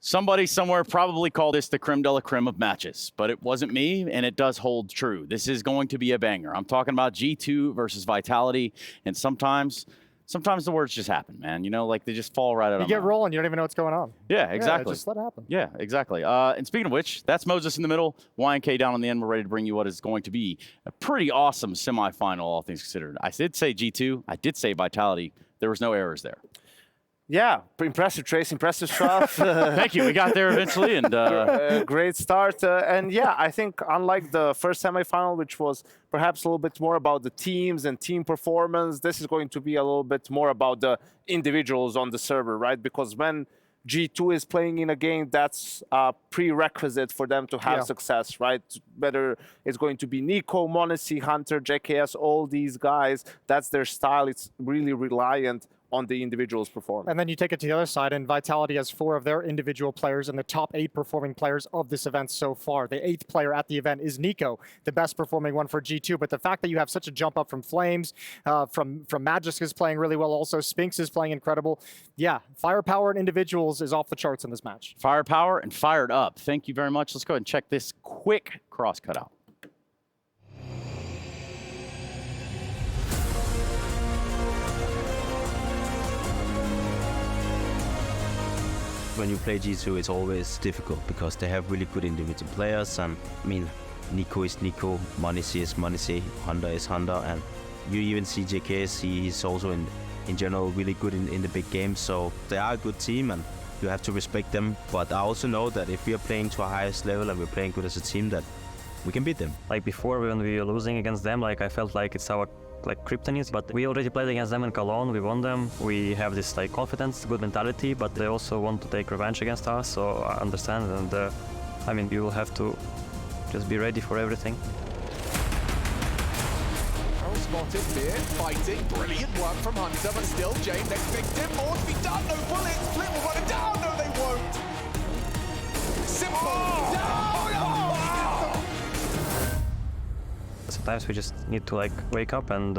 Somebody somewhere probably called this the creme de la creme of matches, but it wasn't me, and it does hold true. This is going to be a banger. I'm talking about G2 versus Vitality, and sometimes the words just happen, man. You know, like they just fall right out of You get rolling, you don't even know what's going on. Yeah, exactly. Yeah, just let it happen. Yeah, exactly. And speaking of which, that's Moses in the middle, YNK down on the end. We're ready to bring you what is going to be a pretty awesome semifinal, all things considered. I did say G2. I did say Vitality. There was no errors there. Yeah, impressive, Trace, impressive stuff. Thank you. We got there eventually, and great start. And yeah, I think unlike the first semifinal, which was perhaps a little bit more about the teams and team performance, this is going to be a little bit more about the individuals on the server, right? Because when G2 is playing in a game, that's a prerequisite for them to have success, right? Whether it's going to be Nico, Monacy, Hunter, JKS, all these guys, that's their style. It's really reliant on the individual's performance. And then you take it to the other side, and Vitality has 4 of their individual players in the top 8 performing players of this event so far. The 8th player at the event is Nico, the best performing one for G2. But the fact that you have such a jump up from Flames, from Magisk is playing really well also, Spinks is playing incredible. Yeah, firepower and individuals is off the charts in this match. Firepower and fired up. Thank you very much. Let's go ahead and check this quick cross cutout. When you play G2, it's always difficult because they have really good individual players. And I mean, Nico is Nico, Monacy is Monacy, Hunter is Hunter, and you even see JKS, he's also in general really good in the big games. So they are a good team, and you have to respect them. But I also know that if we are playing to our highest level and we're playing good as a team, that we can beat them. Like before, when we were losing against them, like I felt like it's our kryptonite, but we already played against them in Cologne, we won them, we have this like confidence, good mentality, but they also want to take revenge against us, so I understand, and I mean, you will have to just be ready for everything. Well spotted, Fear, fighting, brilliant work from Hunter, but still Jane next victim, more to be done, no bullets, Flip will run it down, no they won't! Simple, down! Sometimes we just need to like wake up and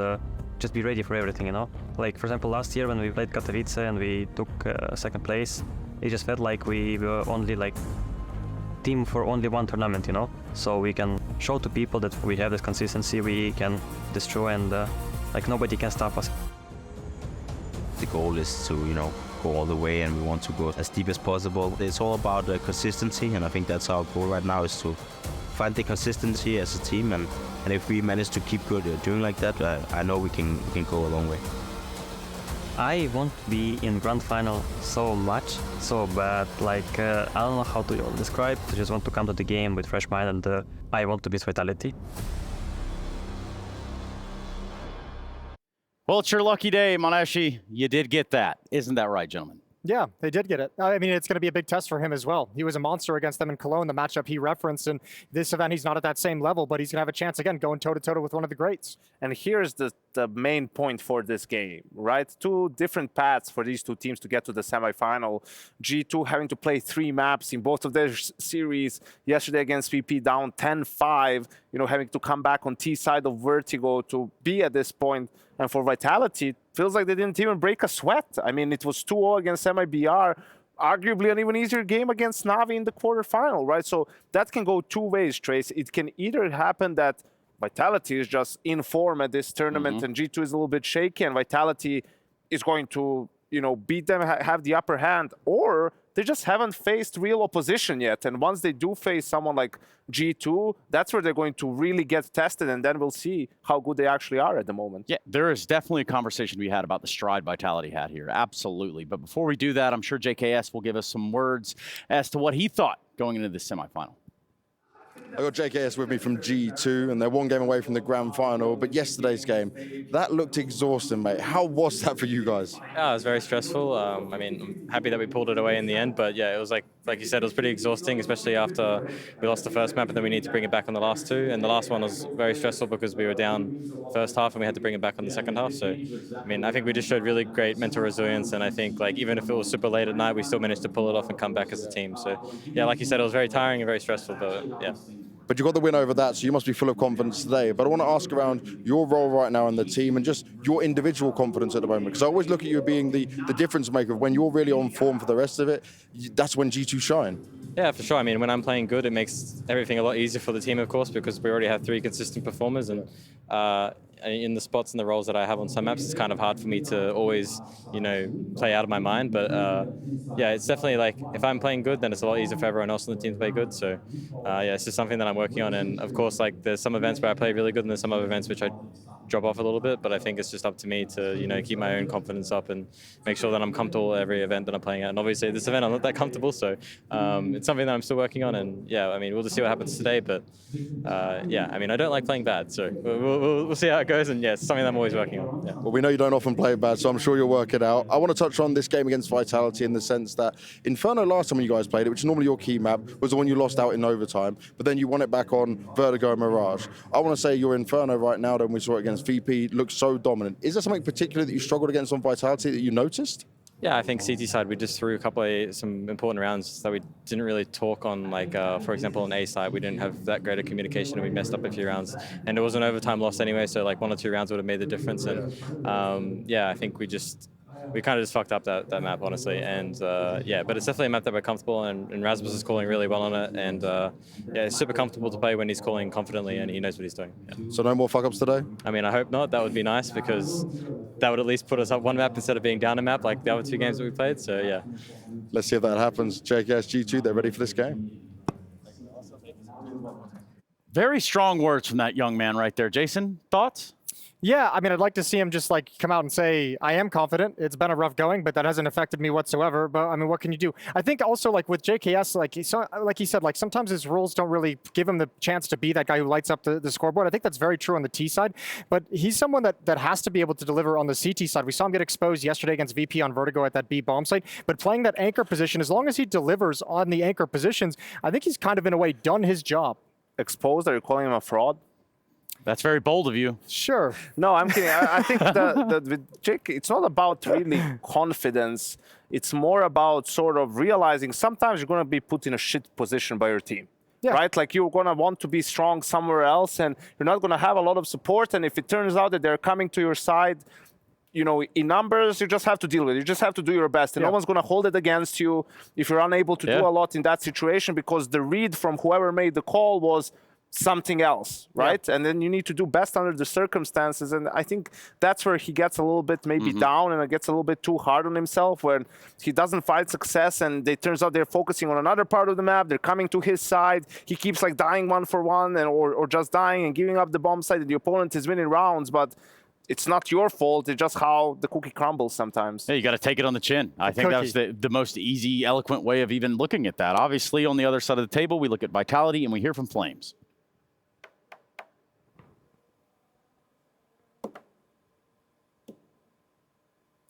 just be ready for everything, you know? Like for example, last year when we played Katowice and we took second place, it just felt like we were only like team for only one tournament, you know? So we can show to people that we have this consistency, we can destroy, and like nobody can stop us. The goal is to, you know, go all the way, and we want to go as deep as possible. It's all about consistency, and I think that's our goal right now, is to find the consistency as a team, and if we manage to keep doing like that, I know we can go a long way. I want to be in grand final so much, so bad. Like I don't know how to describe. I just want to come to the game with fresh mind, and I want to beat Vitality. Well, it's your lucky day, Monacy. You did get that. Isn't that right, gentlemen? Yeah, they did get it. I mean, it's going to be a big test for him as well. He was a monster against them in Cologne, the matchup he referenced. And this event, he's not at that same level, but he's going to have a chance again, going toe-to-toe with one of the greats. And here's the main point for this game, right? 2 different paths for these 2 teams to get to the semifinal. G2 having to play 3 maps in both of their series. Yesterday against VP down 10-5, you know, having to come back on T side of Vertigo to be at this point. And for Vitality, it feels like they didn't even break a sweat. I mean, it was 2-0 against Semi-BR, arguably an even easier game against Navi in the quarterfinal, right? So that can go 2 ways, Trace. It can either happen that Vitality is just in form at this tournament and G2 is a little bit shaky and Vitality is going to, you know, beat them, have the upper hand, or they just haven't faced real opposition yet. And once they do face someone like G2, that's where they're going to really get tested, and then we'll see how good they actually are at the moment. Yeah, there is definitely a conversation we had about the stride Vitality had here. Absolutely. But before we do that, I'm sure JKS will give us some words as to what he thought going into this semifinal. I got JKS with me from G2, and they're 1 game away from the grand final. But yesterday's game, that looked exhausting, mate. How was that for you guys? Yeah, it was very stressful. I mean, I'm happy that we pulled it away in the end, but yeah, it was like you said, it was pretty exhausting, especially after we lost the first map and then we need to bring it back on the last 2. And the last one was very stressful because we were down first half and we had to bring it back on the second half. So, I mean, I think we just showed really great mental resilience, and I think like even if it was super late at night, we still managed to pull it off and come back as a team. So, yeah, like you said, it was very tiring and very stressful, but yeah. But you got the win over that, so you must be full of confidence today. But I want to ask around your role right now in the team and just your individual confidence at the moment. Because I always look at you being the difference maker. When you're really on form for the rest of it, that's when G2 shine. Yeah, for sure. I mean, when I'm playing good, it makes everything a lot easier for the team, of course, because we already have 3 consistent performers. And in the spots and the roles that I have on some maps, it's kind of hard for me to always, play out of my mind. But yeah, it's definitely like if I'm playing good, then it's a lot easier for everyone else on the team to play good. So yeah, it's just something that I'm working on. And of course, like there's some events where I play really good, and there's some other events which I drop off a little bit. But I think it's just up to me to keep my own confidence up and make sure that I'm comfortable at every event that I'm playing at. And obviously, this event I'm not that comfortable, so it's something that I'm still working on. And yeah, I mean, we'll just see what happens today. But yeah, I mean, I don't like playing bad, so we'll see how it goes. And yeah, it's something that I'm always working on. Yeah. Well, we know you don't often play bad, so I'm sure you'll work it out. I want to touch on this game against Vitality in the sense that Inferno last time when you guys played it, which is normally your key map, was the one you lost out in overtime, but then you won it back on Vertigo and Mirage. I want to say your Inferno right now, then we saw it against VP, looks so dominant. Is there something particular that you struggled against on Vitality that you noticed? Yeah, I think CT side, we just threw some important rounds that we didn't really talk on. Like, for example, on A side, we didn't have that great a communication and we messed up a few rounds. And it was an overtime loss anyway, so like 1 or 2 rounds would have made the difference. And yeah, I think we kind of just fucked up that map, honestly. And yeah, but it's definitely a map that we're comfortable and Rasmus is calling really well on it. And yeah, it's super comfortable to play when he's calling confidently and he knows what he's doing. Yeah. So no more fuck-ups today? I mean, I hope not. That would be nice because that would at least put us up 1 map instead of being down a map like the other 2 games that we played. So yeah. Let's see if that happens. JKS, G2, they're ready for this game. Very strong words from that young man right there. Jason, thoughts? Yeah, I mean, I'd like to see him just like come out and say, I am confident. It's been a rough going, but that hasn't affected me whatsoever. But I mean, what can you do? I think also like with JKS, like he said, like sometimes his rules don't really give him the chance to be that guy who lights up the scoreboard. I think that's very true on the T side, but he's someone that has to be able to deliver on the CT side. We saw him get exposed yesterday against VP on Vertigo at that B bomb site, but playing that anchor position, as long as he delivers on the anchor positions, I think he's kind of in a way done his job. Exposed? Are you calling him a fraud? That's very bold of you. Sure. No, I'm kidding. I think with Jake, it's not about really confidence. It's more about sort of realizing sometimes you're going to be put in a shit position by your team. Yeah. Right? Like you're going to want to be strong somewhere else and you're not going to have a lot of support. And if it turns out that they're coming to your side, in numbers, you just have to deal with it. You just have to do your best. And no one's going to hold it against you if you're unable to do a lot in that situation because the read from whoever made the call was something else, right? And then you need to do best under the circumstances. And I think that's where he gets a little bit maybe down and it gets a little bit too hard on himself when he doesn't find success and it turns out they're focusing on another part of the map. They're coming to his side. He keeps like dying 1 for 1 or just dying and giving up the bomb side and the opponent is winning rounds, but it's not your fault. It's just how the cookie crumbles sometimes. Yeah, you got to take it on the chin. I think that was the most easy, eloquent way of even looking at that. Obviously, on the other side of the table, we look at Vitality and we hear from Flames.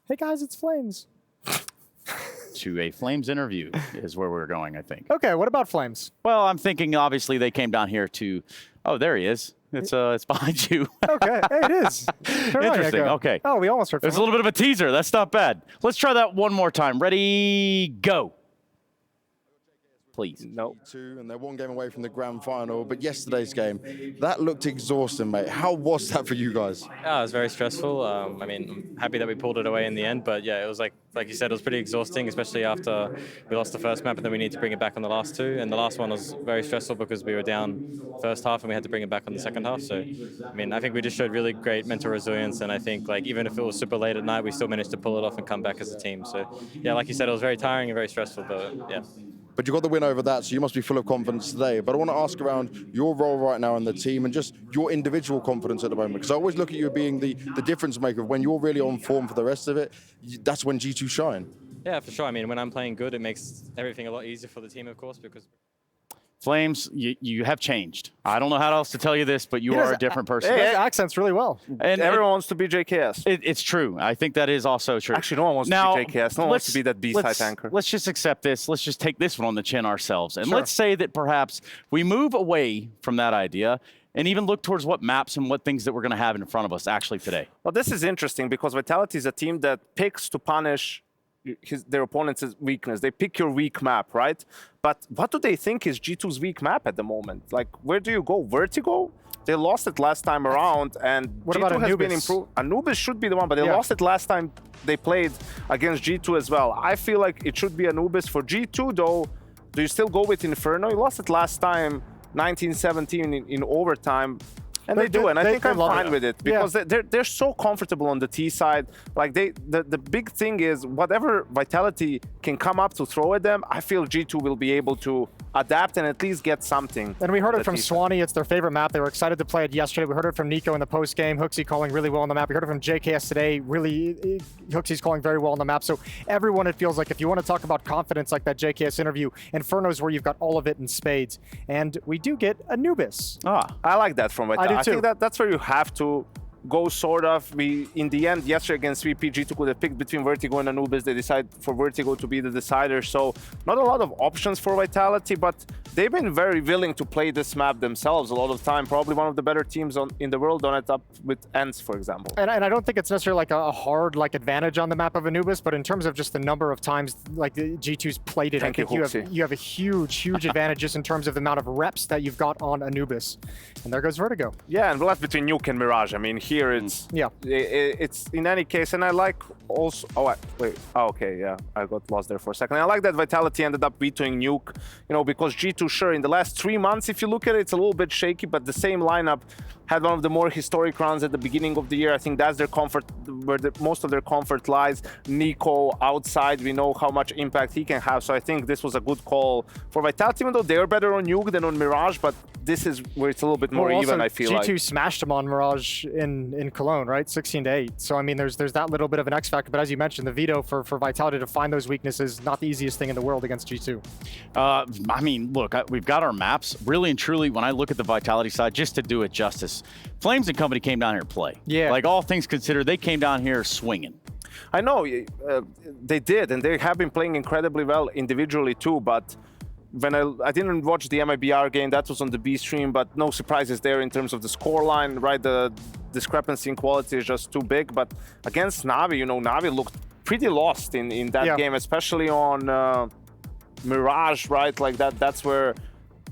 Hey guys, it's Flames. To a Flames interview is where we're going, I think. Okay, what about Flames? Well, I'm thinking obviously they came down here to, oh, there he is. It's behind you. Okay, hey, it is. Interesting, okay. Oh, we almost heard from It's a little bit of a teaser. That's not bad. Let's try that one more time. Ready, go. Please. Nope. And they're 1 game away from the grand final, but yesterday's game, that looked exhausting, mate. How was that for you guys? Yeah, it was very stressful. I mean, I'm happy that we pulled it away in the end, but yeah, it was like you said, it was pretty exhausting, especially after we lost the first map and then we need to bring it back on the last 2. And the last one was very stressful because we were down first half and we had to bring it back on the second half. So, I mean, I think we just showed really great mental resilience. And I think like even if it was super late at night, we still managed to pull it off and come back as a team. So yeah, like you said, it was very tiring and very stressful, but yeah. But you got the win over that, so you must be full of confidence today. But I want to ask around your role right now in the team and just your individual confidence at the moment. Because I always look at you being the difference maker. When you're really on form for the rest of it, that's when G2 shine. Yeah, for sure. I mean, when I'm playing good, it makes everything a lot easier for the team, of course, because... Flames, you have changed. I don't know how else to tell you this, but you are a different person. He has accents really well. And everyone wants to be JKS. It's true. I think that is also true. Actually, no one wants to be JKS. No one wants to be that B-side anchor. Let's just accept this. Let's just take this one on the chin ourselves. And Sure. let's say that perhaps we move away from that idea and even look towards what maps and what things that we're going to have in front of us actually today. Well, this is interesting because Vitality is a team that picks to punish their opponent's weakness. They pick your weak map, right? But what do they think is G2's weak map at the moment? Like, where do you go? Vertigo? They lost it last time around, and What G2 about has been Anubis? improved. Anubis should be the one, but they lost it last time they played against G2 as well. I feel like it should be Anubis. For G2, though, do you still go with Inferno? You lost it last time, 1917 in overtime. And they do, and I think I'm fine with it because they're so comfortable on the T side. Like the big thing is whatever Vitality can come up to throw at them, I feel G2 will be able to adapt and at least get something. And we heard it from Swanee. It's their favorite map. They were excited to play it yesterday. We heard it from Nico in the post game. Hooksy calling really well on the map. We heard it from JKS today. Really, Hooksy's calling very well on the map. So everyone, it feels like if you want to talk about confidence like that JKS interview, Inferno's where you've got all of it in spades. And we do get Anubis. I like that from Vitality. I think that's where you have to go, sort of. In the end, yesterday against VP, G2 could have picked between Vertigo and Anubis. They decided for Vertigo to be the decider. So not a lot of options for Vitality, but they've been very willing to play this map themselves a lot of time. Probably one of the better teams in the world on it, up with ENCE, for example. And I don't think it's necessarily like a hard advantage on the map of Anubis, but in terms of just the number of times like the G2's played it, I think you have a huge advantage just in terms of the amount of reps that you've got on Anubis. And there goes Vertigo. Yeah, and we're left between Nuke and Mirage. I mean, here it's it's in any case, and I like also. Okay, yeah, I got lost there for a second. I like that Vitality ended up vetoing Nuke, because G2, sure, in the last 3 months, if you look at it, it's a little bit shaky, but the same lineup had one of the more historic runs at the beginning of the year. I think that's their comfort, where most of their comfort lies. Nico outside, we know how much impact he can have, so I think this was a good call for Vitality, even though they're better on Nuke than on Mirage, but this is where it's a little bit more even, I feel G2 like. smashed them on Mirage in Cologne, right? 16-8. So, I mean, there's that little bit of an X factor, but as you mentioned, the veto for Vitality to find those weaknesses, not the easiest thing in the world against G2. I mean, look, we've got our maps. Really and truly, when I look at the Vitality side, just to do it justice, Flames and company came down here to play. Yeah. Like, all things considered, they came down here swinging. I know, they did, and they have been playing incredibly well individually too, but when I didn't watch the MIBR game, that was on the B stream, but no surprises there in terms of the scoreline, right? The discrepancy in quality is just too big, but against Navi, Navi looked pretty lost in that game, especially on Mirage, right? Like that's where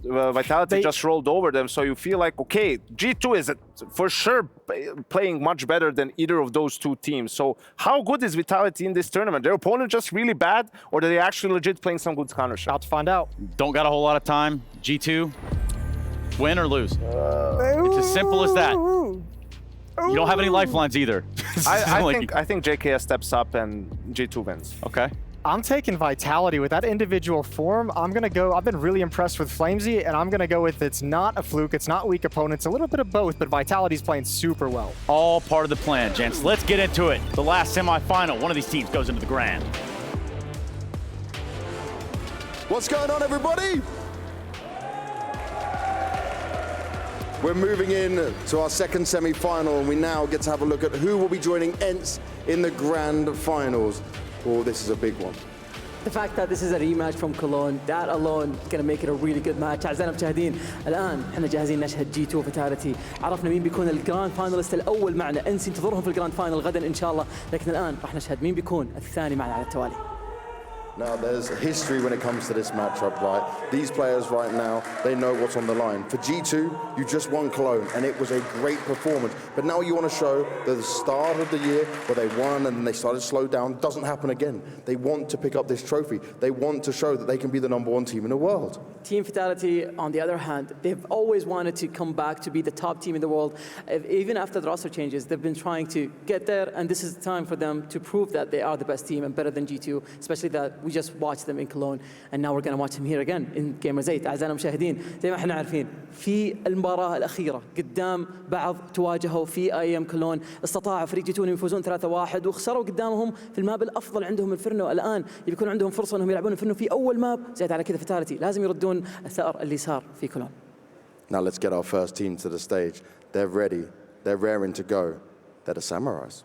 Vitality just rolled over them, so you feel like, okay, G2 is for sure playing much better than either of those two teams. So how good is Vitality in this tournament? Their opponent just really bad, or are they actually legit playing some good counterstrike? About to find out. Don't got a whole lot of time. G2, win or lose. It's as simple as that. You don't have any lifelines either. I think JKS steps up and G2 wins. Okay. I'm taking Vitality with that individual form. I'm going to go, I've been really impressed with Flamesy, and I'm going to go with it's not a fluke, it's not weak opponents, a little bit of both, but Vitality's playing super well. All part of the plan, gents. Let's get into it. The last semifinal, one of these teams goes into the grand. What's going on, everybody? We're moving in to our second semi-final, and we now get to have a look at who will be joining ENCE in the grand finals. Oh, this is a big one. The fact that this is a rematch from Cologne, that alone going to make it a really good match. أعزائنا المشاهدين، الآن احنا جاهزين نشهد G2 فيتاليتي. عرفنا مين بيكون الجراند فاينالست الأول معنا، إنسي انتظرهم في الجراند فاينل غدا إن شاء الله، لكن الآن راح نشهد مين بيكون الثاني معنا على التوالي. Now, there's history when it comes to this matchup, right? These players right now, they know what's on the line. For G2, you just won Cologne, and it was a great performance. But now you want to show that the start of the year, where they won and they started to slow down, doesn't happen again. They want to pick up this trophy. They want to show that they can be the #1 team in the world. Team Vitality, on the other hand, they've always wanted to come back to be the top team in the world. Even after the roster changes, they've been trying to get there, and this is the time for them to prove that they are the best team and better than G2, especially that we just watched them in Cologne, and now we're going to watch them here again in Gamers8. أعزائنا المشاهدين، زي ما احنا عارفين في المباراة الأخيرة قدام بعض تواجهوا في أيام كولون، استطاعوا فريق G2 يفوزون 3-1 وخسروا قدامهم في الماب الأفضل عندهم الفرنو. الآن يكون عندهم فرصة إنهم يلعبون الفرنو في أول ماب، زائد على كذا فيتاليتي لازم يردون الثأر اللي صار في كولون. Now let's get our first team to the stage. They're ready. They're raring to go. They're the Samurais.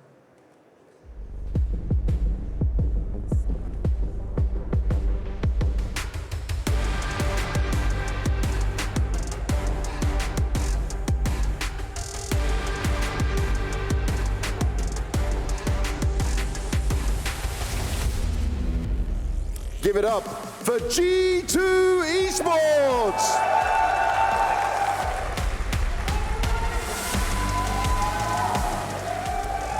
Give it up for G2 Esports.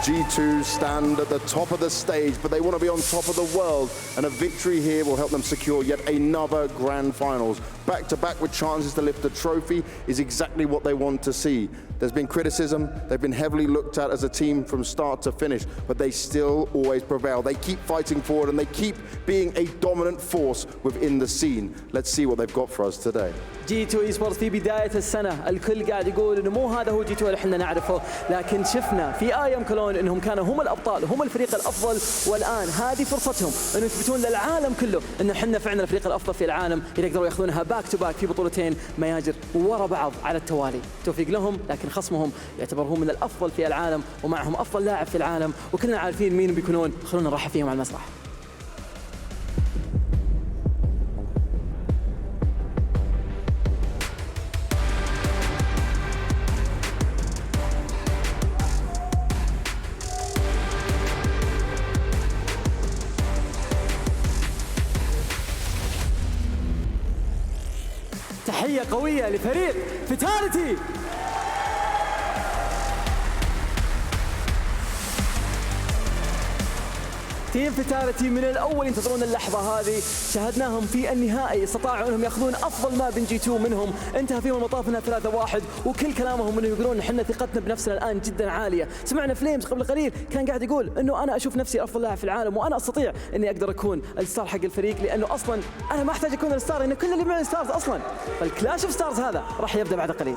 G2 stand at the top of the stage, but they want to be on top of the world, and a victory here will help them secure yet another grand finals. Back-to-back with chances to lift the trophy is exactly what they want to see. There's been criticism, they've been heavily looked at as a team from start to finish, but they still always prevail. They keep fighting forward and they keep being a dominant force within the scene. Let's see what they've got for us today. G2 Esports في بداية السنة الكل قاعد يقول إنه مو هذا هو G2 اللي احنا نعرفه، لكن شفنا في أيام كولون إنهم كانوا هم الأبطال، هم الفريق الأفضل، والآن هذه فرصتهم إنه يثبتون للعالم كله إنه احنا فعلا الفريق الأفضل في العالم، يقدروا ياخذونها باك تو باك في بطولتين مياجر ورا بعض على التوالي. توفيق لهم، لكن خصمهم يعتبرهم من الأفضل في العالم ومعهم أفضل لاعب في العالم، وكلنا عارفين مين بيكونون. خلونا نرحب فيهم على المسرح. تحية قوية لفريق فيتاليتي. تيم فيتاليتي من الأول ينتظرون اللحظة هذه، شاهدناهم في النهائي، استطاعوا أنهم يأخذون أفضل ما بين G2 منهم، انتهى فيهم المطاف انها 3-1، وكل كلامهم أنه يقولون إحنا ثقتنا بنفسنا الآن جدا عالية. سمعنا فليمز قبل قليل كان قاعد يقول أنه أنا أشوف نفسي أفضل لاعب في العالم، وأنا أستطيع أني أقدر أكون الستار حق الفريق، لأنه أصلا أنا ما أحتاج أكون الستار، لأن كل اللي معي ستارز أصلا. فالكلاش اوف ستارز هذا راح يبدأ بعد قليل.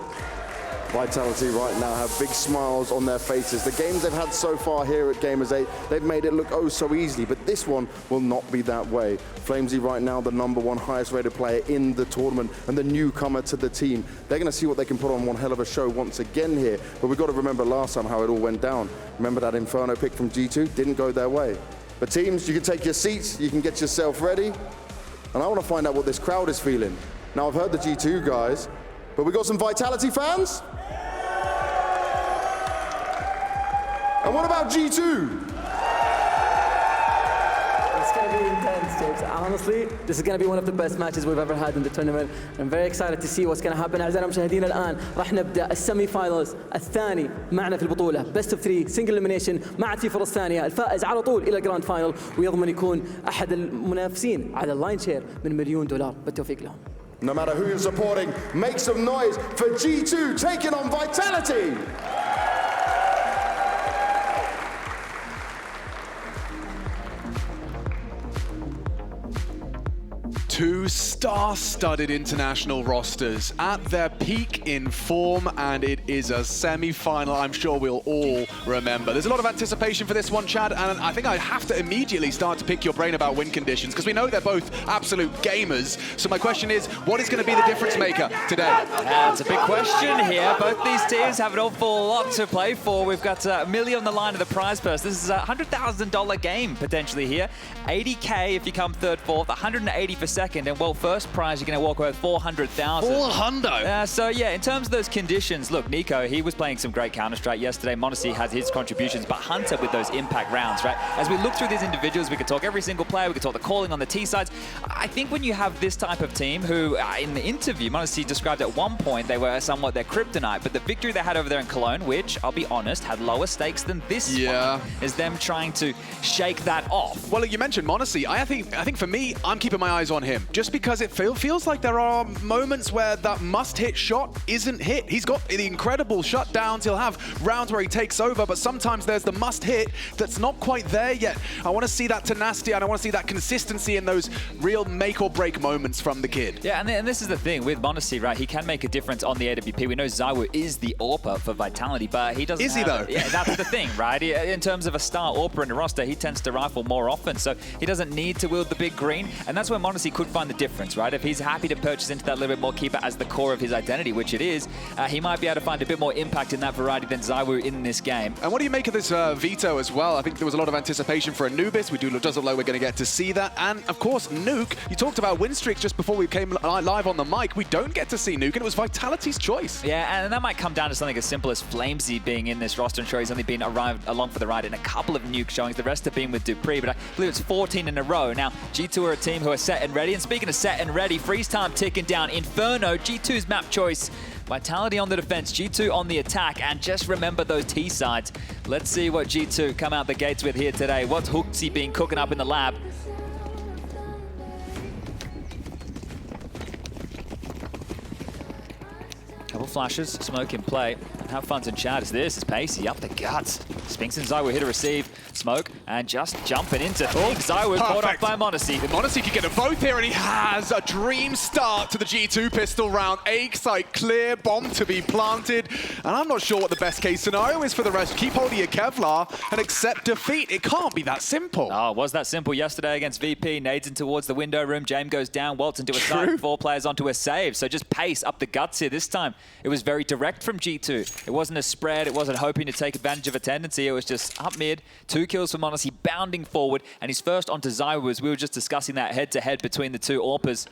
Vitality right now have big smiles on their faces. The games they've had so far here at Gamers8, they've made it look oh so easily, but this one will not be that way. Flamesy right now, the #1 highest rated player in the tournament and the newcomer to the team. They're going to see what they can put on one hell of a show once again here, but we've got to remember last time how it all went down. Remember that Inferno pick from G2? Didn't go their way. But teams, you can take your seats, you can get yourself ready, and I want to find out what this crowd is feeling. Now I've heard the G2 guys, but we got some Vitality fans? And what about G2? It's going to be intense, James. Honestly, this is going to be one of the best matches we've ever had in the tournament. I'm very excited to see what's going to happen. أعزائنا المشاهدين الآن راح نبدأ السيمي فاينلز الثاني معنا في البطولة. بيست اوف 3 سنجل إليمينيشن، ما عاد في فرص ثانية. الفائز على طول إلى الجراند فاينل ويضمن يكون أحد المنافسين على اللاين شير من $1,000,000. بالتوفيق لهم. No matter who you're supporting, make some noise for G2 taking on Vitality. Two star-studded international rosters at their peak in form, and it is a semi-final I'm sure we'll all remember. There's a lot of anticipation for this one, Chad, and I think I have to immediately start to pick your brain about win conditions, because we know they're both absolute gamers. So my question is, what is going to be the difference maker today? It's a big question here. Both these teams have an awful lot to play for. We've got $1 million on the line of the prize purse. This is a $100,000 game potentially here. 80K if you come third, fourth, 180 for second, and well, first prize you're going to walk away with 400,000. 400. So yeah, in terms of those conditions, look, Nico, he was playing some great counterstrike yesterday. Monacy has his contributions, but Hunter with those impact rounds, right? As we look through these individuals, we could talk every single player, we could talk the calling on the T sides. I think when you have this type of team, who in the interview, Monacy described at one point they were somewhat their kryptonite, but the victory they had over there in Cologne, which I'll be honest, had lower stakes than this one, is them trying to shake that off. Well, you mentioned Monacy. I think for me, I'm keeping my eyes on him, just because it feels like there are moments where that must-hit shot isn't hit. He's got the incredible shutdowns. He'll have rounds where he takes over, but sometimes there's the must-hit that's not quite there yet. I want to see that tenacity, and I want to see that consistency in those real make-or-break moments from the kid. Yeah, and this is the thing with Monacy, right? He can make a difference on the AWP. We know Zywoo is the AWPer for Vitality, but he doesn't Is he, though? Yeah, that's the thing, right? In terms of a star AWPer in the roster, he tends to rifle more often, so he doesn't need to wield the big green, and that's where Monacy could could find the difference, right? If he's happy to purchase into that little bit more keeper as the core of his identity, which it is, he might be able to find a bit more impact in that variety than ZywOo in this game. And what do you make of this veto as well? I think there was a lot of anticipation for Anubis. Doesn't look like we're going to get to see that. And of course, Nuke, you talked about win streaks just before we came live on the mic. We don't get to see Nuke, and it was Vitality's choice. Yeah, and that might come down to something as simple as Flamesy being in this roster. And sure, he's only been along for the ride in a couple of Nuke showings. The rest have been with Dupree, but I believe it's 14 in a row. Now, G2 are a team who are set and ready. And speaking of set and ready, freeze time ticking down. Inferno, G2's map choice. Vitality on the defense, G2 on the attack, and just remember those T sides. Let's see what G2 come out the gates with here today. What's Hooksy been cooking up in the lab? Couple flashes, smoke in play. Have fun in chat as this is Pacey up the guts. Spinks and ZywOo hit a receive. Smoke and just jumping into things. ZywOo caught up by m0NESY. m0NESY could get a both here, and he has a dream start to the G2 pistol round. A site clear, bomb to be planted. And I'm not sure what the best case scenario is for the rest. Keep holding your Kevlar and accept defeat. It can't be that simple. Oh, it was that simple yesterday against VP. Nades in towards the window room. James goes down, Waltz into a side, 4 players onto a save. So just pace up the guts here. This time it was very direct from G2. It wasn't a spread. It wasn't hoping to take advantage of a tendency. It was just up mid. 2 kills for m0NESY, bounding forward. And he's first onto ZywOo as we were just discussing that head-to-head between the two AWPers.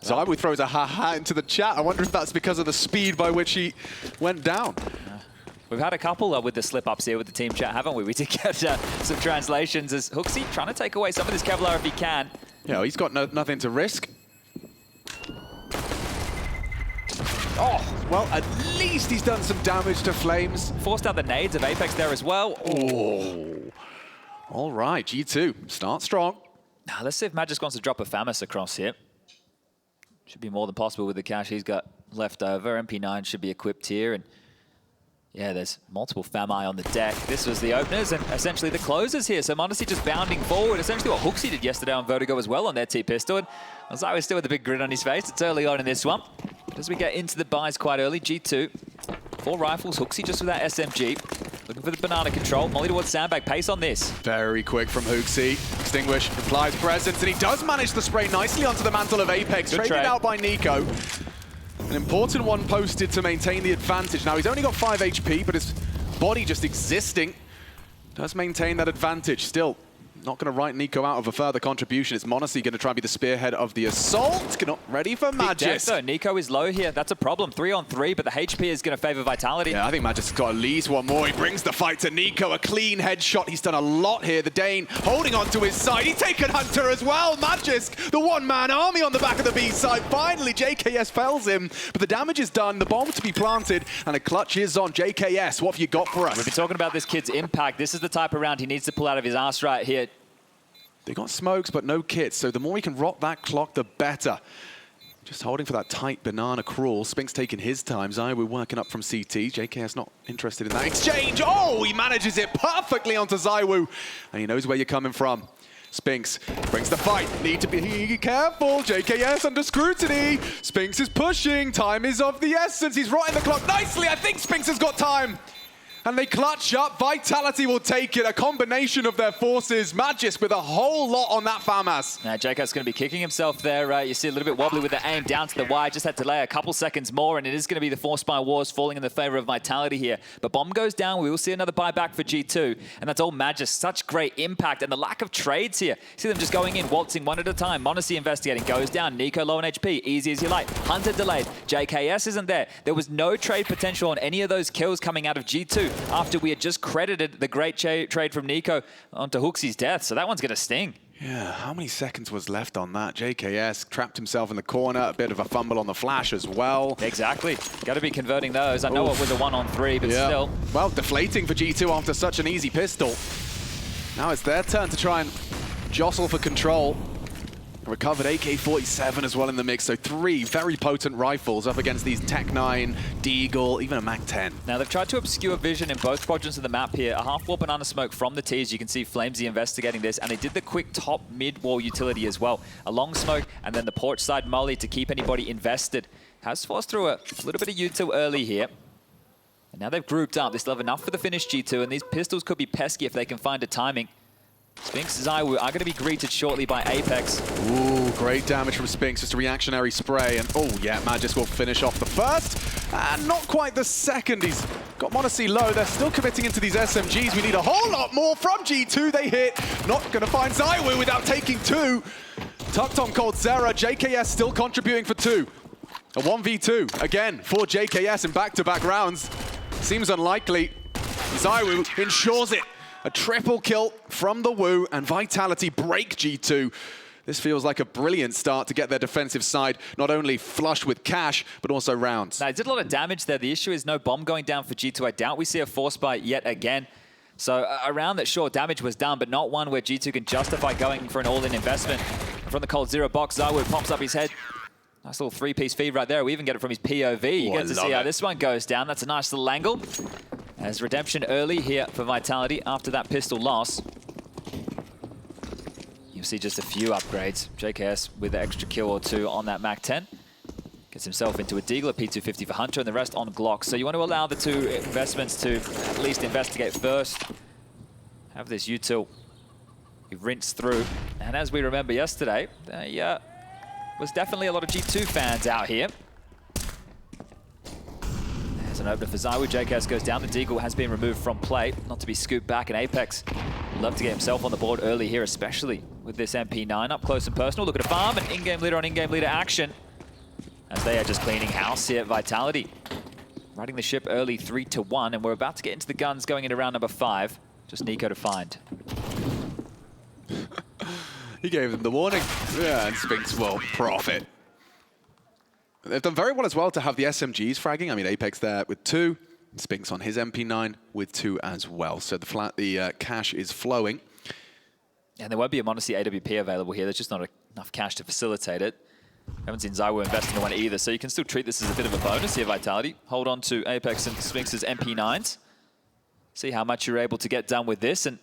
ZywOo throws a ha-ha into the chat. I wonder if that's because of the speed by which he went down. We've had a couple with the slip-ups here with the team chat, haven't we? We did get some translations as Hooksy trying to take away some of this Kevlar if he can. Yeah, he's got nothing to risk. Oh, well, at least he's done some damage to Flames. Forced out the nades of Apex there as well. Oh. All right, G2, start strong. Now, let's see if Magisk wants to drop a FAMAS across here. Should be more than possible with the cash he's got left over. MP9 should be equipped here. And yeah, there's multiple FAMI on the deck. This was the openers and essentially the closers here. So m0NESY just bounding forward. Essentially what Hooksy did yesterday on Vertigo as well on their T-pistol. And ZywOo still with a big grin on his face. It's early on in this one. But as we get into the buys quite early, G2, 4 rifles, Hooksy just with that SMG. Looking for the banana control. Molly towards Sandbag, pace on this. Very quick from Hooksy. Extinguish, applies presence, and he does manage the spray nicely onto the mantle of Apex. Traded out by Nico. An important one posted to maintain the advantage. Now, he's only got 5 HP, but his body just existing does maintain that advantage. Still, not going to write Nico out of a further contribution. It's m0NESY going to try and be the spearhead of the assault. Not ready for Magisk. Nico is low here. That's a problem. 3 on 3, but the HP is going to favor Vitality. Yeah, I think Magisk's got at least one more. He brings the fight to Nico. A clean headshot. He's done a lot here. The Dane holding on to his side. He's taken Hunter as well. Magisk, the one-man army on the back of the B side. Finally, JKS fells him, but the damage is done. The bomb to be planted, and a clutch is on. JKS, what have you got for us? We've been talking about this kid's impact. This is the type of round he needs to pull out of his arse right here. They got smokes, but no kits, so the more we can rock that clock, the better. Just holding for that tight banana crawl. Spink's taking his time. ZywOo working up from CT. JKS not interested in that exchange. Oh, he manages it perfectly onto ZywOo, and he knows where you're coming from. Spinks brings the fight. Need to be careful. JKS under scrutiny. Spinks is pushing. Time is of the essence. He's rotting the clock nicely. I think Spinks has got time. And they clutch up. Vitality will take it. A combination of their forces. Magisk with a whole lot on that FAMAS. Now, JK's going to be kicking himself there. You see a little bit wobbly with the aim down to the wire. Just had to delay a couple seconds more, and it is going to be the Force Spy Wars falling in the favor of Vitality here. But bomb goes down. We will see another buyback for G2, and that's all Magisk. Such great impact, and the lack of trades here. See them just going in, waltzing one at a time. m0NESY investigating, goes down. Nico low on HP, easy as you like. Hunter delayed. JKS isn't there. There was no trade potential on any of those kills coming out of G2 after we had just credited the great trade from Nico onto Hooksy's death. So that one's going to sting. Yeah, how many seconds was left on that? JKS trapped himself in the corner. A bit of a fumble on the flash as well. Exactly. Got to be converting those. I know it was a 1-on-3, but still. Well, deflating for G2 after such an easy pistol. Now it's their turn to try and jostle for control. Recovered AK-47 as well in the mix, so 3 very potent rifles up against these Tech-9, Deagle, even a Mac-10. Now they've tried to obscure vision in both quadrants of the map here. A half-wall banana smoke from the T, as you can see Flamesy investigating this, and they did the quick top mid-wall utility as well. A long smoke, and then the porch side molly to keep anybody invested. Has forced through a little bit of util early here. And now they've grouped up. They still have enough for the finish G2, and these pistols could be pesky if they can find a timing. Spinx Zaiwu are going to be greeted shortly by Apex. Ooh, great damage from Spinx, just a reactionary spray. And oh yeah, Magisk will finish off the first. And not quite the second. He's got m0NESY low. They're still committing into these SMGs. We need a whole lot more from G2. They hit. Not going to find Zaiwu without taking 2. Tucked on coldzera. JKS still contributing for 2. A 1v2 again for JKS in back-to-back rounds. Seems unlikely. Zaiwu ensures it. A triple kill from the Wu, and Vitality break G2. This feels like a brilliant start to get their defensive side not only flush with cash, but also rounds. Now, they did a lot of damage there. The issue is no bomb going down for G2. I doubt we see a force buy yet again. So a round that sure damage was done, but not one where G2 can justify going for an all-in investment. From the coldzera box, Zaiwu pops up his head. Nice little 3-piece feed right there. We even get it from his POV. You get to see how this one goes down. That's a nice little angle. As redemption early here for Vitality after that pistol loss. You'll see just a few upgrades. JKS with an extra kill or 2 on that MAC-10. Gets himself into a Deagle, a P250 for Hunter, and the rest on Glock. So you want to allow the 2 investments to at least investigate first. Have this util rinse through. And as we remember yesterday, there was definitely a lot of G2 fans out here. An opener for Zaiwu. JKS goes down. The Deagle has been removed from play, not to be scooped back. And Apex love to get himself on the board early here, especially with this MP9 up close and personal. Look at a farm and in-game leader on in-game leader action as they are just cleaning house here at Vitality. Riding the ship early 3-1, and we're about to get into the guns going into round number 5. Just Nico to find. He gave them the warning. Yeah, and Spinx will profit. They've done very well as well to have the SMGs fragging. I mean, Apex there with 2. Spinx on his MP9 with 2 as well. So the cash is flowing. And there won't be a m0NESY AWP available here. There's just not enough cash to facilitate it. Haven't seen Zaiwu invest in one either, so you can still treat this as a bit of a bonus here, Vitality. Hold on to Apex and Spinx's MP9s. See how much you're able to get done with this. And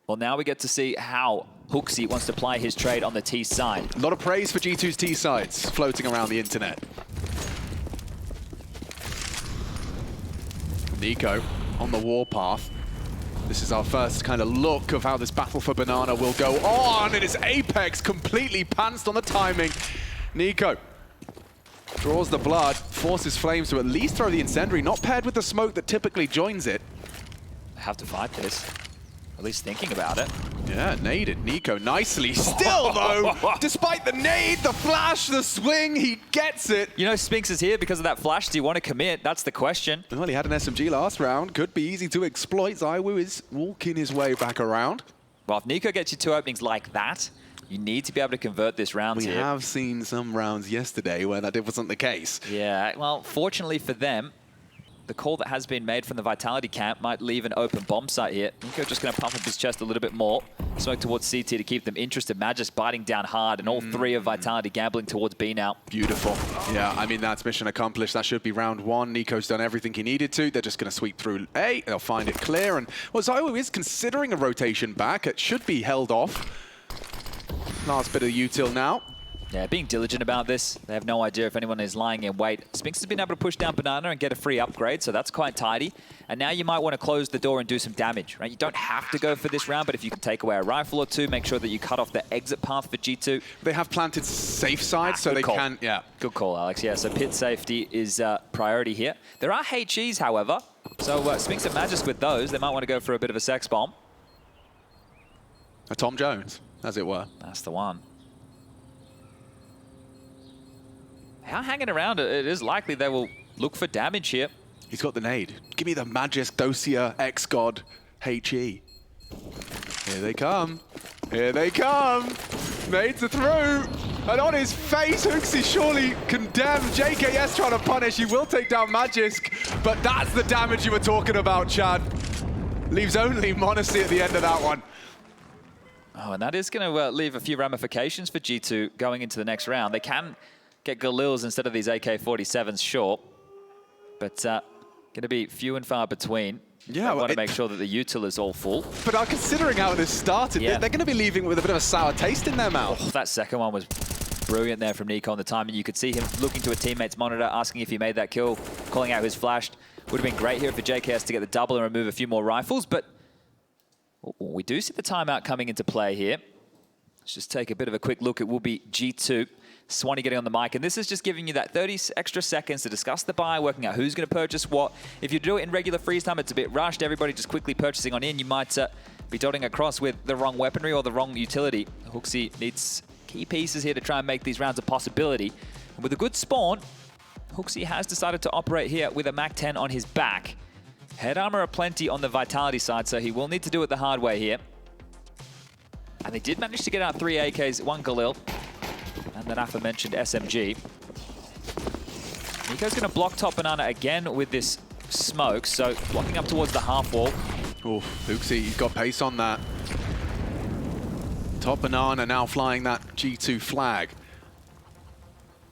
well, now we get to see how Hooksy wants to ply his trade on the T side. A lot of praise for G2's T sides floating around the internet. Nico on the warpath. This is our first kind of look of how this battle for Banana will go on. It is Apex completely pantsed on the timing. Nico draws the blood, forces Flames to at least throw the incendiary, not paired with the smoke that typically joins it. I have to fight this. At least thinking about it. Yeah, naded Nico nicely. Still, though, despite the nade, the flash, the swing, he gets it. You know Spinx is here because of that flash. Do you want to commit? That's the question. Well, he had an SMG last round. Could be easy to exploit. Zaiwu is walking his way back around. Well, if Nico gets you 2 openings like that, you need to be able to convert this round here. We have seen some rounds yesterday where that wasn't the case. Yeah, well, fortunately for them, the call that has been made from the Vitality camp might leave an open bomb site here. Nico just going to pump up his chest a little bit more. Smoke towards CT to keep them interested. Magisk biting down hard, and all 3 of Vitality gambling towards B now. Beautiful. Yeah, I mean, that's mission accomplished. That should be round 1. Nico's done everything he needed to. They're just going to sweep through A. They'll find it clear. And, well, Zaiwu is considering a rotation back. It should be held off. Last bit of util now. Yeah, being diligent about this. They have no idea if anyone is lying in wait. Spinx has been able to push down Banana and get a free upgrade, so that's quite tidy. And now you might want to close the door and do some damage, right? You don't have to go for this round, but if you can take away a rifle or 2, make sure that you cut off the exit path for G2. They have planted safe side, so they can, yeah. Good call, Alex. Yeah, so pit safety is priority here. There are HEs, however, so Spinx and Magisk with those. They might want to go for a bit of a sex bomb. A Tom Jones, as it were. That's the one. How hanging around, it is likely they will look for damage here. He's got the nade. Give me the Magisk, Dosia, X-God, HE. Here they come. Here they come. Nades are through. And on his face, Hooksy surely condemned. JKS trying to punish. He will take down Magisk. But that's the damage you were talking about, Chad. Leaves only m0NESY at the end of that one. Oh, and that is going to leave a few ramifications for G2 going into the next round. They can get Galils instead of these AK-47s, sure. But going to be few and far between. Yeah, I want to make sure that the util is all full. But considering how this started, they're going to be leaving with a bit of a sour taste in their mouth. Oh, that second one was brilliant there from Nico on the time. And you could see him looking to a teammate's monitor, asking if he made that kill, calling out who's flashed. Would have been great here for JKS to get the double and remove a few more rifles, but We do see the timeout coming into play here. Let's just take a bit of a quick look. It will be G2. Swanee getting on the mic, and this is just giving you that 30 extra seconds to discuss the buy, working out who's going to purchase what. If you do it in regular freeze time, it's a bit rushed. Everybody just quickly purchasing on in. You might be dotting across with the wrong weaponry or the wrong utility. Hooksy needs key pieces here to try and make these rounds a possibility. And with a good spawn, Hooksy has decided to operate here with a MAC-10 on his back. Head armor aplenty on the Vitality side, so he will need to do it the hard way here. And they did manage to get out 3 AKs, 1 Galil, and that aforementioned SMG. Nico's going to block top banana again with this smoke, so blocking up towards the half wall. Oh, Hooksy, he's got pace on that. Top banana now flying that G2 flag.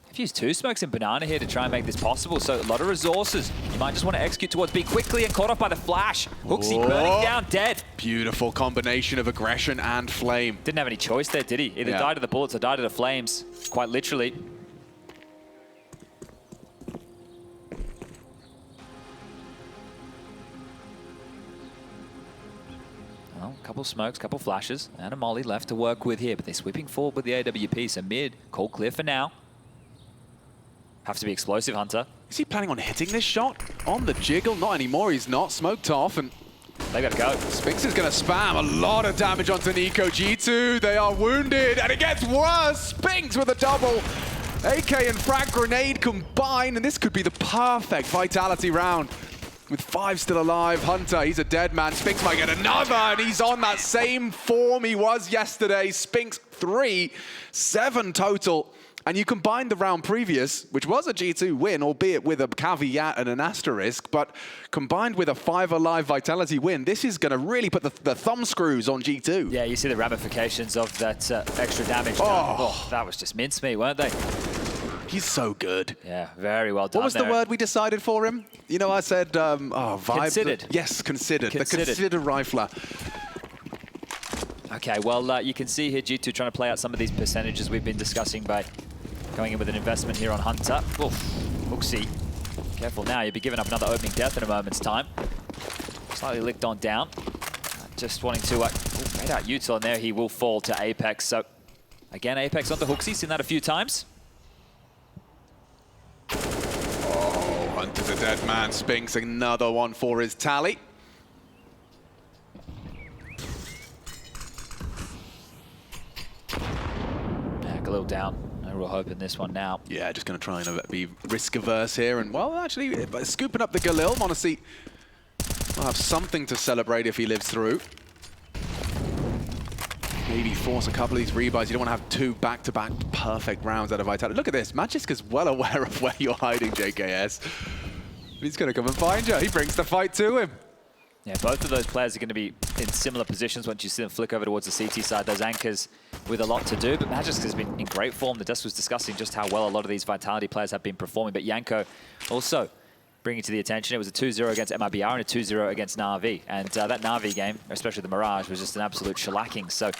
I've used 2 smokes in banana here to try and make this possible, so a lot of resources. You might just want to execute towards B quickly and caught off by the flash. Hooksy burning down, dead. Beautiful combination of aggression and flame. Didn't have any choice there, did he? Either die to the bullets or die to the flames, quite literally. Well, a couple smokes, couple flashes, and a molly left to work with here, but they're sweeping forward with the AWP, so mid, call clear for now. Have to be explosive, Hunter. Is he planning on hitting this shot? On the jiggle? Not anymore, he's not. Smoked off, and they gotta go. Spinks is gonna spam a lot of damage onto Nico. G2, they are wounded, and it gets worse. Spinks with a double. AK and frag grenade combined, and this could be the perfect Vitality round. With 5 still alive, Hunter, he's a dead man. Spinks might get another, and he's on that same form he was yesterday. Spinks 3, 7 total. And you combine the round previous, which was a G2 win, albeit with a caveat and an asterisk, but combined with a 5 alive Vitality win, this is going to really put the thumb screws on G2. Yeah, you see the ramifications of that extra damage. Oh, that was just mincemeat, weren't they? He's so good. Yeah, very well done. What was the word we decided for him? You know, I said, vibe. Considered. Yes, considered. The considered rifler. Okay, well, you can see here G2 trying to play out some of these percentages we've been discussing by going in with an investment here on Hunter. Oof, Hooksy. Careful now, you'll be giving up another opening death in a moment's time. Slightly licked on down. Just wanting to great out util, and there he will fall to Apex. So, again, Apex onto Hooksy, seen that a few times. Oh, Hunter's a dead man. Spinks another one for his tally. Yeah, a little down. No real hope in this one now. Yeah, just going to try and be risk-averse here. And, well, actually, scooping up the Galil. Monacy will have something to celebrate if he lives through. Maybe force a couple of these rebuys. You don't want to have 2 back-to-back perfect rounds out of Vitality. Look at this. Magiska's well aware of where you're hiding, JKS. He's going to come and find you. He brings the fight to him. Yeah, both of those players are going to be in similar positions once you see them flick over towards the CT side. Those anchors with a lot to do, but Magisk has been in great form. The Dust was discussing just how well a lot of these Vitality players have been performing, but Yanko also bringing to the attention. It was a 2-0 against MIBR and a 2-0 against Na'Vi. And that Na'Vi game, especially the Mirage, was just an absolute shellacking. So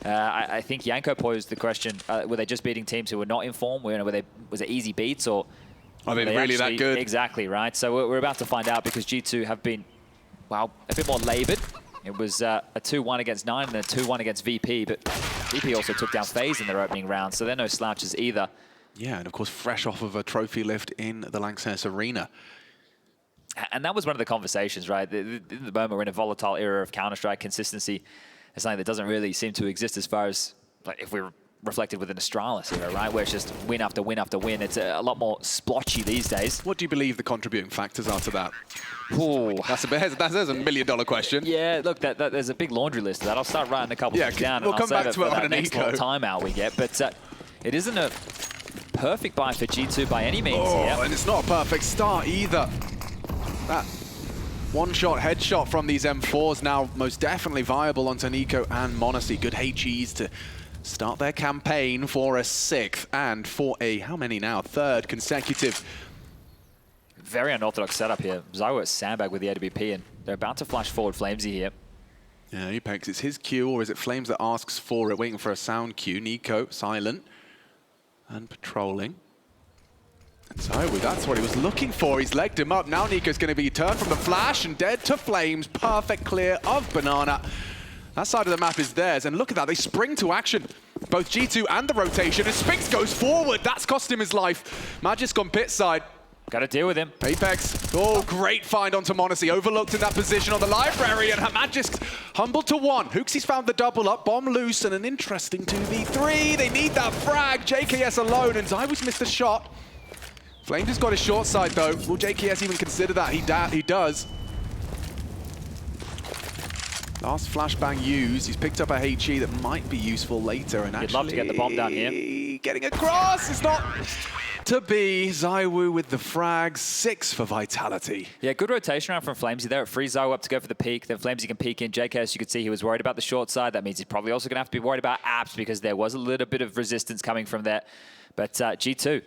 I think Yanko posed the question, were they just beating teams who were not in form? Was it easy beats, or are they really that good? Exactly, right? So we're about to find out, because G2 have been, well, a bit more laboured. It was a 2-1 against 9 and a 2-1 against VP, but VP also took down FaZe in their opening round, so they're no slouches either. Yeah, and of course, fresh off of a trophy lift in the Lanxess Arena. And that was one of the conversations, right? In the moment, we're in a volatile era of Counter-Strike. Consistency is something that doesn't really seem to exist as far as, like, if we're reflected within Astralis era, right? Where it's just win after win after win. It's a lot more splotchy these days. What do you believe the contributing factors are to that? Ooh. That's a million-dollar question. Yeah, look, there's a big laundry list of that. I'll start writing a couple things down. We'll and come back to it on that an next eco. timeout we get. But it isn't a perfect buy for G2 by any means here. And it's not a perfect start either. That one-shot headshot from these M4s now most definitely viable onto Nico and Monacy. Good HEs to start their campaign for a 6th and for a, how many now? 3rd consecutive. Very unorthodox setup here. Zywo at sandbag with the AWP, and they're about to flash forward Flamesy here. Yeah, Apex, it's his cue, or is it Flames that asks for it, waiting for a sound cue? Nico, silent and patrolling. And so that's what he was looking for. He's legged him up. Now Nico's going to be turned from the flash and dead to Flames. Perfect clear of Banana. That side of the map is theirs, and look at that, they spring to action. Both G2 and the rotation, and Spinks goes forward. That's cost him his life. Magisk on pit side. Got to deal with him. Apex, oh, great find onto Monacy. Overlooked in that position on the library, and Magisk humbled to 1. Hooksy's found the double up, bomb loose, and an interesting 2v3. They need that frag. JKS alone, and Zywoo's missed a shot. Flames has got his short side, though. Will JKS even consider that? He does. Last flashbang used. He's picked up a HE that might be useful later, and He'd love to get the bomb down here. Getting across, it's not to be. Zywoo with the frags, 6 for Vitality. Yeah, good rotation around from Flamesy there. It frees Zywoo up to go for the peak. Then Flamesy can peek in. JKS, you could see he was worried about the short side. That means he's probably also going to have to be worried about Apps because there was a little bit of resistance coming from there. But G2,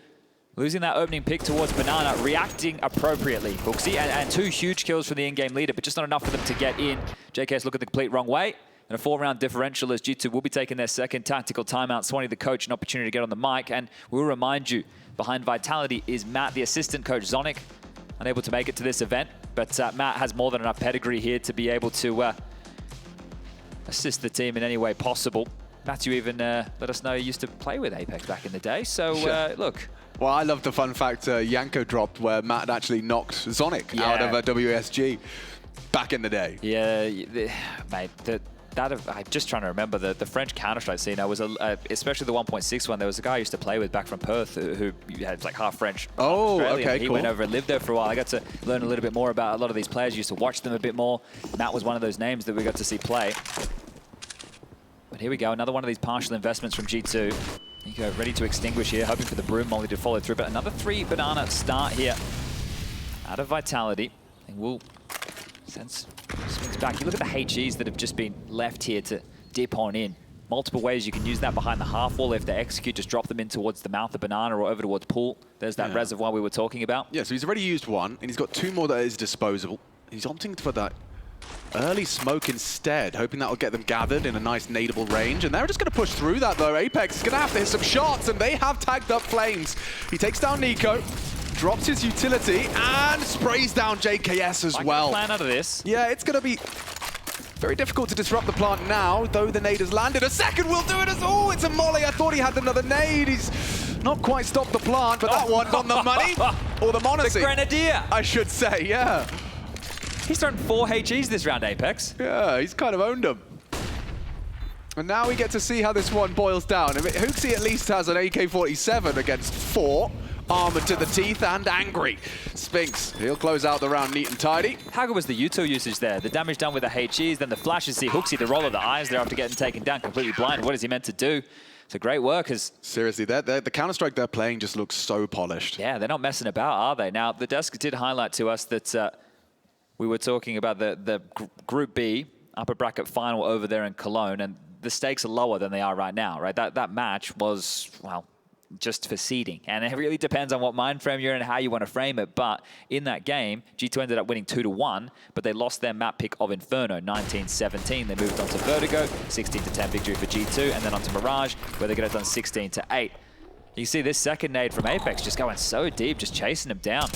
losing that opening pick towards Banana, reacting appropriately. Hooksy, and 2 huge kills from the in-game leader, but just not enough for them to get in. JKS look at the complete wrong way. And a 4-round differential as G2 will be taking their second tactical timeout. Swanee, the coach, an opportunity to get on the mic. And we'll remind you, behind Vitality is Matt, the assistant coach, Zonic, unable to make it to this event. But Matt has more than enough pedigree here to be able to assist the team in any way possible. Matthew even let us know he used to play with Apex back in the day. So, look. Well, I love the fun fact Yanko dropped where Matt actually knocked Zonic out of a WSG back in the day. Yeah, mate, I'm just trying to remember the French counterstrike scene. There was especially the 1.6 one. There was a guy I used to play with back from Perth who had like half French. Oh, okay, He cool. went over and lived there for a while. I got to learn a little bit more about a lot of these players. Used to watch them a bit more. Matt was one of those names that we got to see play. But here we go, another one of these partial investments from G2. Nico ready to extinguish here, hoping for the Broom Molly to follow through. But another 3 banana start here out of Vitality. And we'll sense swings back. You look at the HEs that have just been left here to dip on in. Multiple ways you can use that behind the half wall. If they execute, just drop them in towards the mouth of Banana or over towards Pool. There's that reservoir we were talking about. Yeah, so he's already used 1, and he's got 2 more that is disposable. He's opting for that early smoke instead, hoping that will get them gathered in a nice nadeable range. And they're just going to push through that, though. Apex is going to have to hit some shots, and they have tagged up Flames. He takes down Nico, drops his utility, and sprays down JKS as well. Plan out of this. Yeah, it's going to be very difficult to disrupt the plant now, though the nade has landed. A second will do it as... Oh, it's a molly. I thought he had another nade. He's not quite stopped the plant, but that one's on the money. Or the Monacy. The Grenadier. I should say, yeah. He's thrown 4 HEs this round, Apex. Yeah, he's kind of owned them. And now we get to see how this one boils down. I mean, Hooksy at least has an AK-47 against 4. Armored to the teeth and angry. Spinks, he'll close out the round neat and tidy. How good was the Uto usage there? The damage done with the HEs, then the flashes. See Hooksy, the roll of the eyes there after getting taken down, completely blind. What is he meant to do? So great work. Seriously, the Counter-Strike they're playing just looks so polished. Yeah, they're not messing about, are they? Now, the desk did highlight to us that we were talking about the Group B upper bracket final over there in Cologne, and the stakes are lower than they are right now, right? That match was, well, just for seeding. And it really depends on what mind frame you're in and how you want to frame it. But in that game, G2 ended up winning 2-1, but they lost their map pick of Inferno, 19-17. They moved on to Vertigo, 16-10 victory for G2, and then on to Mirage, where they got it done 16-8. You see this second nade from Apex just going so deep, just chasing him down.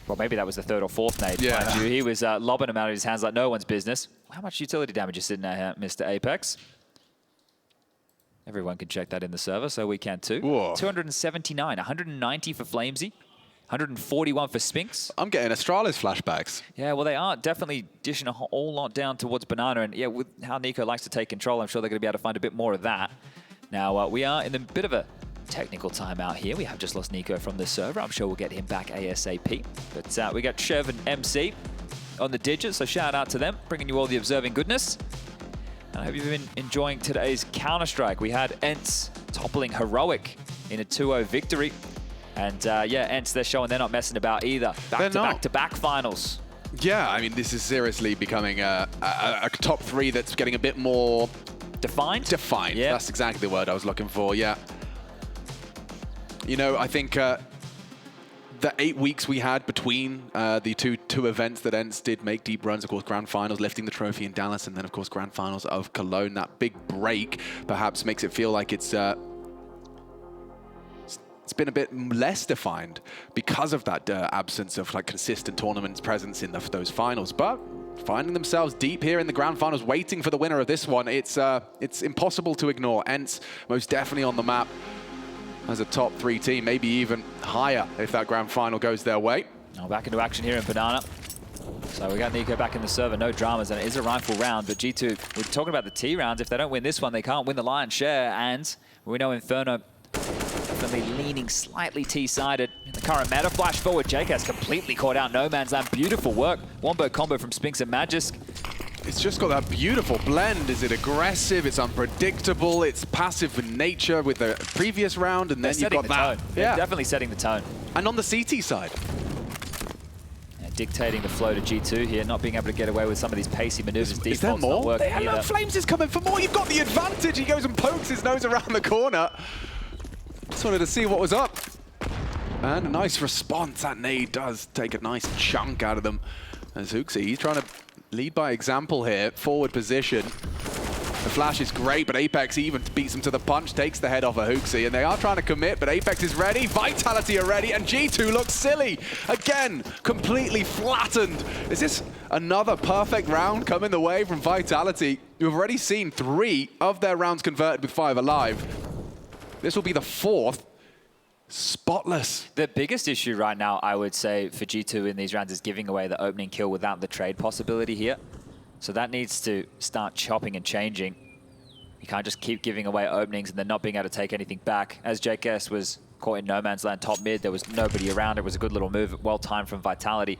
Well, maybe that was the 3rd or 4th nade, mind you. He was lobbing him out of his hands like no one's business. How much utility damage is sitting there, Mr. Apex? Everyone can check that in the server, so we can too. Whoa. 279, 190 for Flamesy, 141 for Spinks. I'm getting Astralis flashbacks. Yeah, well, they are definitely dishing a whole lot down towards Banana, and yeah, with how Nico likes to take control, I'm sure they're going to be able to find a bit more of that. Now, we are in a bit of a technical timeout here. We have just lost Nico from the server. I'm sure we'll get him back ASAP. But we got Chev and MC on the digits, so shout out to them, bringing you all the observing goodness. And I hope you've been enjoying today's Counter-Strike. We had Ents toppling Heroic in a 2-0 victory. And yeah, Ents, they're showing they're not messing about either. Back-to-back finals. Yeah, I mean, this is seriously becoming a top 3 that's getting a bit more... Defined? Defined, yeah. That's exactly the word I was looking for, yeah. You know, I think the 8 weeks we had between the two events that Ents did make deep runs, of course, Grand Finals, lifting the trophy in Dallas, and then, of course, Grand Finals of Cologne. That big break perhaps makes it feel like it's been a bit less defined because of that absence of like consistent tournaments presence in those finals. But finding themselves deep here in the grand finals, waiting for the winner of this one. It's impossible to ignore. ENCE most definitely on the map as a top 3 team, maybe even higher if that grand final goes their way. Now back into action here in Banana. So we got Nico back in the server, no dramas, and it is a rifle round, but G2, we're talking about the T rounds. If they don't win this one, they can't win the lion's share, and we know Inferno definitely leaning slightly T-sided in the current meta. Flash forward, Jake has completely caught out No Man's Land. Beautiful work. Wombo combo from Spinks and Magisk. It's just got that beautiful blend. Is it aggressive? It's unpredictable. It's passive in nature with the previous round, and then you've got that. They're definitely setting the tone. And on the CT side, dictating the flow to G2 here, not being able to get away with some of these pacey maneuvers. Is there more? Flames is coming for more. You've got the advantage. He goes and pokes his nose around the corner. Just wanted to see what was up. And a nice response. That nade does take a nice chunk out of them. As HooXi, he's trying to lead by example here. Forward position. The flash is great, but Apex even beats him to the punch, takes the head off of HooXi, and they are trying to commit, but Apex is ready, Vitality are ready, and G2 looks silly. Again, completely flattened. Is this another perfect round coming the way from Vitality? We've already seen 3 of their rounds converted with 5 alive. This will be the 4th. Spotless. The biggest issue right now, I would say, for G2 in these rounds is giving away the opening kill without the trade possibility here. So that needs to start chopping and changing. You can't just keep giving away openings and then not being able to take anything back. As JKS was caught in no man's land top mid, there was nobody around. It was a good little move, well timed from Vitality.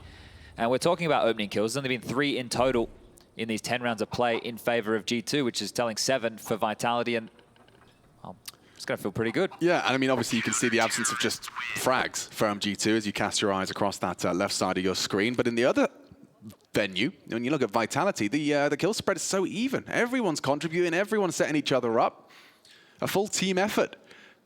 And we're talking about opening kills. There's only been 3 in total in these 10 rounds of play in favor of G2, which is telling 7 for Vitality. And well, it's going to feel pretty good. Yeah, and I mean, obviously you can see the absence of just frags from G2 as you cast your eyes across that left side of your screen. But in the other venue, when you look at Vitality, the kill spread is so even. Everyone's contributing, everyone's setting each other up. A full team effort.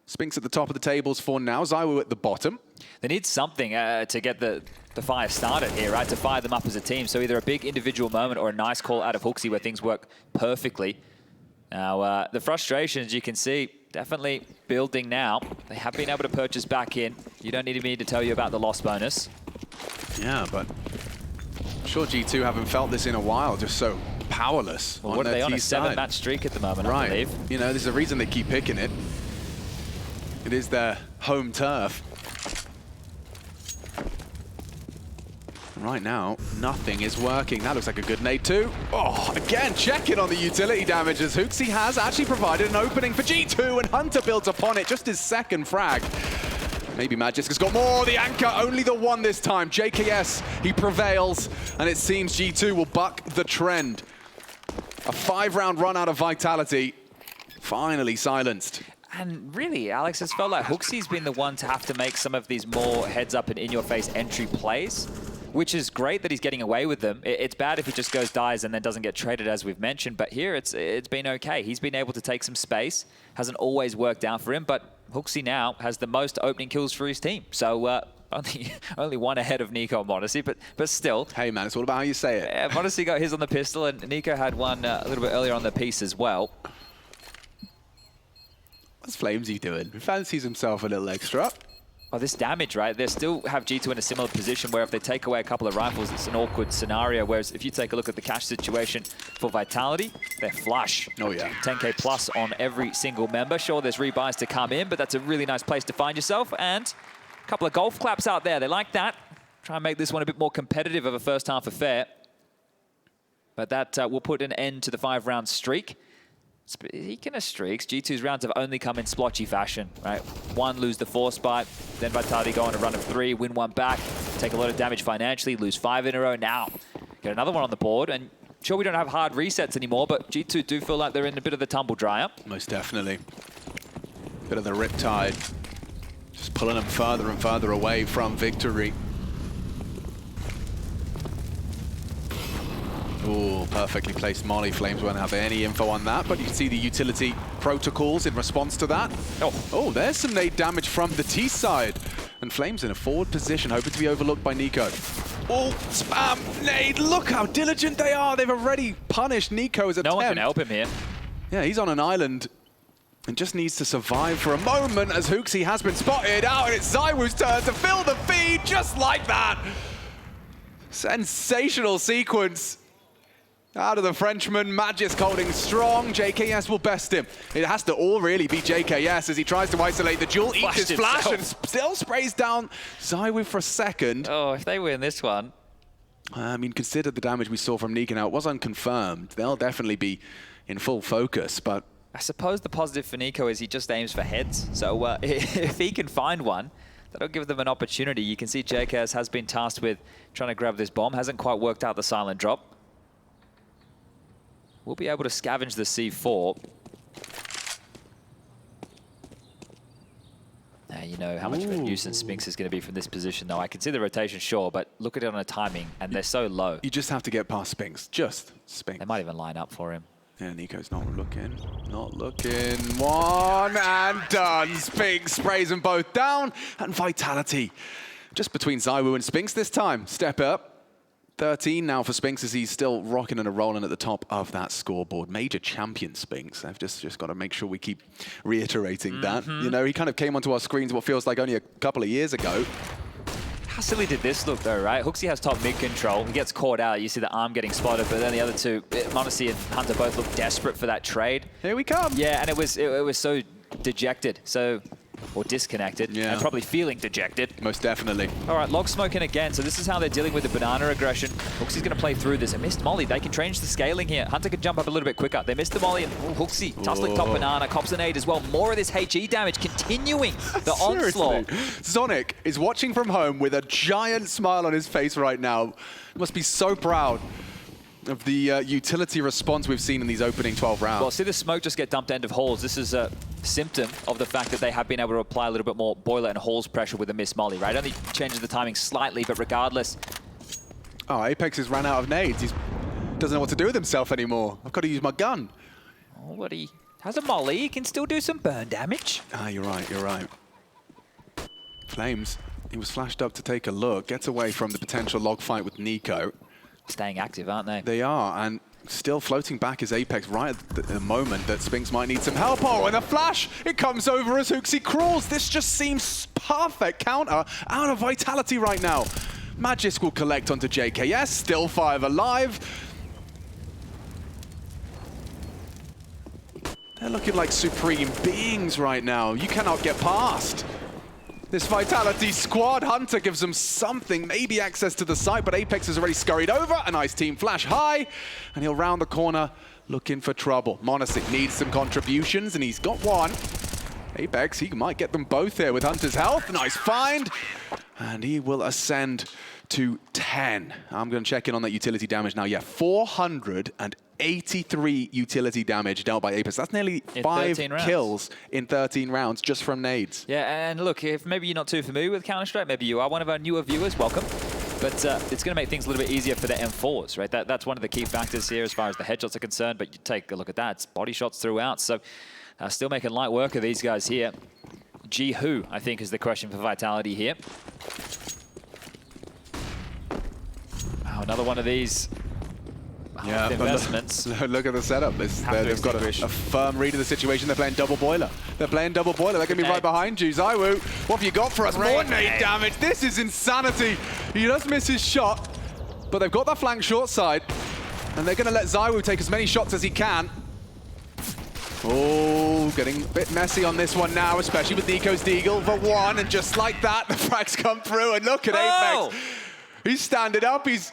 Spinks at the top of the tables for now, Zywoo at the bottom. They need something to get the fire started here, right? To fire them up as a team. So either a big individual moment or a nice call out of HooXi where things work perfectly. Now, the frustrations you can see definitely building now. They have been able to purchase back in. You don't need me to tell you about the loss bonus. Yeah, but I'm sure G2 haven't felt this in a while, just so powerless. Well, what are they on? A 7-match streak at the moment, I believe. You know, there's a reason they keep picking it. It is their home turf. Right now, nothing is working. That looks like a good nade too. Oh, again, checking on the utility damage as HooXi has actually provided an opening for G2 and Hunter builds upon it, just his second frag. Maybe Magisk has got more. The anchor, only the one this time. JKS, he prevails, and it seems G2 will buck the trend. A 5-round run out of Vitality, finally silenced. And really, Alex, has felt like HooXi's been the one to have to make some of these more heads-up and in-your-face entry plays, which is great that he's getting away with them. It's bad if he just goes, dies, and then doesn't get traded, as we've mentioned, but here it's been okay. He's been able to take some space. Hasn't always worked out for him, but HooXi now has the most opening kills for his team. So only one ahead of Nico and Modesty, but still. Hey man, it's all about how you say it. Yeah, Modesty got his on the pistol, and Nico had one a little bit earlier on the piece as well. What's Flamesy doing? He fancies himself a little extra. Oh, this damage, right? They still have G2 in a similar position where if they take away a couple of rifles, it's an awkward scenario. Whereas if you take a look at the cash situation for Vitality, they're flush. Oh, yeah. 10K plus on every single member. Sure, there's rebuys to come in, but that's a really nice place to find yourself. And a couple of golf claps out there. They like that. Try and make this one a bit more competitive of a first half affair. But that will put an end to the 5-round streak. Speaking of streaks, G2's rounds have only come in splotchy fashion, right? 1, lose the 4 spot, then Vitality go on a run of 3, win 1 back, take a lot of damage financially, lose 5 in a row. Now, get another one on the board, and sure, we don't have hard resets anymore, but G2 do feel like they're in a bit of the tumble dryer. Most definitely. Bit of the riptide, just pulling them further and further away from victory. Ooh, perfectly placed molly. Flames won't have any info on that, but you can see the utility protocols in response to that. Oh, there's some nade damage from the T side. And Flames in a forward position, hoping to be overlooked by Nico. Oh, spam nade. Look how diligent they are. They've already punished Nico's attempt. No one can help him here. Yeah, he's on an island and just needs to survive for a moment as HooXi has been spotted out, and it's Zywoo's turn to fill the feed just like that. Sensational sequence. Out of the Frenchman, Magis holding strong. JKS will best him. It has to all really be JKS as he tries to isolate the duel. Eats his flash and still sprays down ZywOo for a second. Oh, if they win this one. I mean, consider the damage we saw from Nico now. It was unconfirmed. They'll definitely be in full focus, but... I suppose the positive for Nico is he just aims for heads. So if he can find one, that'll give them an opportunity. You can see JKS has been tasked with trying to grab this bomb. Hasn't quite worked out the silent drop. We'll be able to scavenge the C4. Now, you know how much of a nuisance Spinx is going to be from this position, though. I can see the rotation, sure, but look at it on a timing, and they're so low. You just have to get past Spinx. Just Spinx. They might even line up for him. Yeah, Nico's not looking. Not looking. One and done. Spinx sprays them both down. And Vitality just between ZywOo and Spinx this time. Step up. 13 now for Spinx as he's still rocking and rolling at the top of that scoreboard. Major champion Spinx. I've just got to make sure we keep reiterating that. You know, he kind of came onto our screens what feels like only a couple of years ago. How silly did this look, though, right? HooXi has top mid control. He gets caught out. You see the arm getting spotted, but then the other two, m0NESY and Hunter, both look desperate for that trade. Here we come. Yeah, and it was so dejected, or disconnected, and probably feeling dejected. Most definitely. All right, log smoking again. So this is how they're dealing with the banana aggression. HooXi's going to play through this. A missed molly. They can change the scaling here. Hunter can jump up a little bit quicker. They missed the molly, and HooXi tussling top banana, cops an aid as well. More of this HE damage continuing the onslaught. Sonic is watching from home with a giant smile on his face right now. Must be so proud of the utility response we've seen in these opening 12 rounds. Well, see the smoke just get dumped end of halls. This is a symptom of the fact that they have been able to apply a little bit more boiler and halls pressure with a miss molly, right? Only changes the timing slightly, but regardless. Oh, Apex has ran out of nades. He doesn't know what to do with himself anymore. I've got to use my gun. Oh, but he has a molly. He can still do some burn damage. Ah, you're right, you're right. Flames, he was flashed up to take a look, gets away from the potential log fight with Nico. Staying active, aren't they? They are, and still floating back is Apex right at the moment that Spinx might need some help. Oh, and a flash! It comes over as HooXi crawls. This just seems perfect counter out of Vitality right now. Magis will collect onto JKS, still 5 alive. They're looking like supreme beings right now. You cannot get past this Vitality squad. Hunter gives them something, maybe access to the site, but Apex has already scurried over. A nice team flash high, and he'll round the corner looking for trouble. m0NESY needs some contributions, and he's got one. Apex, he might get them both here with Hunter's health. Nice find, and he will ascend to 10. I'm going to check in on that utility damage now. Yeah, 483 utility damage dealt by Apex. That's nearly 5 kills in 13 rounds just from nades. Yeah, and look, if maybe you're not too familiar with Counter-Strike, maybe you are one of our newer viewers, welcome. But it's going to make things a little bit easier for the M4s, right? That's one of the key factors here as far as the headshots are concerned, but you take a look at that, it's body shots throughout. So still making light work of these guys here. Who, I think, is the question for Vitality here. Wow, another one of these investments. Look at the setup. They've got a firm read of the situation. They're playing double boiler. They're playing double boiler. They're going to be right behind you. ZywOo, what have you got for us? More nade damage. This is insanity. He does miss his shot, but they've got that flank short side, and they're going to let ZywOo take as many shots as he can. Oh, getting a bit messy on this one now, especially with Nico's Deagle for one, and just like that, the frags come through, and look at Apex. He's standing up. He's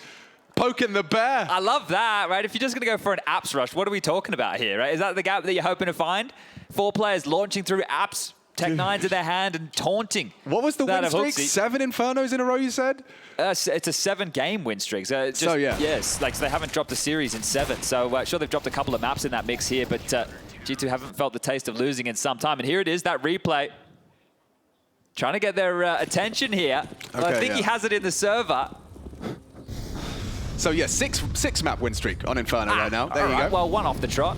poking the bear. I love that, right? If you're just going to go for an apps rush, what are we talking about here, right? Is that the gap that you're hoping to find? 4 players launching through apps, Tech-9s in their hand and taunting. What was the win streak? 7 Infernos in a row, you said? It's a 7-game win streak. So, it's just, yes, so they haven't dropped a series in 7. So sure, they've dropped a couple of maps in that mix here, but G2 haven't felt the taste of losing in some time. And here it is, that replay. Trying to get their attention here. Okay, I think he has it in the server. So yeah, six map win streak on Inferno right now. There you go. Well, 1 off the trot.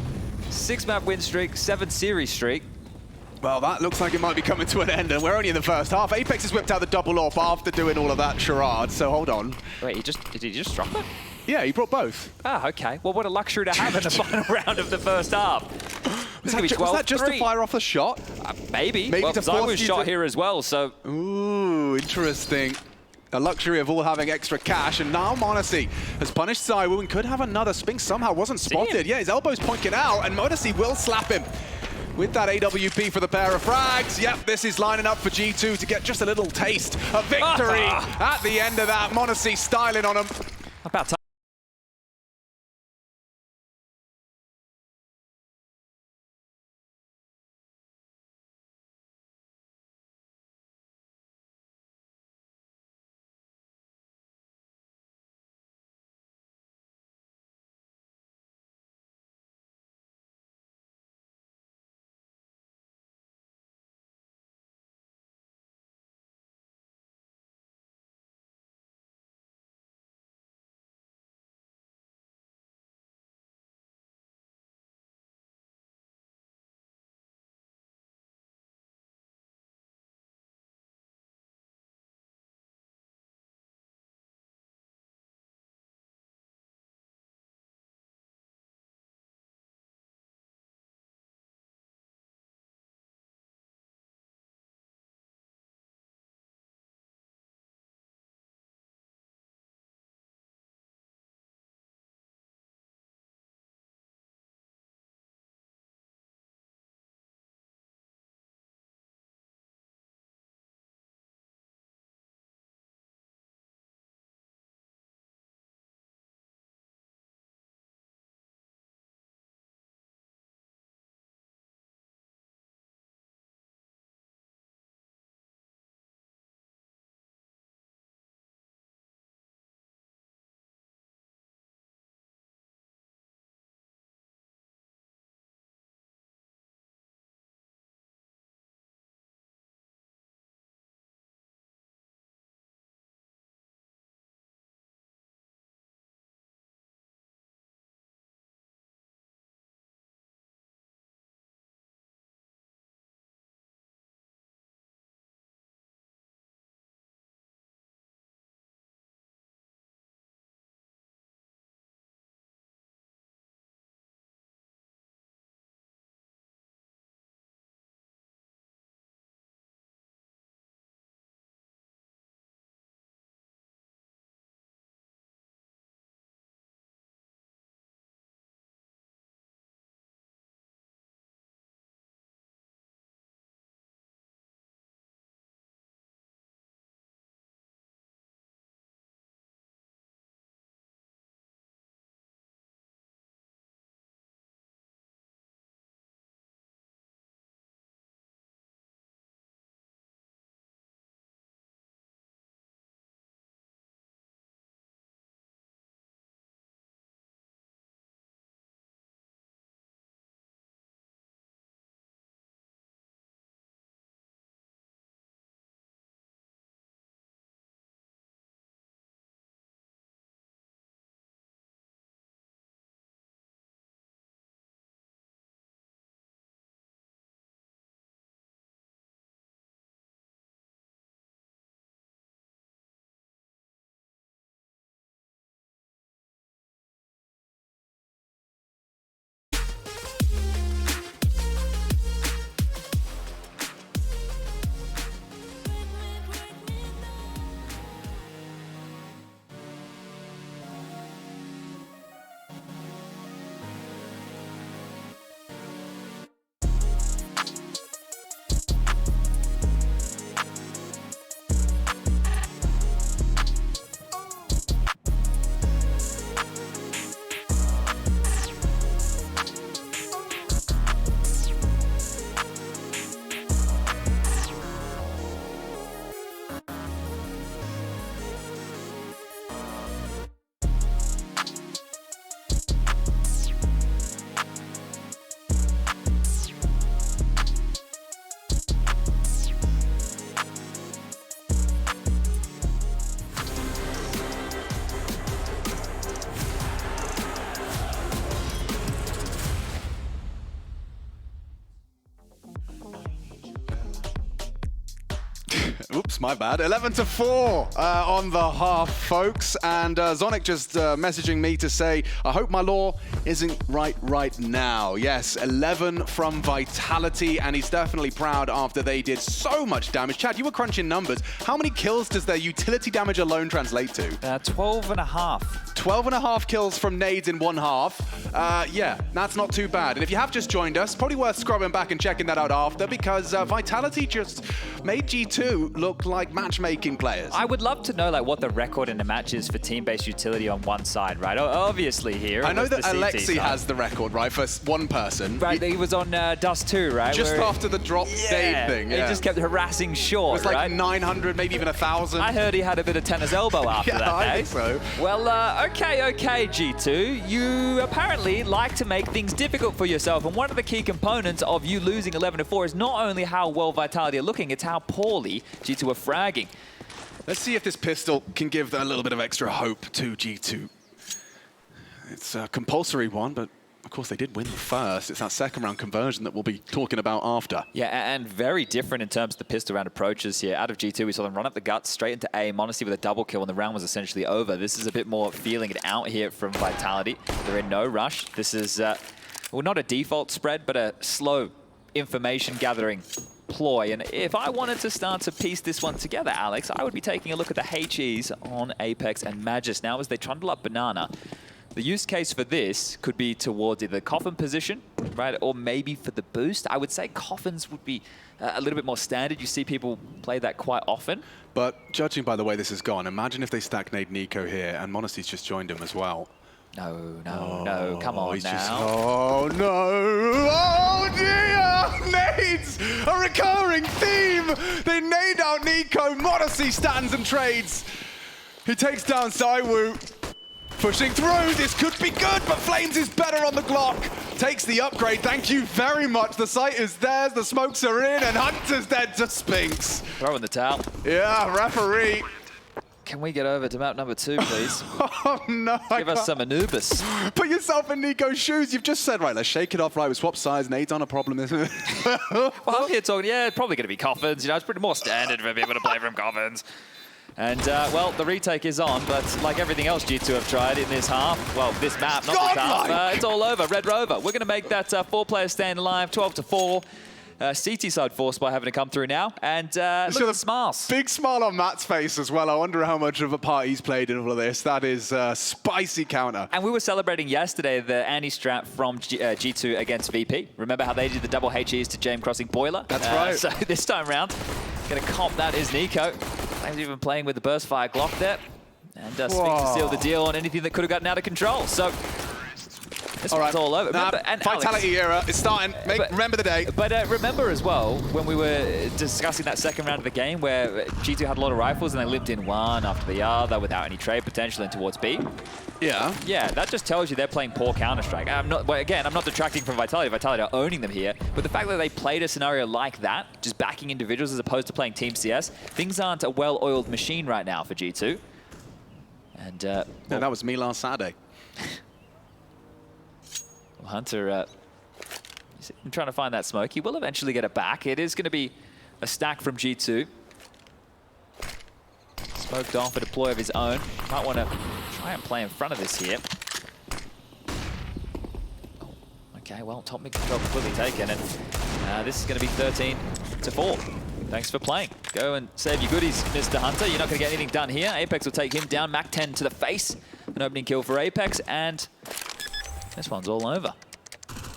6 map win streak, 7 series streak. Well, that looks like it might be coming to an end, and we're only in the first half. Apex has whipped out the double off after doing all of that charade, so hold on. Wait, did he just drop it? Yeah, he brought both. Ah, okay. Well, what a luxury to have in the final round of the first half. Was that just to fire off the shot? Maybe. Maybe well, to force was shot here as well, so... Ooh, interesting. The luxury of all having extra cash, and now m0NESY has punished ZywOo and could have another. Spink somehow wasn't spotted. Yeah, his elbow's pointing out, and m0NESY will slap him with that AWP for the pair of frags. Yep, this is lining up for G2 to get just a little taste of victory at the end of that. m0NESY styling on him. About time. Oops, my bad. 11-4 on the half, folks. And Zonic just messaging me to say, I hope my law isn't right now. Yes, 11 from Vitality, and he's definitely proud after they did so much damage. Chad, you were crunching numbers. How many kills does their utility damage alone translate to? 12 and a half. 12 and a half kills from nades in one half. Yeah, that's not too bad. And if you have just joined us, probably worth scrubbing back and checking that out after, because Vitality just made G2 look like matchmaking players. I would love to know like what the record in the match is for team-based utility on one side, right? Obviously here. I know that CT Alexi side. has the record, right, for one person. Right, he was on Dust 2, right? Just after the drop nade thing, He just kept harassing short, It was like right? 900, maybe even 1,000. I heard he had a bit of tennis elbow after Yeah, that I day. think so. Well, okay, G2. You apparently like to make things difficult for yourself, and one of the key components of you losing 11-4 is not only how well Vitality are looking, it's how poorly G2 are fragging. Let's see if this pistol can give a little bit of extra hope to G2. It's a compulsory one, but of course they did win the first. It's that second round conversion that we'll be talking about after. Yeah, and very different in terms of the pistol round approaches here. Out of G2, we saw them run up the guts straight into A, Monacy with a double kill, and the round was essentially over. This is a bit more feeling it out here from Vitality. They're in no rush. This is, well, not a default spread, but a slow information gathering ploy. And if I wanted to start to piece this one together, Alex, I would be taking a look at the HEs on Apex and Magus. Now, as they trundle up Banana, the use case for this could be towards either coffin position, right, or maybe for the boost. I would say coffins would be a little bit more standard. You see people play that quite often. But judging by the way this has gone, imagine if they stack nade Nico here and Monacy's just joined him as well. No, come on now. Oh, no. Oh, dear. Nades, a recurring theme. They nade out Nico. Monacy stands and trades. He takes down Saiwu. Pushing through. This could be good, but Flames is better on the Glock. Takes the upgrade. Thank you very much. The site is theirs. The smokes are in, and Hunter's dead to Spinks. Throwing the towel. Yeah, referee. Can we get over to map number 2, please? Oh, no. Give us some Anubis. Put yourself in Nico's shoes. You've just said, right, let's shake it off, right? We swap sides. Nade's on a problem, isn't it? Well, I'm here talking, yeah, it's probably going to be coffins. You know, it's pretty more standard for people to play from coffins. And, well, the retake is on, but like everything else G2 have tried in this half, well, this map, not this half, it's all over. Red Rover. We're going to make that 4-player stand alive, 12-4. CT side forced by having to come through now. And look at the smiles. Big smile on Matt's face as well. I wonder how much of a part he's played in all of this. That is a spicy counter. And we were celebrating yesterday the anti-strap from G2 against VP. Remember how they did the double HEs to James Crossing Boiler? That's right. So this time around, going to comp that is Nico. He's even playing with the burst fire Glock there. And Spinks to seal the deal on anything that could have gotten out of control. So this one's all over. Nah, remember, and Vitality Alex, era is starting. Remember the day. But remember as well, when we were discussing that second round of the game where G2 had a lot of rifles and they lived in one after the other without any trade potential and towards B. Yeah. Yeah, that just tells you they're playing poor counterstrike. Again, I'm not detracting from Vitality. Vitality are owning them here. But the fact that they played a scenario like that, just backing individuals as opposed to playing Team CS, things aren't a well-oiled machine right now for G2. And yeah, that was me last Saturday. Hunter, I'm trying to find that smoke. He will eventually get it back. It is going to be a stack from G2. Smoked off a deploy of his own. Might want to try and play in front of this here. Oh, okay, well, top mid control completely taken. And this is going to be 13-4. Thanks for playing. Go and save your goodies, Mr. Hunter. You're not going to get anything done here. Apex will take him down. Mac 10 to the face. An opening kill for Apex, and this one's all over.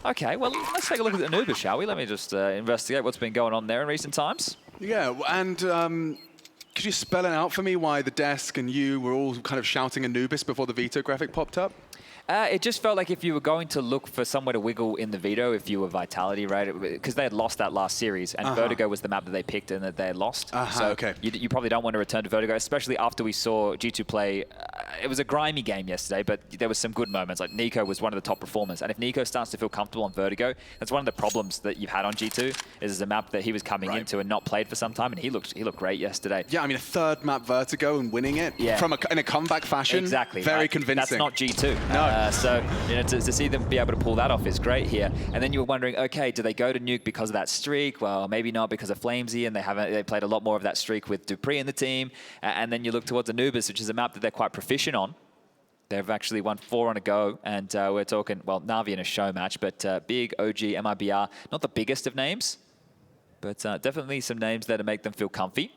Okay, well, let's take a look at the Anubis, shall we? Let me just investigate what's been going on there in recent times. Yeah, and could you spell it out for me why the desk and you were all kind of shouting Anubis before the veto graphic popped up? It just felt like if you were going to look for somewhere to wiggle in the veto, if you were Vitality, right? Because they had lost that last series, and Vertigo was the map that they picked and that they had lost. So okay. you probably don't want to return to Vertigo, especially after we saw G2 play it was a grimy game yesterday, but there was some good moments. Like Nico was one of the top performers. And if Nico starts to feel comfortable on Vertigo, that's one of the problems that you've had on G2, is a map that he was coming into and not played for some time, and he looked great yesterday. Yeah, I mean, a third map Vertigo and winning it in a comeback fashion. Exactly. Very convincing. That's not G2. No. So, you know, to see them be able to pull that off is great here. And then you were wondering, okay, do they go to Nuke because of that streak? Well, maybe not, because of Flamesy, and they played a lot more of that streak with Dupree in the team. And then you look towards Anubis, which is a map that they're quite proficient on. They've actually won 4 on a go, and we're talking, well, Na'Vi in a show match, but Big, OG, MIBR, not the biggest of names, but definitely some names there to make them feel comfy.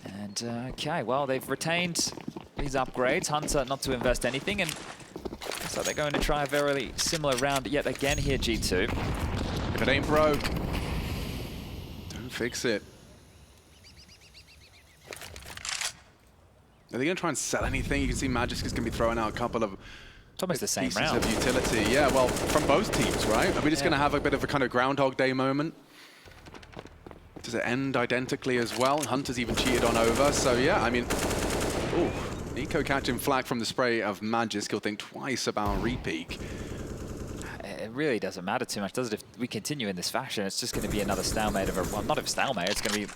And okay, well, they've retained these upgrades. Hunter not to invest anything, and so they're going to try a very similar round yet again here, G2. If it ain't broke, don't fix it. Are they going to try and sell anything? You can see Magisk is going to be throwing out a couple of It's almost the same pieces round. of utility. Yeah, well, from both teams, right? Are we just going to have a bit of a kind of Groundhog Day moment? Does it end identically as well? Hunter's even cheated on over. So, yeah, I mean, ooh, Nico catching flag from the spray of Magisk. He'll think twice about repeak. It really doesn't matter too much, does it? If we continue in this fashion, it's just going to be another stalemate of a... Well, not a stalemate, it's going to be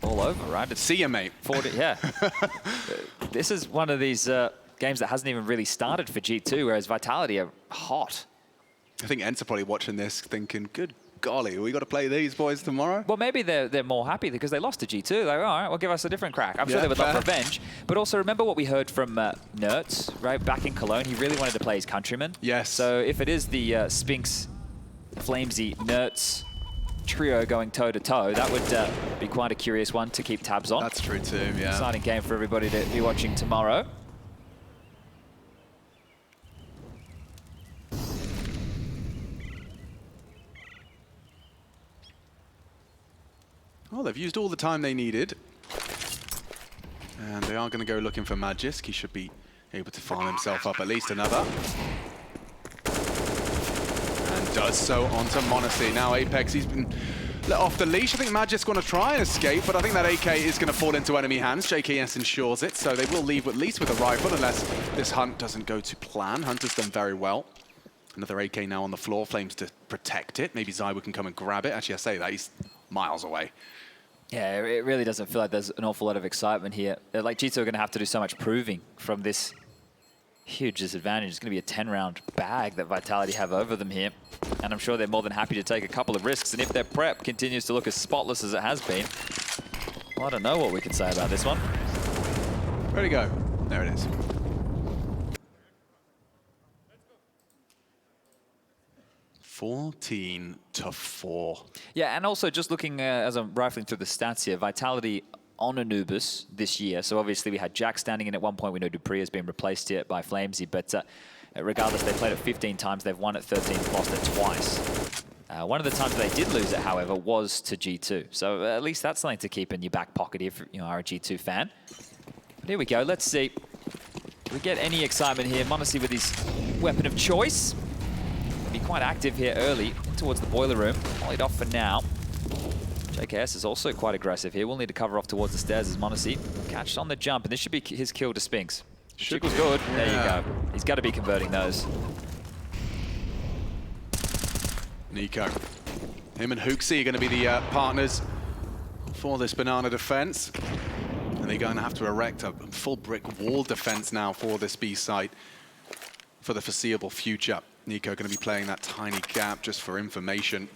all over, right? See ya, mate. 40, yeah. This is one of these games that hasn't even really started for G2, whereas Vitality are hot. I think Ents are probably watching this thinking, good golly, we got to play these boys tomorrow? Well, maybe they're more happy because they lost to G2. Like, all right, well, give us a different crack. I'm sure they would love revenge. But also remember what we heard from Nertz, right? Back in Cologne, he really wanted to play his countrymen. Yes. So if it is the Spinks, Flamesy, Nertz trio going toe-to-toe, that would be quite a curious one to keep tabs on. That's true too, yeah. Exciting game for everybody to be watching tomorrow. Well, they've used all the time they needed. And they are going to go looking for Magisk. He should be able to farm himself up at least another. And does so onto Monacy. Now Apex, he's been let off the leash. I think Magisk's going to try and escape, but I think that AK is going to fall into enemy hands. JKS ensures it, so they will leave at least with a rifle unless this hunt doesn't go to plan. Hunter's done very well. Another AK now on the floor, Flames to protect it. Maybe Zywood can come and grab it. Actually, I say that, he's miles away. Yeah, it really doesn't feel like there's an awful lot of excitement here. Like, G2 are going to have to do so much proving from this huge disadvantage. It's going to be a 10-round bag that Vitality have over them here. And I'm sure they're more than happy to take a couple of risks. And if their prep continues to look as spotless as it has been, well, I don't know what we can say about this one. Where'd it go? There it is. (14-4). Yeah, and also just looking as I'm rifling through the stats here, Vitality on Anubis this year. So obviously we had Jack standing in at one point. We know Dupree has been replaced here by Flamesy, but regardless, they played it 15 times. They've won it 13, lost it twice. One of the times they did lose it, however, was to G2. So at least that's something to keep in your back pocket if you are a G2 fan. But here we go. Let's see. Do we get any excitement here? Monacy with his weapon of choice. Be quite active here early towards the boiler room. Volleyed off for now. JKS is also quite aggressive here. We'll need to cover off towards the stairs as Monacy catched on the jump, and this should be his kill to Spinks. Should was good. Yeah. There you go. He's got to be converting those. Nico. Him and Hooksy are going to be the partners for this banana defense. And they're going to have to erect a full brick wall defense now for this B site for the foreseeable future. Nico going to be playing that tiny gap just for information.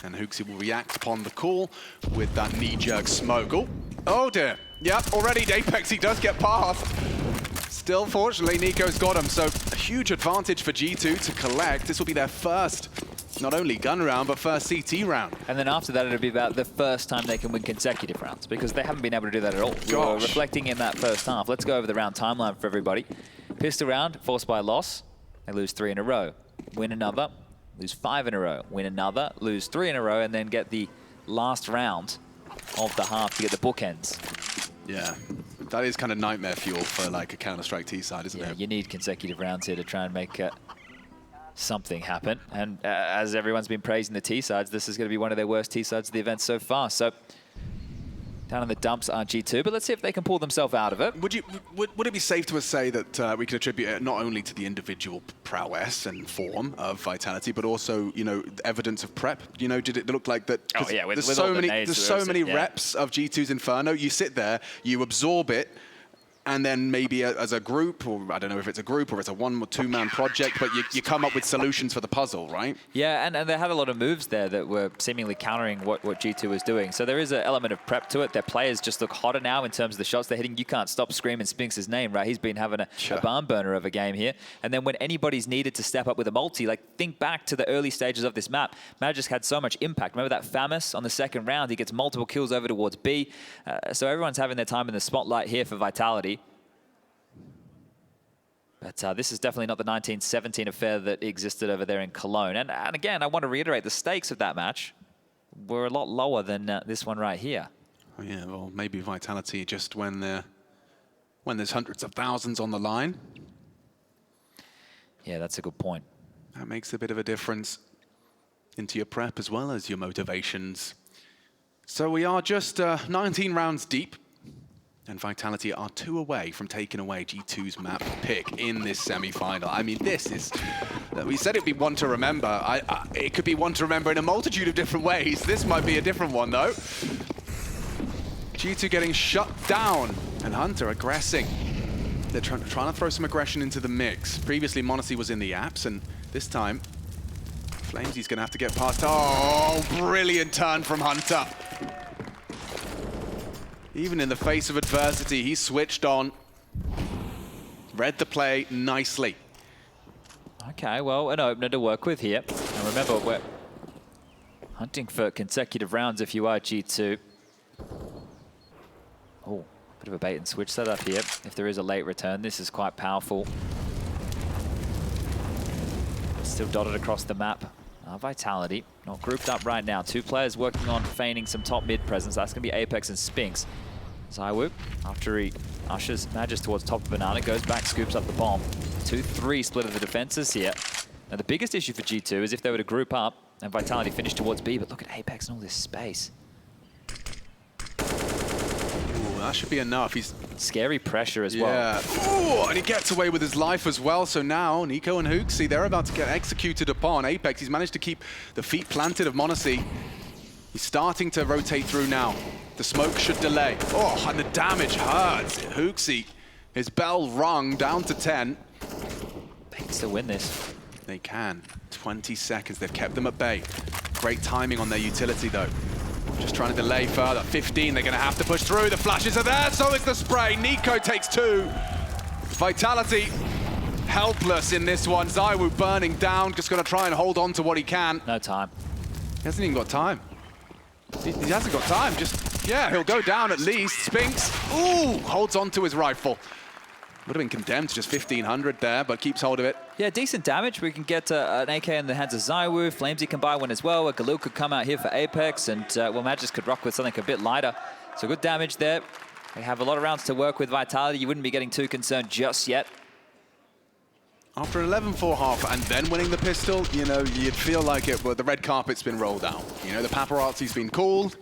And Hooksy will react upon the call with that knee-jerk smoke. Oh dear. Yep, already Apex, he does get past. Still, fortunately, Nico's got him. So a huge advantage for G2 to collect. This will be their first, not only gun round, but first CT round. And then after that, it'll be about the first time they can win consecutive rounds, because they haven't been able to do that at all. We were reflecting in that first half. Let's go over the round timeline for everybody. Pistol round, forced by loss. They lose 3 in a row. Win another, lose 5 in a row. Win another, lose 3 in a row, and then get the last round of the half to get the bookends. Yeah, that is kind of nightmare fuel for like a counterstrike T side, isn't it? You need consecutive rounds here to try and make something happen. And as everyone's been praising the T sides, this is going to be one of their worst T sides of the event so far. So Down in the dumps are G2, but let's see if they can pull themselves out of it. Would it be safe to say that we could attribute it not only to the individual prowess and form of Vitality, but also, you know, evidence of prep? You know, did it look like that? Oh yeah, there's with so all the many, nades, there's so many yeah. reps of G2's Inferno. You sit there, you absorb it, and then maybe as a group, or I don't know if it's a group or it's a 1- or 2-man project, but you come up with solutions for the puzzle, right? Yeah, and they had a lot of moves there that were seemingly countering what G2 was doing. So there is an element of prep to it. Their players just look hotter now in terms of the shots they're hitting. You can't stop screaming Spinks' name, right? He's been having a barn burner of a game here. And then when anybody's needed to step up with a multi, like think back to the early stages of this map, Magisk had so much impact. Remember that Famus on the second round? He gets multiple kills over towards B. So everyone's having their time in the spotlight here for Vitality. But this is definitely not the 1917 affair that existed over there in Cologne. And again, I want to reiterate, the stakes of that match were a lot lower than this one right here. Oh, yeah, well, maybe Vitality just when there's hundreds of thousands on the line. Yeah, that's a good point. That makes a bit of a difference into your prep as well as your motivations. So we are just 19 rounds deep. And Vitality are 2 away from taking away G2's map pick in this semi-final. I mean, this is... We said it'd be one to remember. It could be one to remember in a multitude of different ways. This might be a different one, though. G2 getting shut down. And Hunter aggressing. They're trying to throw some aggression into the mix. Previously, m0NESY was in the apps, and this time, Flamesy's going to have to get past... Oh, brilliant turn from Hunter. Even in the face of adversity, he switched on. Read the play nicely. Okay, well, an opener to work with here. And remember, we're hunting for consecutive rounds if you are G2. Oh, bit of a bait and switch setup here. If there is a late return, this is quite powerful. Still dotted across the map. Vitality, not grouped up right now. 2 players working on feigning some top mid presence. That's going to be Apex and Spinks. ZywOo, after he ushers Magisk towards top of Banana, goes back, scoops up the bomb. 2-3 split of the defenses here. Now the biggest issue for G2 is if they were to group up and Vitality finish towards B, but look at Apex and all this space. Ooh, that should be enough. He's scary pressure as well. Yeah. Ooh, and he gets away with his life as well. So now Nico and Hooksy, they're about to get executed upon. Apex, he's managed to keep the feet planted of m0NESY. He's starting to rotate through now. The smoke should delay. Oh, and the damage hurts. Hooksy, his bell rung down to 10. They can still win this. They can. 20 seconds. They've kept them at bay. Great timing on their utility, though. Just trying to delay further. 15, they're going to have to push through. The flashes are there, so is the spray. Nico takes 2. Vitality helpless in this one. ZywOo burning down. Just going to try and hold on to what he can. No time. He hasn't even got time. He hasn't got time. Just, yeah, he'll go down at least. Spinks, ooh, holds on to his rifle. Would have been condemned to just 1,500 there, but keeps hold of it. Yeah, decent damage. We can get an AK in the hands of ZywOo. Flamesy can buy one as well. A Galil could come out here for Apex, and well, Magisk could rock with something a bit lighter. So good damage there. They have a lot of rounds to work with Vitality. You wouldn't be getting too concerned just yet. After an 11-4 half and then winning the pistol, you know, you'd feel like it, well, the red carpet's been rolled out. You know, the paparazzi's been called.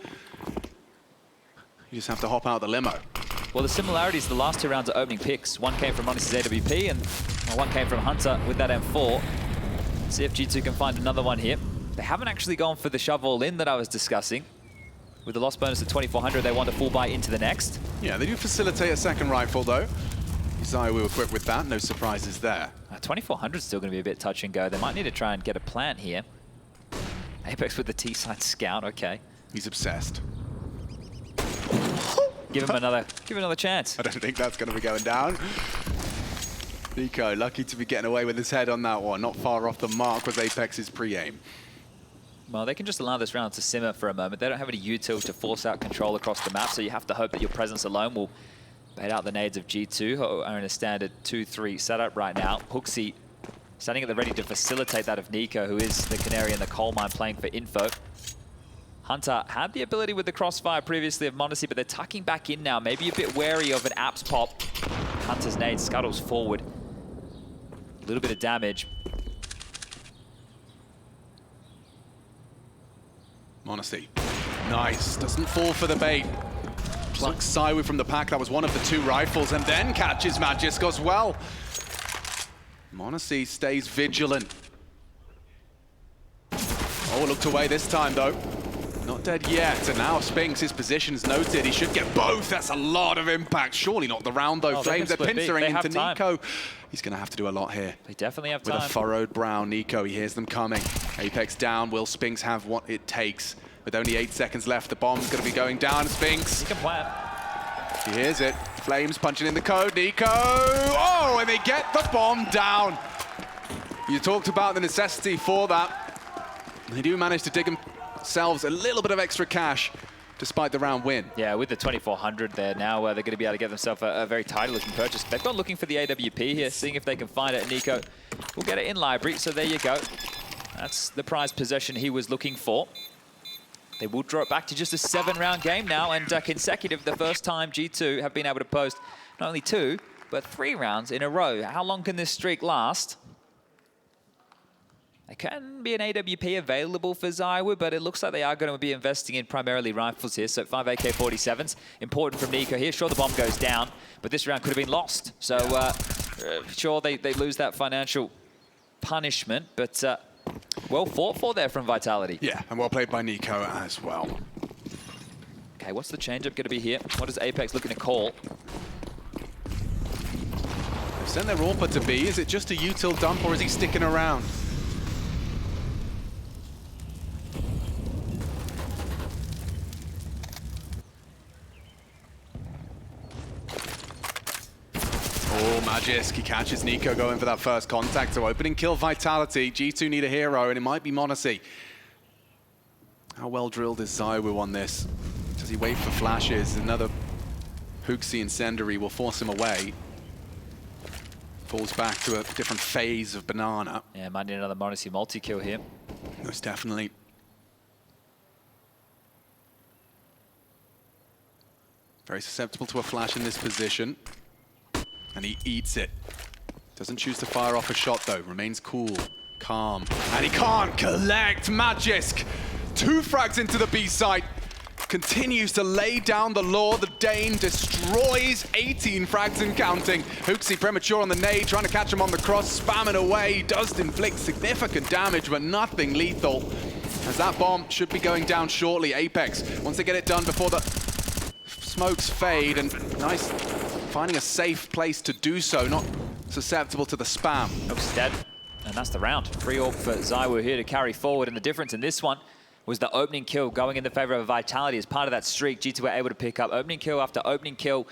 You just have to hop out the limo. Well, the similarities, the last 2 rounds are opening picks. One came from m0NESY's AWP and one came from Hunter with that M4. See if G2 can find another one here. They haven't actually gone for the shove all in that I was discussing. With the loss bonus at 2,400, they want a full buy into the next. Yeah, they do facilitate a second rifle, though. ZywOo equipped with that, no surprises there. 2,400 is still going to be a bit touch and go. They might need to try and get a plant here. Apex with the T-side scout, okay. He's obsessed. Give him another chance. I don't think that's going to be going down. Nico, lucky to be getting away with his head on that one. Not far off the mark was Apex's pre-aim. Well, they can just allow this round to simmer for a moment. They don't have any util to force out control across the map, so you have to hope that your presence alone will bait out the nades of G2, who are in a standard 2-3 setup right now. Hooksy standing at the ready to facilitate that of Nico, who is the canary in the coal mine playing for info. Hunter had the ability with the crossfire previously of m0NESY, but they're tucking back in now. Maybe a bit wary of an apps pop. Hunter's nade scuttles forward. A little bit of damage. m0NESY, nice. Doesn't fall for the bait. Plucks Saiwu from the pack. That was one of the 2 rifles, and then catches Magisk as well. m0NESY stays vigilant. Oh, looked away this time, though. Not dead yet, and now Spinks, his position's noted. He should get both. That's a lot of impact. Surely not the round, though. Flames are pincering into Nico. He's going to have to do a lot here. They definitely have time. With a furrowed brow, Nico, he hears them coming. Apex down. Will Spinks have what it takes? With only 8 seconds left, the bomb's going to be going down. Spinks. He can plan. He hears it. Flames punching in the code. Nico! Oh, and they get the bomb down. You talked about the necessity for that. They do manage to dig themselves a little bit of extra cash despite the round win. Yeah, with the 2,400 there now, they're going to be able to get themselves a very tidy-looking purchase. They've gone looking for the AWP here, seeing if they can find it. And Nico will get it in library, so there you go. That's the prize possession he was looking for. They will draw it back to just a 7-round game now, and consecutive, the first time G2 have been able to post not only 2, but 3 rounds in a row. How long can this streak last? There can be an AWP available for Saiwu, but it looks like they are going to be investing in primarily rifles here. So 5 AK-47s, important from Nico here. Sure, the bomb goes down, but this round could have been lost. So sure, they lose that financial punishment, but well fought for there from Vitality. Yeah, and well played by Nico as well. Okay, what's the changeup going to be here? What is Apex looking to call? They've sent their AWP to B. Is it just a util dump, or is he sticking around? Oh, Magisk, he catches Nico going for that first contact. So opening kill Vitality. G2 need a hero, and it might be m0NESY. How well drilled is Saiwu on this? Does he wait for flashes? Another Hooksy incendiary will force him away. Falls back to a different phase of Banana. Yeah, might need another m0NESY multi-kill here. Most definitely. Very susceptible to a flash in this position. And he eats it. Doesn't choose to fire off a shot, though. Remains cool, calm. And he can't collect. Magisk, 2 frags into the B site. Continues to lay down the law. The Dane destroys 18 frags and counting. Hooksy premature on the nade, trying to catch him on the cross, spamming away. Does inflict significant damage, but nothing lethal. As that bomb should be going down shortly. Apex, once they get it done before the smokes fade, and nice finding a safe place to do so, not susceptible to the spam. Hooks is dead, and that's the round. Free AWP for Saiwu here to carry forward, and the difference in this one was the opening kill going in the favor of Vitality. As part of that streak, G2 were able to pick up opening kill after opening kill.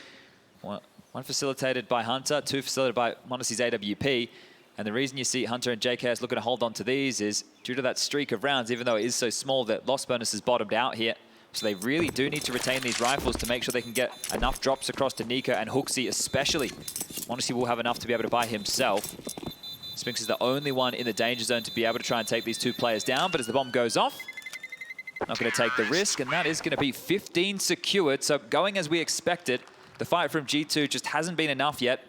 One facilitated by Hunter, 2 facilitated by m0NESY's AWP. And the reason you see Hunter and JKS looking to hold on to these is due to that streak of rounds, even though it is so small that loss bonus has bottomed out here. So they really do need to retain these rifles to make sure they can get enough drops across to Nico and Hooksy especially. m0NESY will have enough to be able to buy himself. Spinks is the only one in the danger zone to be able to try and take these 2 players down, but as the bomb goes off, not going to take the risk, and that is going to be 15 secured. So going as we expected, the fight from G2 just hasn't been enough yet.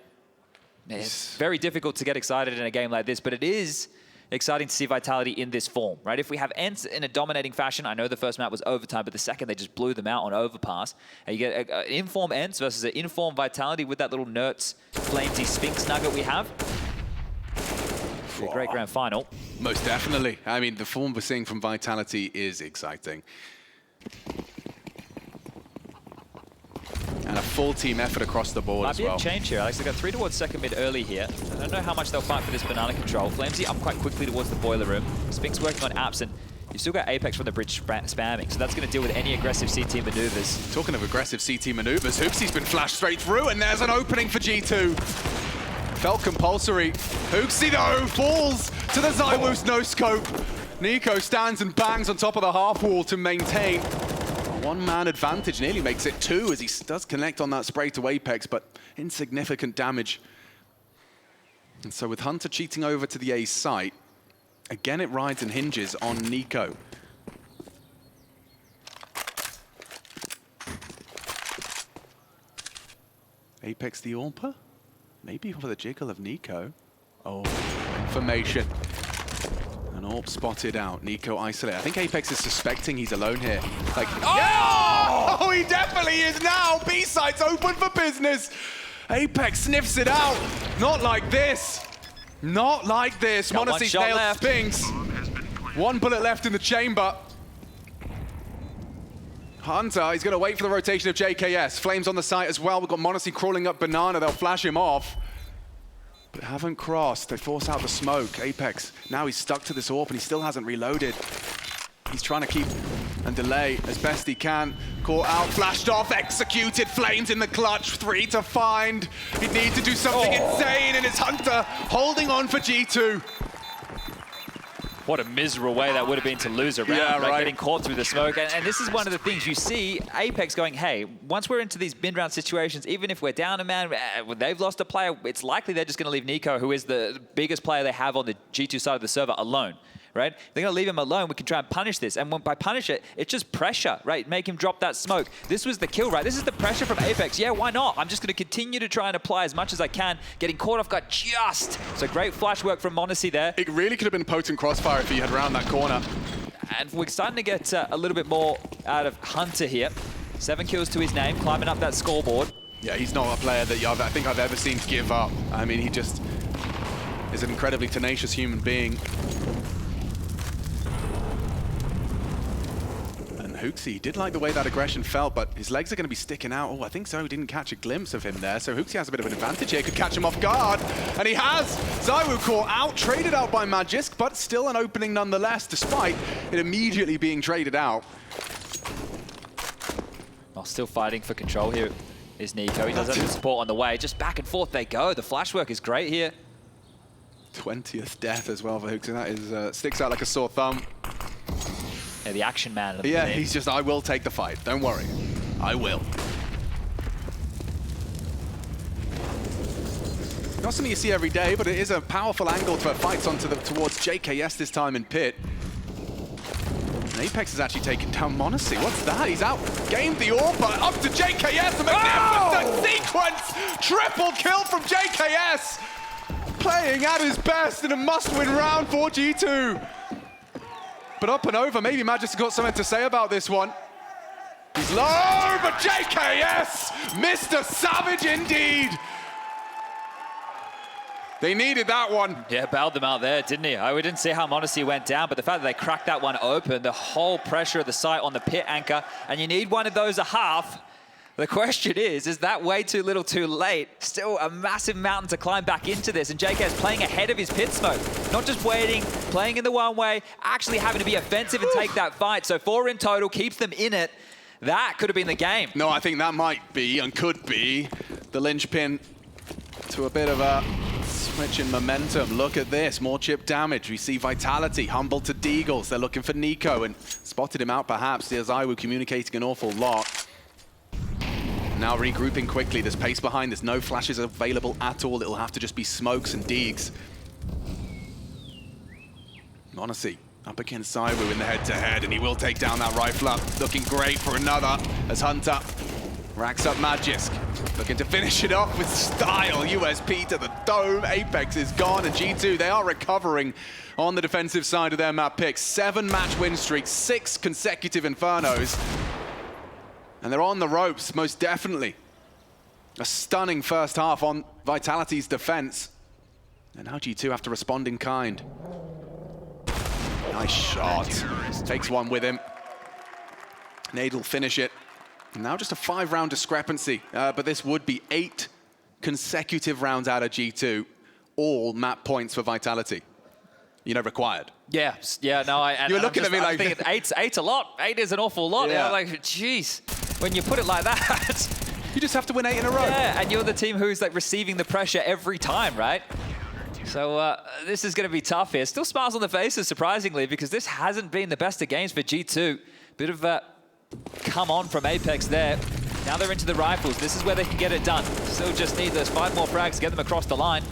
It's very difficult to get excited in a game like this, but it is exciting to see Vitality in this form, right? If we have ENCE in a dominating fashion, I know the first map was overtime, but the second they just blew them out on overpass. And you get an informed ENCE versus an informed Vitality with that little Nerds Flamesy Spinks nugget we have. A great grand final. Most definitely. I mean, the form we're seeing from Vitality is exciting. And a full team effort across the board as well. Might be a change here, Alex. They got 3 towards second mid early here. I don't know how much they'll fight for this banana control. Flamesy up quite quickly towards the boiler room. Spinks working on apps, and you've still got Apex from the bridge spamming, so that's going to deal with any aggressive CT maneuvers. Talking of aggressive CT maneuvers, Hooksy's been flashed straight through, and there's an opening for G2. Felt compulsory. Hooksy, though, falls to the Saiwu's no-scope. Nico stands and bangs on top of the half wall to maintain a 1-man advantage. Nearly makes it 2 as he does connect on that spray to Apex, but insignificant damage. And so with Hunter cheating over to the A site, again it rides and hinges on Nico. Apex the AWPer? Maybe for the jiggle of Nico. Oh, information. An AWP spotted out. Nico isolated. I think Apex is suspecting he's alone here. Like, oh! He definitely he is now. B-site's open for business. Apex sniffs it out. Not like this. Not like this. Got one Monacy's shot nailed left. Spinks. One bullet left in the chamber. Hunter, he's going to wait for the rotation of JKS. Flames on the site as well. We've got Monacy crawling up Banana. They'll flash him off. But haven't crossed. They force out the smoke. Apex, now he's stuck to this AWP and he still hasn't reloaded. He's trying to keep and delay as best he can. Caught out, flashed off, executed. Flames in the clutch, 3 to find. He'd need to do something insane, and it's Hunter holding on for G2. What a miserable way that would have been to lose a round, Yeah, right. Getting caught through the smoke. And this is one of the things you see Apex going, hey, once we're into these mid-round situations, even if we're down a man, they've lost a player, it's likely they're just going to leave Nico, who is the biggest player they have on the G2 side of the server, alone. Right? They're going to leave him alone. We can try and punish this. And by punish it, it's just pressure, right? Make him drop that smoke. This was the kill, right? This is the pressure from Apex. Yeah, why not? I'm just going to continue to try and apply as much as I can. Getting caught off guard just. So great flash work from Monacy there. It really could have been a potent crossfire if he had round that corner. And we're starting to get a little bit more out of Hunter here. 7 kills to his name, climbing up that scoreboard. Yeah, he's not a player that I think I've ever seen give up. I mean, he just is an incredibly tenacious human being. Hooksy did like the way that aggression felt, but his legs are going to be sticking out. Oh, I think Zoe didn't catch a glimpse of him there, so Hooksy has a bit of an advantage here. Could catch him off guard, and he has. Zywoo caught out, traded out by Magisk, but still an opening nonetheless, despite it immediately being traded out. Well, still fighting for control here is Nico. He does have the support on the way. Just back and forth they go. The flash work is great here. 20th death as well for Hooksy. That is sticks out like a sore thumb. Yeah, the action man. Of the Yeah, team. he's just, I will take the fight. Don't worry. I will. Not something you see every day, but it is a powerful angle to fights onto towards JKS this time in pit. And Apex is actually taking down Monacy. What's that? He's out. Gamed the AWP, up to JKS. A magnificent sequence! Triple kill from JKS! Playing at his best in a must-win round for G2. But up and over, maybe Magic has got something to say about this one. He's low, but JKS, Mr. Savage indeed. They needed that one. Yeah, bailed them out there, didn't he? We didn't see how Monacy went down, but the fact that they cracked that one open, the whole pressure of the site on the pit anchor, and you need one of those a half. The question is that way too little too late? Still a massive mountain to climb back into this, and JK's playing ahead of his pit smoke. Not just waiting, playing in the one way, actually having to be offensive and take that fight. So 4 in total, keeps them in it. That could have been the game. No, I think that might be and could be the linchpin to a bit of a switch in momentum. Look at this, more chip damage. We see Vitality, humble to Deagles. They're looking for Nico and spotted him out perhaps. There's Zywoo communicating an awful lot. Now regrouping quickly. There's pace behind. There's no flashes available at all. It'll have to just be smokes and Deegs. Monacy up against Zywoo in the head-to-head, and he will take down that rifler. Looking great for another as Hunter racks up Magisk. Looking to finish it off with style. USP to the dome. Apex is gone, and G2, they are recovering on the defensive side of their map pick. 7-match win streak, 6 consecutive Infernos. And they're on the ropes, most definitely. A stunning first half on Vitality's defense. And now G2 have to respond in kind. Nice shot. Takes one with him. Nade will finish it. And now just a 5-round discrepancy. But this would be 8 consecutive rounds out of G2. All map points for Vitality. Required. Yeah, no. You're looking at me like... I'm thinking eight's a lot. 8 is an awful lot. Yeah. I'm like, geez. When you put it like that... You just have to win 8 in a row. Yeah, and you're the team who's like receiving the pressure every time, right? So this is going to be tough here. Still smiles on the faces, surprisingly, because this hasn't been the best of games for G2. Bit of a come on from Apex there. Now they're into the rifles. This is where they can get it done. Still just need those 5 more frags to get them across the line.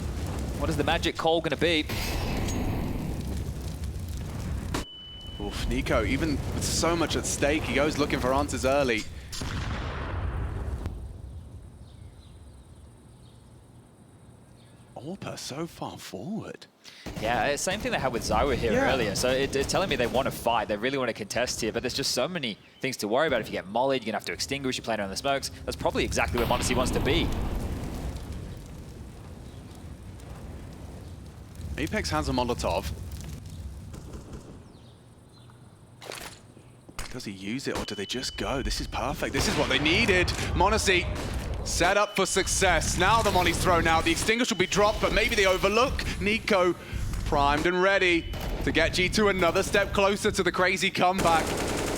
What is the magic call going to be? Oof, Nico, even with so much at stake, he goes looking for answers early. AWPA so far forward. Yeah, same thing they had with Zywa here earlier. So it's telling me they want to fight. They really want to contest here, but there's just so many things to worry about. If you get mollied, you're going to have to extinguish, you're playing around the smokes. That's probably exactly where m0NESY wants to be. Apex has a Molotov. Does he use it or do they just go? This is perfect. This is what they needed. m0NESY set up for success. Now the molly's thrown out. The extinguish will be dropped, but maybe they overlook. NiKo primed and ready to get G2 another step closer to the crazy comeback.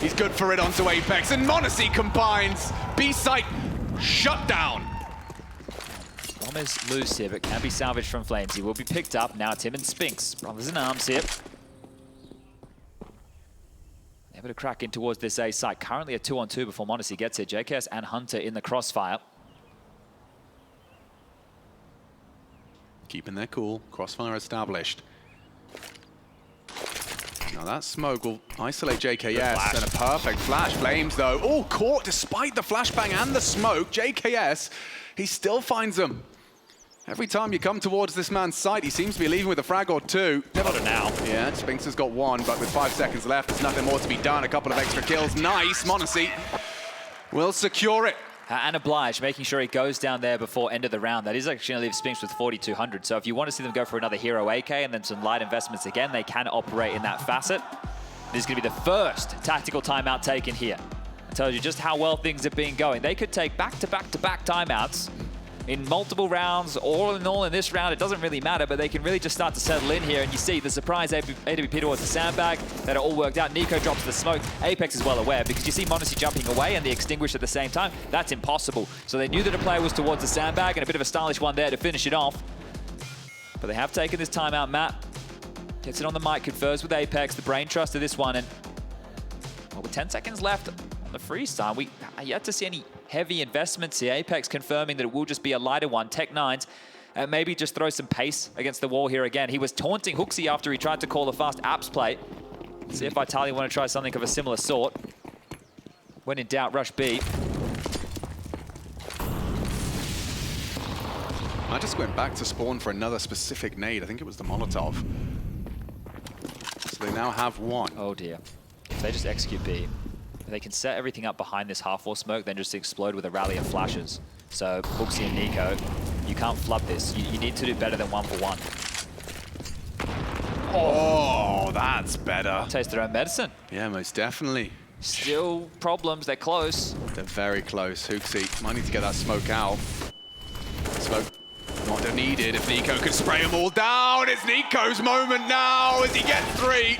He's good for it onto Apex, and m0NESY combines. B-site shut down. Bomb is loose here, but can be salvaged from Flames. He will be picked up. Now it's him and Spinks. Brothers in arms here. Able to crack in towards this A site. Currently a 2-on-2 before m0NESY gets here. JKS and Hunter in the crossfire. Keeping their cool. Crossfire established. Now that smoke will isolate JKS, and a perfect flash. Flames though, all caught despite the flashbang and the smoke. JKS, he still finds them. Every time you come towards this man's site, he seems to be leaving with a frag or two. Got it now. Yeah, Spinks has got one, but with 5 seconds left, there's nothing more to be done. A couple of extra kills. Nice, m0NESY will secure it. And Oblige, making sure he goes down there before end of the round. That is actually going to leave Spinks with 4,200. So if you want to see them go for another hero AK and then some light investments again, they can operate in that facet. This is going to be the first tactical timeout taken here. It tells you just how well things have been going. They could take back-to-back-to-back timeouts in multiple rounds. All in all, in this round, it doesn't really matter, but they can really just start to settle in here. And you see the surprise AWP towards the sandbag, that it all worked out. NiKo drops the smoke. Apex is well aware, because you see m0NESY jumping away and the extinguish at the same time. That's impossible. So they knew that a player was towards the sandbag, and a bit of a stylish one there to finish it off. But they have taken this timeout. Matt gets it on the mic, confers with Apex, the brain trust of this one. And well, with 10 seconds left on the freestyle, we are yet to see any heavy investments here. Apex confirming that it will just be a lighter one. Tech9s, and maybe just throw some pace against the wall here again. He was taunting HooXi after he tried to call a fast apps play. See if Vitality want to try something of a similar sort. When in doubt, rush B. I just went back to spawn for another specific nade. I think it was the Molotov. So they now have one. Oh dear. If they just execute B, they can set everything up behind this half-wall smoke, then just explode with a rally of flashes. So HooXi and NiKo, you can't flub this. You need to do better than 1-for-1. Oh, that's better. Taste their own medicine. Yeah, most definitely. Still problems, they're close. They're very close. HooXi might need to get that smoke out. Smoke not needed if NiKo could spray them all down. It's NiKo's moment now as he gets 3.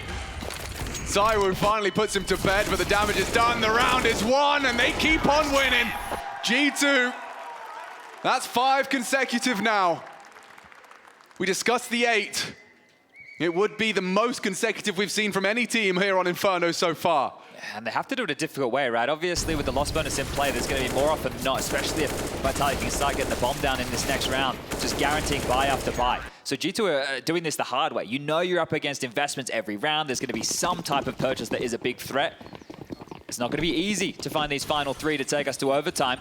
Zywa finally puts him to bed, but the damage is done. The round is won, and they keep on winning. G2, that's 5 consecutive now. We discussed the 8. It would be the most consecutive we've seen from any team here on Inferno so far. And they have to do it a difficult way, right? Obviously, with the loss bonus in play, there's going to be more often than not, especially if Vitality can start getting the bomb down in this next round, just guaranteeing buy after buy. So G2 are doing this the hard way. You know you're up against investments every round. There's going to be some type of purchase that is a big threat. It's not going to be easy to find these final 3 to take us to overtime.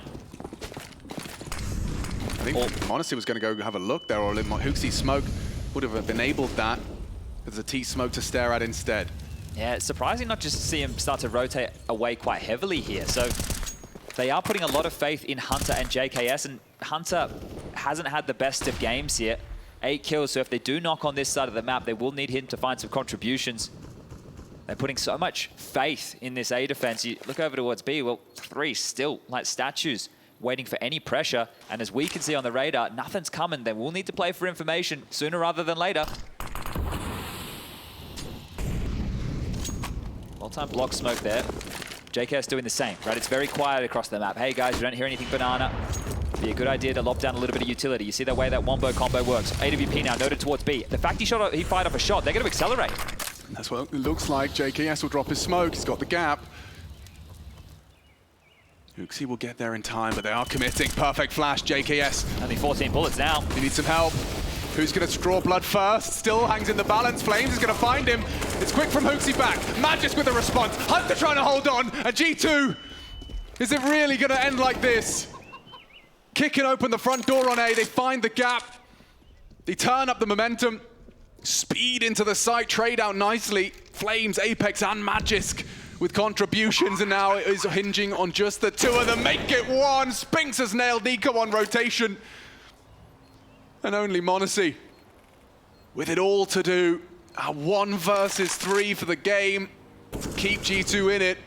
I think m0NESY was going to go have a look there, or HooXi's smoke would have enabled that. There's a T-smoke to stare at instead. Yeah, it's surprising not just to see him start to rotate away quite heavily here. So they are putting a lot of faith in Hunter and JKS, and Hunter hasn't had the best of games here. 8 kills, so if they do knock on this side of the map, they will need him to find some contributions. They're putting so much faith in this A defense. You look over towards B, well, 3 still like statues, waiting for any pressure. And as we can see on the radar, nothing's coming. They will need to play for information sooner rather than later. All-time block smoke there. JKS doing the same, right? It's very quiet across the map. Hey guys, you don't hear anything banana. Be a good idea to lob down a little bit of utility. You see the way that wombo combo works. AWP now noted towards B. The fact he fired off a shot, they're going to accelerate. That's what it looks like. JKS will drop his smoke. He's got the gap. HooXi will get there in time, but they are committing. Perfect flash, JKS. Only 14 bullets now. He needs some help. Who's going to draw blood first? Still hangs in the balance. Flames is going to find him. It's quick from HooXi back. Magisk with a response. Hunter trying to hold on. And G2, is it really going to end like this? Kicking open the front door on A. They find the gap. They turn up the momentum, speed into the site, trade out nicely. Flames, Apex, and Magisk with contributions, and now it is hinging on just the two of them. Make it one. Spinks has nailed Nico on rotation. And only Monacy with it all to do. A 1 versus 3 for the game. Keep G2 in it.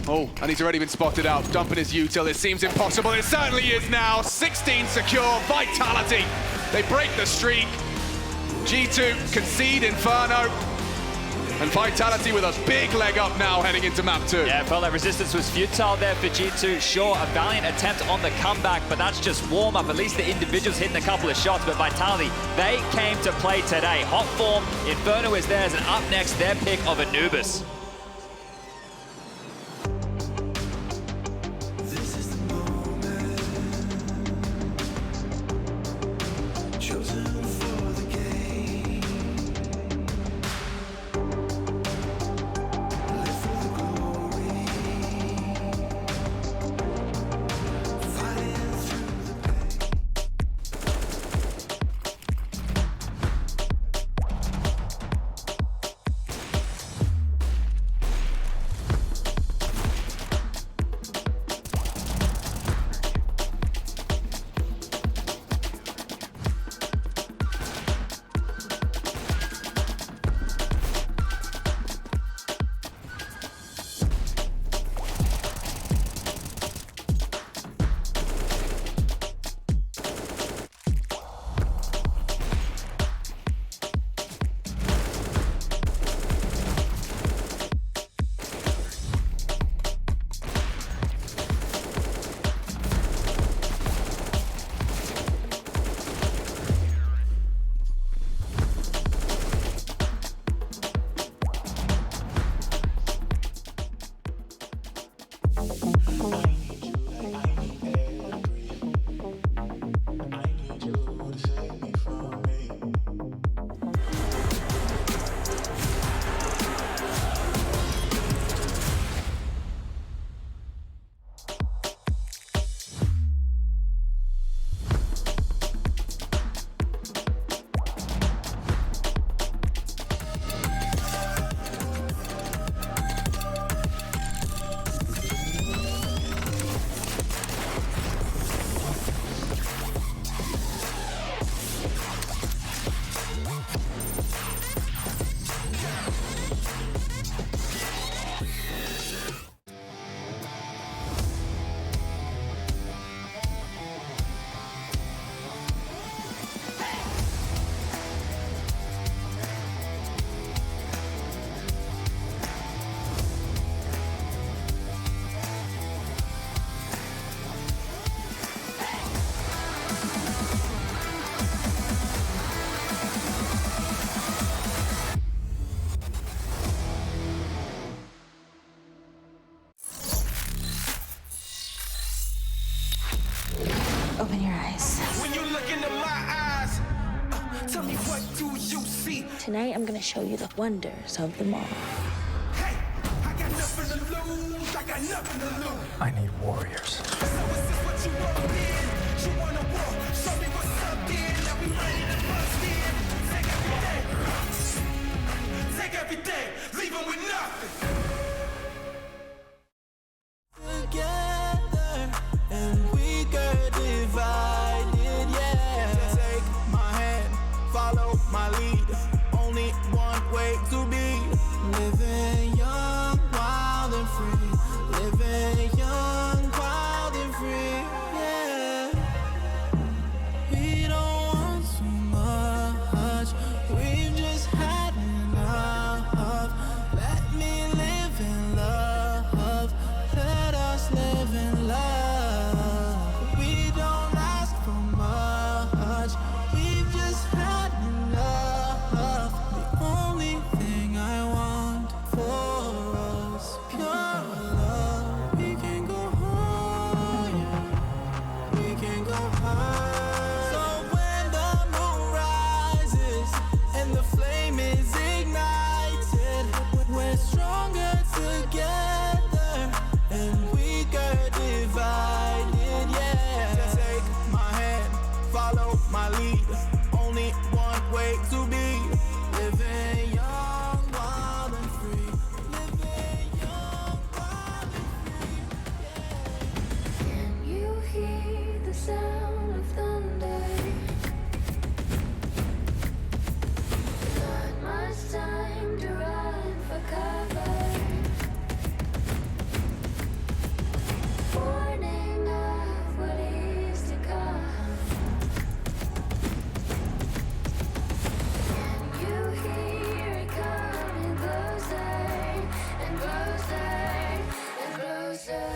Oh, and he's already been spotted out, dumping his util. It seems impossible. It certainly is now. 16 secure, Vitality. They break the streak. G2 concede Inferno. And Vitality with a big leg up now heading into map 2. Yeah, felt like resistance was futile there for G2. Sure, a valiant attempt on the comeback, but that's just warm-up. At least the individuals hitting a couple of shots, but Vitality, they came to play today. Hot form, Inferno is theirs, and up next, their pick of Anubis. Open your eyes. When you look into my eyes, tell me what do you see? Tonight I'm gonna show you the wonders of the mall. Hey, I got nothing to lose. I got nothing to lose. I need warriors. So is this what you want in? You wanna walk? Show me what's up then. Now we ready to bust in. Take everything, leave 'em with nothing. Together and we get divided, yeah. Take my hand, follow my lead. Only one way to be living young, wild and free. Living young, wild and free, yeah. We don't want too much. We've just had enough. Let me live. my lead. Only one way to be living young, wild and free. Living young, wild and free. Can you hear the sound of thunder? Not much time to run for cover. Warning of what is to come. Can you hear it coming closer and closer and closer?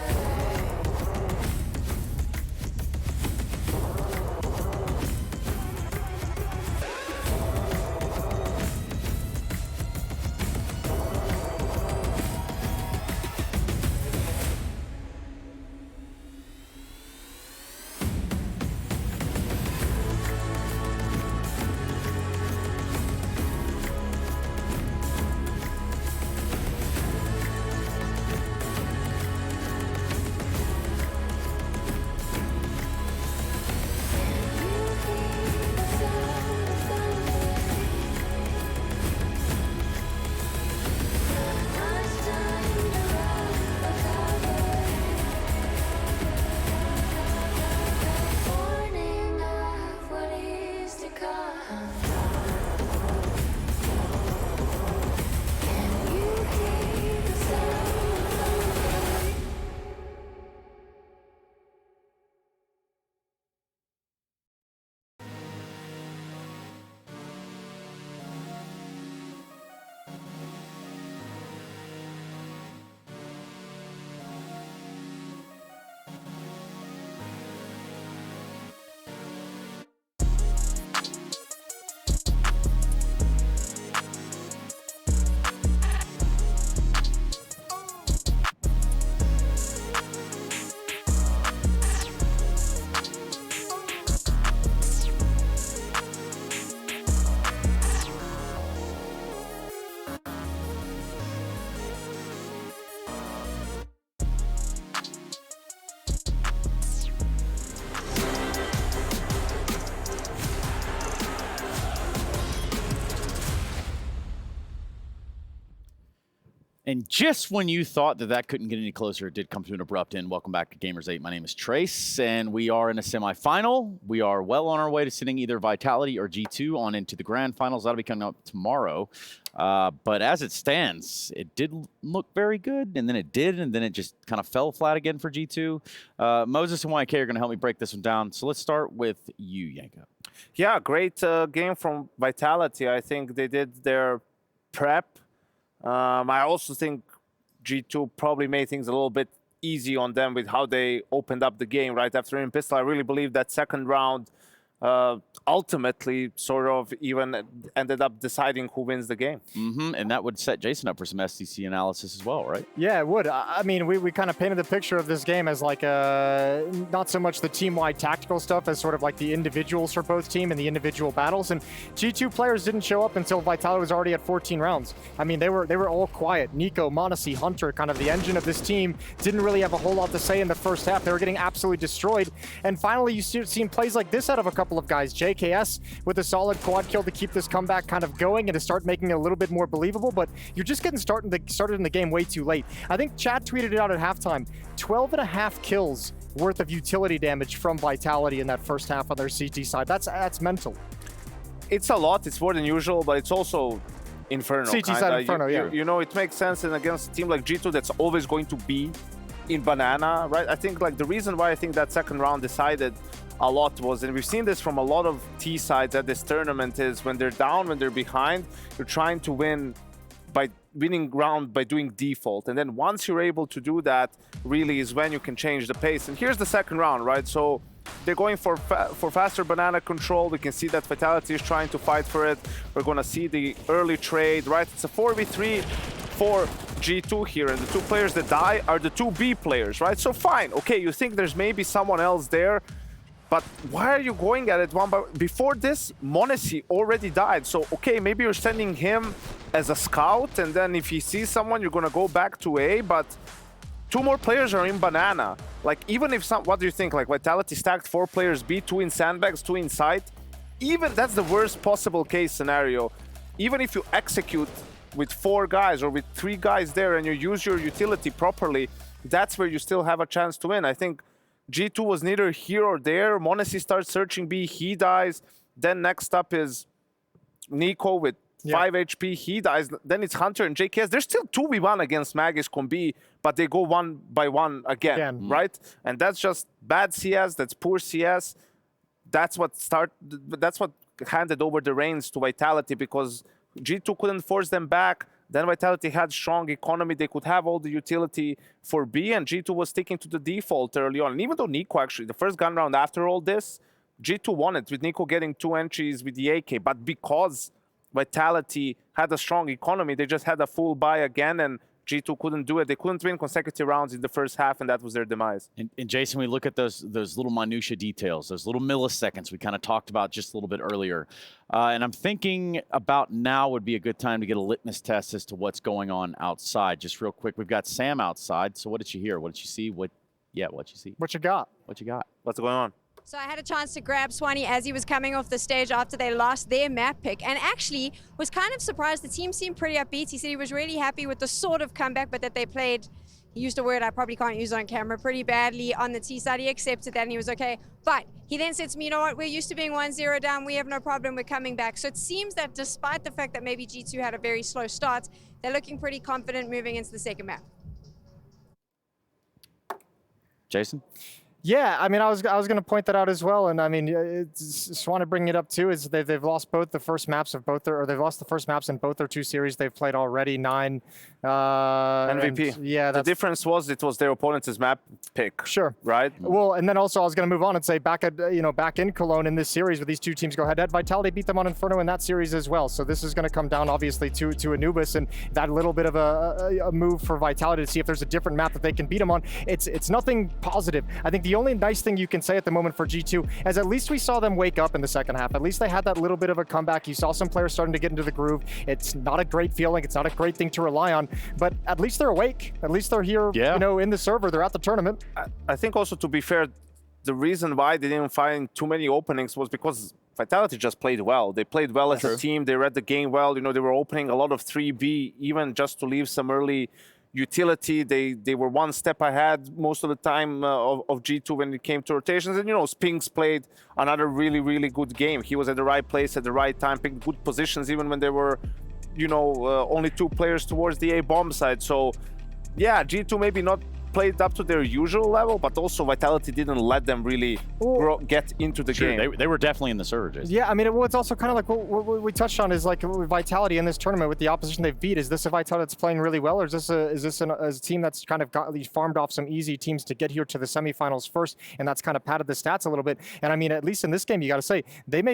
And just when you thought that that couldn't get any closer, it did come to an abrupt end. Welcome back to Gamers8. My name is Trace, and we are in a semifinal. We are well on our way to sending either Vitality or G2 on into the grand finals. That'll be coming up tomorrow. But as it stands, it did look very good, and then it did, and then it just kind of fell flat again for G2. Moses and YK are going to help me break this one down. So let's start with you, Yanko. Yeah, great game from Vitality. I think they did their prep. I also think G2 probably made things a little bit easy on them with how they opened up the game right after in pistol. I really believe that second round ultimately sort of even ended up deciding who wins the game. And that would set Jason up for some STC analysis as well, right? Yeah, it would. I mean, we kind of painted the picture of this game as like not so much the team-wide tactical stuff as sort of like the individuals for both team and the individual battles. And G2 players didn't show up until Vitality was already at 14 rounds. I mean, they were all quiet. Nico, m0NESY, Hunter, kind of the engine of this team, didn't really have a whole lot to say in the first half. They were getting absolutely destroyed. And finally, you seen plays like this out of a couple of guys. JKS with a solid quad kill to keep this comeback kind of going and to start making it a little bit more believable, but you're just getting started in the game way too late. I think Chad tweeted it out at halftime. 12.5 kills worth of utility damage from Vitality in that first half on their CT side. That's mental. It's a lot. It's more than usual, but it's also Inferno. CT side Inferno, yeah. You know, it makes sense, and against a team like G2 that's always going to be in banana, right? I think like the reason why I think that second round decided a lot was, and we've seen this from a lot of T sides at this tournament, is when they're down, when they're behind, you're trying to win by winning ground by doing default. And then once you're able to do that, really is when you can change the pace. And here's the second round, right? So they're going for faster banana control. We can see that Vitality is trying to fight for it. We're going to see the early trade, right? It's a 4v3 for G2 here, and the two players that die are the two B players, right? So fine, okay, you think there's maybe someone else there, but why are you going at it one by... Before this, m0NESY already died, so okay, maybe you're sending him as a scout, and then if he sees someone, you're gonna go back to A, but two more players are in banana. Like, even if some... What do you think? Like, Vitality stacked 4 players B, 2 in sandbags, 2 in site. even that's the worst possible case scenario. Even if you execute with 4 guys or with 3 guys there and you use your utility properly, that's where you still have a chance to win. I think G2 was neither here or there. m0NESY starts searching B, he dies. Then next up is Nico with 5 HP, he dies. Then it's Hunter and JKS. There's still 2v1 against Magus Combi, but they go 1 by 1 again, right? And that's just bad CS, that's poor CS. That's what handed over the reins to Vitality, because G2 couldn't force them back. Then Vitality had strong economy. They could have all the utility for B, and G2 was sticking to the default early on. And even though Nico actually, the first gun round after all this, G2 won it with Nico getting 2 entries with the AK. But because Vitality had a strong economy, they just had a full buy again, and G2 couldn't do it. They couldn't win consecutive rounds in the first half, and that was their demise. And Jason, we look at those little minutia details, those little milliseconds we kind of talked about just a little bit earlier. And I'm thinking about now would be a good time to get a litmus test as to what's going on outside. Just real quick, we've got Sam outside. So what did you hear? What did you see? What'd you see? What you got? What you got? What's going on? So I had a chance to grab Swanee as he was coming off the stage after they lost their map pick, and actually was kind of surprised. The team seemed pretty upbeat. He said he was really happy with the sort of comeback, but that they played, he used a word I probably can't use on camera, pretty badly on the T side. He accepted that and he was okay. But he then said to me, you know what, we're used to being 1-0 down. We have no problem with coming back. So it seems that despite the fact that maybe G2 had a very slow start, they're looking pretty confident moving into the second map. Jason? Yeah, I mean, I was going to point that out as well, and I mean, just want to bring it up too. Is they've lost both the first maps of both their, or they've lost the first maps in both their 2 series they've played already. 9 MVP. Yeah, the difference was it was their opponent's map pick. Sure. Right. Well, and then also I was going to move on and say back in Cologne in this series with these 2 teams go head-to-head, Vitality beat them on Inferno in that series as well. So this is going to come down obviously to Anubis, and that little bit of a move for Vitality to see if there's a different map that they can beat them on. It's nothing positive. I think the only nice thing you can say at the moment for G2 is at least we saw them wake up in the second half. At least they had that little bit of a comeback. You saw some players starting to get into the groove. It's not a great feeling. It's not a great thing to rely on, but at least they're awake. At least they're here, in the server. They're at the tournament. I think also, to be fair, the reason why they didn't find too many openings was because Vitality just played well. They played well as a team. They read the game well. They were opening a lot of 3B, even just to leave some early utility. They were one step ahead most of the time of G2 when it came to rotations. And, Spinks played another really, really good game. He was at the right place at the right time, picked good positions even when there were, only 2 players towards the A bomb side. So, yeah, G2 maybe not played up to their usual level, but also Vitality didn't let them really get into the game. They were definitely in the server. Yeah, I mean, it's also kind of like what we touched on is like Vitality in this tournament with the opposition they've beat. Is this a Vitality that's playing really well, or is this a team that's kind of farmed off some easy teams to get here to the semifinals first, and that's kind of padded the stats a little bit? And I mean, at least in this game, you got to say they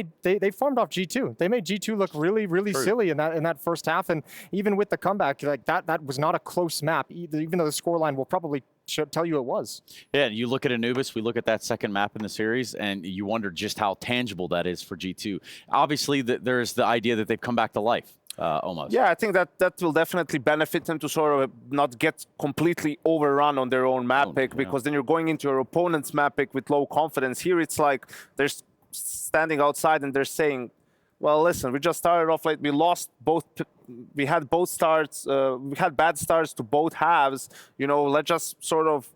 farmed off G2. They made G2 look really, really silly in that first half, and even with the comeback, like that was not a close map, even though the scoreline will probably should tell you it was. Yeah, you look at Anubis, we look at that second map in the series, and you wonder just how tangible that is for G2. Obviously, there's the idea that they've come back to life, almost. Yeah, I think that will definitely benefit them to sort of not get completely overrun on their own map pick, because then you're going into your opponent's map pick with low confidence. Here it's like they're standing outside and they're saying, well, listen, we just started off late. We lost both. We had both starts. We had bad starts to both halves. Let's just sort of,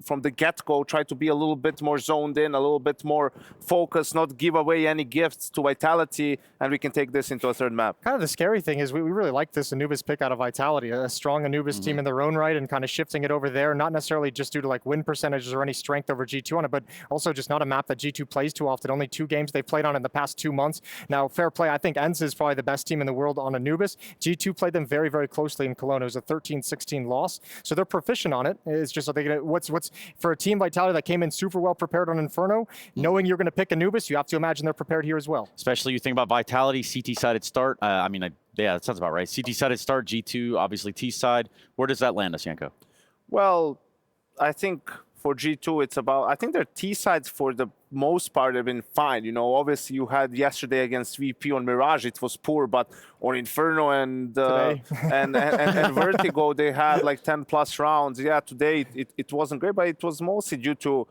from the get-go, try to be a little bit more zoned in, a little bit more focused, not give away any gifts to Vitality, and we can take this into a third map. Kind of the scary thing is we really like this Anubis pick out of Vitality, a strong Anubis team in their own right, and kind of shifting it over there, not necessarily just due to like win percentages or any strength over G2 on it, but also just not a map that G2 plays too often. Only 2 games they played on in the past 2 months. Now, fair play, I think ENCE is probably the best team in the world on Anubis. G2 played them very, very closely in Cologne. It was a 13-16 loss, so they're proficient on it. It's just what's for a team Vitality that came in super well prepared on Inferno, knowing you're going to pick Anubis, you have to imagine they're prepared here as well. Especially you think about Vitality, CT-sided start. Yeah, that sounds about right. CT-sided start, G2, obviously T-side. Where does that land us, Yanko? Well, I think for G2, it's about, I think their T-sides for the most part have been fine. Obviously you had yesterday against VP on Mirage, it was poor, but on Inferno and Vertigo, they had like 10+ rounds. Yeah, today it wasn't great, but it was mostly due to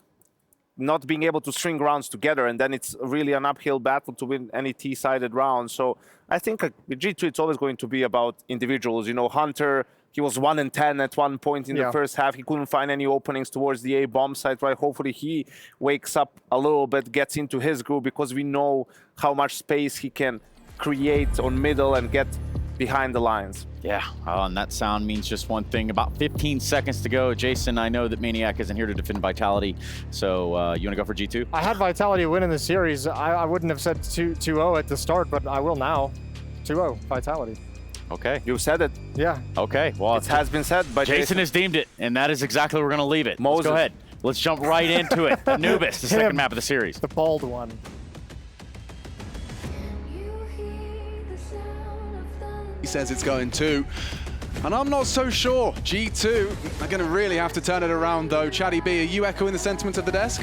not being able to string rounds together, and then it's really an uphill battle to win any T-sided round. So I think with G2, it's always going to be about individuals. You know, Hunter, he was 1-10 at one point in the first half. He couldn't find any openings towards the A bomb site, right? Hopefully he wakes up a little bit, gets into his groove, because we know how much space he can create on middle and get behind the lines. Yeah, and that sound means just one thing. About 15 seconds to go. Jason, I know that Maniac isn't here to defend Vitality, so you want to go for G2? I had Vitality win in the series. I wouldn't have said 2-0 at the start, but I will now. 2-0, Vitality. Okay. You said it. Yeah. Okay, well, it has been said, but Jason has deemed it, and that is exactly where we're going to leave it. Moses. Let's go ahead. Let's jump right into it. Anubis, the second map of the series. The bald one. He says it's going 2. And I'm not so sure. G2 are going to really have to turn it around, though. Chatty B, are you echoing the sentiment of the desk?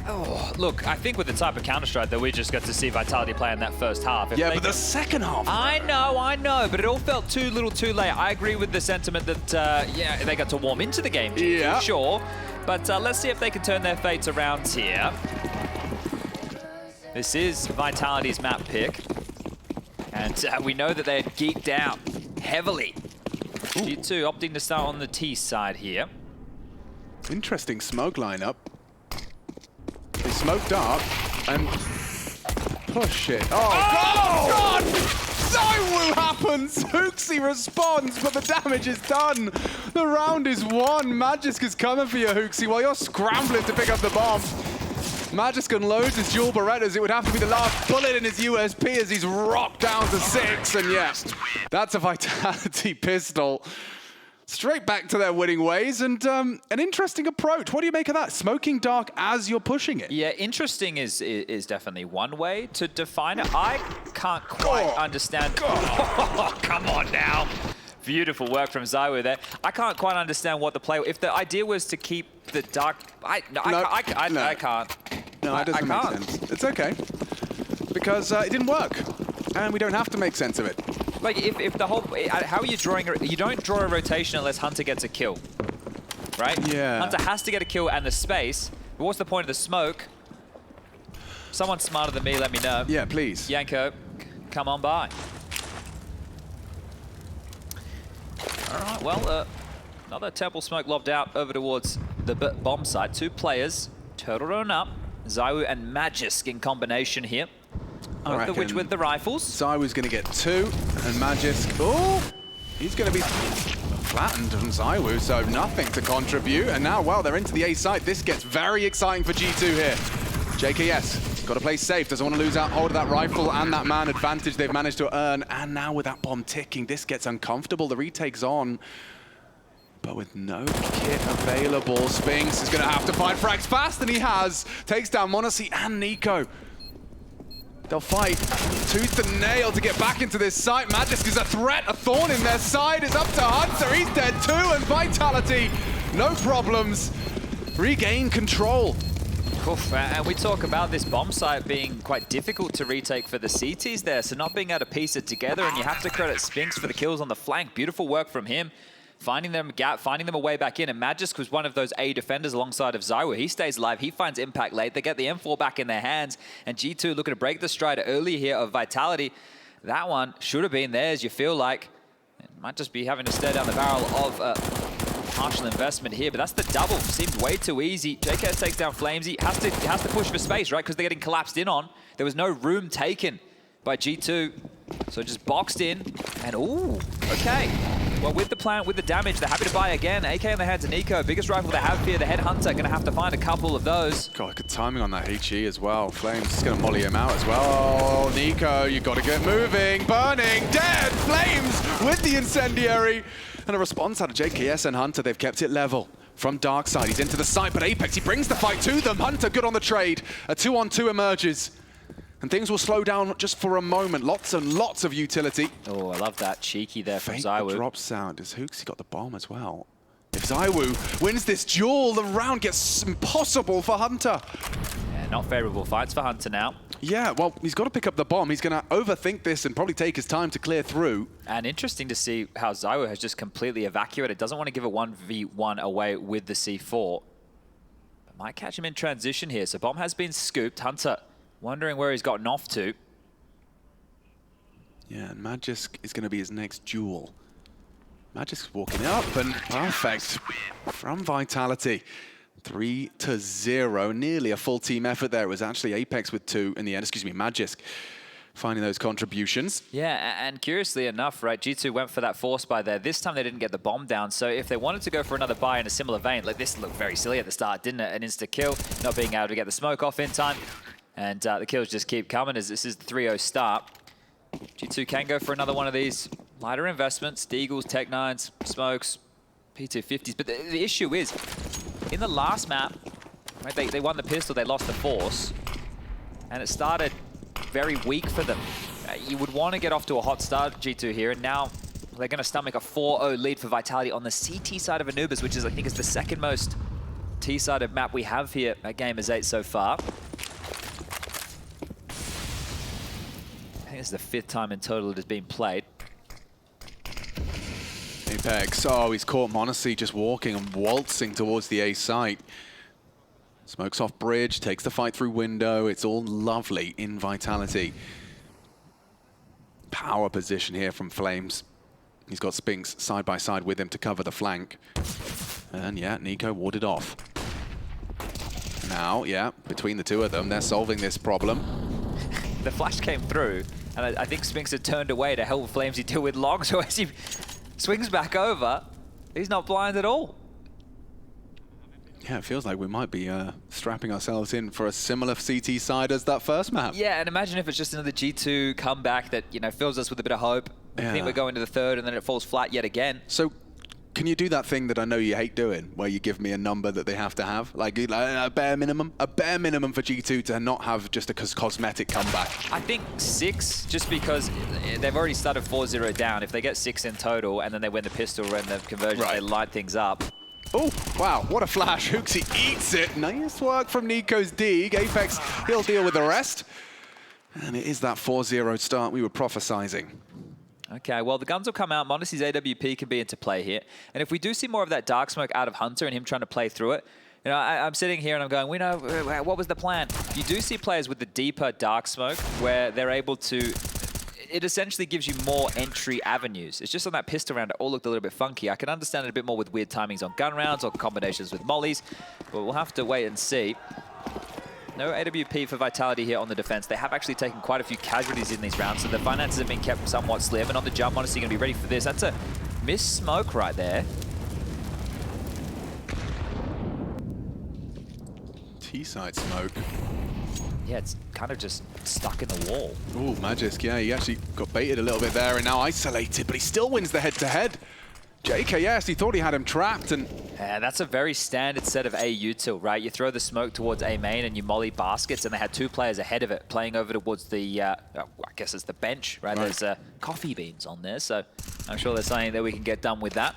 Oh, look, I think with the type of Counter-Strike that we just got to see Vitality play in that first half. But the second half. I know, but it all felt too little too late. I agree with the sentiment that, yeah, they got to warm into the game, G2, sure. But let's see if they can turn their fates around here. This is Vitality's map pick. And we know that they're geeked out heavily. G2 opting to start on the T side here. Interesting smoke lineup. They smoke dark and push it. Oh, God! Zywoo happens! Hooksy responds, but the damage is done. The round is won. Magisk is coming for you, Hooksy, while you're scrambling to pick up the bomb. Magisk unloads his dual Berettas. It would have to be the last bullet in his USP as he's rocked down to 6. And yes, that's a Vitality pistol. Straight back to their winning ways, and an interesting approach. What do you make of that? Smoking dark as you're pushing it. Yeah, interesting is definitely one way to define it. I can't quite understand. Oh, come on now. Beautiful work from Zywoo there. I can't quite understand what the play. If the idea was to keep the dark, I can't. No, it doesn't make sense. It's okay, because it didn't work, and we don't have to make sense of it. Like, if the whole, how are you drawing, you don't draw a rotation unless Hunter gets a kill, right? Yeah. Hunter has to get a kill and the space, but what's the point of the smoke? Someone smarter than me, let me know. Yeah, please. Yanko, come on by. All right, well, another Temple smoke lobbed out over towards the bomb site. 2 players, turtled on up. Zywoo and Magisk in combination here. Both of which with the rifles. Zywoo's going to get 2, and Magisk, he's going to be flattened from Zywoo, so nothing to contribute. And now, well, they're into the A site. This gets very exciting for G2 here. JKS, got to play safe, doesn't want to lose out hold of that rifle and that man advantage they've managed to earn. And now with that bomb ticking, this gets uncomfortable. The retake's on. But with no kit available, Spinks is going to have to find frags fast, and he has. Takes down Monacy and Nico. They'll fight tooth and nail to get back into this site. Magisk is a threat, a thorn in their side. It's up to Hunter, he's dead too, and Vitality, no problems. Regain control. Oof, and we talk about this bomb site being quite difficult to retake for the CTs there, so not being able to piece it together, and you have to credit Spinks for the kills on the flank. Beautiful work from him. Finding them a gap, finding them a way back in, and Magisk was one of those A defenders alongside of Zywoo. He stays alive, he finds impact late, they get the M4 back in their hands, and G2 looking to break the stride early here of Vitality. That one should have been theirs, you feel like. It might just be having to stare down the barrel of partial investment here, but that's the double. Seems way too easy. JKS takes down Flamesy, has to push for space, right? Because they're getting collapsed in on. There was no room taken by G2, so just boxed in, and ooh, okay. Well, with the plant, with the damage, they're happy to buy again. AK in the hands of Nico. Biggest rifle they have here. The Headhunter going to have to find a couple of those. God, good timing on that HE as well. Flames is going to molly him out as well. Oh, Nico, you got to get moving. Burning, dead. Flames with the incendiary. And a response out of JKS and Hunter. They've kept it level. From dark side, he's into the site, but Apex, he brings the fight to them. Hunter good on the trade. A 2-on-2 emerges. And things will slow down just for a moment. Lots and lots of utility. Oh, I love that. Cheeky there from Fake Zywoo. The drop sound. Has Hooksy got the bomb as well? If Zywoo wins this duel, the round gets impossible for Hunter. Yeah, not favorable fights for Hunter now. Yeah, well, he's got to pick up the bomb. He's going to overthink this and probably take his time to clear through. And interesting to see how Zywoo has just completely evacuated. Doesn't want to give a 1v1 away with the C4. Might catch him in transition here. So bomb has been scooped. Hunter wondering where he's gotten off to. Yeah, and Magisk is going to be his next duel. Magisk's walking up, and perfect from Vitality. 3-0, nearly a full team effort there. It was actually Apex with 2 in the end. Excuse me, Magisk finding those contributions. Yeah, and curiously enough, right, G2 went for that force buy there. This time they didn't get the bomb down, so if they wanted to go for another buy in a similar vein, like this looked very silly at the start, didn't it? An insta-kill, not being able to get the smoke off in time, and the kills just keep coming as this is the 3-0 start. G2 can go for another one of these lighter investments, Deagles, Tech-9s, smokes, P250s, but the issue is, in the last map, right, they won the pistol, they lost the force, and it started very weak for them. You would want to get off to a hot start, G2 here, and now they're going to stomach a 4-0 lead for Vitality on the CT side of Anubis, which is, I think, is the second most T-sided map we have here at Gamers8 so far. I think it's the 5th time in total it has been played. Apex, oh, he's caught m0NESY just walking and waltzing towards the A site. Smokes off bridge, takes the fight through window. It's all lovely in Vitality. Power position here from Flames. He's got Spinks side by side with him to cover the flank. And yeah, Nico warded off. Now, yeah, between the two of them, they're solving this problem. The flash came through, and I think Spinks had turned away to help Flamesy deal with Long, so as he swings back over, he's not blind at all. Yeah, it feels like we might be strapping ourselves in for a similar CT side as that first map. Yeah, and imagine if it's just another G2 comeback that, you know, fills us with a bit of hope. I think we're going to the 3rd, and then it falls flat yet again. So, can you do that thing that I know you hate doing, where you give me a number that they have to have? Like a bare minimum? A bare minimum for G2 to not have just a cosmetic comeback. I think 6, just because they've already started 4-0 down. If they get 6 in total, and then they win the pistol and the conversion, they light things up. Oh, wow, what a flash. Hooksy eats it. Nice work from Nico's Deag. Apex, he'll deal with the rest. And it is that 4-0 start we were prophesizing. Okay, well, the guns will come out. m0NESY's AWP can be into play here. And if we do see more of that dark smoke out of Hunter and him trying to play through it, you know, I'm sitting here and I'm going, we know, what was the plan? You do see players with the deeper dark smoke where they're able to, it essentially gives you more entry avenues. It's just on that pistol round, it all looked a little bit funky. I can understand it a bit more with weird timings on gun rounds or combinations with mollies, but we'll have to wait and see. No AWP for Vitality here on the defense. They have actually taken quite a few casualties in these rounds, so the finances have been kept somewhat slim. And on the jump, m0NESY going to be ready for this. That's a missed smoke right there. T-side smoke. Yeah, it's kind of just stuck in the wall. Ooh, Magisk, yeah, he actually got baited a little bit there and now isolated, but he still wins the head-to-head. JKS, he thought he had him trapped, and yeah, that's a very standard set of A util, right? You throw the smoke towards A main and you molly baskets, and they had 2 players ahead of it playing over towards the, I guess it's the bench, right? There's coffee beans on there, so I'm sure there's something that we can get done with that.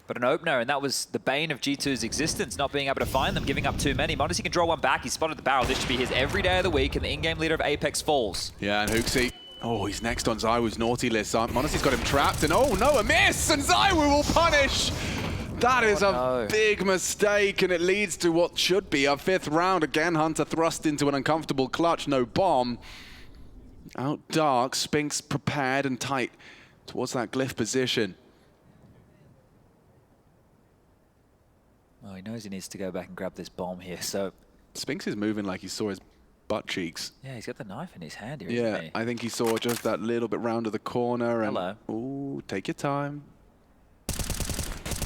But an opener, and that was the bane of G2's existence, not being able to find them, giving up too many. m0NESY can draw one back. He spotted the barrel. This should be his every day of the week, and the in-game leader of Apex falls. yeah, and Hooksy, oh, he's next on ZywOo's naughty list. m0NESY's got him trapped, and oh no, a miss, and ZywOo will punish. That is a big mistake, and it leads to what should be a 5th round. Again, Hunter thrust into an uncomfortable clutch, no bomb. Out dark, Spinks prepared and tight towards that glyph position. Well, he knows he needs to go back and grab this bomb here, so... Spinks is moving like he saw his butt cheeks. Yeah, he's got the knife in his hand here, Yeah, isn't he? I think he saw just that little bit round of the corner. And, hello. Ooh, take your time.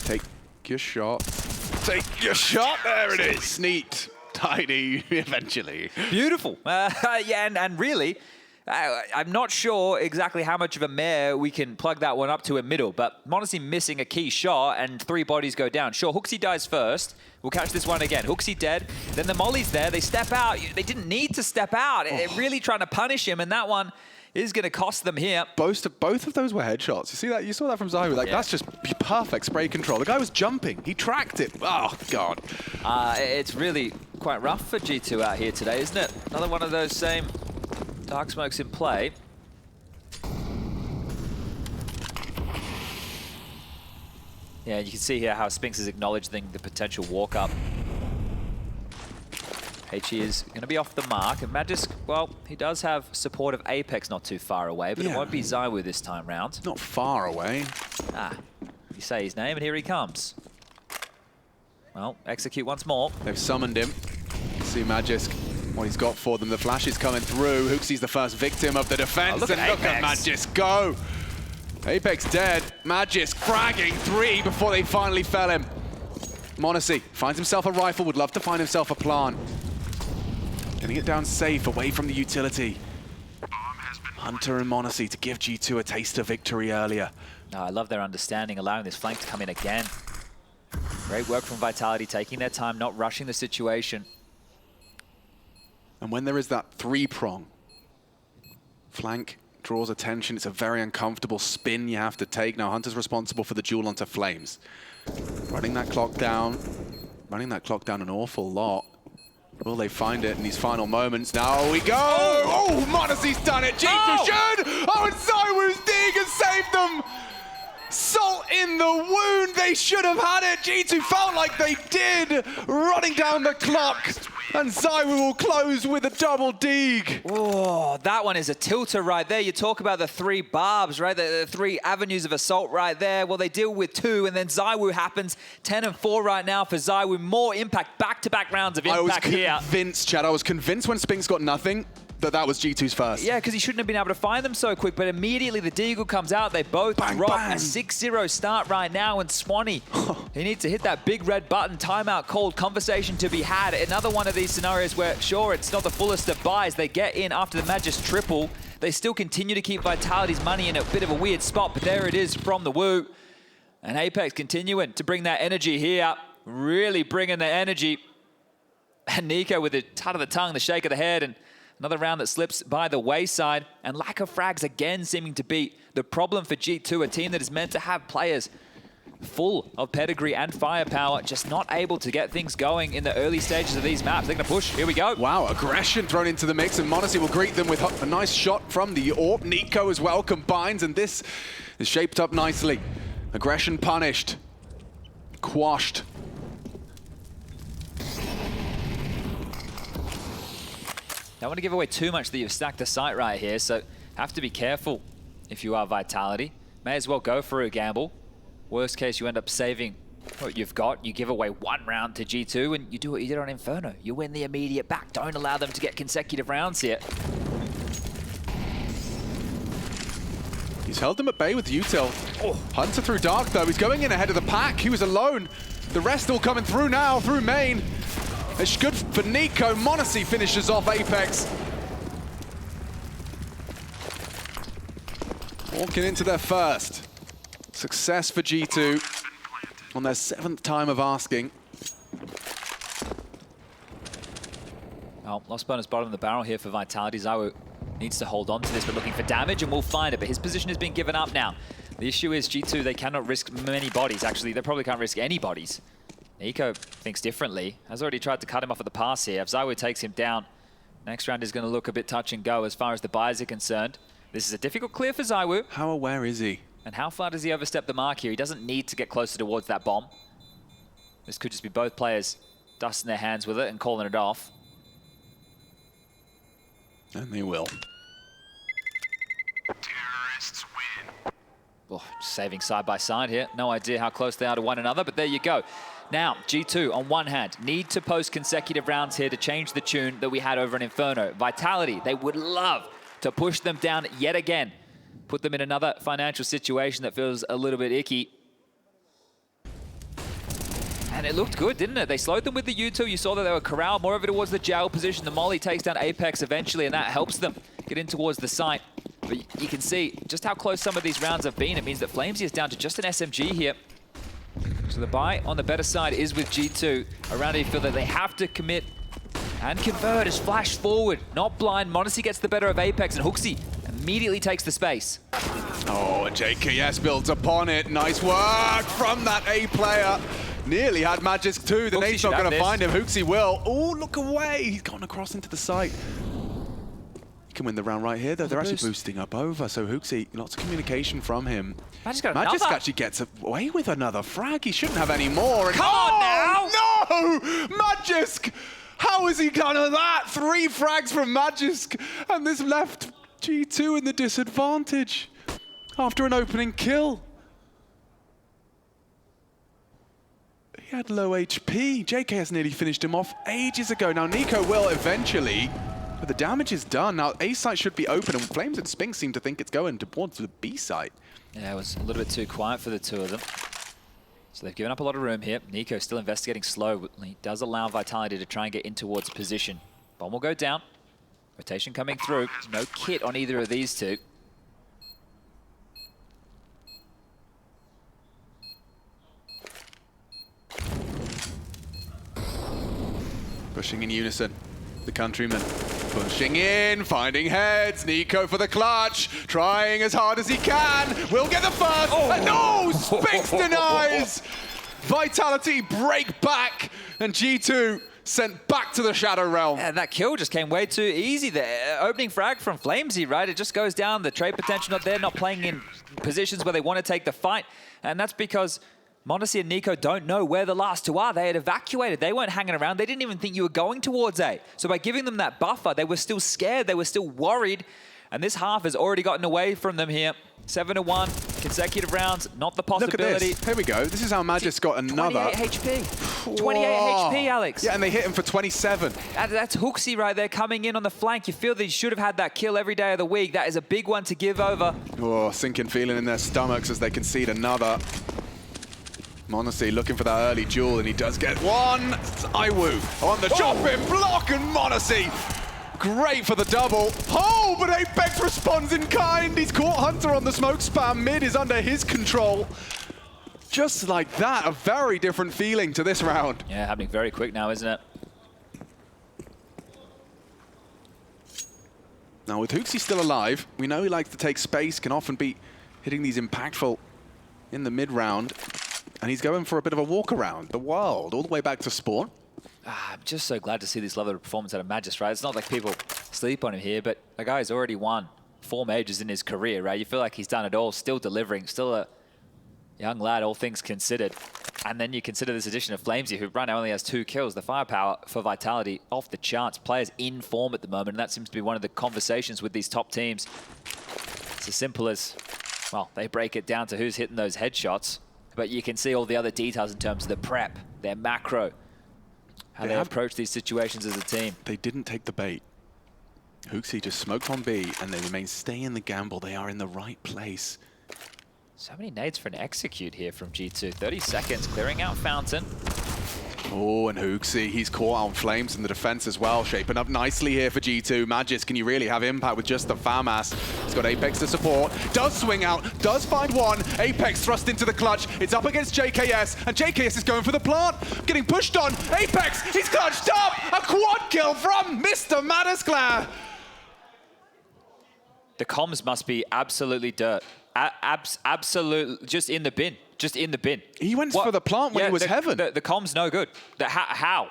Take your shot. Take your shot. There it is. Neat. Tidy, eventually. Beautiful. Yeah, and really, I'm not sure exactly how much of a mare we can plug that one up to in middle, but m0NESY missing a key shot and 3 bodies go down. Sure, Hooksy dies first. We'll catch this one again. Hooksy dead. Then the molly's there. They step out. They didn't need to step out. They're really trying to punish him, and that one is going to cost them here. Both of those were headshots. You see that? You saw that from ZywOo. Like, that's just perfect spray control. The guy was jumping. He tracked it. Oh, God. It's really quite rough for G2 out here today, isn't it? Another one of those same dark smokes in play. Yeah, you can see here how Spinks is acknowledging the potential walk-up. HE is going to be off the mark, and Magisk, well, he does have support of Apex not too far away, but it won't be ZywOo this time round. Not far away. You say his name, and here he comes. Well, execute once more. They've summoned him. See Magisk, what he's got for them. The flash is coming through. Hooksie's the first victim of the defense, look and at look at Magisk go. Apex dead. Magisk fragging 3 before they finally fell him. m0NESY finds himself a rifle, would love to find himself a plant. Getting it down safe, away from the utility. Hunter and m0NESY to give G2 a taste of victory earlier. No, I love their understanding, allowing this flank to come in again. Great work from Vitality, taking their time, not rushing the situation. And when there is that 3-prong, flank draws attention. It's a very uncomfortable spin you have to take. Now Hunter's responsible for the duel onto Flames. Running that clock down an awful lot. Will they find it in these final moments? Now we go! Oh, m0NESY's done it! G2 should! Oh, and ZywOo's dig has saved them! Salt in the wound! They should have had it! G2 felt like they did! Running down the clock! And ZywOo will close with a double dig. Oh, that one is a tilter right there. You talk about the 3 barbs, right? The 3 avenues of assault right there. Well, they deal with 2, and then ZywOo happens. 10 and 4 right now for ZywOo. More impact, back-to-back rounds of impact here. I was convinced, Chad. I was convinced when Spink's got nothing that was G2's first. Yeah, because he shouldn't have been able to find them so quick, but immediately the Deagle comes out. They both drop. A 6-0 start right now, and Swanee, he needs to hit that big red button. Timeout called, conversation to be had. Another one of these scenarios where, sure, it's not the fullest of buys. They get in after the Magisk triple. They still continue to keep Vitality's money in a bit of a weird spot, but there it is from the Woo. And Apex continuing to bring that energy here. Really bringing the energy. And Nico with the tut of the tongue, the shake of the head, and another round that slips by the wayside, and lack of frags again seeming to be the problem for G2, a team that is meant to have players full of pedigree and firepower, just not able to get things going in the early stages of these maps. They're going to push. Here we go. Wow, aggression thrown into the mix, and m0NESY will greet them with a nice shot from the AWP. Nico as well combines, and this is shaped up nicely. Aggression punished. Quashed. Don't want to give away too much that you've stacked the site right here, so have to be careful if you are Vitality. May as well go for a gamble. Worst case, you end up saving what you've got. You give away 1 round to G2, and you do what you did on Inferno. You win the immediate back. Don't allow them to get consecutive rounds here. He's held them at bay with the util. Hunter through Dark, though. He's going in ahead of the pack. He was alone. The rest all coming through now, through main. It's good for Nico. m0NESY finishes off Apex. Walking into their first. Success for G2 on their 7th time of asking. Oh, lost bonus bottom of the barrel here for Vitality. ZywOo needs to hold on to this, but looking for damage, and we'll find it. But his position has been given up now. The issue is G2, they cannot risk many bodies. Actually, they probably can't risk any bodies. Nico thinks differently. Has already tried to cut him off at the pass here. If ZywOo takes him down, next round is going to look a bit touch and go as far as the buys are concerned. This is a difficult clear for ZywOo. How aware is he? And how far does he overstep the mark here? He doesn't need to get closer towards that bomb. This could just be both players dusting their hands with it and calling it off. And they will. Terrorists win. Oh, saving side by side here. No idea how close they are to one another, but there you go. Now, G2, on one hand, need to post consecutive rounds here to change the tune that we had over in Inferno. Vitality, they would love to push them down yet again. Put them in another financial situation that feels a little bit icky. And it looked good, didn't it? They slowed them with the U2. You saw that they were corralled more of it towards the jail position. The molly takes down Apex eventually, and that helps them get in towards the site. But you can see just how close some of these rounds have been. It means that Flamesy is down to just an SMG here. So the buy on the better side is with G2. Around here, you feel that they have to commit and convert as flash forward. Not blind. m0NESY gets the better of Apex, and Hooksy immediately takes the space. Oh, and JKS builds upon it. Nice work from that A player. Nearly had Magisk too. The nade's not going to find him. Hooksy will. Oh, look away. He's gone across into the site. He can win the round right here, though. They're actually boosting up over. So Hooksy, lots of communication from him. Magisk actually gets away with another frag. He shouldn't have any more. And Come on now! No! Magisk! How has he done that? 3 frags from Magisk, and this left G2 in the disadvantage after an opening kill. He had low HP. JKS nearly finished him off ages ago. Now NiKo will eventually, but the damage is done. Now A site should be open, and Flames and Spinks seem to think it's going towards the B site. Yeah, it was a little bit too quiet for the two of them. So they've given up a lot of room here. NiKo still investigating slowly. He does allow Vitality to try and get in towards position. Bomb will go down. Rotation coming through. No kit on either of these two. Pushing in unison. The countryman pushing in, finding heads. NiKo for the clutch, trying as hard as he can. Will get the first. And no! Spinks denies! Vitality break back, and G2 sent back to the Shadow Realm. And that kill just came way too easy there. Opening frag from Flamesy, right? It just goes down. The trade potential not there, not playing in positions where they want to take the fight. And that's because m0NESY and NiKo don't know where the last two are. They had evacuated. They weren't hanging around. They didn't even think you were going towards A. So by giving them that buffer, they were still scared. They were still worried. And this half has already gotten away from them here. 7-1, consecutive rounds, not the possibility. Look at this. Here we go. This is how Magisk got another. 28 HP. 28 HP, Alex. Yeah, and they hit him for 27. That's Hooksy right there coming in on the flank. You feel that he should have had that kill every day of the week. That is a big one to give over. Oh, sinking feeling in their stomachs as they concede another. m0NESY looking for that early duel, and he does get one. Iwu on the chopping block, and m0NESY great for the double. Oh, but Apex responds in kind. He's caught Hunter on the smoke spam. Mid is under his control. Just like that, a very different feeling to this round. Yeah, happening very quick now, isn't it? Now with Hooksy still alive, we know he likes to take space, can often be hitting these impactful in the mid round. And he's going for a bit of a walk around the world, all the way back to Spawn. I'm just so glad to see this level of performance out of Magisk, right? It's not like people sleep on him here, but the guy's already won 4 majors in his career, right? You feel like he's done it all, still delivering, still a young lad, all things considered. And then you consider this addition of Flamesy, who right now only has 2 kills. The firepower for Vitality off the charts. Players in form at the moment, and that seems to be one of the conversations with these top teams. It's as simple as, well, they break it down to who's hitting those headshots. But you can see all the other details in terms of the prep, their macro, how they approach these situations as a team. They didn't take the bait. Hooksy just smoked on B, and they remain stay in the gamble. They are in the right place. So many nades for an execute here from G2. 30 seconds, clearing out Fountain. Oh, and Hooksy, he's caught on Flames in the defense as well, shaping up nicely here for G2. Magisk, can you really have impact with just the FAMAS? He's got Apex to support, does swing out, does find one. Apex thrust into the clutch. It's up against JKS, and JKS is going for the plant. Getting pushed on. Apex, he's clutched up! A quad kill from Mr. Magisk. The comms must be absolutely dirt. Absolute, just in the bin. Just in the bin. He went for the plant when he was heaven. The comm's no good. How?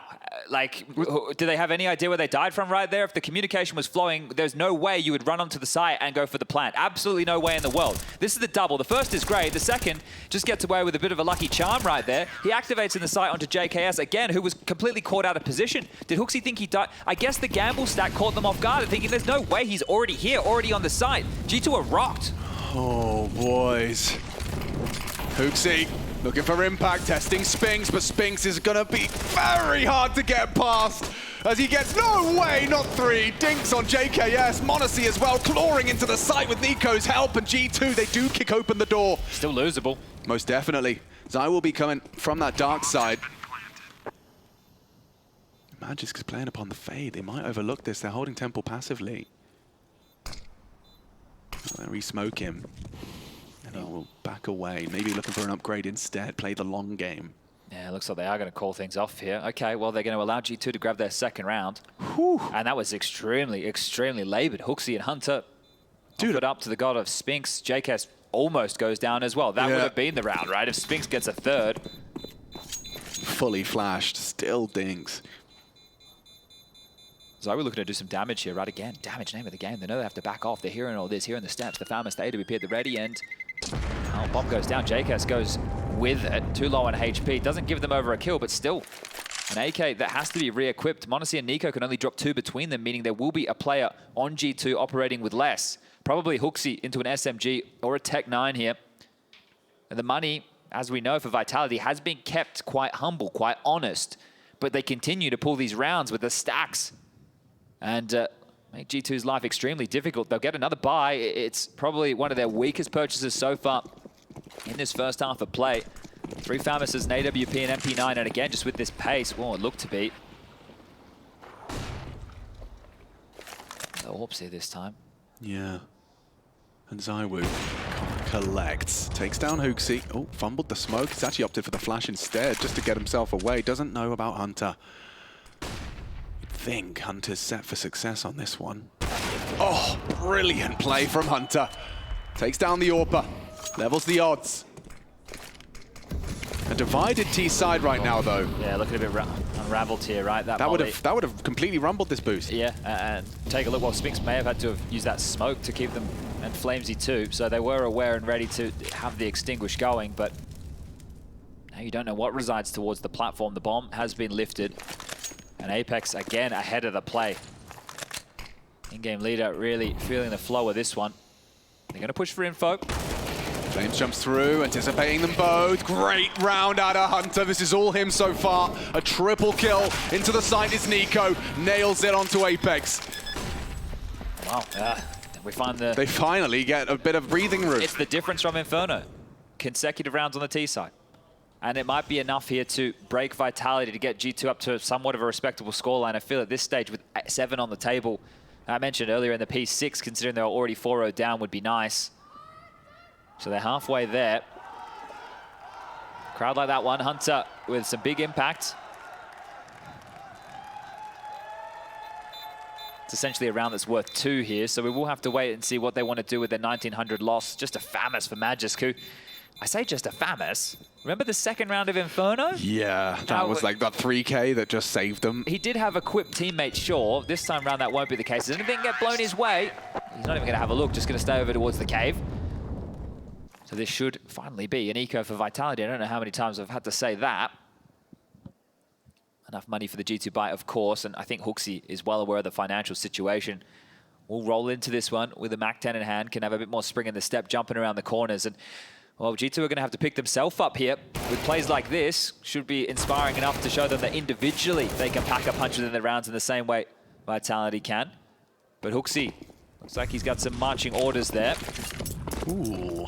Like, do they have any idea where they died from right there? If the communication was flowing, there's no way you would run onto the site and go for the plant. Absolutely no way in the world. This is the double. The first is great. The second just gets away with a bit of a lucky charm right there. He activates in the site onto JKS again, who was completely caught out of position. Did Hooksy think he died? I guess the gamble stack caught them off guard, thinking there's no way he's already here, already on the site. G2 are rocked. Oh, boys. Hooksy looking for impact, testing Spinks, but Spinks is going to be very hard to get past as he gets, no way, not 3. Dinks on JKS, m0NESY as well, clawing into the site with NiKo's help, and G2, they do kick open the door. Still losable. Most definitely. Zai will be coming from that dark side. Magisk is playing upon the fade. They might overlook this. They're holding Temple passively. They'll re-smoke him. And he will back away, maybe looking for an upgrade instead, play the long game. Yeah, it looks like they are going to call things off here. Okay, well, they're going to allow G2 to grab their second round. Whew. And that was extremely, extremely labored. Hooksy and Hunter offered up to the god of Spinks. JKS almost goes down as well. That would have been the round, right? If Spinks gets a third. Fully flashed, still dinks. So we're looking to do some damage here, right? Again, damage, name of the game. They know they have to back off. They're hearing all this, hearing the steps. The FAMAS, the AWP at the ready end. Oh, bomb goes down. JKS goes with it. Too low on HP. Doesn't give them over a kill, but still An AK that has to be re-equipped. m0NESY and NiKo can only drop 2 between them, meaning there will be a player on G2 operating with less. Probably HooXi into an SMG or a Tech 9 here. And the money, as we know, for Vitality has been kept quite humble, quite honest. But they continue to pull these rounds with the stacks. And make G2's life extremely difficult. They'll get another buy. It's probably one of their weakest purchases so far in this first half of play. 3 Famises, an AWP and MP9, and again, just with this pace, well, it looked to be. The Orbs here this time. Yeah. And ZywOo collects. Takes down HooXi. Oh, fumbled the smoke. He's actually opted for the flash instead, just to get himself away. Doesn't know about Hunter. You'd think Hunter's set for success on this one. Oh, brilliant play from Hunter. Takes down the AWPer. Levels the odds. A divided T side right now, though. Yeah, looking a bit unraveled here, right? That would have completely rumbled this boost. Yeah, and take a look. Well, Spinks may have had to have used that smoke to keep them, and Flamesy too. So they were aware and ready to have the extinguish going, but now you don't know what resides towards the platform. The bomb has been lifted, and Apex again ahead of the play. In-game leader really feeling the flow of this one. They're going to push for info. Flames jumps through, anticipating them both. Great round out of Hunter. This is all him so far. A triple kill. Into the site is NiKo. Nails it onto Apex. Wow. We find the... They finally get a bit of breathing room. It's the difference from Inferno. Consecutive rounds on the T side. And it might be enough here to break Vitality to get G2 up to somewhat of a respectable scoreline. I feel at this stage with 7 on the table, I mentioned earlier in the P6, considering they're already 4-0 down, would be nice. So they're halfway there. Crowd like that one. Hunter with some big impact. It's essentially a round that's worth 2 here, so we will have to wait and see what they want to do with their 1900 loss. Just a Famis for Magisk, who, I say just a Famis. Remember the second round of Inferno? Yeah, that was like that 3K that just saved them. He did have equipped teammates, sure. This time around that won't be the case. Does anything get blown his way? He's not even going to have a look, just going to stay over towards the cave. So this should finally be an eco for Vitality. I don't know how many times I've had to say that. Enough money for the G2 buy, of course, and I think HooXi is well aware of the financial situation. We'll roll into this one with a MAC-10 in hand, can have a bit more spring in the step, jumping around the corners. And, well, G2 are going to have to pick themselves up here. With plays like this, should be inspiring enough to show them that individually they can pack a punch within the rounds in the same way Vitality can. But HooXi, looks like he's got some marching orders there. Ooh,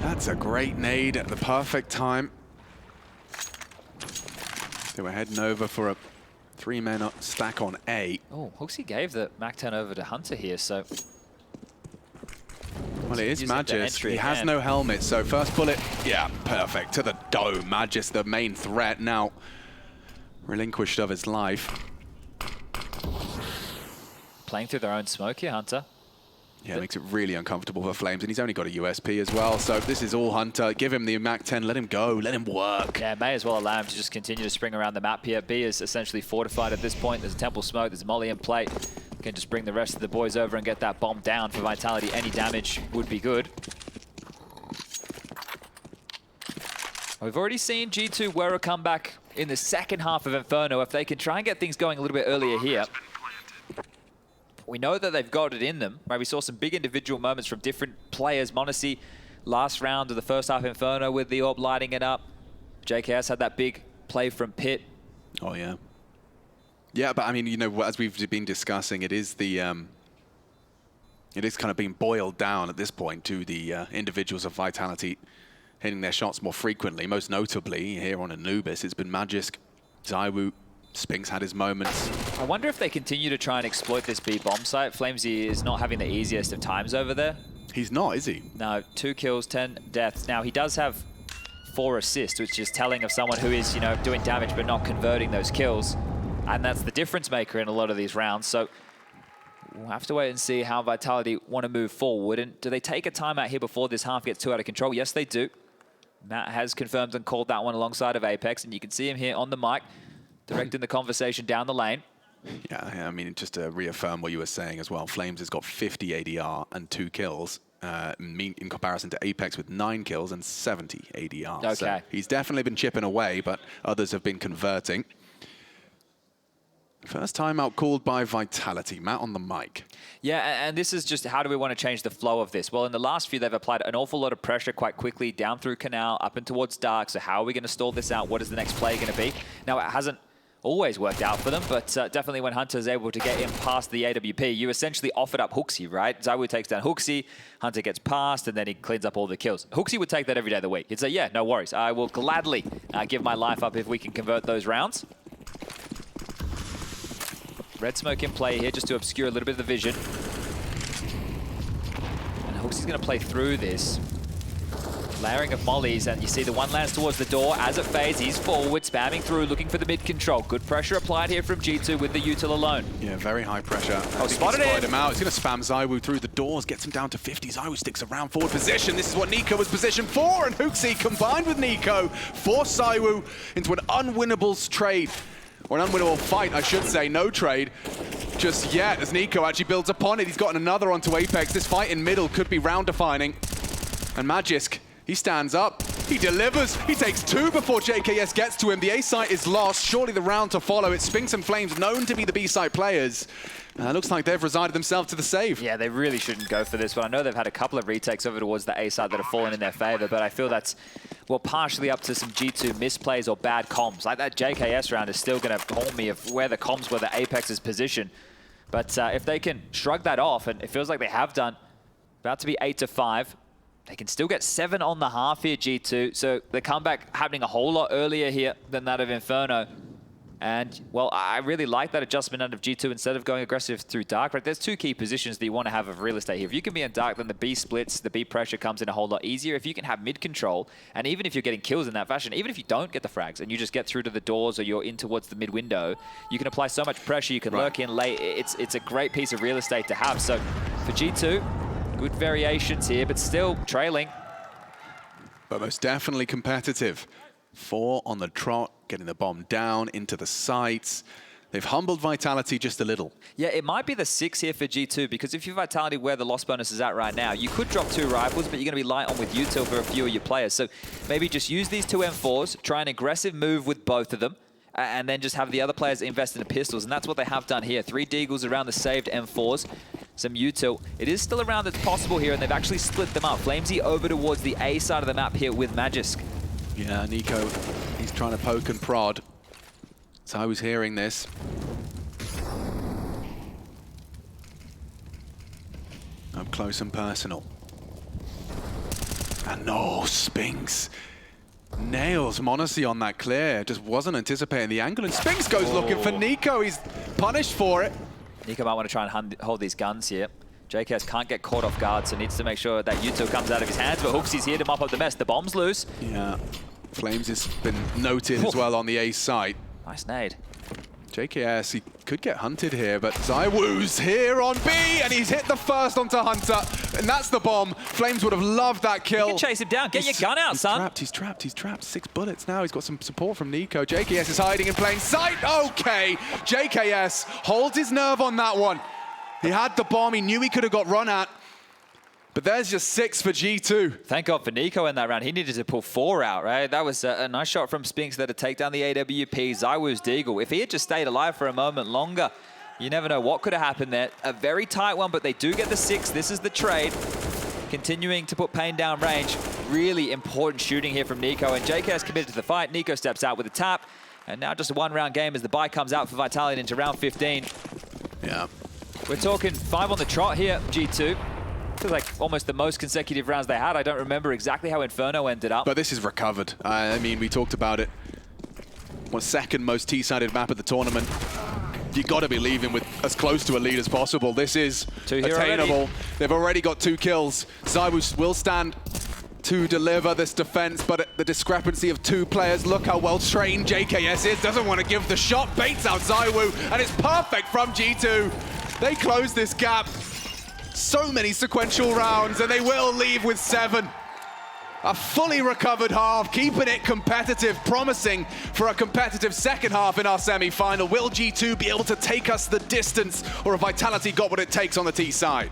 that's a great nade at the perfect time. They were heading over for a 3-man stack on A. Oh, HooXi gave the MAC-10 over to Hunter here, so... Well, it is Magisk. He has no helmet, so first bullet, yeah, perfect. To the dome. Magisk, the main threat, now relinquished of his life. Playing through their own smoke here, Hunter. Yeah, it makes it really uncomfortable for Flames, and he's only got a USP as well, so this is all Hunter. Give him the MAC-10, let him go, let him work. Yeah, may as well allow him to just continue to spring around the map here. B is essentially fortified at this point. There's a Temple smoke, there's a Molly in play. Can just bring the rest of the boys over and get that bomb down for Vitality. Any damage would be good. We've already seen G2 wear a comeback in the second half of Inferno. If they can try and get things going a little bit earlier here. We know that they've got it in them, right? We saw some big individual moments from different players. m0NESY, last round of the first half Inferno with the AWP lighting it up. JKS had that big play from Pit. Oh, yeah. Yeah, but I mean, you know, as we've been discussing, it is the... it is kind of being boiled down at this point to the individuals of Vitality hitting their shots more frequently. Most notably, here on Anubis, it's been Magisk, ZywOo, Spinks had his moments. I wonder if they continue to try and exploit this B bomb site. Flamesy is not having the easiest of times over there. He's not, is he? No, 2 kills, 10 deaths. Now, he does have 4 assists, which is telling of someone who is, you know, doing damage but not converting those kills. And that's the difference maker in a lot of these rounds. So we'll have to wait and see how Vitality want to move forward. And do they take a timeout here before this half gets too out of control? Yes, they do. Matt has confirmed and called that one alongside of Apex, and you can see him here on the mic, directing the conversation down the lane. Yeah, I mean, just to reaffirm what you were saying as well, Flames has got 50 ADR and 2 kills, in comparison to Apex with 9 kills and 70 ADR. Okay. So he's definitely been chipping away, but others have been converting. First time out called by Vitality. Matt on the mic. Yeah, and this is just how do we want to change the flow of this? Well, in the last few, they've applied an awful lot of pressure quite quickly down through Canal, up and towards Dark. So how are we going to stall this out? What is the next play going to be? Now, it hasn't always worked out for them, but definitely when Hunter is able to get in past the AWP, you essentially offered up Hooksy, right? ZywOo takes down Hooksy, Hunter gets past, and then he cleans up all the kills. Hooksy would take that every day of the week. He'd say, yeah, no worries. I will gladly give my life up if we can convert those rounds. Red smoke in play here just to obscure a little bit of the vision. And Hooksy's going to play through this. Layering of mollies, and you see the one lands towards the door. As it fades, he's forward, spamming through, looking for the mid control. Good pressure applied here from G2 with the util alone. Yeah, very high pressure. Spotted him out. He's going to spam ZywOo through the doors, gets him down to 50. ZywOo sticks around forward position. This is what Nico was positioned for, and Hooksy combined with Nico forced ZywOo into an unwinnable trade. Or an unwinnable fight, I should say. No trade just yet, as Nico actually builds upon it. He's gotten another onto Apex. This fight in middle could be round defining. And Magisk, he stands up, he delivers, he takes two before JKS gets to him. The A site is lost, surely the round to follow. It's Spinks and Flames, known to be the B site players. Looks like they've resided themselves to the save. Yeah, they really shouldn't go for this one. I know they've had a couple of retakes over towards the A side that have fallen in their favor, but I feel that's, well, partially up to some G2 misplays or bad comms. Like that JKS round is still going to haunt me of where the comms were, the Apex's position. But if they can shrug that off, and it feels like they have done, about to be 8-5, they can still get 7 on the half here, G2. So the comeback happening a whole lot earlier here than that of Inferno. And, well, I really like that adjustment out of G2 instead of going aggressive through Dark. Right? There's two key positions that you want to have of real estate here. If you can be in Dark, then the B splits, the B pressure comes in a whole lot easier. If you can have mid control, and even if you're getting kills in that fashion, even if you don't get the frags and you just get through to the doors or you're in towards the mid window, you can apply so much pressure, you can lurk in late. It's a great piece of real estate to have. So for G2, good variations here, but still trailing. But most definitely competitive. 4 on the trot, getting the bomb down into the sights. They've humbled Vitality just a little. Yeah, it might be the 6 here for G2, because if you're Vitality where the loss bonus is at right now, you could drop 2 rifles, but you're going to be light on with util for a few of your players. So maybe just use these 2 M4s, try an aggressive move with both of them, and then just have the other players invest in the pistols. And that's what they have done here. 3 Deagles around the saved M4s, some util. It is still a round that's possible here, and they've actually split them up. Flamesy over towards the A side of the map here with Magisk. Yeah, Nico, he's trying to poke and prod. So I was hearing this. Up close and personal. And no, Spinks nails Monacy on that clear. Just wasn't anticipating the angle, and Spinks goes looking for Nico. He's punished for it. Nico might want to try and hold these guns here. JKS can't get caught off guard, so needs to make sure that util comes out of his hands, but Hooksy's here to mop up the mess. The bomb's loose. Yeah, Flames has been noted as well on the A site. Nice nade. JKS, he could get hunted here, but ZywOo's here on B, and he's hit the first onto Hunter, and that's the bomb. Flames would have loved that kill. You can chase him down. Get your gun out, son. He's trapped. 6 bullets now. He's got some support from Nico. JKS is hiding in plain sight. Okay, JKS holds his nerve on that one. He had the bomb. He knew he could have got run at. But there's just 6 for G2. Thank God for Nico in that round. He needed to pull 4 out, right? That was a nice shot from Spinks there to take down the AWP. ZywOo's Deagle. If he had just stayed alive for a moment longer, you never know what could have happened there. A very tight one, but they do get the 6. This is the trade. Continuing to put Pain down range. Really important shooting here from Nico. And JKS committed to the fight. Nico steps out with a tap. And now just a 1-round game as the bye comes out for Vitality into round 15. Yeah. We're talking 5 on the trot here, G2. Feels like almost the most consecutive rounds they had. I don't remember exactly how Inferno ended up. But this is recovered. I mean, we talked about it. What, second most T-sided map of the tournament. You got to be leaving with as close to a lead as possible. This is attainable. Already. They've already got 2 kills. ZywOo will stand to deliver this defense, but at the discrepancy of 2 players, look how well trained JKS is. Doesn't want to give the shot, baits out ZywOo, and it's perfect from G2. They close this gap. So many sequential rounds, and they will leave with 7. A fully recovered half, keeping it competitive, promising for a competitive second half in our semi-final. Will G2 be able to take us the distance, or have Vitality got what it takes on the T side?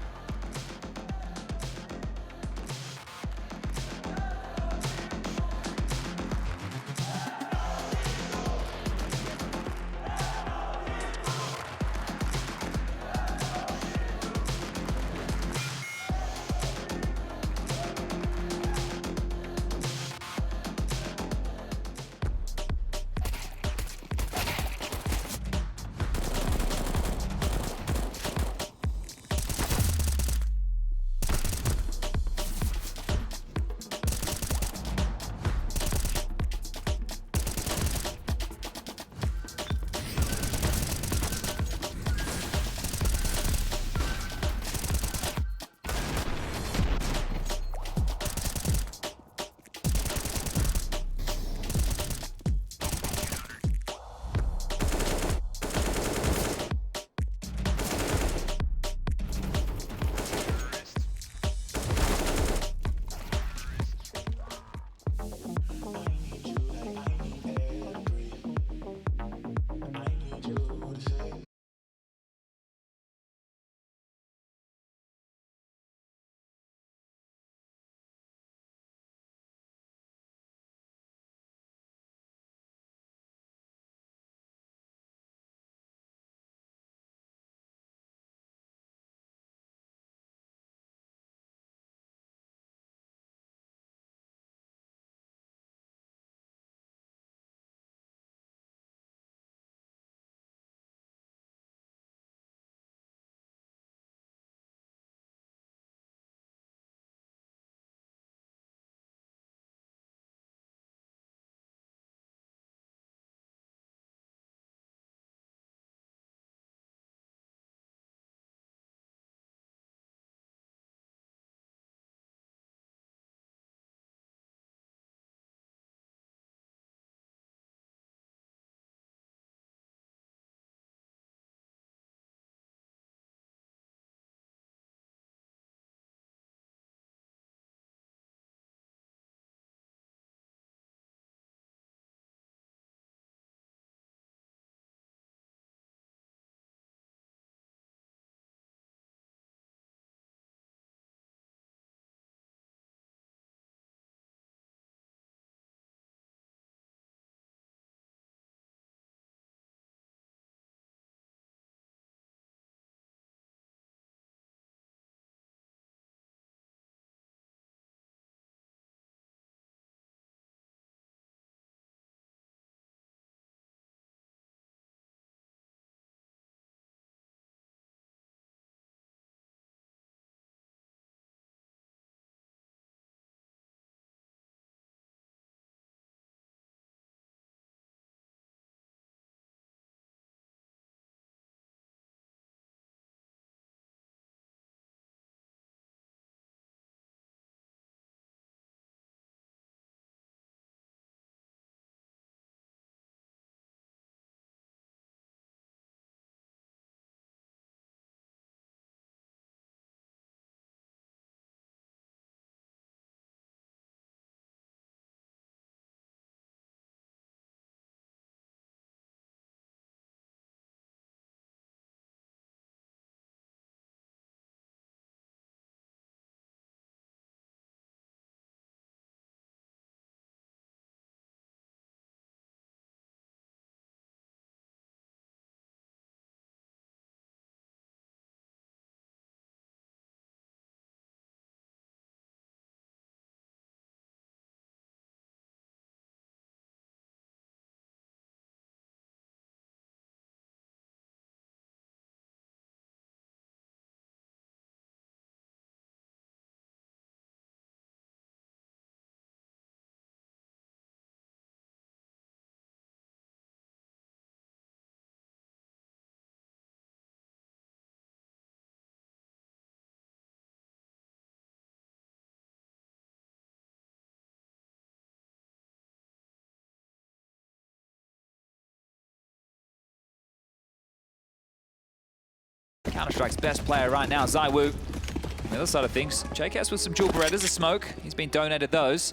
Counter-Strike's best player right now, ZywOo. On the other side of things, JKS with some dual Berettas of smoke. He's been donated those.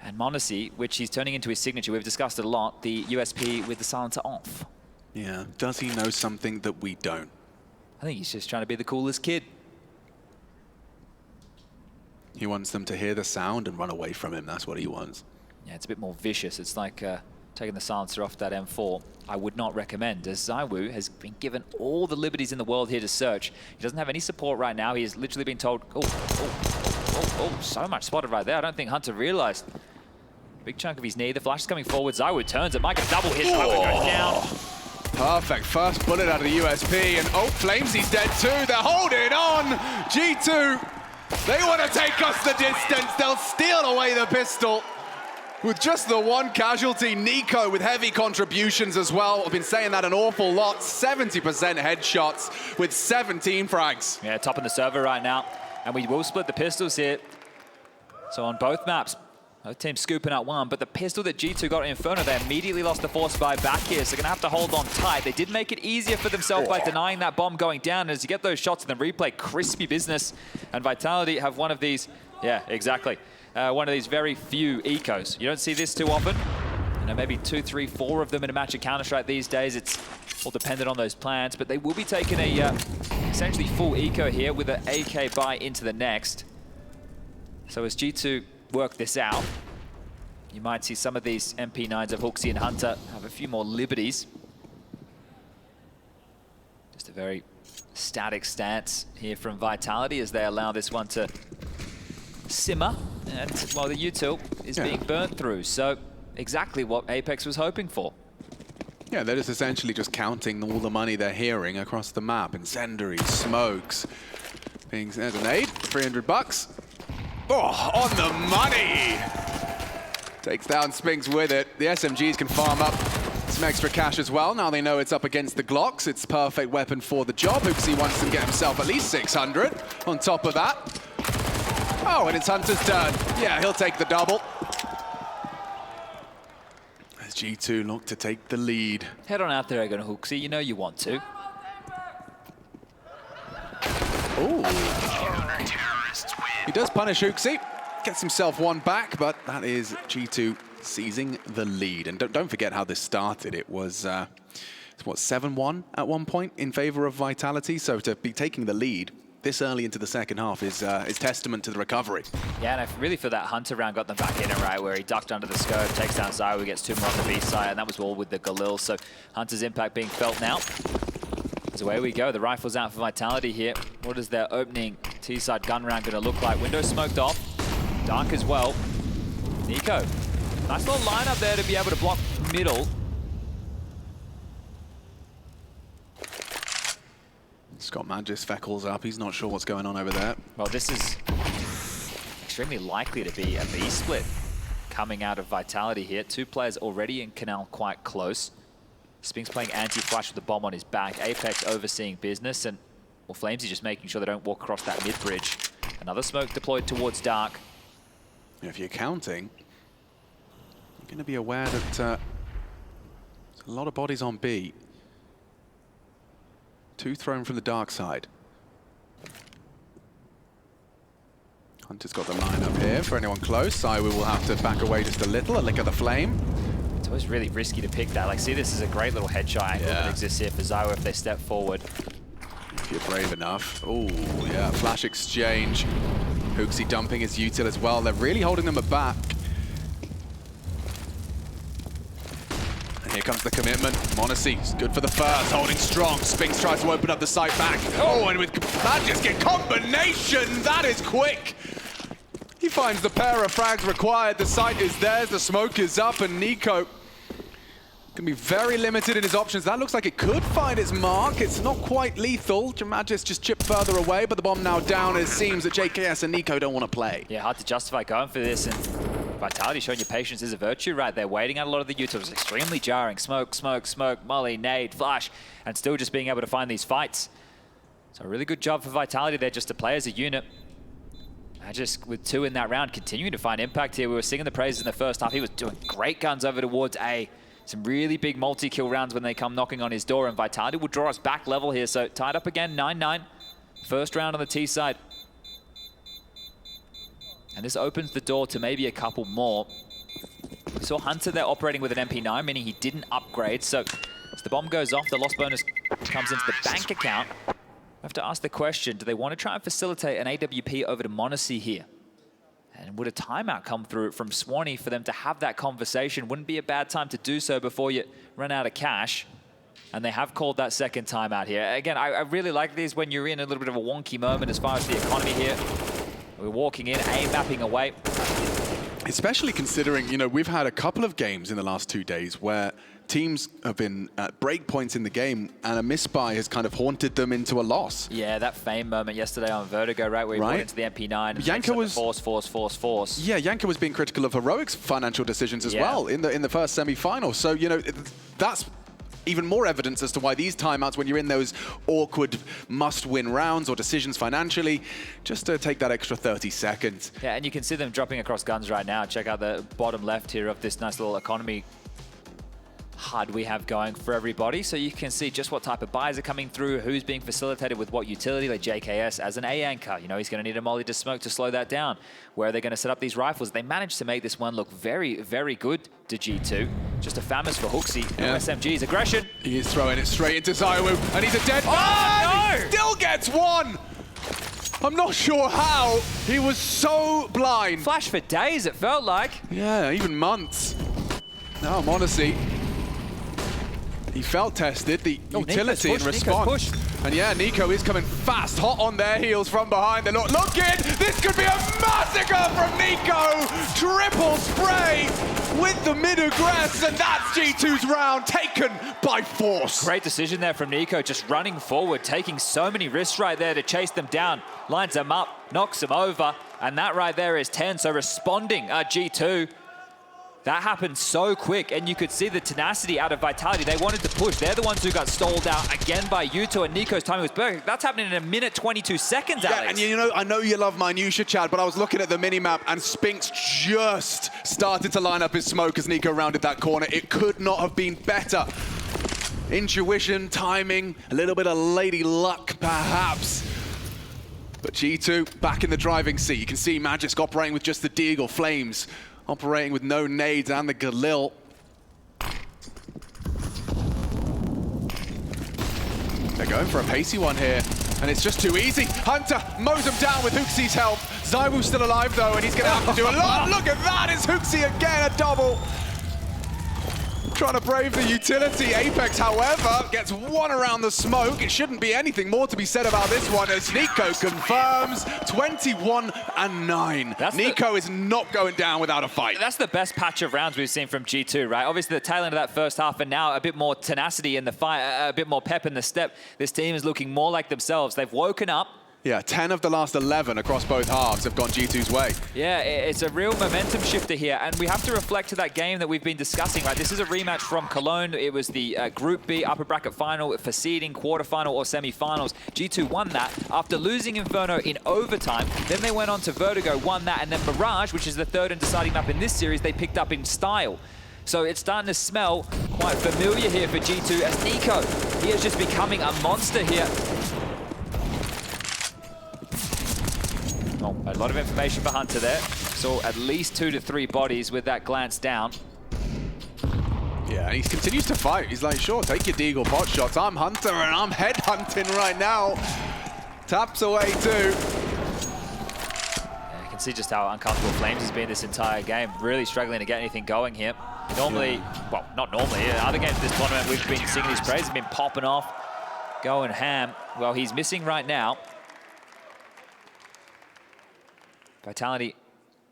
And m0NESY, which he's turning into his signature. We've discussed it a lot, the USP with the silencer off. Yeah, does he know something that we don't? I think he's just trying to be the coolest kid. He wants them to hear the sound and run away from him. That's what he wants. Yeah, it's a bit more vicious. It's like taking the silencer off that M4. I would not recommend, as ZywOo has been given all the liberties in the world here to search. He doesn't have any support right now. He has literally been told, oh, so much spotted right there. I don't think Hunter realized. Big chunk of his knee. The flash is coming forward. ZywOo turns it. Might get a double hit. ZywOo goes down. Perfect. First bullet out of the USP. And oh, Flamesy's dead too. They're holding on. G2. They want to take us the distance. They'll steal away the pistol. With just the one casualty, Nico with heavy contributions as well. I've been saying that an awful lot. 70% headshots with 17 frags. Yeah, top in the server right now. And we will split the pistols here. So on both maps, both teams scooping out one, but the pistol that G2 got in Inferno, they immediately lost the force buy back here, so they're gonna have to hold on tight. They did make it easier for themselves by denying that bomb going down. And as you get those shots in the replay, crispy business. And Vitality have one of these, yeah, exactly. One of these very few ecos. You don't see this too often. You know, maybe 2, 3, 4 of them in a match of Counter-Strike these days. It's all dependent on those plans, but they will be taking a essentially full eco here with an AK buy into the next. So as G2 work this out, you might see some of these MP9s of HooXi and Hunter have a few more liberties. Just a very static stance here from Vitality as they allow this one to simmer, and while the util is being burnt through. So exactly what Apex was hoping for. Yeah, they're just essentially just counting all the money they're hearing across the map. Incendiaries, smokes, being there's an aid, $300. Oh, on the money! Takes down Spinks with it. The SMGs can farm up some extra cash as well. Now they know it's up against the Glocks. It's a perfect weapon for the job. HooXi wants to get himself at least 600 on top of that. Oh, and it's Hunter's turn. Yeah, he'll take the double. As G2 look to take the lead. Head on out there again, HooXi. You know you want to. Ooh. He does punish HooXi. Gets himself one back, but that is G2 seizing the lead. And don't forget how this started. It was, what, 7-1 at one point in favor of Vitality. So to be taking the lead this early into the second half is testament to the recovery. Yeah, and I really feel that Hunter round got them back in it, right, where he ducked under the scope, takes down ZywOo, gets 2 more on the B side, and that was all with the Galil. So Hunter's impact being felt now. So away we go. The rifle's out for Vitality here. What is their opening T-side gun round going to look like? Window smoked off. Dark as well. Nico. Nice little lineup there to be able to block middle. Scott Magis Feckles up. He's not sure what's going on over there. Well, this is extremely likely to be a B split coming out of Vitality here. 2 players already in Canal quite close. Spinks playing anti-flash with the bomb on his back. Apex overseeing business, and well, Flamesy just making sure they don't walk across that mid-bridge. Another smoke deployed towards Dark. If you're counting, you're going to be aware that there's a lot of bodies on B. 2 thrown from the Dark side. Hunter's got the line up here for anyone close. ZywOo will have to back away just a little, a lick of the flame. It's always really risky to pick that. Like, see, this is a great little headshot angle that exists here for ZywOo if they step forward. If you're brave enough. Oh, yeah, flash exchange. HooXi dumping his util as well. They're really holding them back. And here comes the commitment. m0NESY, good for the first, holding strong. Spinks tries to open up the site back. Oh, and with Magis get combination, that is quick. He finds the pair of frags required. The site is theirs, the smoke is up, and Nico can be very limited in his options. That looks like it could find its mark. It's not quite lethal. Magis just chipped further away, but the bomb now down. It seems that JKS and Nico don't want to play. Yeah, hard to justify going for this, and Vitality showing your patience is a virtue right there. Waiting out a lot of the utils, extremely jarring. Smoke, smoke, smoke, molly, nade, flash, and still just being able to find these fights. So a really good job for Vitality there just to play as a unit. Magis with 2 in that round, continuing to find impact here. We were singing the praises in the first half. He was doing great guns over towards A. some really big multi-kill rounds when they come knocking on his door, and Vitality will draw us back level here. So tied up again, 9-9. First round on the T side. And this opens the door to maybe a couple more. We saw Hunter there operating with an MP9, meaning he didn't upgrade. So as the bomb goes off, the loss bonus comes into the bank account. I have to ask the question, do they want to try and facilitate an AWP over to m0NESY here? And would a timeout come through from Swanee for them to have that conversation? Wouldn't be a bad time to do so before you run out of cash. And they have called that second timeout here. Again, I really like these when you're in a little bit of a wonky moment as far as the economy here. We're walking in, A mapping away. Especially considering, you know, we've had a couple of games in the last 2 days where teams have been at break points in the game and a misbuy has kind of haunted them into a loss. Yeah, that fame moment yesterday on Vertigo, right, where he brought into the MP9 and Yanka was force. Yeah, Yanka was being critical of Heroic's financial decisions as well in the first semi-final. So, you know, that's even more evidence as to why these timeouts, when you're in those awkward must-win rounds or decisions financially, just to take that extra 30 seconds. Yeah, and you can see them dropping across guns right now. Check out the bottom left here of this nice little economy HUD we have going for everybody. So you can see just what type of buys are coming through, who's being facilitated with what utility, like JKS as an A anchor. You know, he's going to need a molly to smoke to slow that down. Where are they going to set up these rifles? They managed to make this one look very, very good to G2. Just a famous for Hooksy. No SMG's aggression. He is throwing it straight into Zywoo, and he's a dead man! He still gets one! I'm not sure how. He was so blind. Flash for days, it felt like. Yeah, even months. Now m0NESY. He felt tested, the utility in response. And yeah, Nico is coming fast, hot on their heels from behind. They're not looking! This could be a massacre from Nico! Triple spray with the mid-aggress, and that's G2's round, taken by force. Great decision there from Nico, just running forward, taking so many risks right there to chase them down. Lines them up, knocks them over, and that right there is 10, so responding G2. That happened so quick, and you could see the tenacity out of Vitality. They wanted to push. They're the ones who got stalled out again by Yuto, and Nico's timing was perfect. That's happening in a minute 22 seconds, Alex. Yeah, and you know, I know you love minutia, Chad, but I was looking at the minimap, and Spinks just started to line up his smoke as Nico rounded that corner. It could not have been better. Intuition, timing, a little bit of lady luck, perhaps. But G2 back in the driving seat. You can see Magisk operating with just the Deagle, Flames operating with no nades and the Galil. They're going for a pacey one here, and it's just too easy. Hunter mows him down with Hooksy's help. Zywoo's still alive though, and he's gonna have to do a lot. Look at that, it's Hooksy again, a double. Trying to brave the utility. Apex, however, gets one around the smoke. It shouldn't be anything more to be said about this one as Nico confirms 21-9. Nico is not going down without a fight. That's the best patch of rounds we've seen from G2, right? Obviously the tail end of that first half, and now a bit more tenacity in the fight, a bit more pep in the step. This team is looking more like themselves. They've woken up. Yeah, 10 of the last 11 across both halves have gone G2's way. Yeah, it's a real momentum shifter here, and we have to reflect to that game that we've been discussing, right? This is a rematch from Cologne. It was the Group B upper bracket final for seeding, quarterfinal or semifinals. G2 won that after losing Inferno in overtime. Then they went on to Vertigo, won that, and then Mirage, which is the third and deciding map in this series, they picked up in style. So it's starting to smell quite familiar here for G2 as Nico, he is just becoming a monster here. Oh, a lot of information for Hunter there. Saw at least 2 to 3 bodies with that glance down. Yeah, and he continues to fight. He's like, sure, take your Deagle pot shots. I'm Hunter and I'm head hunting right now. Taps away too. Yeah, you can see just how uncomfortable Flames has been this entire game. Really struggling to get anything going here. Normally, well, not normally. Other games this tournament, we've been singing his praise. He's been popping off, going ham. Well, he's missing right now. Vitality,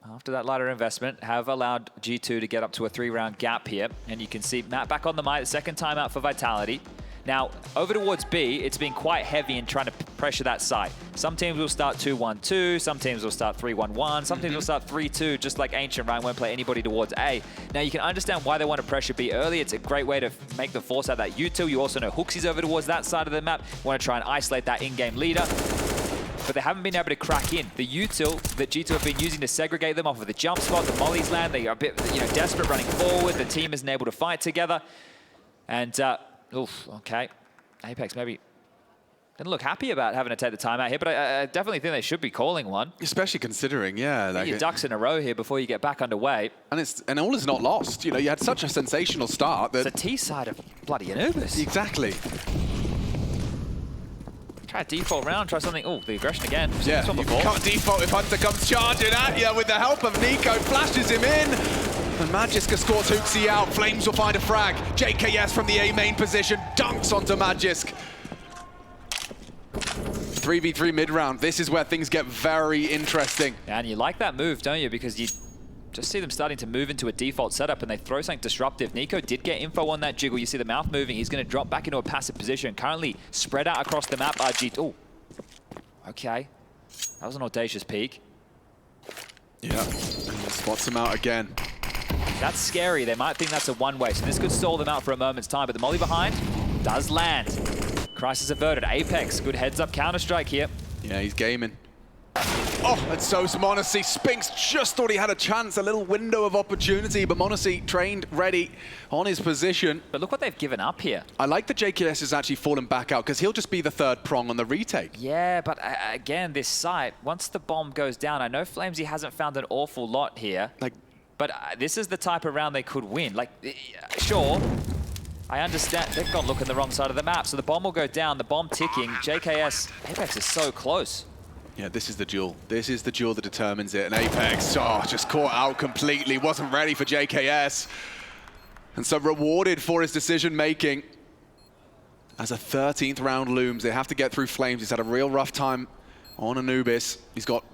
after that lighter investment, have allowed G2 to get up to a 3-round gap here. And you can see Matt back on the mic, the second time out for Vitality. Now, over towards B, it's been quite heavy in trying to pressure that side. Some teams will start 2-1-2, some teams will start 3-1-1, some teams will start 3-2, just like Ancient Ryan won't play anybody towards A. Now, you can understand why they want to pressure B early. It's a great way to make the force out that util. You also know Hooksy's over towards that side of the map. You want to try and isolate that in-game leader. but they haven't been able to crack in. The util that G2 have been using to segregate them off of the jump spot, the mollies land, they are a bit desperate running forward. The team isn't able to fight together. And, oof, okay. Apex maybe didn't look happy about having to take the timeout here, but I definitely think they should be calling one. Especially considering, yeah. Like your ducks in a row here before you get back underway. And all is not lost. You know, you had such a sensational start that... It's a T side of bloody Anubis. Exactly. Try a default round, try something. Oh, the aggression again. Yeah, you can't default if Hunter comes charging at you with the help of Nico, flashes him in. And Magisk escorts Hooksy out. Flames will find a frag. JKS from the A main position dunks onto Magisk. 3v3 mid-round. This is where things get very interesting. And you like that move, don't you? Because you just see them starting to move into a default setup and they throw something disruptive. Nico did get info on that jiggle. You see the mouth moving. He's going to drop back into a passive position. Currently spread out across the map. RG. Oh, okay. That was an audacious peek. Yeah, and he spots him out again. That's scary. They might think that's a one-way, so this could stall them out for a moment's time. But the molly behind does land. Crisis averted. Apex, good heads-up counterstrike here. Yeah, he's gaming. Oh, and so's m0NESY. Spinks just thought he had a chance, a little window of opportunity, but m0NESY trained, ready, on his position. But look what they've given up here. I like that JKS has actually fallen back out, because he'll just be the third prong on the retake. Yeah, but again, this site, once the bomb goes down, I know Flamesy hasn't found an awful lot here, but this is the type of round they could win. Like, sure, I understand. They've got look in the wrong side of the map, so the bomb will go down, the bomb ticking. JKS, Apex is so close. Yeah, this is the duel. This is the duel that determines it. And Apex, just caught out completely. Wasn't ready for JKS. And so rewarded for his decision-making. As a 13th round looms, they have to get through Flames. He's had a real rough time on Anubis. He's got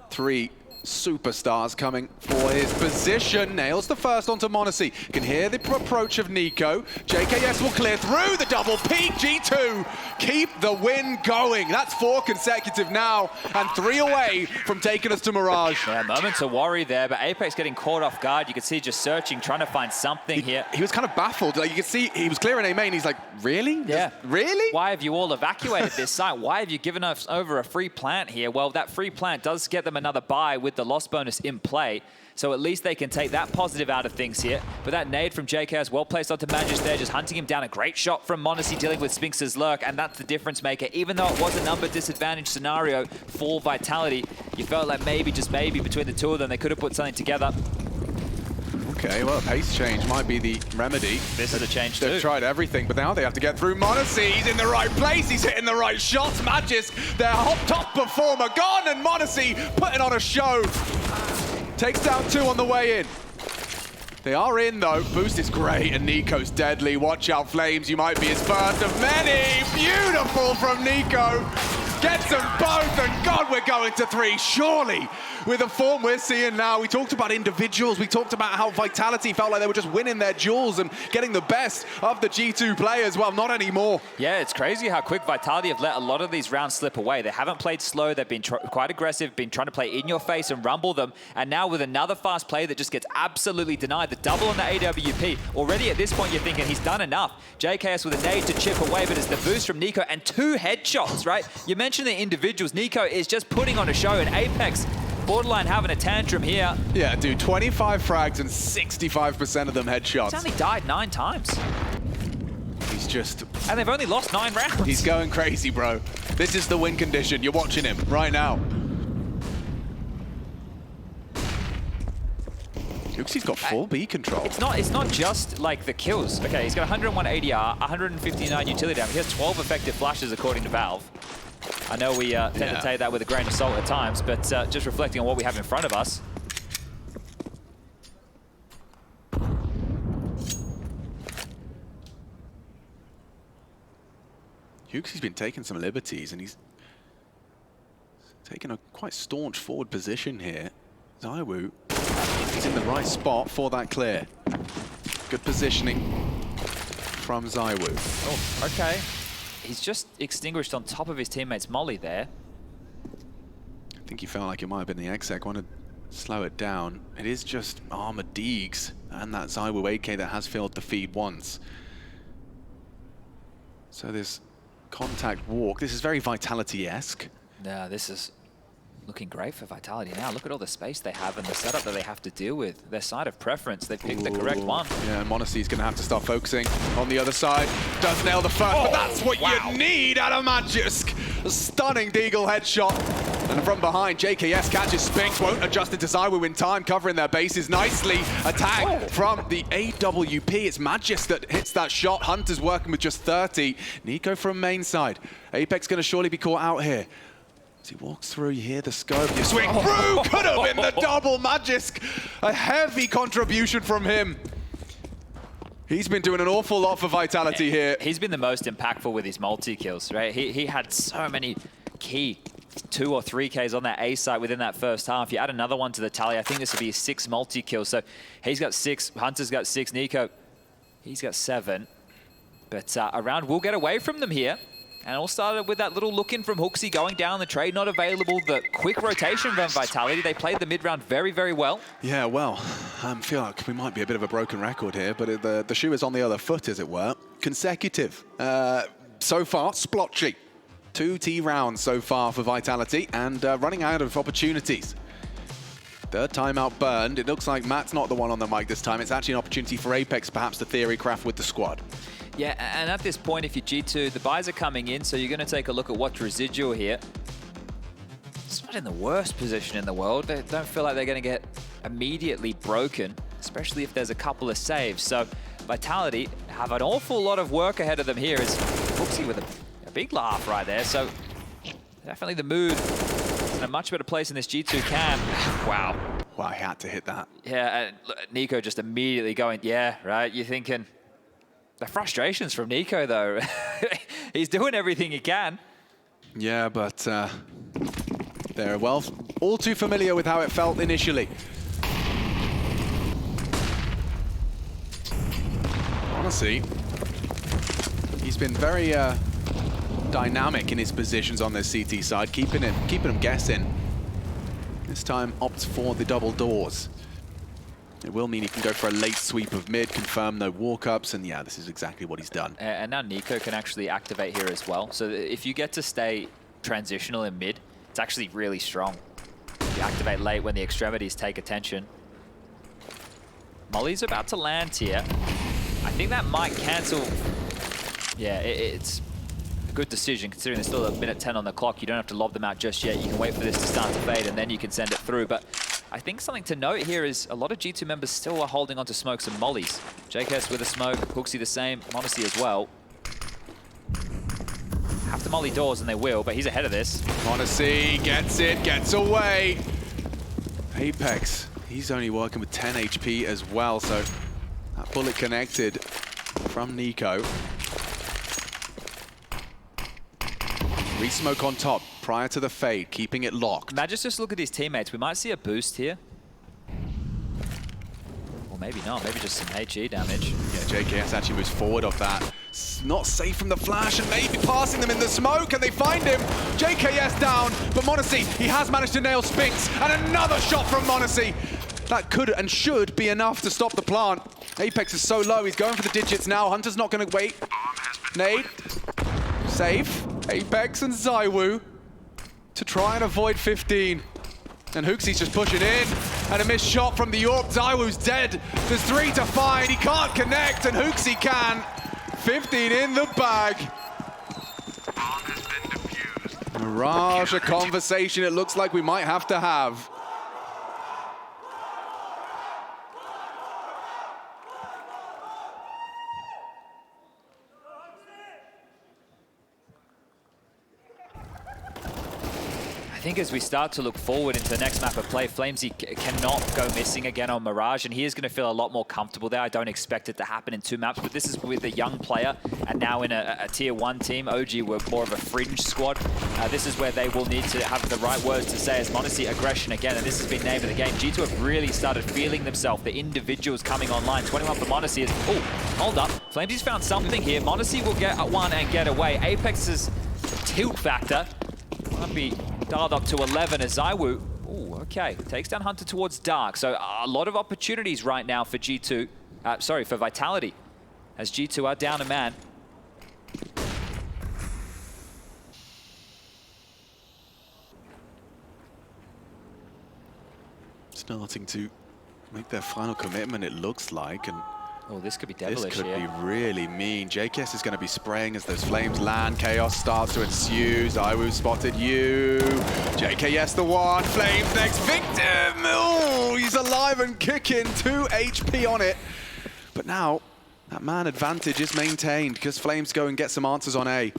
3 superstars coming for his position. Nails the first onto m0NESY. Can hear the approach of Nico. JKS will clear through the double peak. G2 keep the win going. That's 4 consecutive now and 3 away from taking us to Mirage. Yeah, moment to worry there, but Apex getting caught off guard. You can see just searching, trying to find something here. He was kind of baffled. Like, you can see he was clearing A main. He's like, really? Yeah. Really? Why have you all evacuated this site? Why have you given us over a free plant here? Well, that free plant does get them another buy with the loss bonus in play. So at least they can take that positive out of things here. But that nade from JKS, well placed onto Magisk there, just hunting him down. A great shot from m0NESY dealing with Spinks' lurk, and that's the difference maker. Even though it was a number disadvantage scenario for Vitality, you felt like maybe, just maybe, between the two of them, they could have put something together. Okay, well, a pace change might be the remedy. This is a change They've tried everything, but now they have to get through m0NESY. He's in the right place. He's hitting the right shots. Magisk, their top performer, gone, and m0NESY putting on a show. Takes down 2 on the way in. They are in, though. Boost is great, and Nico's deadly. Watch out, Flames. You might be his first of many. Beautiful from Nico. Gets them both, and God, we're going to 3. Surely, with the form we're seeing now. We talked about individuals. We talked about how Vitality felt like they were just winning their duels and getting the best of the G2 players. Well, not anymore. Yeah, it's crazy how quick Vitality have let a lot of these rounds slip away. They haven't played slow. They've been quite aggressive, been trying to play in your face and rumble them. And now with another fast play that just gets absolutely denied. The double on the AWP. Already at this point, you're thinking he's done enough. JKS with a nade to chip away, but it's the boost from Nico and 2 headshots, right? You mentioned the individuals. Nico is just putting on a show, and Apex borderline having a tantrum here. Yeah, dude, 25 frags and 65% of them headshots. He's only died 9 times. He's just... And they've only lost 9 rounds. He's going crazy, bro. This is the win condition. You're watching him right now. Hooksy's got full B control. It's not just like the kills. Okay, he's got 101 ADR, 159 utility damage. He has 12 effective flashes according to Valve. I know we tend to take that with a grain of salt at times, but just reflecting on what we have in front of us. Hooksy's been taking some liberties, and he's taking a quite staunch forward position here. ZywOo, he's in the right spot for that clear. Good positioning from ZywOo. Oh, okay. He's just extinguished on top of his teammate's molly there. I think he felt like it might have been the exec. Wanted to slow it down. It is just Armored Deegs and that ZywOo AK that has filled the feed once. So this contact walk, this is very Vitality-esque. Yeah, this is looking great for Vitality now. Look at all the space they have and the setup that they have to deal with. Their side of preference, they picked the correct one. Yeah, Monacy's going to have to start focusing on the other side. Does nail the first, but that's what you need out of Magisk. A stunning Deagle headshot. And from behind, JKS catches Spinks, won't adjust into Zywoo in time, covering their bases nicely. Attack from the AWP. It's Magisk that hits that shot. Hunter's working with just 30. Nico from main side. Apex going to surely be caught out here. As he walks through, you hear the scope, you swing through, could have been the double. Magisk, a heavy contribution from him. He's been doing an awful lot for Vitality here. He's been the most impactful with his multi-kills, right? He had so many key 2 or 3 Ks on that A site within that first half. You add another one to the tally, I think this would be 6 multi-kills. So he's got 6, Hunter's got 6, Nico, he's got 7. But a round will get away from them here. And it all started with that little look in from Hooksy going down, the trade not available, the quick rotation from Vitality. They played the mid-round very, very well. Yeah, well, I feel like we might be a bit of a broken record here, but the shoe is on the other foot, as it were. Consecutive. So far, splotchy. 2 T rounds so far for Vitality, and running out of opportunities. Third timeout burned. It looks like Matt's not the one on the mic this time. It's actually an opportunity for Apex, perhaps, to theory craft with the squad. Yeah, and at this point, if you're G2, the buys are coming in, so you're going to take a look at what's residual here. It's not in the worst position in the world. They don't feel like they're going to get immediately broken, especially if there's a couple of saves. So Vitality have an awful lot of work ahead of them here. Is Hooksy with a big laugh right there. So definitely the mood is in a much better place in this G2 camp. Wow. Wow, he had to hit that. Yeah, and Nico just immediately going, yeah, right, you're thinking... The frustrations from Nico, though. He's doing everything he can. Yeah, but they're, well, all too familiar with how it felt initially. Honestly, he's been very dynamic in his positions on this CT side, keeping him guessing. This time opts for the double doors. It will mean he can go for a late sweep of mid, confirm no walk-ups, and yeah, this is exactly what he's done. And now Nico can actually activate here as well. So if you get to stay transitional in mid, it's actually really strong. You activate late when the extremities take attention. Molly's about to land here. I think that might cancel. Yeah, it's a good decision considering there's still a minute 10 on the clock. You don't have to lob them out just yet. You can wait for this to start to fade and then you can send it through. But I think something to note here is a lot of G2 members still are holding on to smokes and mollies. JKS with a smoke, Hooksy the same, Monacy as well. Have to molly doors and they will, but he's ahead of this. Monacy gets it, gets away. Apex, he's only working with 10 HP as well, so that bullet connected from Nico. Re-smoke on top prior to the fade, keeping it locked. Just look at his teammates. We might see a boost here. Or maybe not, maybe just some HE damage. Yeah, JKS actually moves forward off that. Not safe from the flash and maybe passing them in the smoke and they find him. JKS down, but Monacy, he has managed to nail Spinks and another shot from Monacy. That could and should be enough to stop the plant. Apex is so low, he's going for the digits now. Hunter's not going to wait. Nade. Safe. Apex and Zywoo to try and avoid 15. And Hooksy's just pushing in. And a missed shot from the York. Zywoo's dead. There's 3 to find. He can't connect, and Hooksy can. 15 in the bag. Mirage, a conversation it looks like we might have to have. I think as we start to look forward into the next map of play, Flamesy cannot go missing again on Mirage, and he is going to feel a lot more comfortable there. I don't expect it to happen in 2 maps, but this is with a young player, and now in a tier 1 team. OG were more of a fringe squad. This is where they will need to have the right words to say as Monacy aggression again, and this has been name of the game. G2 have really started feeling themselves. The individuals coming online. 21 for Monacy is, oh, hold up. Flamesy's found something here. Monacy will get one and get away. Apex's tilt factor might be dialed up to 11 as Zywoo, ooh, okay, takes down Hunter towards Dark. So a lot of opportunities right now for G2, for Vitality, as G2 are down a man. starting to make their final commitment, it looks like, and oh, this could be devilish. this could here. be really mean. JKS is going to be spraying as those flames land. Chaos starts to ensue. Zaiwu spotted you. JKS the one. Flames next victim. Oh, he's alive and kicking. 2 HP on it. But now, that man advantage is maintained because Flames go and get some answers on A.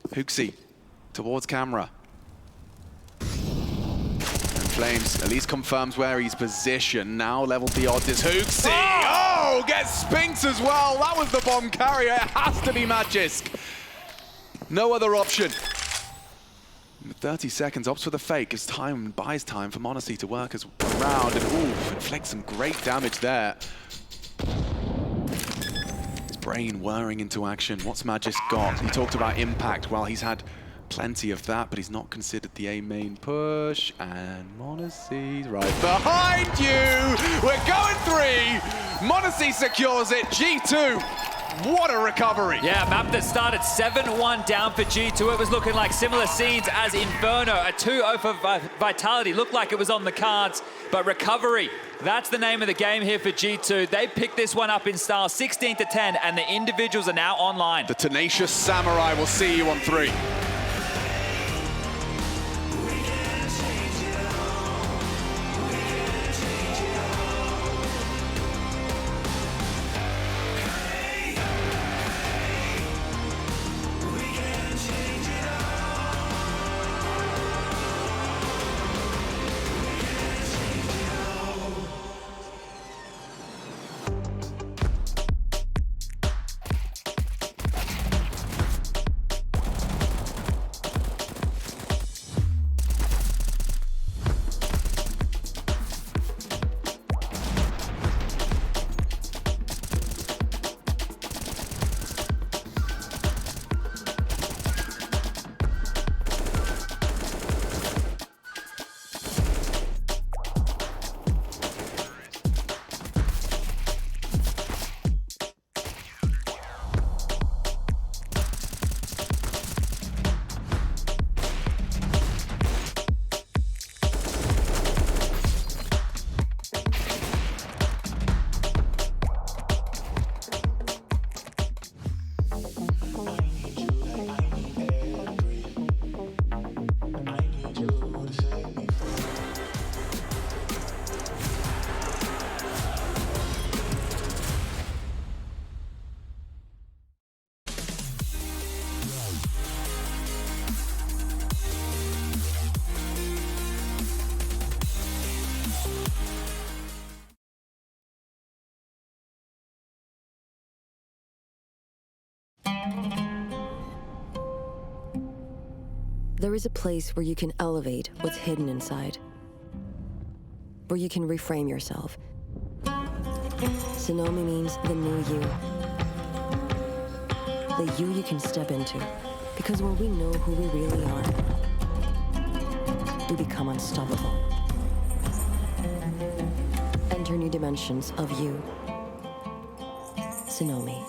Hooksy towards camera. Flames at least confirms where he's positioned. Now leveled the odds is Hooksy. Oh, gets Spinks as well. That was the bomb carrier. It has to be Magisk. No other option. 30 seconds, opts for the fake as time buys time for m0NESY to work as around and inflicts some great damage there. His brain whirring into action. What's Magisk got? He talked about impact. Well, he's had plenty of that, but he's not considered the A main push. And m0NESY's right behind you. We're going 3. m0NESY secures it. G2. What a recovery. Yeah, map that started 7-1 down for G2. It was looking like similar scenes as Inferno. A 2-0 for Vitality. Looked like it was on the cards, but recovery. That's the name of the game here for G2. They picked this one up in style, 16-10, and the individuals are now online. The tenacious samurai will see you on 3. There is a place where you can elevate what's hidden inside, where you can reframe yourself. Sonomi means the new you. The you can step into. Because when we know who we really are, we become unstoppable. Enter new dimensions of you. Sonomi.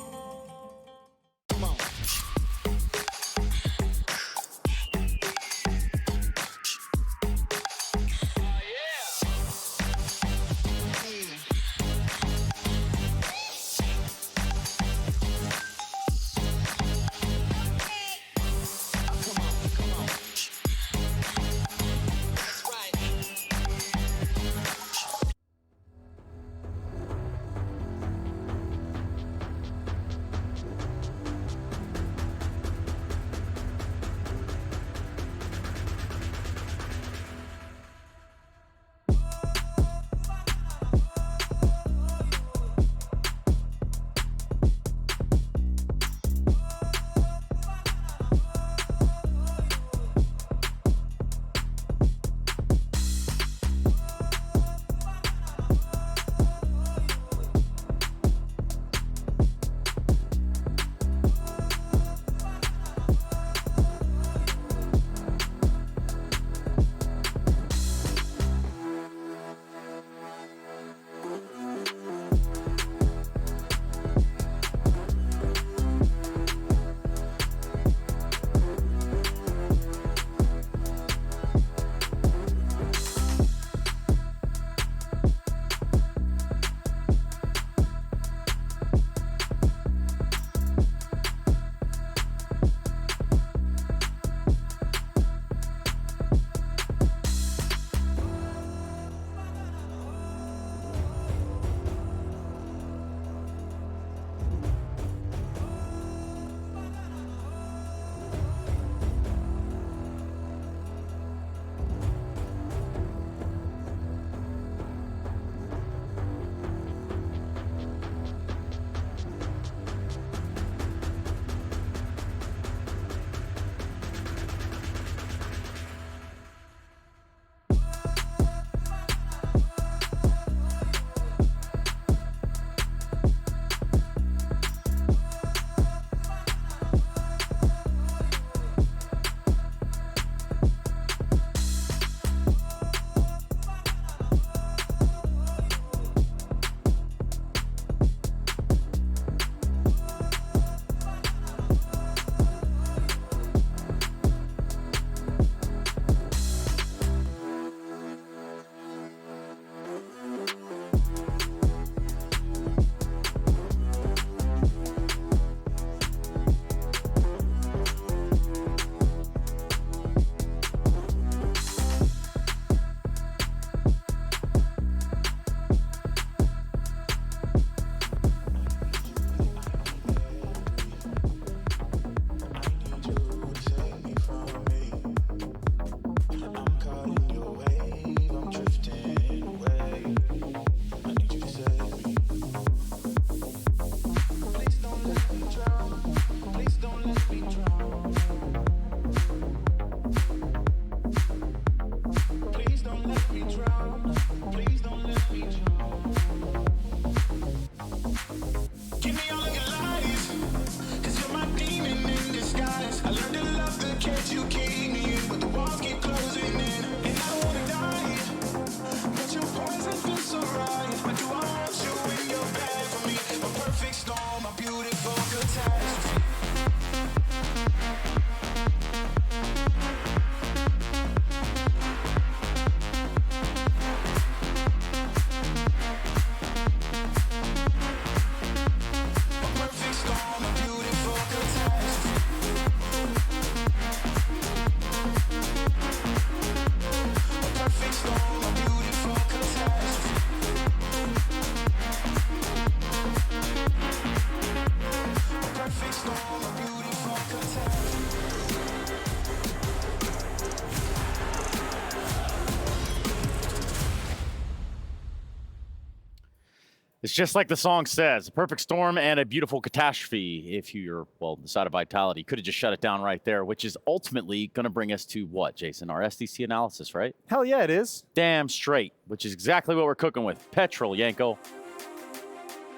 It's just like the song says, a perfect storm and a beautiful catastrophe. If you're, well, the side of Vitality, could have just shut it down right there, which is ultimately going to bring us to what, Jason? Our SDC analysis, right? Hell yeah, it is. Damn straight, which is exactly what we're cooking with. Petrol, Yanko.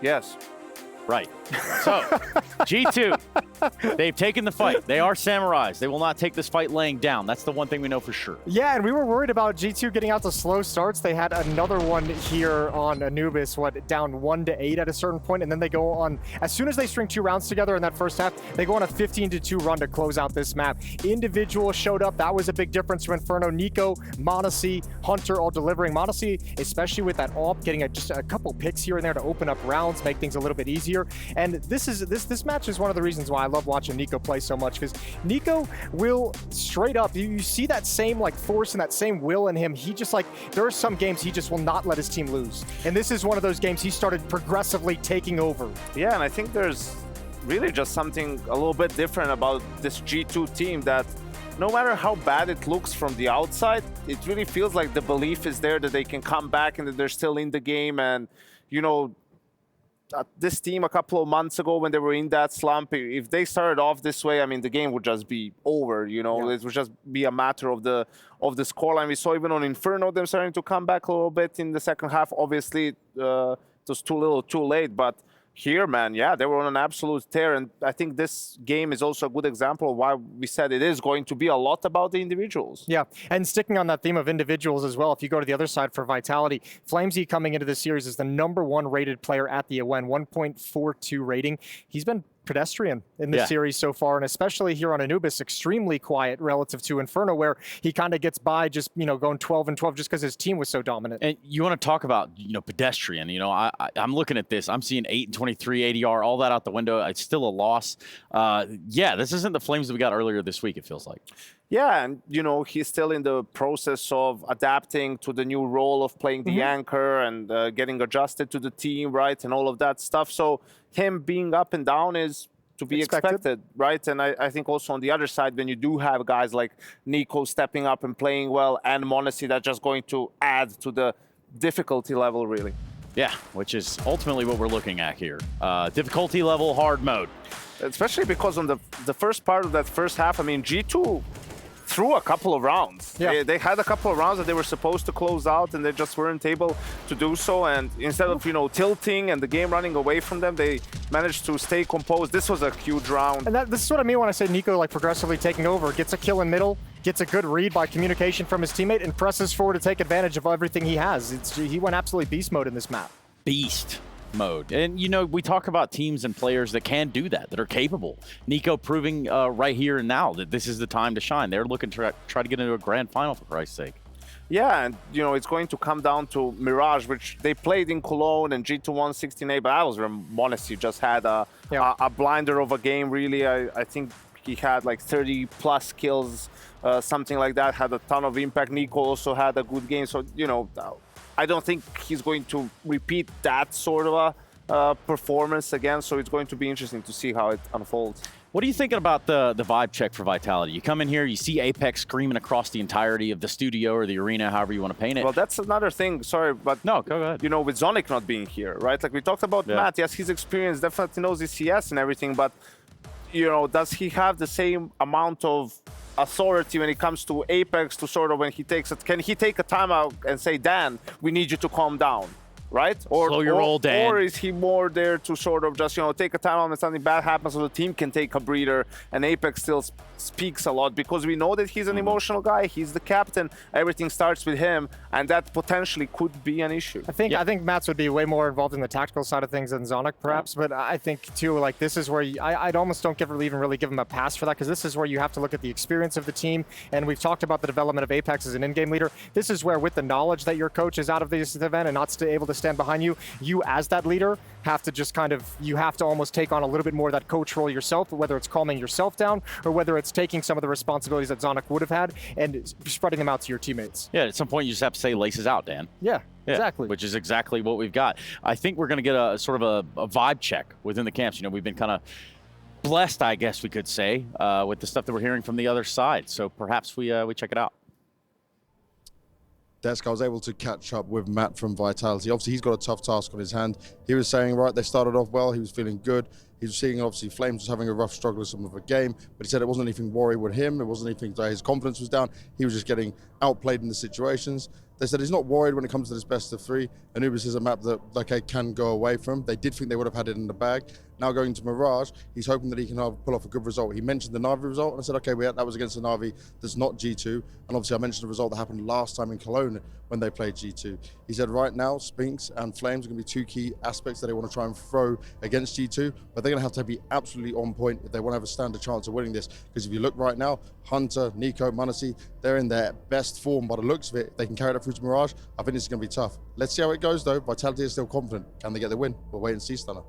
Yes. Right. So, G2, they've taken the fight. They are samurais. They will not take this fight laying down. That's the one thing we know for sure. Yeah, and we were worried about G2 getting out to slow starts. They had another one here on Anubis, down 1-8 at a certain point, and then they go on, as soon as they string 2 rounds together in that first half, they go on a 15-2 run to close out this map. Individual showed up. That was a big difference for Inferno. Nico, Monacy, Hunter all delivering. Monacy, especially with that AWP, getting just a couple picks here and there to open up rounds, make things a little bit easier. And this match is one of the reasons why I love watching Nico play so much, because Nico will straight up, you see that same like force and that same will in him. He just like, there are some games he just will not let his team lose. And this is one of those games he started progressively taking over. Yeah, and I think there's really just something a little bit different about this G2 team, that no matter how bad it looks from the outside, it really feels like the belief is there that they can come back and that they're still in the game. And, you know, this team a couple of months ago when they were in that slump, if they started off this way, I mean, the game would just be over, you know. Yeah. It would just be a matter of the scoreline. We saw even on Inferno them starting to come back a little bit in the second half. Obviously, it was too little too late, but here, man, yeah, they were on an absolute tear. And I think this game is also a good example of why we said it is going to be a lot about the individuals. Yeah, and sticking on that theme of individuals as well, if you go to the other side for Vitality, Flamesy coming into this series is the #1 rated player at the event, 1.42 rating. He's been pedestrian in this series so far, and especially here on Anubis, extremely quiet relative to Inferno, where he kind of gets by just, you know, going 12-12 just because his team was so dominant. And you want to talk about, you know, pedestrian, you know, I'm looking at this, I'm seeing 8-23 ADR, all that out the window. It's still a loss. Yeah, this isn't the Flames that we got earlier this week, it feels like. Yeah, and, you know, he's still in the process of adapting to the new role of playing the anchor and getting adjusted to the team, right, and all of that stuff. So him being up and down is to be expected, right? And I think also on the other side, when you do have guys like Nico stepping up and playing well, and Monacy, that's just going to add to the difficulty level, really. Yeah, which is ultimately what we're looking at here. Difficulty level, hard mode. Especially because on the first part of that first half, I mean, G2 through a couple of rounds. Yeah. They had a couple of rounds that they were supposed to close out, and they just weren't able to do so. And instead of, you know, tilting and the game running away from them, they managed to stay composed. This was a huge round. And this is what I mean when I say Nico like progressively taking over. Gets a kill in middle, gets a good read by communication from his teammate, and presses forward to take advantage of everything he has. He went absolutely beast mode in this map. Beast mode. And, you know, we talk about teams and players that can do that are capable. Nico proving right here and now that this is the time to shine. They're looking to try to get into a grand final, for Christ's sake. Yeah, and, you know, it's going to come down to Mirage, which they played in Cologne, and G2 won 16-8, but that was where Monacy just had a blinder of a game, really. I think he had like 30-plus kills, something like that, had a ton of impact. Nico also had a good game, so, you know, I don't think he's going to repeat that sort of a performance again, so it's going to be interesting to see how it unfolds. What are you thinking about the vibe check for Vitality? You come in here, you see Apex screaming across the entirety of the studio or the arena, however you want to paint it. Well, that's another thing, sorry, but no, go ahead. You know, with Zonic not being here, right? Like we talked about Matt, yes, his experience definitely knows his CS and everything, but, you know, does he have the same amount of authority when it comes to Apex to sort of when he takes it? Can he take a timeout and say, Dan, we need you to calm down, right? Or slow your roll, Dan. Or is he more there to sort of just, you know, take a timeout when something bad happens so the team can take a breather, and Apex still speaks a lot because we know that he's an emotional guy, he's the captain, everything starts with him, and that potentially could be an issue. I think Mats would be way more involved in the tactical side of things than Zonic perhaps, but I think too, like this is where I'd almost don't even really give him a pass for that, because this is where you have to look at the experience of the team, and we've talked about the development of Apex as an in-game leader. This is where, with the knowledge that your coach is out of this event and not able to stand behind you, you as that leader have to just kind of, you have to almost take on a little bit more of that coach role yourself, whether it's calming yourself down or whether it's taking some of the responsibilities that Zonic would have had and spreading them out to your teammates. Yeah, at some point you just have to say laces out, Dan. Yeah, exactly. Which is exactly what we've got. I think we're going to get a sort of a vibe check within the camps. You know, we've been kind of blessed, I guess we could say, with the stuff that we're hearing from the other side. So perhaps we check it out. Desk, I was able to catch up with Matt from Vitality. Obviously, he's got a tough task on his hand. He was saying, right, they started off well. He was feeling good. He was seeing, obviously, Flames was having a rough struggle with some of the game, but he said it wasn't anything worrying with him. It wasn't anything that his confidence was down. He was just getting outplayed in the situations. They said he's not worried when it comes to this best of 3. Anubis is a map that okay, can go away from. They did think they would have had it in the bag. Now going to Mirage, he's hoping that he can pull off a good result. He mentioned the Na'Vi result, and I said, okay, that was against a Na'Vi that's not G2. And obviously I mentioned the result that happened last time in Cologne when they played G2. He said right now, Spinks and Flames are going to be 2 key aspects that they want to try and throw against G2, but they're going to have to be absolutely on point if they want to have a standard chance of winning this. Because if you look right now, Hunter, Nico, m0NESY, they're in their best form by the looks of it. If they can carry that through to Mirage, I think it's going to be tough. Let's see how it goes though. Vitality is still confident. Can they get the win? We'll wait and see, Stunner.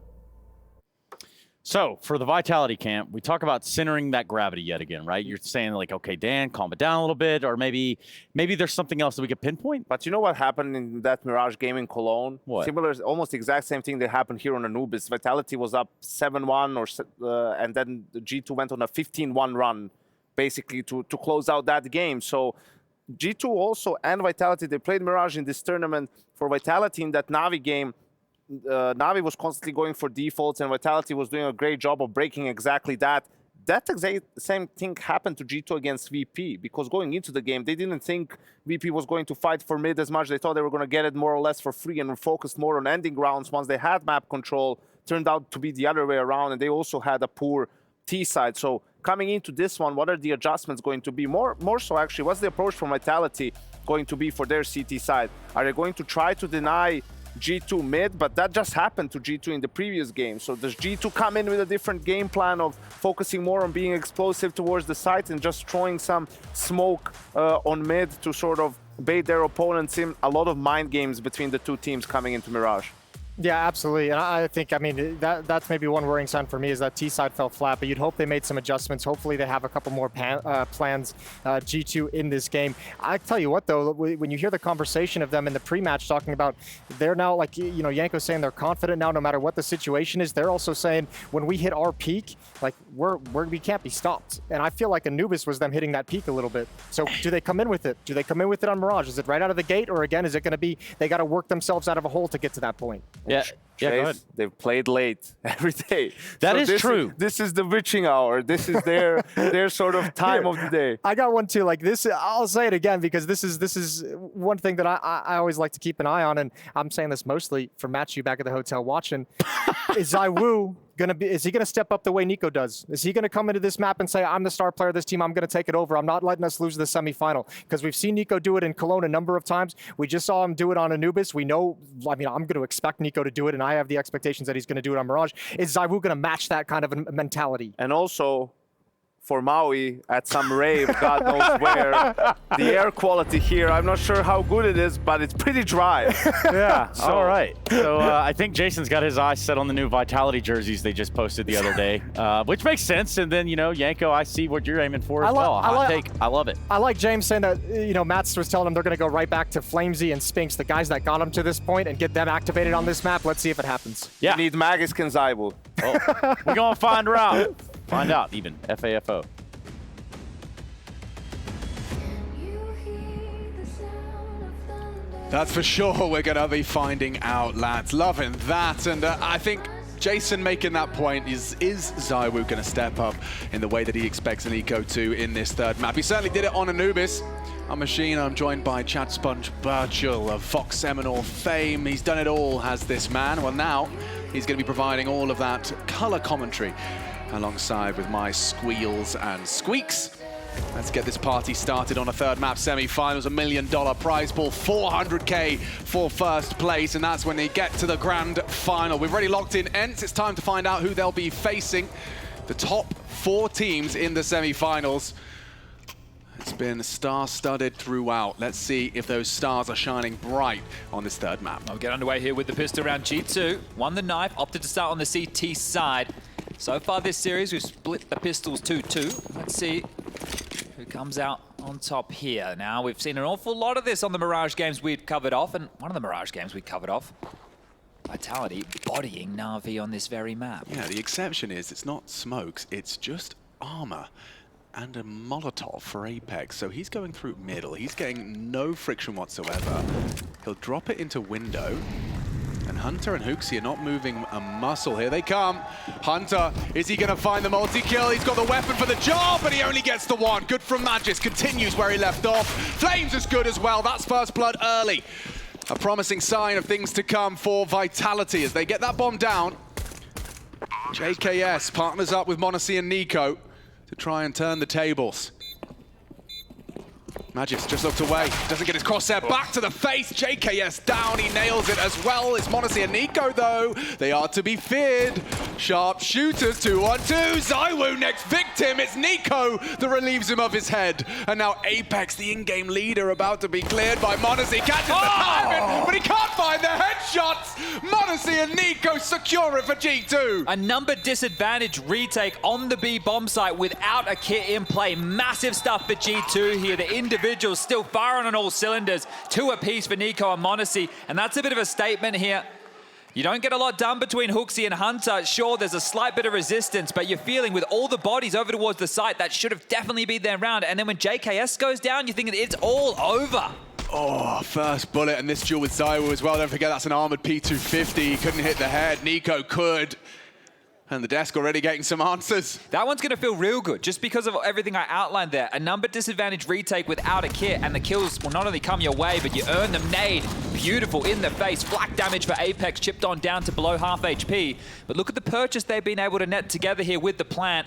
So for the Vitality camp, we talk about centering that gravity yet again, right? You're saying like, okay, Dan, calm it down a little bit, or maybe there's something else that we could pinpoint. But you know what happened in that Mirage game in Cologne? What? Similar, almost the exact same thing that happened here on Anubis. Vitality was up 7-1, and then the G2 went on a 15-1 run, basically to close out that game. So G2 also and Vitality, they played Mirage in this tournament. For Vitality in that Na'Vi game, Na'Vi was constantly going for defaults, and Vitality was doing a great job of breaking exactly that. That exact same thing happened to G2 against VP, because going into the game, they didn't think VP was going to fight for mid as much. They thought they were going to get it more or less for free and focused more on ending rounds once they had map control. Turned out to be the other way around, and they also had a poor T side. So coming into this one, what are the adjustments going to be? More so, actually, what's the approach from Vitality going to be for their CT side? Are they going to try to deny G2 mid? But that just happened to G2 in the previous game. So does G2 come in with a different game plan of focusing more on being explosive towards the site and just throwing some smoke on mid to sort of bait their opponents in? A lot of mind games between the two teams coming into Mirage. Yeah, absolutely. And I think, I mean, that's maybe one worrying sign for me is that T side fell flat, but you'd hope they made some adjustments. Hopefully they have a couple more plans, G2 in this game. I tell you what, though, when you hear the conversation of them in the pre-match talking about they're now, like, you know, Yanko's saying they're confident now no matter what the situation is. They're also saying when we hit our peak, like, we can't be stopped. And I feel like Anubis was them hitting that peak a little bit. So do they come in with it? Do they come in with it on Mirage? Is it right out of the gate? Or again, is it going to be they got to work themselves out of a hole to get to that point? Yeah, go ahead. They've played late every day. That is true. This is the witching hour. This is their sort of time of the day. I got one too. Like this, I'll say it again because this is one thing that I always like to keep an eye on, and I'm saying this mostly for Matthew back at the hotel watching. Is ZywOo is he gonna step up the way Nico does? Is he gonna come into this map and say, I'm the star player of this team, I'm gonna take it over, I'm not letting us lose the semifinal? Because we've seen Nico do it in Cologne a number of times. We just saw him do it on Anubis. We know, I mean, I'm gonna expect Nico to do it, and I have the expectations that he's gonna do it on Mirage. Is ZywOo gonna match that kind of a mentality? And also, for Maui at some rave, God knows where. The air quality here, I'm not sure how good it is, but it's pretty dry. Yeah, all right. So I think Jason's got his eyes set on the new Vitality jerseys they just posted the other day, which makes sense. And then, you know, Yanko, I see what you're aiming for as well. I love it. I like James saying that, you know, Mats was telling him they're going to go right back to Flamesy and Spinks, the guys that got him to this point, and get them activated on this map. Let's see if it happens. Yeah. You need Magisk and ZywOo. Oh, we're going to find out. Find out, even. FAFO. That's for sure we're going to be finding out, lads. Loving that. And I think Jason making that point is ZywOo going to step up in the way that he expects Nico to in this third map? He certainly did it on Anubis. I'm Machine. I'm joined by Chad Sponge Birchall of Fox Seminole fame. He's done it all, has this man. Well, now he's going to be providing all of that color commentary alongside with my squeals and squeaks. Let's get this party started on a third map semi-finals, $1 million prize pool, 400K for first place, and that's when they get to the grand final. We've already locked in Ents. It's time to find out who they'll be facing. The top 4 teams in the semi-finals. It's been star-studded throughout. Let's see if those stars are shining bright on this third map. We'll get underway here with the pistol round. G2 won the knife, opted to start on the CT side. So far this series, we've split the pistols 2-2. Let's see who comes out on top here. Now, we've seen an awful lot of this on the Mirage games we've covered off, and one of the Mirage games we covered off, Vitality bodying Na'Vi on this very map. Yeah, the exception is it's not smokes, it's just armor. and a Molotov for Apex. So he's going through middle. He's getting no friction whatsoever. He'll drop it into window. And Hunter and Hooksy are not moving a muscle. Here they come. Hunter, is he going to find the multi-kill? He's got the weapon for the job, but he only gets the one. Good from Magis. Continues where he left off. Flames is good as well. That's first blood early. A promising sign of things to come for Vitality as they get that bomb down. JKS partners up with Monacy and Nico to try and turn the tables. Magis just looked away, doesn't get his crosshair back to the face. JKS down, he nails it as well. It's Monacy and Nico though. They are to be feared. Sharp shooters, 2-on-2. Zywoo next victim. It's Nico that relieves him of his head. And now Apex, the in-game leader, about to be cleared by Monacy. Catches the timing, but he can't find the headshots. Monacy and Nico secure it for G2. A number disadvantage retake on the B bomb site without a kit in play. Massive stuff for G2 here. The individuals still firing on all cylinders. 2 apiece for Nico and Monacy, and that's a bit of a statement here. You don't get a lot done between Hooksy and Hunter. Sure, there's a slight bit of resistance, but you're feeling with all the bodies over towards the site, that should have definitely been their round. And then when JKS goes down, you're thinking it's all over. Oh, first bullet, and this duel with Zywoo as well. Don't forget, that's an armored P250. He couldn't hit the head. Nico could. And the desk already getting some answers. That one's going to feel real good, just because of everything I outlined there. A number disadvantage retake without a kit, and the kills will not only come your way, but you earn them. Nade, beautiful in the face. Flak damage for Apex, chipped on down to below half HP. But look at the purchase they've been able to net together here with the plant.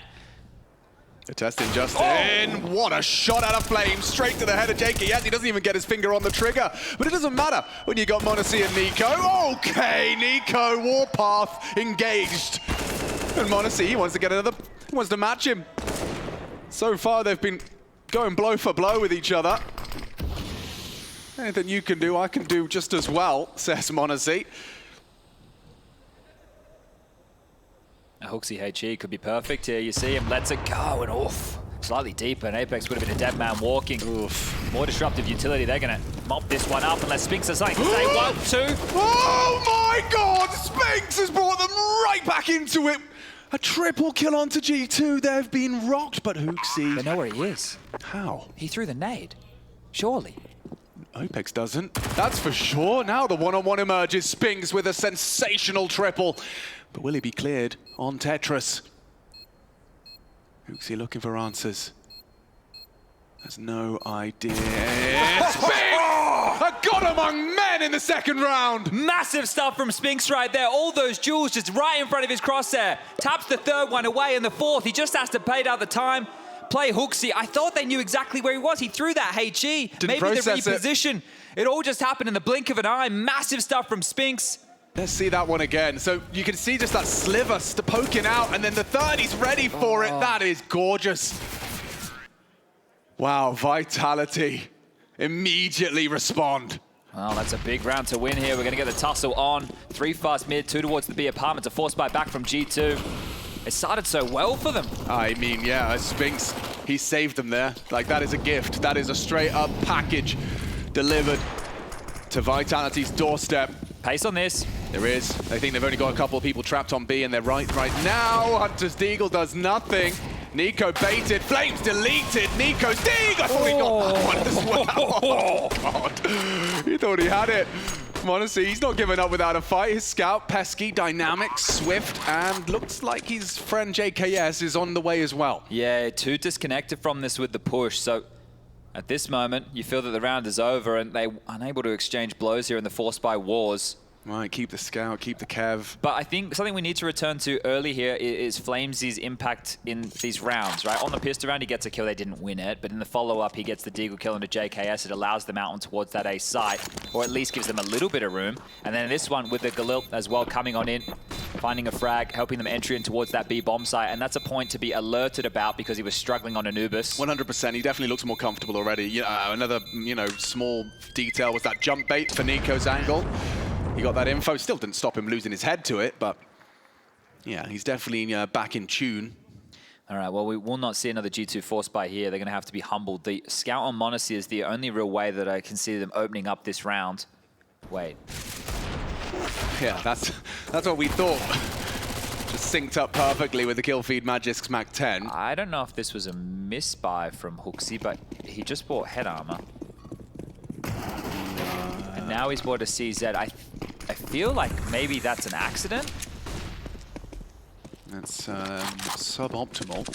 The testing just in. What a shot out of Flame. Straight to the head of JKS. He doesn't even get his finger on the trigger. But it doesn't matter when you got Monacy and Nico. Okay, Nico, Warpath engaged. And Monacy, he wants to get another, he wants to match him. So far, they've been going blow for blow with each other. Anything you can do, I can do just as well, says Monacy. Hooksy HE could be perfect here. You see him, lets it go, and oof. Slightly deeper, and Apex would have been a dead man walking. Oof. More disruptive utility. They're going to mop this one up unless Spinks has something to say. 1, 2. Oh my God! Spinks has brought them right back into it. A triple kill onto G2. They've been rocked, but Hooksy... They know where he is. How? He threw the nade. Surely. Apex doesn't. That's for sure. Now the one-on-one emerges. Spinks with a sensational triple. But will he be cleared on Tetris? Hooksy looking for answers. Has no idea. A god among men in the second round. Massive stuff from Spinks right there. All those jewels just right in front of his crosshair. Taps the third one away, and the fourth, he just has to pay out the time. Play Hooksy. I thought they knew exactly where he was. He threw that HE. Maybe the reposition. It all just happened in the blink of an eye. Massive stuff from Spinks. Let's see that one again. So you can see just that sliver poking out, and then the third, he's ready for it. That is gorgeous. Wow, Vitality immediately respond. Well, that's a big round to win here. We're going to get the tussle on. 3 fast mid, 2 towards the B apartment. A force buy back from G2. It started so well for them. I mean, yeah, Spinks, he saved them there. Like, that is a gift. That is a straight-up package delivered to Vitality's doorstep. Pace on this. There is. They think they've only got a couple of people trapped on B, and they're right now. Hunter's Deagle does nothing. Nico baited. Flames deleted. Nico's Deagle. I thought he got that one as well. Oh, God. He thought he had it. Monacy, he's not giving up without a fight. His scout, pesky, dynamic, swift, and looks like his friend JKS is on the way as well. Yeah, 2 disconnected from this with the push, so at this moment, you feel that the round is over and they're unable to exchange blows here in the force by wars. Right, keep the scout, keep the Kev. But I think something we need to return to early here is Flames' impact in these rounds, right? On the pistol round, he gets a kill. They didn't win it. But in the follow-up, he gets the Deagle kill into JKS. It allows them out on towards that A site, or at least gives them a little bit of room. And then this one with the Galil as well coming on in, finding a frag, helping them entry in towards that B bomb site. And that's a point to be alerted about because he was struggling on Anubis. 100%. He definitely looks more comfortable already. Another, small detail was that jump bait for Nico's angle. He got that info, still didn't stop him losing his head to it, but yeah, he's definitely back in tune. All right, well, we will not see another G2 force buy here. They're going to have to be humbled. The scout on Monacy is the only real way that I can see them opening up this round. Wait. Yeah, that's what we thought. Just synced up perfectly with the kill feed Magic's Mac 10. I don't know if this was a misbuy from Hooksy, but he just bought head armor. And now he's bought a CZ. I feel like maybe that's an accident. That's suboptimal.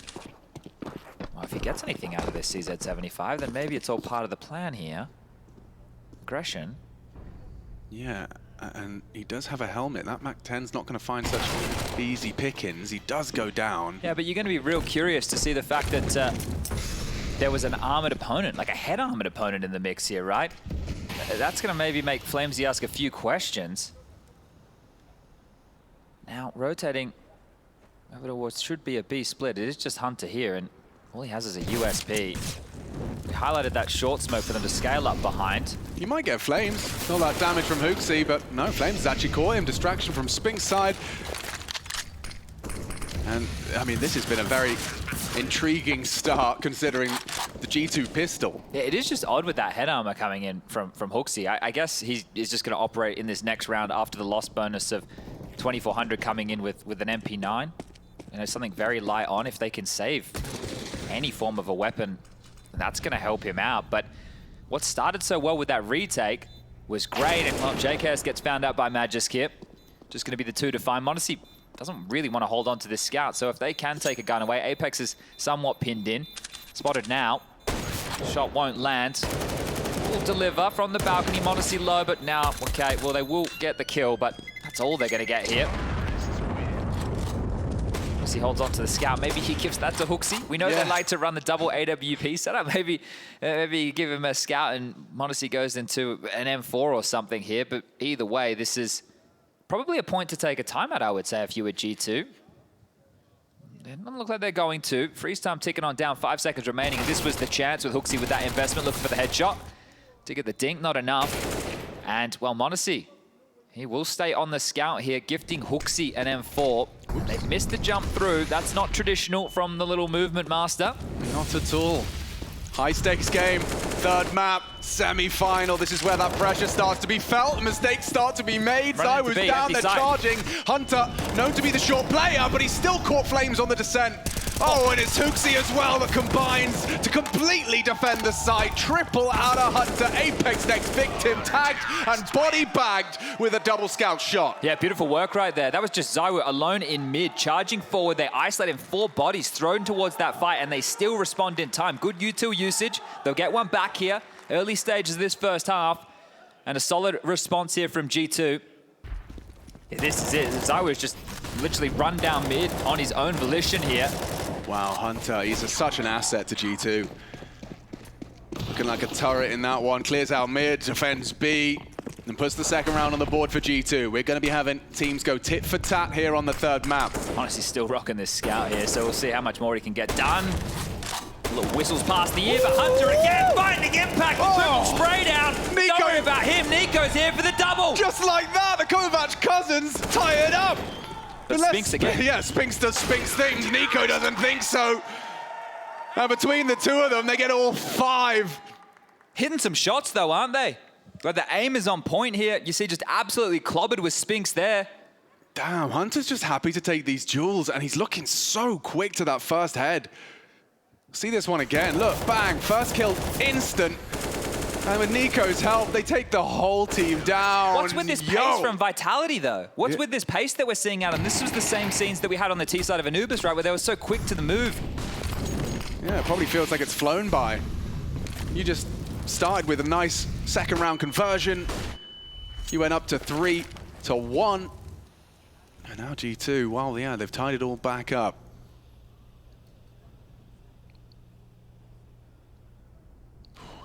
Well, if he gets anything out of this CZ75, then maybe it's all part of the plan here. Aggression. Yeah, and he does have a helmet. That Mac 10's not going to find such easy pickings. He does go down. Yeah, but you're going to be real curious to see the fact that there was an armored opponent, like a head armored opponent in the mix here, right? That's going to maybe make Flamesy ask a few questions. Now, rotating over to what should be a B split. It is just Hunter here, and all he has is a USP. We highlighted that short smoke for them to scale up behind. You might get Flames. All that damage from Hooksy, but no, Flames has actually caught him. Distraction from Spink's side. And, I mean, this has been a very intriguing start considering the G2 pistol. Yeah, it is just odd with that head armor coming in from Hooksy. I guess he's just going to operate in this next round after the loss bonus of 2400 coming in with an MP9. You know, something very light on. If they can save any form of a weapon, that's going to help him out. But what started so well with that retake was great. And well, JKS gets found out by Magiskip. Just going to be the two to find. Modesty doesn't really want to hold on to this scout. So if they can take a gun away, Apex is somewhat pinned in. Spotted now. Shot won't land. Will deliver from the balcony. Modesty low, but now, okay, well, they will get the kill, but that's all they're going to get here. He holds on to the scout. Maybe he gives that to Hooksy. We know they like to run the double AWP setup. Maybe you give him a scout and Modesty goes into an M4 or something here. But either way, this is probably a point to take a timeout, I would say, if you were G2. It doesn't look like they're going to. Freeze time ticking on down, 5 seconds remaining. And this was the chance with Hooksy with that investment, looking for the headshot. To get the dink, not enough. And, well, Modesty, he will stay on the scout here, gifting Hooksy an M4. They've missed the jump through. That's not traditional from the little movement master. Not at all. High stakes game, third map, semi-final. This is where that pressure starts to be felt. Mistakes start to be made. Zywoo's down, they're charging. Hunter, known to be the short player, but he's still caught Flames on the descent. Oh, and it's Hooksy as well that combines to completely defend the site. Triple out of Hunter. Apex next victim, tagged and body bagged with a double scout shot. Yeah, beautiful work right there. That was just Zywoo alone in mid, charging forward. They isolated 4 bodies thrown towards that fight, and they still respond in time. Good util usage. They'll get one back here. Early stages of this first half. And a solid response here from G2. Yeah, this is it. Zywoo's just literally run down mid on his own volition here. Wow, Hunter, he's such an asset to G2. Looking like a turret in that one. Clears out mid, defends B, and puts the second round on the board for G2. We're going to be having teams go tit for tat here on the third map. Honestly, still rocking this scout here, so we'll see how much more he can get done. Little whistles past the ear, but Hunter again finding impact. Triple spray down. Don't worry about him. Nico's here for the double. Just like that, the Kovac cousins tie it up. But Spinks again. Yeah, Spinks does Spinks things. Nico doesn't think so. And between the two of them, they get all 5. Hitting some shots, though, aren't they? But the aim is on point here. You see just absolutely clobbered with Spinks there. Damn, Hunter's just happy to take these duels, and he's looking so quick to that first head. See this one again. Look, bang, first kill, instant. And with Nico's help, they take the whole team down. What's with this pace from Vitality, though? What's with this pace that we're seeing out? And this was the same scenes that we had on the T side of Anubis, right? Where they were so quick to the move. Yeah, it probably feels like it's flown by. You just started with a nice second round conversion. You went up to 3-1. And now G2, well, yeah, they've tied it all back up.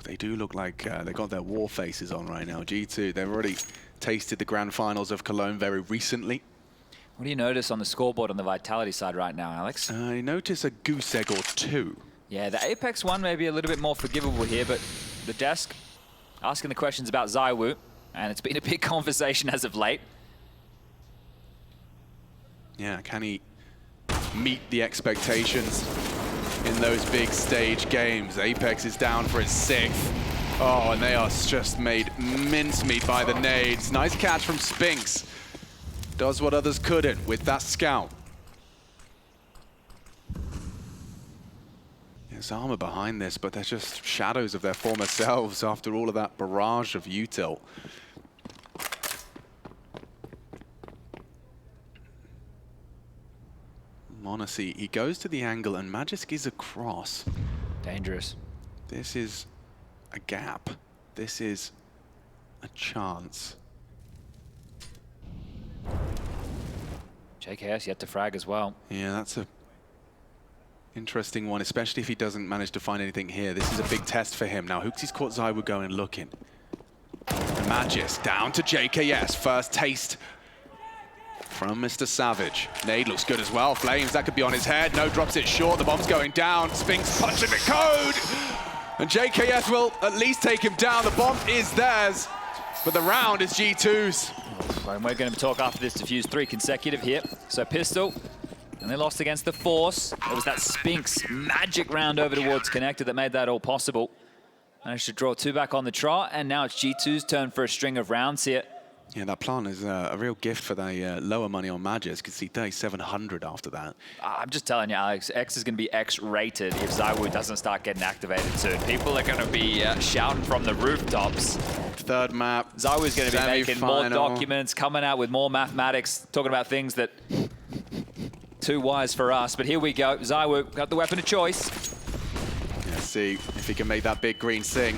They do look like they got their war faces on right now. G2, they've already tasted the grand finals of Cologne very recently. What do you notice on the scoreboard on the Vitality side right now, Alex? I notice a goose egg or 2. Yeah, the Apex one may be a little bit more forgivable here, but the desk asking the questions about Zywoo, and it's been a big conversation as of late. Yeah, can he meet the expectations in those big stage games? Apex is down for his 6th. Oh, and they are just made mincemeat by the nades. Nice catch from Spinks. Does what others couldn't with that scout. There's armor behind this, but they're just shadows of their former selves after all of that barrage of util. Monacy, he goes to the angle and Magisk is across. Dangerous. This is a gap. This is a chance. JKS yet to frag as well. Yeah, that's a interesting one, especially if he doesn't manage to find anything here. This is a big test for him. Now, Hooksy's caught Zywu going looking. Magisk down to JKS. First taste from Mr. Savage. Nade looks good as well. Flames, that could be on his head. No, drops it short. The bomb's going down. Spinks punching the code. And JKS will at least take him down. The bomb is theirs. But the round is G2's. And we're going to talk after this defuse 3 consecutive here. So Pistol, and they lost against the Force. It was that Spinks magic round over towards Connector that made that all possible. Managed to draw 2 back on the trot, and now it's G2's turn for a string of rounds here. Yeah, that plant is a real gift for the lower money on Magisk. You can see 3,700 after that. I'm just telling you, Alex, X is going to be X-rated if Zywu doesn't start getting activated soon. People are going to be shouting from the rooftops. Third map. Zywu is going to be making more documents, coming out with more mathematics, talking about things that too wise for us. But here we go. Zywu got the weapon of choice. Let's see if he can make that big green sing.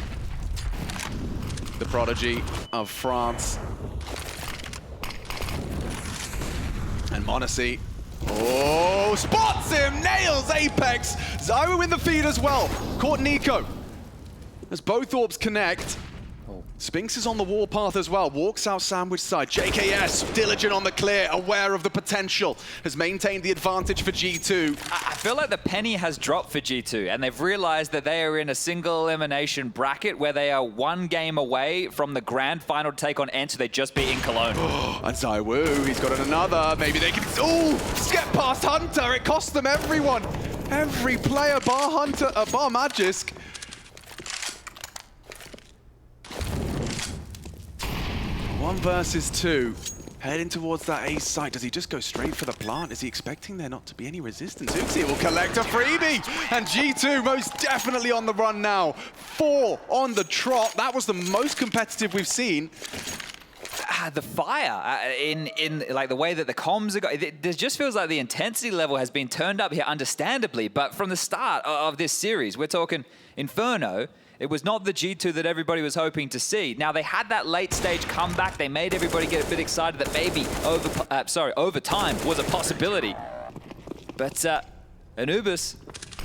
The prodigy of France. And Monacy, oh, spots him, nails Apex. Zywu in the feed as well. Caught Nico. As both orbs connect. Spinks is on the warpath as well. Walks out sandwich side. JKS, diligent on the clear, aware of the potential. Has maintained the advantage for G2. I feel like the penny has dropped for G2, and they've realized that they are in a single elimination bracket where they are 1 game away from the grand final to take on Enter. They just beat in Cologne. And Zywu, he's got another. Maybe they can, get past Hunter. It cost them everyone. Every player bar Hunter, bar Magisk. One versus 2, heading towards that ace site. Does he just go straight for the plant? Is he expecting there not to be any resistance? Uxie will collect a freebie, and G2 most definitely on the run now. 4 on the trot. That was the most competitive we've seen. The fire in like the way that the comms are going, it just feels like the intensity level has been turned up here, understandably. But from the start of this series, we're talking Inferno. It was not the G2 that everybody was hoping to see. Now, they had that late stage comeback. They made everybody get a bit excited that maybe overtime was a possibility. But Anubis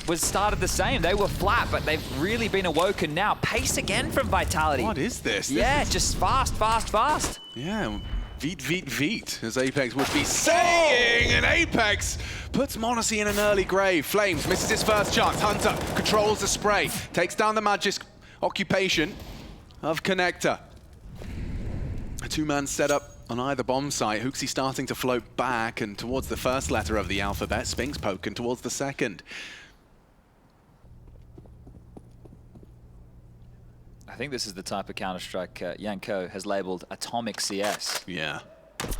was started the same. They were flat, but they've really been awoken now. Pace again from Vitality. What is this? Yeah, just fast, fast, fast. Yeah, Veet, as Apex would be saying. And Apex puts Monacy in an early grave. Flames misses his first chance. Hunter controls the spray, takes down the Magisk occupation of Connector. A 2-man setup on either bomb site. Hooksy starting to float back and towards the first letter of the alphabet. Spinks poking towards the second. I think this is the type of Counter-Strike Yanko has labeled Atomic CS. Yeah.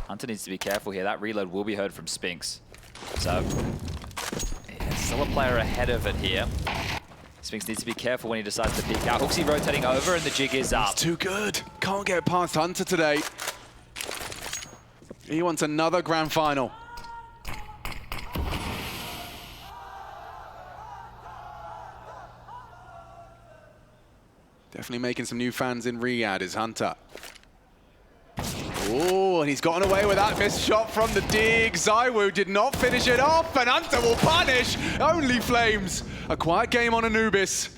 Hunter needs to be careful here. That reload will be heard from Spinks. So, yeah, still a player ahead of it here. Spinks needs to be careful when he decides to peek out. Hooksy rotating over and the jig is up. It's too good. Can't get past Hunter today. He wants another grand final. Definitely making some new fans in Riyadh is Hunter. Oh, and he's gotten away with that missed shot from the dig. Zywu did not finish it off, and Hunter will punish. Only Flames. A quiet game on Anubis.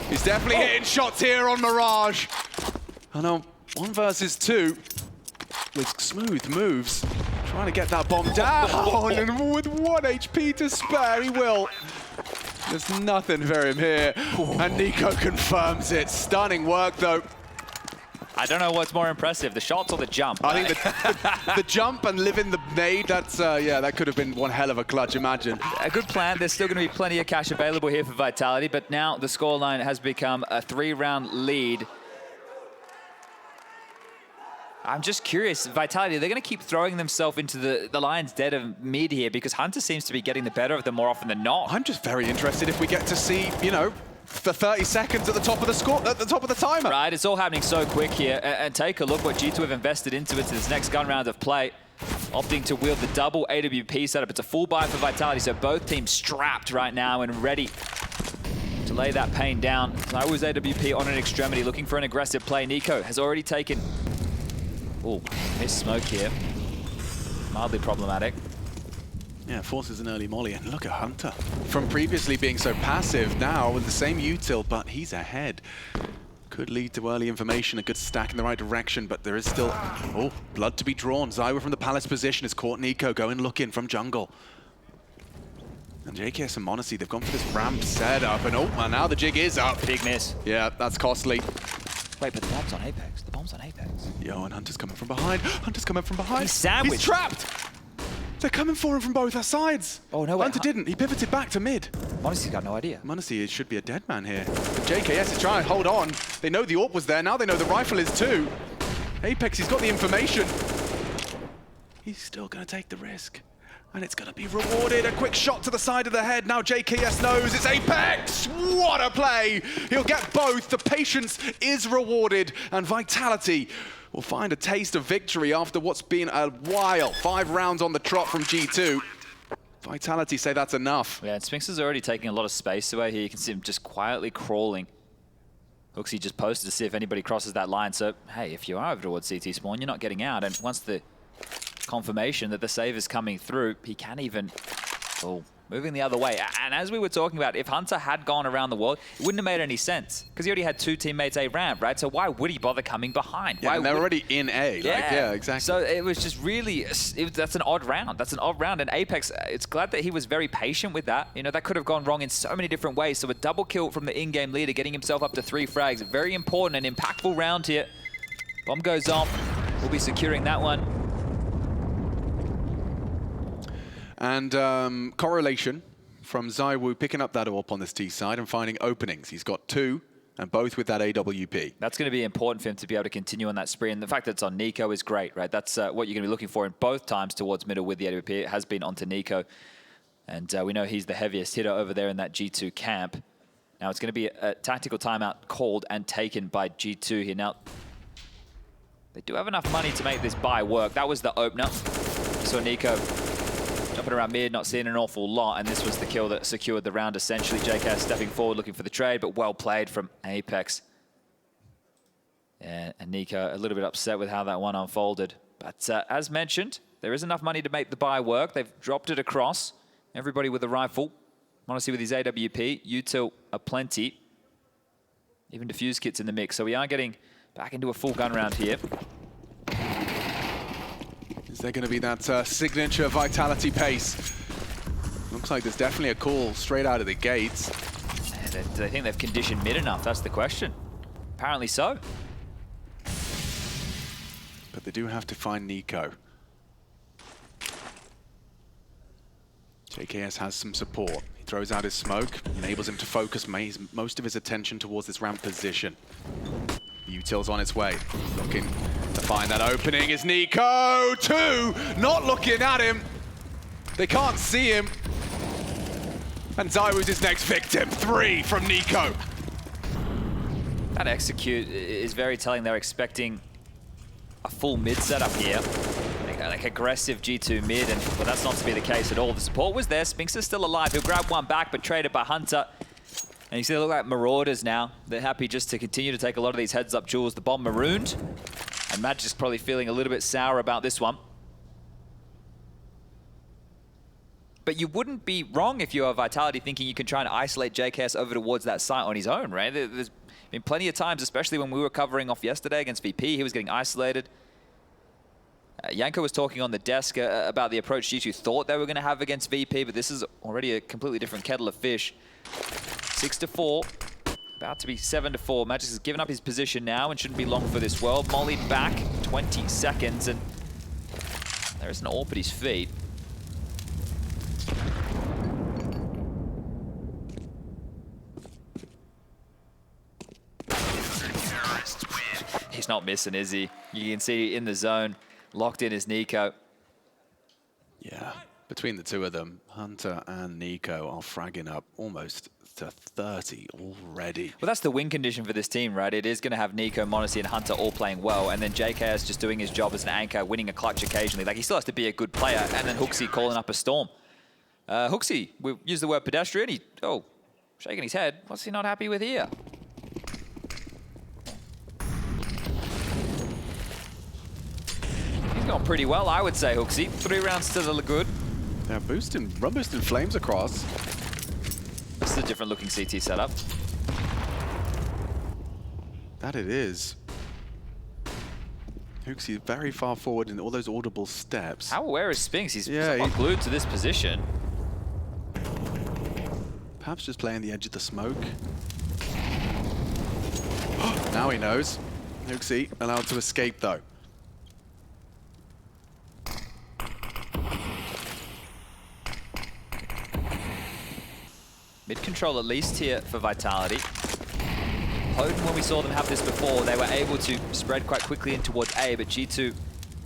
He's definitely hitting shots here on Mirage. I know, 1 versus 2 with smooth moves. Trying to get that bomb down, and with 1 HP to spare, he will. There's nothing for him here, and Nico confirms it. Stunning work, though. I don't know what's more impressive, the shots or the jump. I think the jump and living the nade, that's, yeah, that could have been one hell of a clutch, imagine. A good plan. There's still going to be plenty of cash available here for Vitality, but now the scoreline has become a 3-round lead. I'm just curious, Vitality, they're going to keep throwing themselves into the lion's den of mid here because Hunter seems to be getting the better of them more often than not. I'm just very interested if we get to see, you know, the 30 seconds at the top of the score, at the top of the timer. Right, it's all happening so quick here. And take a look what G2 have invested into this next gun round of play. Opting to wield the double AWP setup. It's a full buy for Vitality, so both teams strapped right now and ready to lay that pain down. ZywOo's AWP on an extremity, looking for an aggressive play. Nico has already taken... Oh, missed smoke here. Mildly problematic. Yeah, forces an early molly, and look at Hunter. From previously being so passive, now with the same util, but he's ahead. Could lead to early information, a good stack in the right direction, but there is still, oh, blood to be drawn. ZywOo from the palace position has caught Nico going looking from jungle. And JKS and m0NESY, they've gone for this ramp setup, and oh, and now the jig is up. Big miss. Yeah, that's costly. Wait, but the bomb's on Apex. The bomb's on Apex. Yo, and Hunter's coming from behind. Hunter's coming from behind. He's sandwiched. He's trapped. They're coming for him from both sides. Oh, no, Hunter didn't. He pivoted back to mid. m0NESY's got no idea. m0NESY should be a dead man here. But JKS is trying to hold on. They know the AWP was there. Now they know the rifle is too. Apex, he's got the information. He's still going to take the risk. And it's going to be rewarded. A quick shot to the side of the head. Now JKS knows it's Apex. What a play. He'll get both. The patience is rewarded. And Vitality will find a taste of victory after what's been a while. 5 rounds on the trot from G2. Vitality say that's enough. Yeah, and Spinx is already taking a lot of space away here. You can see him just quietly crawling. Looks he just posted to see if anybody crosses that line. So, hey, if you are over towards CT spawn, you're not getting out. And once the confirmation that the save is coming through, he can even... Oh, moving the other way. And as we were talking about, if Hunter had gone around the world, it wouldn't have made any sense. Because he already had 2 teammates A ramp, right? So why would he bother coming behind? Yeah, why and they're already in A. Yeah, exactly. So it was just really, that's an odd round. That's an odd round. And Apex, it's glad that he was very patient with that. You know, that could have gone wrong in so many different ways. So a double kill from the in-game leader, getting himself up to 3 frags. Very important and impactful round here. Bomb goes off. We'll be securing that one. And correlation from ZywOo picking up that AWP on this T side and finding openings. He's got 2, and both with that AWP. That's going to be important for him to be able to continue on that spree. And the fact that it's on Nico is great, right? That's what you're going to be looking for in both times towards middle with the AWP. It has been onto Nico. And we know he's the heaviest hitter over there in that G2 camp. Now it's going to be a tactical timeout called and taken by G2 here. Now, they do have enough money to make this buy work. That was the opener. So Nico jumping around mid, not seeing an awful lot, and this was the kill that secured the round, essentially. JKS stepping forward, looking for the trade, but well played from Apex. Yeah, and Nico a little bit upset with how that one unfolded. But as mentioned, there is enough money to make the buy work. They've dropped it across. Everybody with a rifle. m0NESY with his AWP. Util aplenty. Even defuse kits in the mix. So we are getting back into a full gun round here. Is there going to be that signature Vitality pace? Looks like there's definitely a call straight out of the gates. Do they think they've conditioned mid enough? That's the question. Apparently so. But they do have to find Nico. JKS has some support. He throws out his smoke, enables him to focus most of his attention towards this ramp position. Util's on its way, looking to find that opening. Is Nico 2, not looking at him. They can't see him. And ZywOo's his next victim. 3 from Nico. That execute is very telling. They're expecting a full mid setup here. Like aggressive G2 mid, and well, that's not to be the case at all. The support was there. Spinx is still alive. He'll grab one back, but traded by Hunter. And you see they look like Marauders now. They're happy just to continue to take a lot of these heads-up jewels. The bomb marooned. And Magic's probably feeling a little bit sour about this one. But you wouldn't be wrong if you are Vitality thinking you can try and isolate JKS over towards that site on his own, right? There's been plenty of times, especially when we were covering off yesterday against VP, he was getting isolated. Yanko was talking on the desk about the approach G2 thought they were going to have against VP, but this is already a completely different kettle of fish. 6-4, about to be 7-4. Magic has given up his position now and shouldn't be long for this world. Mollied back, 20 seconds, and there's an AWP at his feet. He's not missing, is he? You can see in the zone, locked in is Nico. Yeah, between the two of them, Hunter and Nico are fragging up almost to 30 already. Well, that's the win condition for this team, right? It is going to have Nico, Monacy, and Hunter all playing well, and then JKS just doing his job as an anchor, winning a clutch occasionally. Like, he still has to be a good player, and then Hooksy calling up a storm. Hooksy, we use the word pedestrian. Shaking his head. What's he not happy with here? He's gone pretty well, I would say, Hooksy. 3 rounds to the good. Yeah, run boosting flames across. This is a different looking CT setup. That it is. Hooksy very far forward in all those audible steps. How aware is Spinks? He's Yeah, somewhat glued to this position. Perhaps just playing the edge of the smoke. Now he knows. Hooksy allowed to escape though. Mid-control at least here for Vitality. Hoping when we saw them have this before, they were able to spread quite quickly in towards A, but G2...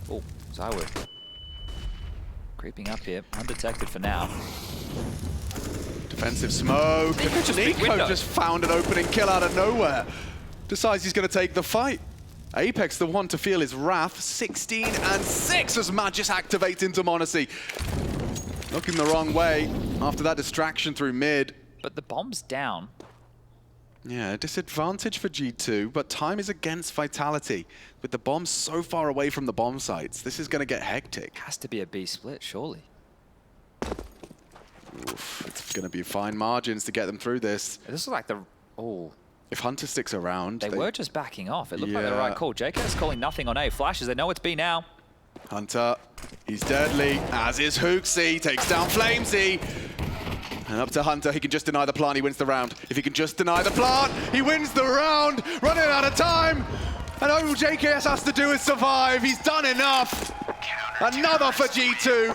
Oh, Zywood. Creeping up here, undetected for now. Defensive smoke. Nico just found an opening kill out of nowhere. Decides he's going to take the fight. Apex the one to feel his wrath. 16 and 6 as Magis activates into Monacy. Looking the wrong way after that distraction through mid. But the bomb's down. Yeah, disadvantage for G2, but time is against Vitality. With the bomb so far away from the bomb sites, this is going to get hectic. Has to be a B split, surely. Oof, it's going to be fine margins to get them through this. This is like the... Oh. If Hunter sticks around... They were just backing off. It looked like the right call. JK is calling nothing on A. Flashes, they know it's B now. Hunter, he's deadly, as is Hooksy. Takes down Flamesy. And up to Hunter, he can just deny the plant, he wins the round. If he can just deny the plant, he wins the round! Running out of time! And all JKS has to do is survive. He's done enough. Another for G2.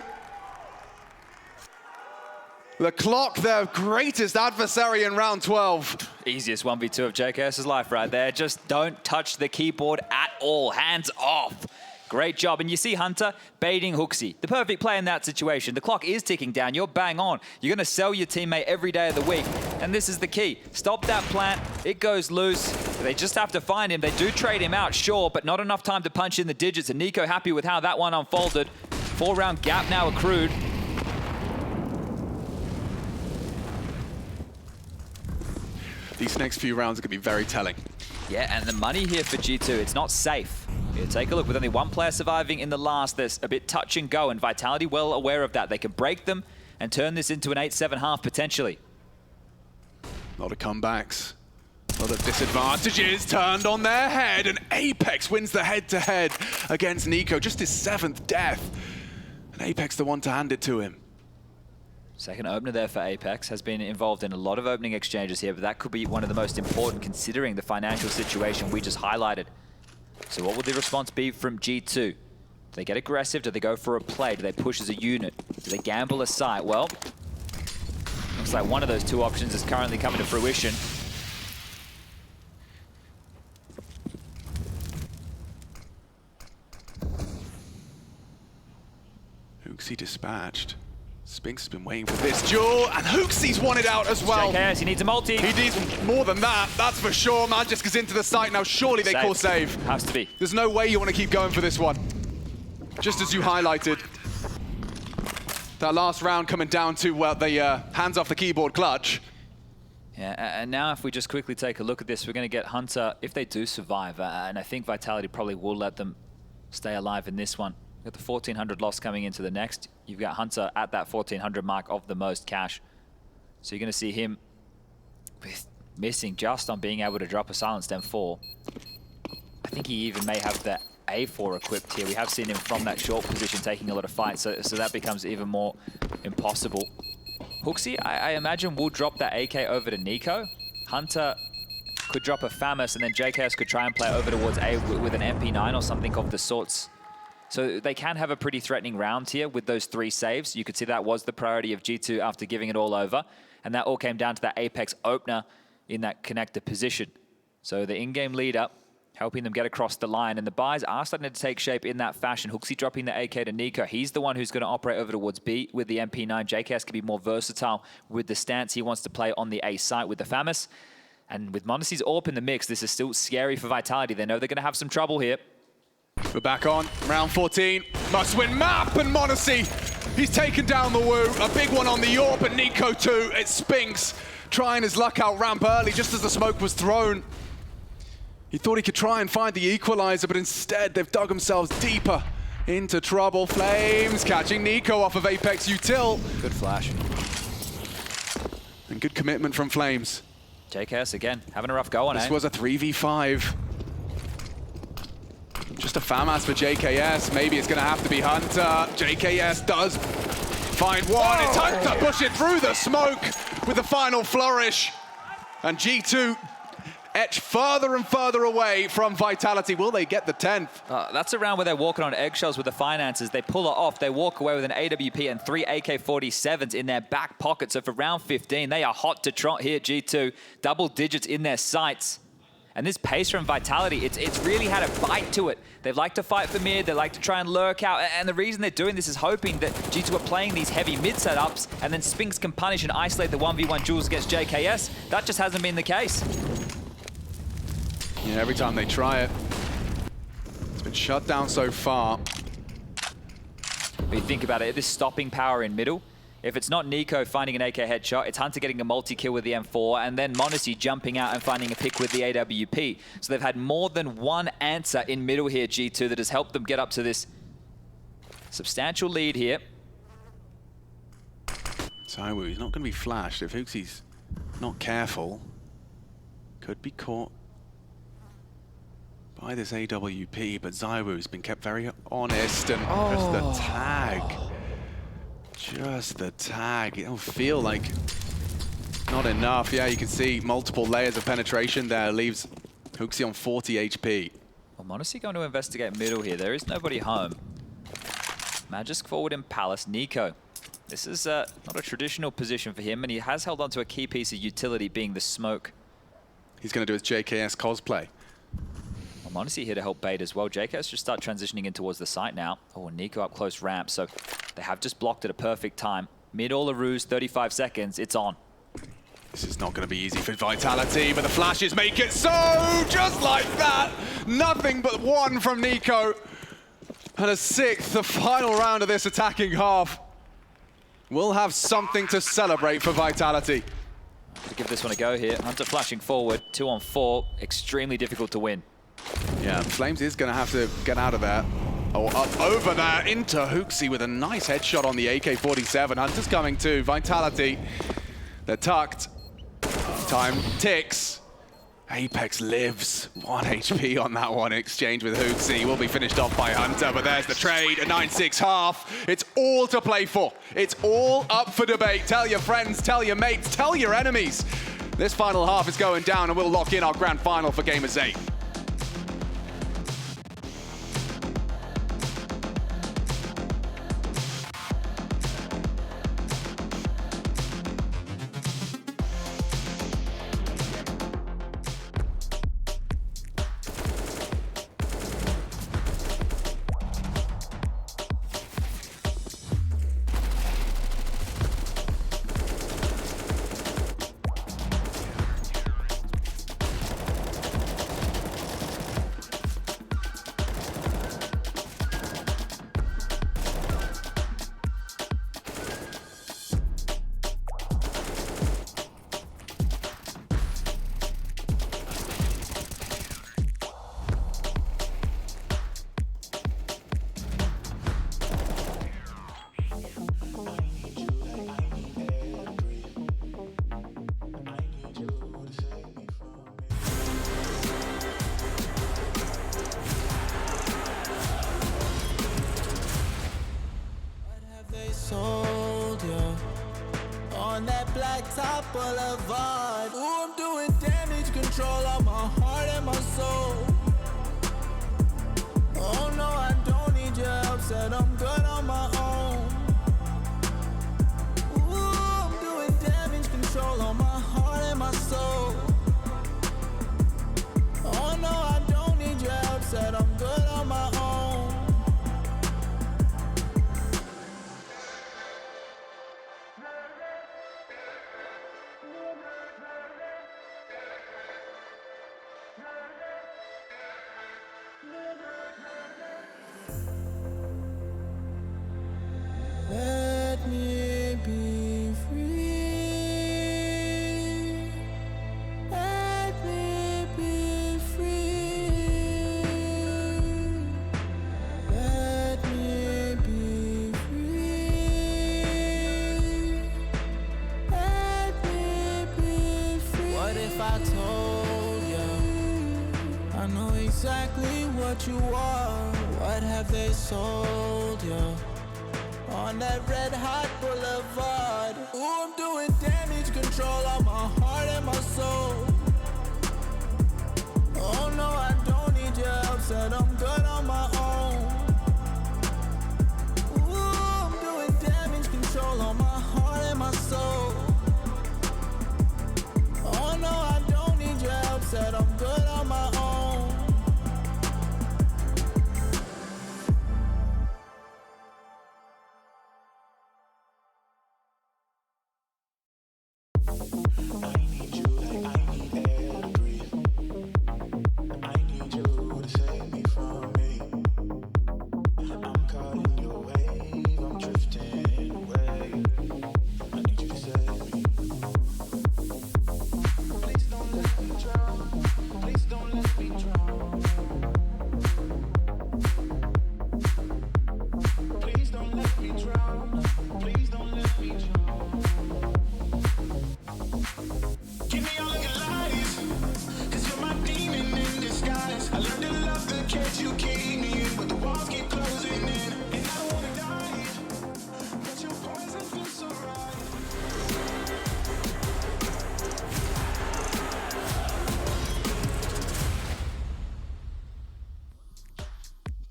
The clock, their greatest adversary in round 12. Easiest 1v2 of JKS's life right there. Just don't touch the keyboard at all. Hands off. Great job. And you see Hunter baiting Hooksy. The perfect play in that situation. The clock is ticking down. You're bang on. You're going to sell your teammate every day of the week. And this is the key. Stop that plant. It goes loose. They just have to find him. They do trade him out, sure, but not enough time to punch in the digits. And Nico happy with how that one unfolded. 4-round gap now accrued. These next few rounds are going to be very telling. Yeah, and the money here for G2, it's not safe. Here, take a look. With only one player surviving in the last, there's a bit touch and go, and Vitality well aware of that. They can break them and turn this into an 8-7 half potentially. A lot of comebacks. A lot of disadvantages turned on their head, and Apex wins the head-to-head against Nico. Just his 7th death. And Apex the one to hand it to him. Second opener there for Apex. Has been involved in a lot of opening exchanges here, but that could be one of the most important considering the financial situation we just highlighted. So what will the response be from G2? Do they get aggressive? Do they go for a play? Do they push as a unit? Do they gamble a site? Well, looks like one of those two options is currently coming to fruition. Hooksy dispatched. Spinks has been waiting for this duel, and Hooksy's won it out as well. JKS, he needs a multi. He needs more than that, that's for sure. Magiska's into the site now. Surely they call save. Has to be. There's no way you want to keep going for this one. Just as you highlighted. That last round coming down to the hands off the keyboard clutch. Yeah, and now if we just quickly take a look at this, we're going to get Hunter, if they do survive, and I think Vitality probably will let them stay alive in this one. Got the 1,400 loss coming into the next. You've got Hunter at that 1,400 mark of the most cash. So you're going to see him missing just on being able to drop a silenced M4. I think he even may have the A4 equipped here. We have seen him from that short position taking a lot of fights, so that becomes even more impossible. Hooksy, I imagine, will drop that AK over to Nico. Hunter could drop a FAMAS, and then JKS could try and play over towards A with an MP9 or something of the sorts. So they can have a pretty threatening round here with those 3 saves. You could see that was the priority of G2 after giving it all over. And that all came down to that Apex opener in that connector position. So the in-game leader helping them get across the line. And the buys are starting to take shape in that fashion. Hooksy dropping the AK to Nico. He's the one who's going to operate over towards B with the MP9. JKS can be more versatile with the stance he wants to play on the A site with the FAMAS. And with Monacy's AWP in the mix, this is still scary for Vitality. They know they're going to have some trouble here. We're back on round 14. Must win map, and Monacy, he's taken down the Woo. A big one on the AWP, and Nico too. It's Spinks trying his luck out ramp early just as the smoke was thrown. He thought he could try and find the equalizer, but instead they've dug themselves deeper into trouble. Flames catching Nico off of Apex Util. Good flash. And good commitment from Flames. JKS again, having a rough go on it. This was a 3v5. Just a FAMAS for JKS. Maybe it's going to have to be Hunter. JKS does find one. It's Hunter pushing through the smoke with the final flourish. And G2 etch further and further away from Vitality. Will they get the 10th? That's a round where they're walking on eggshells with the finances. They pull it off. They walk away with an AWP and 3 AK-47s in their back pocket. So for round 15, they are hot to trot here, G2. Double digits in their sights. And this pace from Vitality, it's really had a bite to it. They like to fight for mid, they like to try and lurk out, and the reason they're doing this is hoping that G2 are playing these heavy mid setups, and then Spinks can punish and isolate the 1v1 duels against JKS. That just hasn't been the case. Yeah, every time they try it, it's been shut down so far. But you think about it, this stopping power in middle, if it's not Nico finding an AK headshot, it's Hunter getting a multi-kill with the M4, and then Monacy jumping out and finding a pick with the AWP. So they've had more than one answer in middle here, G2, that has helped them get up to this substantial lead here. ZywOo, he's not going to be flashed. If Hooksy's not careful, could be caught by this AWP, but ZywOo's been kept very honest, and just the tag. Just the tag. It'll feel like not enough. Yeah, you can see multiple layers of penetration there. Leaves Hooksy on 40 HP. Well, Monacy going to investigate middle here. There is nobody home. Magisk forward in Palace. Nico. This is not a traditional position for him, and he has held on to a key piece of utility, being the smoke. He's going to do his JKS cosplay. Well, Monacy here to help bait as well. JKS just start transitioning in towards the site now. Oh, Nico up close ramp, so they have just blocked at a perfect time. Mid all a ruse, 35 seconds, it's on. This is not going to be easy for Vitality, but the flashes make it so, just like that. Nothing but one from Nico. And a sixth, the final round of this attacking half. We'll have something to celebrate for Vitality. To give this one a go here. Hunter flashing forward, 2 on 4, extremely difficult to win. Yeah, Flames is going to have to get out of there. Oh, up over there into Hooksy with a nice headshot on the AK-47. Hunter's coming too. Vitality, they're tucked. Time ticks. Apex lives. 1 HP on that one. Exchange with Hooksy will be finished off by Hunter, but there's the trade. A 9-6 half. It's all to play for. It's all up for debate. Tell your friends, tell your mates, tell your enemies. This final half is going down, and we'll lock in our grand final for Gamers8. Sold you on that blacktop boulevard. Ooh, I'm doing damage control on my heart and my soul. Oh no, I don't need your help, said I'm good on my own. Ooh, I'm doing damage control on my heart and my soul. Oh no, I don't need said I'm good on my own. Let me be free. Let me be free. Let me be free. Let me be free. What if I told you I know exactly what you are? What have they sold you? On that red hot boulevard. Ooh, I'm doing damage control on my heart and my soul. Oh no, I don't need your help, said I'm good on my own. Ooh, I'm doing damage control on my heart and my soul. Oh no, I don't need your help, said I'm good on my own.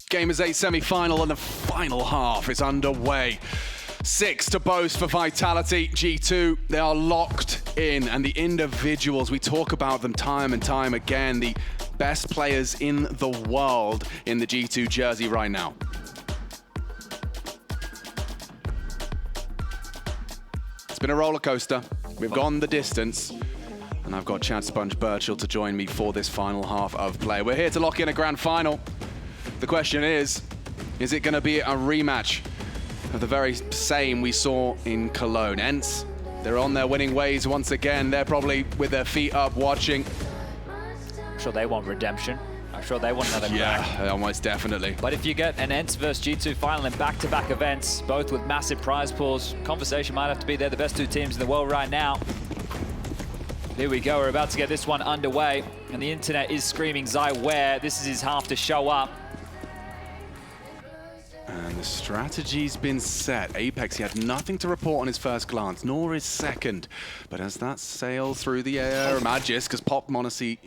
Gamers8 semi-final and the final half is underway. 6 to boast for Vitality. G2, they are locked in, and the individuals, we talk about them time and time again, the best players in the world in the G2 jersey right now. It's been a roller coaster. We've gone the distance, and I've got Chad Sponge Birchall to join me for this final half of play. We're here to lock in a grand final. The question is it going to be a rematch of the very same we saw in Cologne? Ents, they're on their winning ways once again. They're probably with their feet up watching. I'm sure they want redemption. I'm sure they want another crack. Yeah, almost definitely. But if you get an Ents versus G2 final in back-to-back events, both with massive prize pools, conversation might have to be they're the best two teams in the world right now. Here we go, we're about to get this one underway, and the internet is screaming Zai where. This is his half to show up. And the strategy's been set. Apex, he had nothing to report on his first glance, nor his second. But as that sails through the air, Magis, because Pop, Monacy,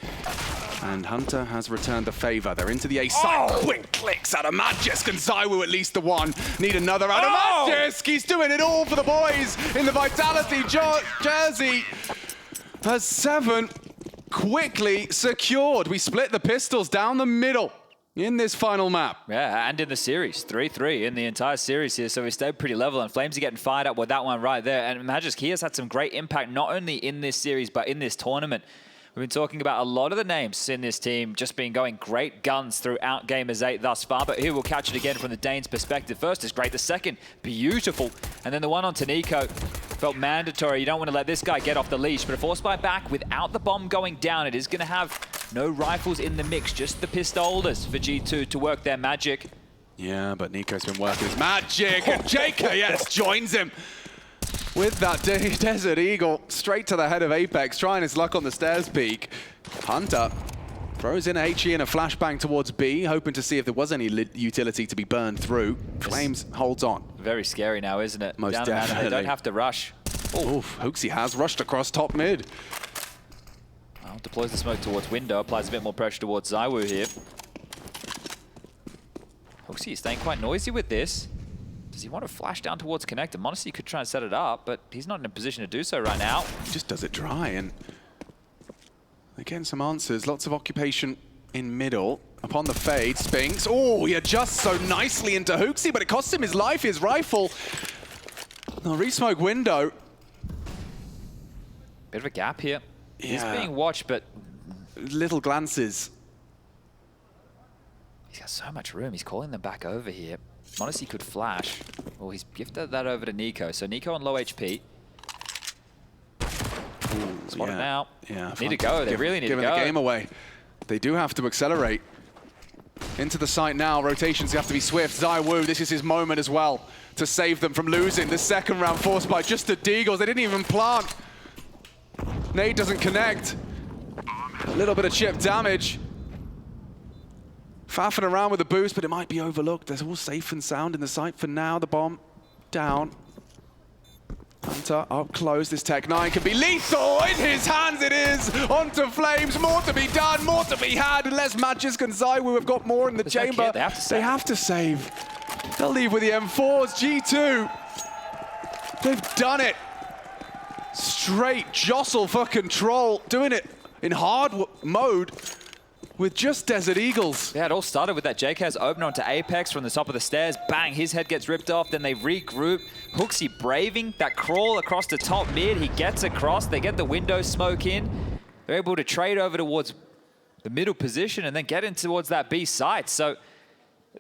and Hunter has returned the favor. They're into the A side. Quick clicks out of Magisk, and Zaiwu at least the one. Need another out of Magisk. He's doing it all for the boys in the Vitality jersey. Has 7 quickly secured. We split the pistols down the middle in this final map. Yeah, and in the series, 3-3 in the entire series here, so we stayed pretty level, and Flames are getting fired up with that one right there. And Magisk, he has had some great impact, not only in this series, but in this tournament. We've been talking about a lot of the names in this team just been going great guns throughout Gamers8 thus far, but here we'll catch it again from the Danes' perspective. First is great, the second, beautiful. And then the one on Nico felt mandatory. You don't want to let this guy get off the leash, but a force buy back without the bomb going down. It is going to have no rifles in the mix, just the pistolas for G2 to work their magic. Yeah, but Nico's been working his magic, and Jaker, yes, joins him with that Desert Eagle straight to the head of Apex, trying his luck on the stairs peak. Hunter throws in a HE and a flashbang towards B, hoping to see if there was any utility to be burned through. Flames holds on. Very scary now, isn't it? Most Down definitely. they don't have to rush. Oof, Hoaxy has rushed across top mid. Well, deploys the smoke towards window, applies a bit more pressure towards Zaiwu here. Hoaxy is staying quite noisy with this. Does he want to flash down towards connector? Monacy could try and set it up, but he's not in a position to do so right now. He just does it dry, and they're getting some answers. Lots of occupation in middle. upon the fade. Spinks. Oh, he adjusts so nicely into Hooksy, but it costs him his life, his rifle. No, re-smoke window. Bit of a gap here. Yeah. He's being watched, but little glances. He's got so much room. He's calling them back over here. m0NESY could flash. Oh, he's gifted that over to Nico. So Nico on low HP. Spot it now. Yeah, Need to go. They really need to go. Giving the game away. They do have to accelerate. Into the site now. Rotations have to be swift. ZywOo, this is his moment as well to save them from losing the second round forced by just the Deagles. They didn't even plant. Nade doesn't connect. A little bit of chip damage. Faffing around with the boost, but it might be overlooked. They're all safe and sound in the site for now. The bomb down. Hunter up close. This Tech-9 can be lethal. In his hands it is. Onto Flames. More to be done, more to be had. Unless Magisk and ZywOo have got more in the chamber. They have to save. They have to save. They'll leave with the M4s. G2. They've done it. Straight jostle for control. Doing it in hard mode with just Desert Eagles. Yeah, it all started with that JKS open onto Apex from the top of the stairs. Bang, his head gets ripped off. Then they regroup. Hooksy braving that crawl across the top mid. He gets across. They get the window smoke in. They're able to trade over towards the middle position and then get in towards that B site. So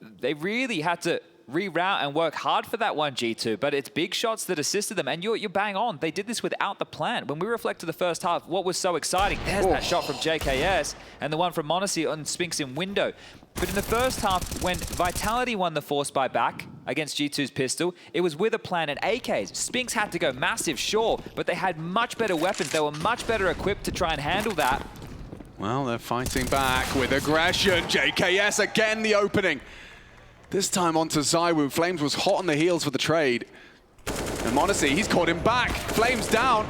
they really had to reroute and work hard for that one G2, but it's big shots that assisted them, and you're bang on. They did this without the plan. When we reflect to the first half, what was so exciting? There's that shot from JKS and the one from m0NESY on Spinks in window. But in the first half, when Vitality won the force buyback against G2's pistol, it was with a plan and AKs. Spinks had to go massive, sure, but they had much better weapons. They were much better equipped to try and handle that. Well, they're fighting back with aggression. JKS again, the opening. This time onto ZywOo. Flames was hot on the heels for the trade. And m0NESY, he's caught him back. Flames down.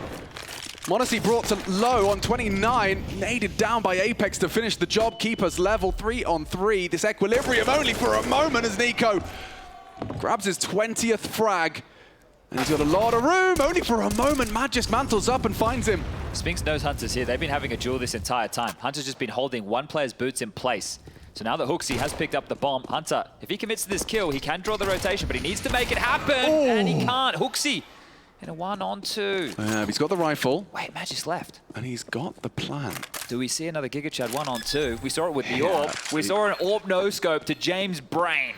m0NESY brought to low on 29. Naded down by Apex to finish the job. Keepers level 3-on-3. This equilibrium only for a moment as Nico grabs his 20th frag. And he's got a lot of room. Only for a moment, Magisk mantles up and finds him. Spinks knows Hunter's here. They've been having a duel this entire time. Hunter's just been holding one player's boots in place. So now that Hooksy has picked up the bomb, Hunter, if he commits to this kill, he can draw the rotation, but he needs to make it happen, and he can't. Hooksy in a 1-on-2. He's got the rifle. Wait, Magisk left. And he's got the plan. Do we see another Giga Chad 1-on-2? We saw it with the AWP. We saw an AWP no-scope to James' brain.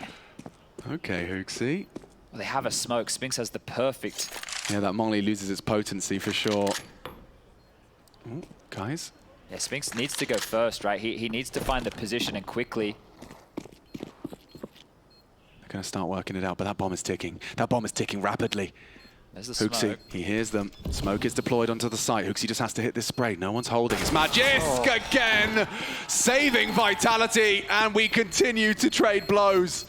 Okay, Hooksy. Well, they have a smoke. Spinks has the perfect. Yeah, that Molly loses its potency for sure. Ooh, guys. Yeah, Spinks needs to go first, right? He needs to find the position and quickly. They're going to start working it out, but that bomb is ticking. That bomb is ticking rapidly. There's the Hooksy, smoke. he hears them. Smoke is deployed onto the site. Hooksy just has to hit this spray. No one's holding. It's Magisk again, saving Vitality, and we continue to trade blows.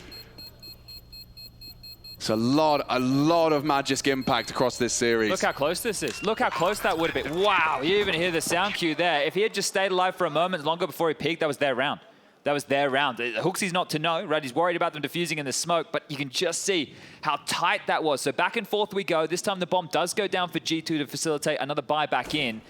It's a lot of Magisk impact across this series. Look how close this is. Look how close that would have been. Wow, you even hear the sound cue there. If he had just stayed alive for a moment longer before he peaked, that was their round. That was their round. Hooksy's not to know, right? He's worried about them defusing in the smoke, but you can just see how tight that was. So back and forth we go. This time the bomb does go down for G2 to facilitate another buy back in.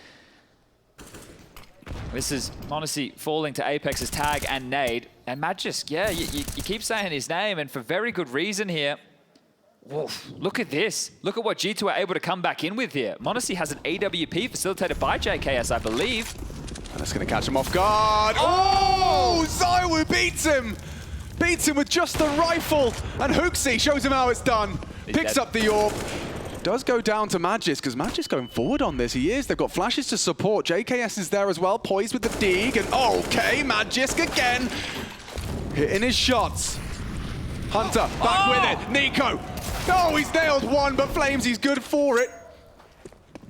This is m0NESY falling to Apex's tag and nade. And Magisk, yeah, you keep saying his name, and for very good reason here. Woof, look at this. Look at what G2 are able to come back in with here. m0NESY has an AWP facilitated by JKS, I believe. And that's going to catch him off guard. Oh! ZywOo beats him! Beats him with just the rifle. And Hooksy shows him how it's done. Picks up the AWP. Does go down to Magisk, because Magisk going forward on this. He is. They've got flashes to support. JKS is there as well, poised with the dig. And okay, Magisk again. Hitting his shots. Hunter, back with it. Nico. Oh, he's nailed one, but Flames, he's good for it.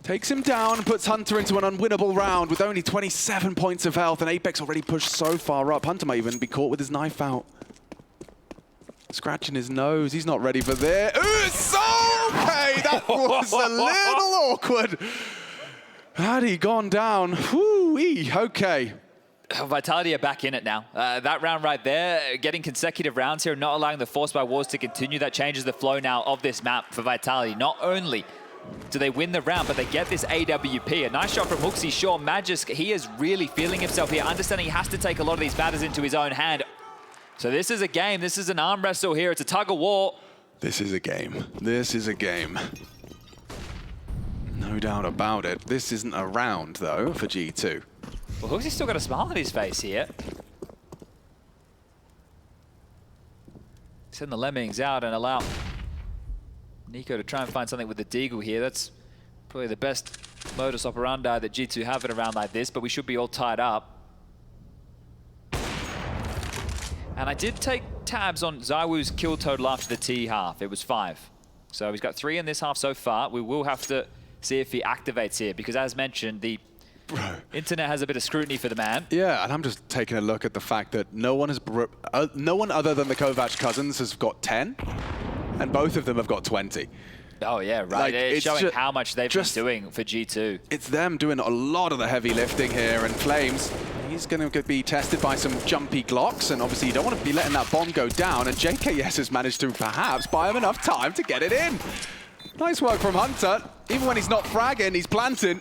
Takes him down and puts Hunter into an unwinnable round with only 27 points of health, and Apex already pushed so far up. Hunter might even be caught with his knife out. Scratching his nose. He's not ready for this. Ooh, so okay. That was a little awkward. Had he gone down? Whoo-wee. Okay. Vitality are back in it now. That round right there, getting consecutive rounds here, not allowing the Force by Wars to continue. That changes the flow now of this map for Vitality. Not only do they win the round, but they get this AWP. A nice shot from Hooksy. Sure, Magisk, he is really feeling himself here, understanding he has to take a lot of these matters into his own hand. So this is a game. This is an arm wrestle here. It's a tug of war. This is a game. This is a game. No doubt about it. This isn't a round, though, for G2. Well, Hooksy's still got a smile on his face here. Send the Lemmings out and allow Nico to try and find something with the Deagle here. That's probably the best modus operandi that G2 have in a round like this, but we should be all tied up. And I did take tabs on ZywOo's kill total after the T half. It was 5. So he's got 3 in this half so far. We will have to see if he activates here, because as mentioned, the internet has a bit of scrutiny for the man. Yeah, and I'm just taking a look at the fact that no one other than the Kovac cousins has got 10. And both of them have got 20. Oh, yeah, right. Like, it's showing how much they've been doing for G2. It's them doing a lot of the heavy lifting here, and Flames, he's going to be tested by some jumpy Glocks, and obviously you don't want to be letting that bomb go down, and JKS has managed to perhaps buy him enough time to get it in. Nice work from Hunter. Even when he's not fragging, he's planting.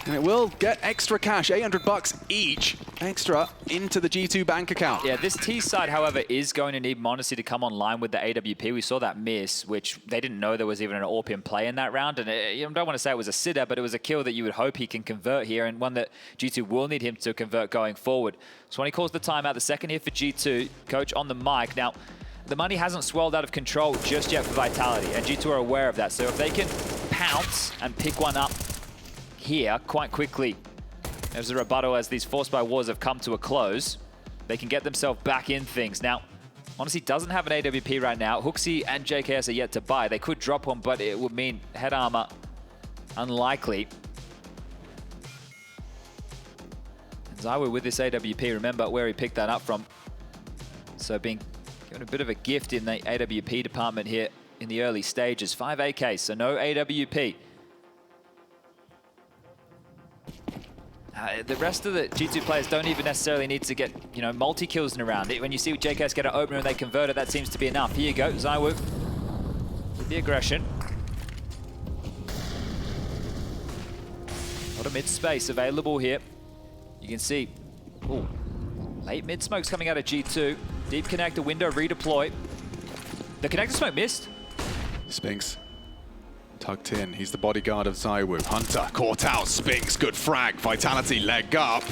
And it will get extra cash, 800 bucks each, extra into the G2 bank account. Yeah, this T side, however, is going to need m0NESY to come online with the AWP. We saw that miss, which they didn't know there was even an AWP in play in that round. And I don't want to say it was a sitter, but it was a kill that you would hope he can convert here, and one that G2 will need him to convert going forward. So when he calls the timeout, the second here for G2, coach on the mic. Now, the money hasn't swelled out of control just yet for Vitality, and G2 are aware of that. So if they can pounce and pick one up here quite quickly, there's a rebuttal as these forced by wars have come to a close, they can get themselves back in things. Now, m0NESY doesn't have an AWP right now. Hooksy and JKS are yet to buy. They could drop one, but it would mean head armor unlikely. And ZywOo with this AWP, remember where he picked that up from. So being given a bit of a gift in the AWP department here in the early stages. 5 AKs, so no AWP. The rest of the G2 players don't even necessarily need to get, multi-kills in a round. When you see JKS get an opener and they convert it, that seems to be enough. Here you go, ZywOo with the aggression. A lot of mid-space available here. You can see, late mid-smokes coming out of G2. Deep connector window, redeploy. The connector smoke missed. Spinks tucked in. He's the bodyguard of ZywOo. Hunter caught out. Spinks, good frag. Vitality leg up.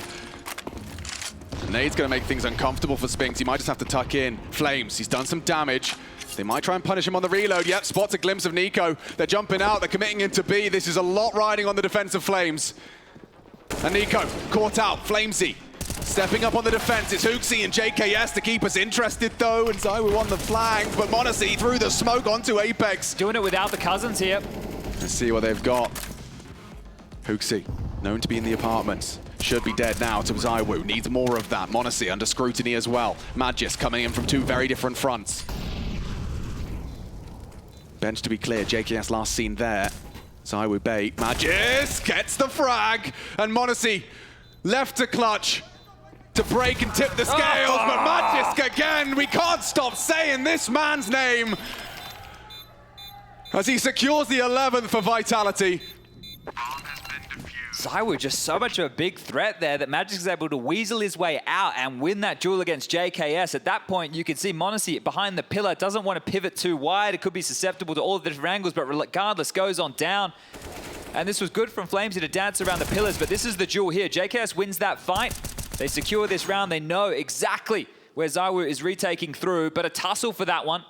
Nade's going to make things uncomfortable for Spinks. He might just have to tuck in. Flames, he's done some damage. They might try and punish him on the reload. Yep, spots a glimpse of Nico. They're jumping out. They're committing into B. This is a lot riding on the defense of Flames. And Nico caught out. Flamesy stepping up on the defense. It's Hooksy and JKS to keep us interested, though, and ZywOo on the flank, but m0NESY threw the smoke onto Apex. Doing it without the cousins here. Let's see what they've got. Hooksy, known to be in the apartments, should be dead now to ZywOo. Needs more of that. m0NESY under scrutiny as well. Magisk coming in from 2 very different fronts. Bench to be clear. JKS last seen there. ZywOo bait. Magisk gets the frag, and m0NESY left to clutch to break and tip the scales, but Magisk again, we can't stop saying this man's name as he secures the 11th for Vitality. ZywOo just so much of a big threat there that Magisk is able to weasel his way out and win that duel against JKS. At that point, you can see m0NESY behind the pillar, doesn't want to pivot too wide. It could be susceptible to all of the different angles, but regardless, goes on down. And this was good from Flamesy to dance around the pillars, but this is the duel here. JKS wins that fight. They secure this round. They know exactly where ZywOo is retaking through, but a tussle for that one.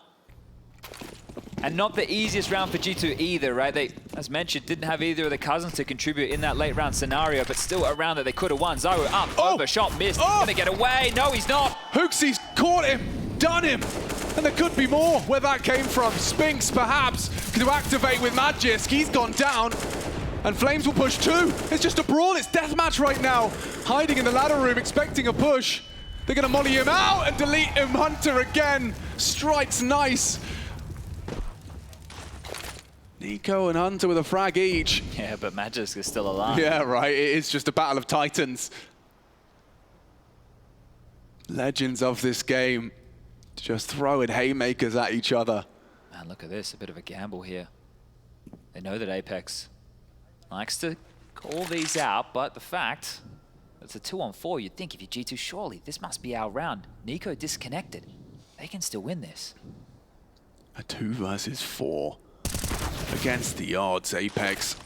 And not the easiest round for G2 either, right? They, as mentioned, didn't have either of the cousins to contribute in that late round scenario, but still a round that they could have won. ZywOo up, overshot, missed. Gonna get away. No, he's not. Hooksy's caught him, done him. And there could be more where that came from. Spinks, perhaps, to activate with Magisk. He's gone down. And Flames will push 2. It's just a brawl. It's deathmatch right now. Hiding in the ladder room, expecting a push. They're going to molly him out and delete him. Hunter again. Strikes nice. Nico and Hunter with a frag each. Yeah, but Magisk is still alive. Yeah, right. It is just a battle of titans. Legends of this game. Just throwing haymakers at each other. Man, look at this. A bit of a gamble here. They know that Apex likes to call these out, but the fact it's a 2-on-4, you'd think if you're G2, surely this must be our round. Nico disconnected. They can still win this. A 2 versus 4 against the odds. Apex,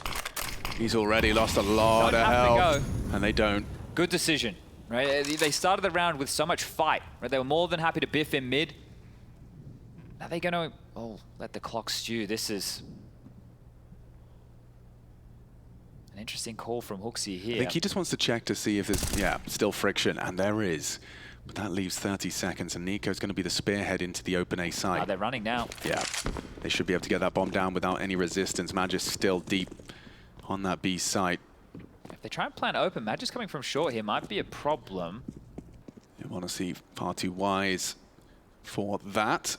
he's already lost a lot of health, and they don't. Good decision, right? They started the round with so much fight, right? They were more than happy to biff in mid. Now they're gonna, let the clock stew. This is an interesting call from Hooksy here. I think he just wants to check to see if there's, still friction, and there is. But that leaves 30 seconds, and Nico's going to be the spearhead into the open A site. They're running now. Yeah, they should be able to get that bomb down without any resistance. Magic still deep on that B site. If they try and plan open, Magic's coming from short here might be a problem. You want to see far too wise for that.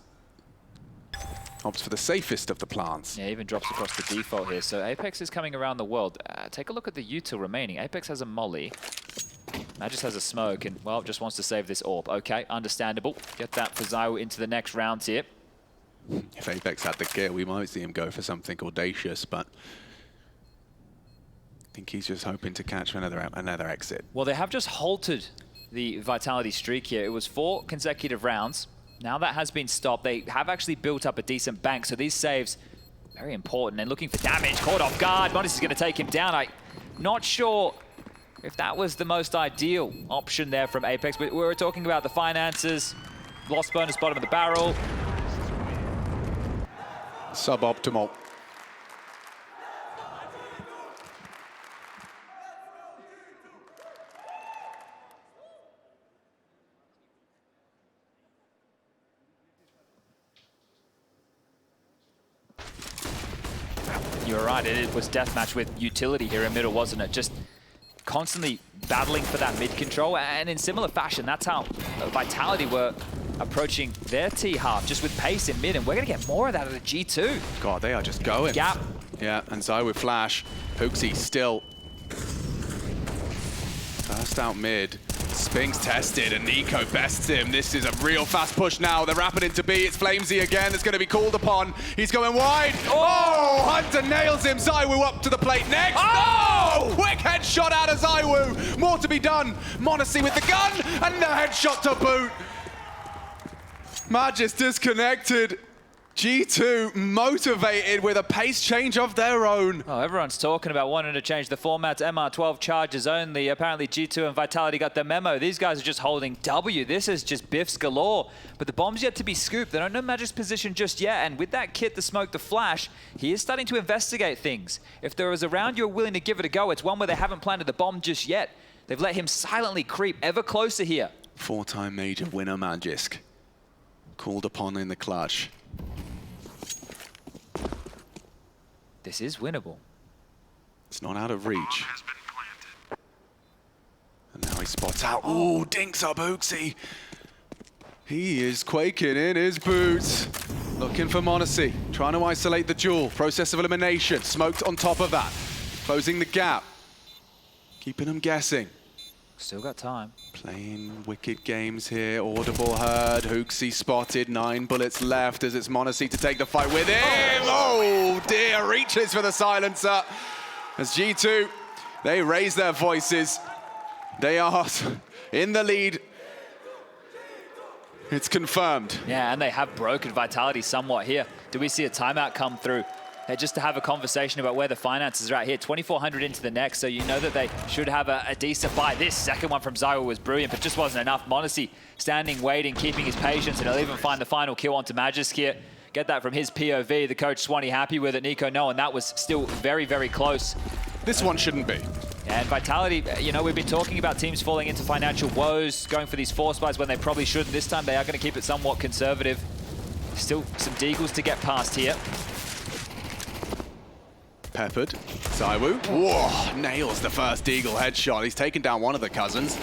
Opts for the safest of the plants. Yeah, even drops across the default here. So Apex is coming around the world. Take a look at the util remaining. Apex has a molly. Magis has a smoke and, well, just wants to save this orb. Okay, understandable. Get that for Zywoo into the next round here. If Apex had the kill, we might see him go for something audacious, but I think he's just hoping to catch another exit. Well, they have just halted the Vitality streak here. It was 4 consecutive rounds. Now that has been stopped. They have actually built up a decent bank, so these saves, very important. And looking for damage, caught off guard. Modest is going to take him down. I'm not sure if that was the most ideal option there from Apex, but we were talking about the finances, lost bonus bottom of the barrel. Suboptimal. You were right, it was deathmatch with utility here in middle, wasn't it? Just constantly battling for that mid control, and in similar fashion, that's how Vitality were approaching their T half, just with pace in mid, and we're gonna get more of that at the G2. God, they are just going. Gap. Yeah, and Zywoo flash. Hooksy still first out mid. Sping's tested and Nico bests him. This is a real fast push now. They're wrapping into B. It's Flamesy again that's going to be called upon. He's going wide. Oh! Hunter nails him. Zywoo up to the plate next. Oh! Quick headshot out of Zywoo. More to be done. Monacy with the gun and the headshot to boot. Magis disconnected. G2 motivated with a pace change of their own. Oh, everyone's talking about wanting to change the format to MR12 charges only. Apparently G2 and Vitality got the memo. These guys are just holding W. This is just biffs galore. But the bomb's yet to be scooped. They don't know Magic's position just yet. And with that kit, the smoke, the flash, he is starting to investigate things. If there is a round you're willing to give it a go, it's one where they haven't planted the bomb just yet. They've let him silently creep ever closer here. 4-time major winner Magisk. Called upon in the clutch. This is winnable. It's not out of reach. And now he spots out. Ooh, dinks up Hooksy. He is quaking in his boots. Looking for Monacy. Trying to isolate the duel. Process of elimination. Smoked on top of that. Closing the gap. Keeping him guessing. Still got time. Playing wicked games here. Audible heard. Hooksy spotted. 9 bullets left as it's Monacy to take the fight with him. Oh dear, reaches for the silencer. As G2, they raise their voices. They are in the lead. It's confirmed. Yeah, and they have broken Vitality somewhat here. Do we see a timeout come through? Just to have a conversation about where the finances are at here. 2,400 into the next, so you know that they should have a decent fight. This second one from Zywoo was brilliant, but just wasn't enough. Monacy standing, waiting, keeping his patience, and he'll even find the final kill onto Magisk here. Get that from his POV. The coach Swanee happy with it. Nico no, and that was still very, very close. This one shouldn't be. And Vitality, you know, we've been talking about teams falling into financial woes, going for these force buys when they probably shouldn't. This time they are going to keep it somewhat conservative. Still some deagles to get past here. Peppered. Zywoo. Whoa, nails the first Deagle headshot. He's taken down one of the cousins.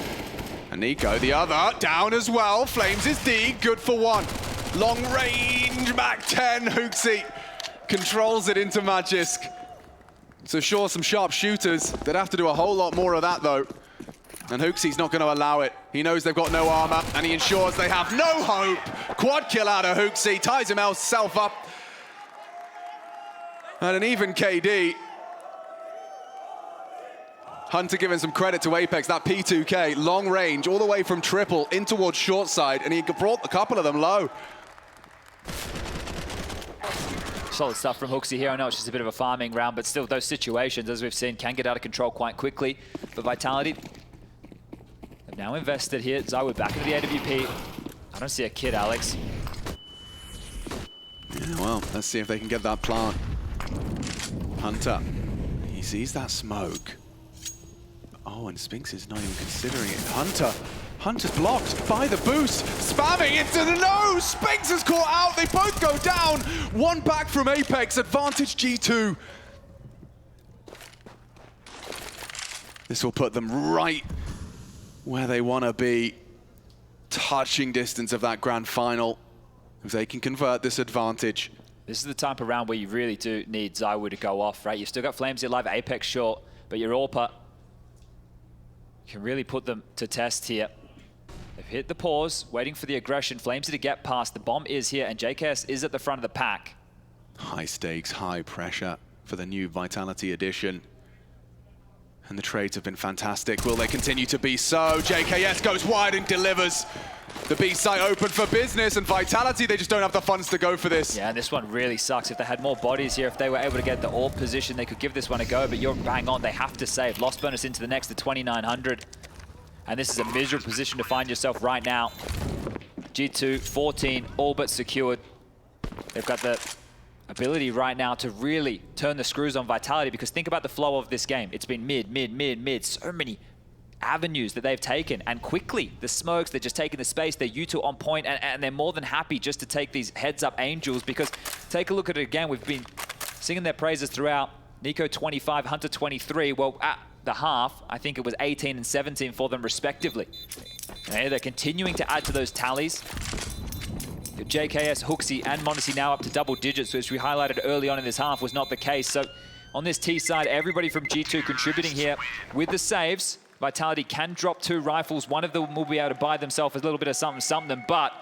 And Nico, the other, down as well. Flames his D, good for 1. Long range, back 10. Hooksy controls it into Magisk. So sure, some sharp shooters. They'd have to do a whole lot more of that, though. And Hooksy's not going to allow it. He knows they've got no armor, and he ensures they have no hope. Quad kill out of Hooksy, ties himself up. And an even KD. Hunter giving some credit to Apex, that P2K, long range, all the way from triple in towards short side, and he brought a couple of them low. Solid stuff from Hooksy here. I know it's just a bit of a farming round, but still those situations, as we've seen, can get out of control quite quickly. But Vitality have now invested here. ZywOo back into the AWP. I don't see a kid, Alex. Yeah, well, let's see if they can get that plant. Hunter, he sees that smoke. Oh, and Spinks is not even considering it. Hunter's blocked by the boost, spamming into the nose. Spinks is caught out. They both go down. One back from Apex, advantage G2. This will put them right where they want to be. Touching distance of that grand final. If they can convert this advantage. This is the type of round where you really do need ZywOo to go off, right? You've still got Flames alive, Apex short, but your AWPer can really put them to test here. They've hit the pause, waiting for the aggression. Flamesy to get past. The bomb is here, and JKS is at the front of the pack. High stakes, high pressure for the new Vitality edition. And the trades have been fantastic. Will they continue to be so? JKS goes wide and delivers. The B site open for business, and Vitality, they just don't have the funds to go for this. Yeah, this one really sucks. If they had more bodies here, if they were able to get the AWP position, they could give this one a go, but you're bang on. They have to save. Lost bonus into the next to 2,900. And this is a miserable position to find yourself right now. G2, 14, all but secured. They've got the ability right now to really turn the screws on Vitality, because think about the flow of this game. It's been mid, mid, mid, mid. So many avenues that they've taken, and quickly the smokes, they're just taking the space. They're U2 on point, and they're more than happy just to take these heads up angels, because take a look at it again. We've been singing their praises throughout. Nico 25, Hunter 23. Well, at the half, I think it was 18 and 17 for them respectively. Okay, they're continuing to add to those tallies. JKS, Hooksy, and m0NESY now up to double digits, which we highlighted early on in this half was not the case. So on this T side, everybody from G2 contributing here with the saves. Vitality can drop 2 rifles. One of them will be able to buy themselves a little bit of something, but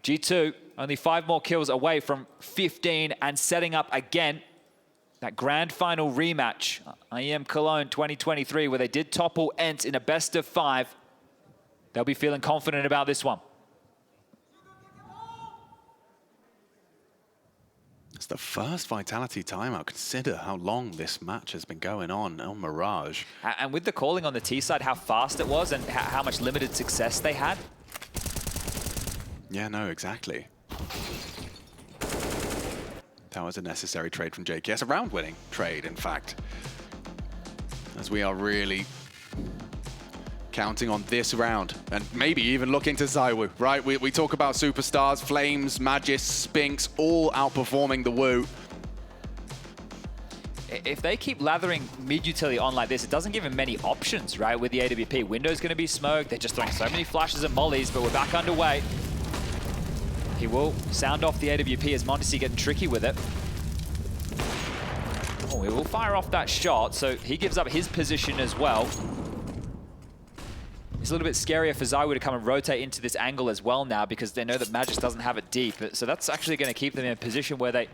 G2 only 5 more kills away from 15 and setting up again that grand final rematch. IEM Cologne 2023, where they did topple ENT in a best of 5. They'll be feeling confident about this one. It's the first Vitality timeout. Consider how long this match has been going on Mirage. And with the calling on the T side, how fast it was and how much limited success they had. Yeah, no, exactly. That was a necessary trade from JKS, a round-winning trade, in fact. As we are really counting on this round, and maybe even looking to ZywOo, right? We talk about superstars, Flames, Magis, Spinks, all outperforming the Woo. If they keep lathering mid-utility on like this, it doesn't give him many options, right? With the AWP, Window's going to be smoked. They're just throwing so many flashes and mollies, but we're back underway. He will sound off the AWP as m0NESY getting tricky with it. Oh, he will fire off that shot, so he gives up his position as well. It's a little bit scarier for ZywOo to come and rotate into this angle as well now, because they know that Magis doesn't have it deep. So that's actually going to keep them in a position where they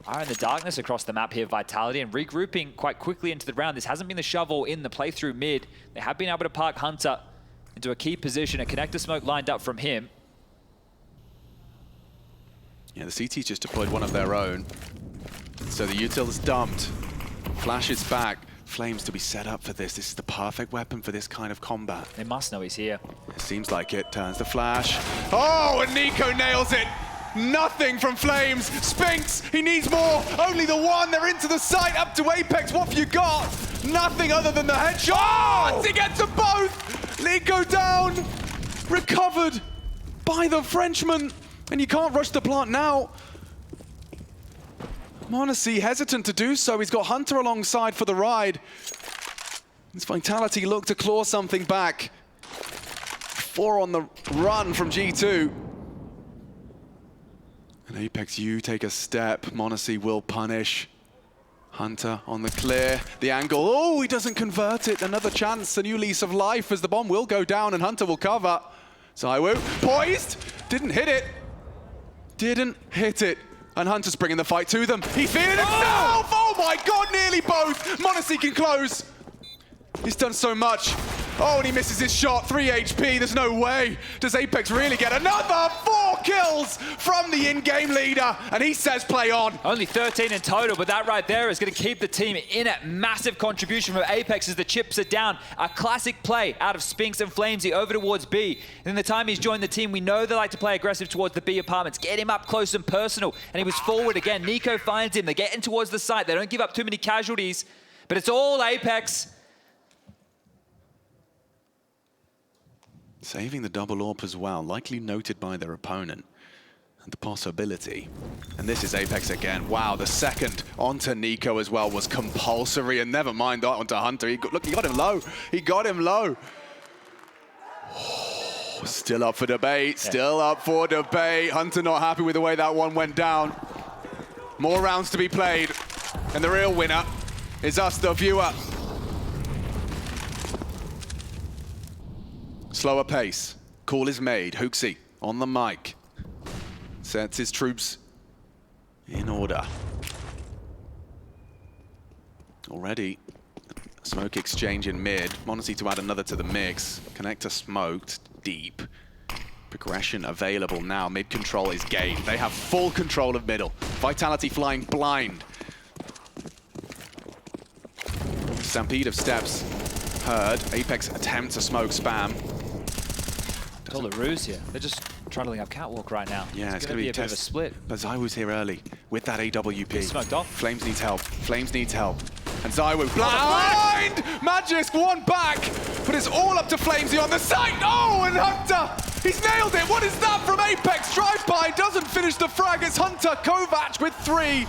are in the darkness across the map here, Vitality, and regrouping quite quickly into the round. This hasn't been the shovel in the playthrough mid. They have been able to park Hunter into a key position, a connector smoke lined up from him. Yeah, the CT's just deployed one of their own. So the util is dumped. Flash is back. Flames to be set up for this. This is the perfect weapon for this kind of combat. They must know he's here. It seems like it. Turns the flash. Oh, and Nico nails it. Nothing from Flames. Spinks, he needs more. Only the one. They're into the site. Up to Apex. What have you got? Nothing other than the headshot. Oh, he gets them both. Nico down. Recovered by the Frenchman. And you can't rush the plant now. m0NESY hesitant to do so. He's got Hunter alongside for the ride. This Vitality look to claw something back. 4 on the run from G2. And Apex, you take a step. m0NESY will punish. Hunter on the clear. The angle. Oh, he doesn't convert it. Another chance, a new lease of life as the bomb will go down and Hunter will cover. ZywOo poised. Didn't hit it. Didn't hit it. And Hunter's bringing the fight to them. He feared himself! Oh my god, nearly both! m0NESY can close. He's done so much. Oh, and he misses his shot. 3 HP, there's no way. Does Apex really get another 4 kills from the in-game leader? And he says play on. Only 13 in total, but that right there is going to keep the team in it. Massive contribution from Apex as the chips are down. A classic play out of Spinks and Flamesy over towards B. And in the time he's joined the team, we know they like to play aggressive towards the B apartments. Get him up close and personal. And he was forward again. Nico finds him. They're getting towards the site. They don't give up too many casualties, but it's all Apex. Saving the double AWP as well, likely noted by their opponent. And the possibility. And this is Apex again. Wow, the second onto Nico as well was compulsory. And never mind that onto Hunter. Look, he got him low. He got him low. Oh, still up for debate. Still up for debate. Hunter not happy with the way that one went down. More rounds to be played. And the real winner is us, the viewer. Slower pace. Call is made. Hooksy on the mic. Sets his troops in order. Already smoke exchange in mid. m0NESY to add another to the mix. Connector smoked deep. Progression available now. Mid control is gained. They have full control of middle. Vitality flying blind. Stampede of steps heard. Apex attempt to smoke spam. It's all a ruse here. They're just trundling up catwalk right now. Yeah, it's going to be a bit of a split. But ZywOo's here early with that AWP. He's smoked off. Flames needs help. Flames needs help. And ZywOo blind! Magisk one back, but it's all up to Flamesy on the side. Oh, and Hunter, he's nailed it. What is that from Apex? Drive-by doesn't finish the frag. It's Hunter Kovac with 3.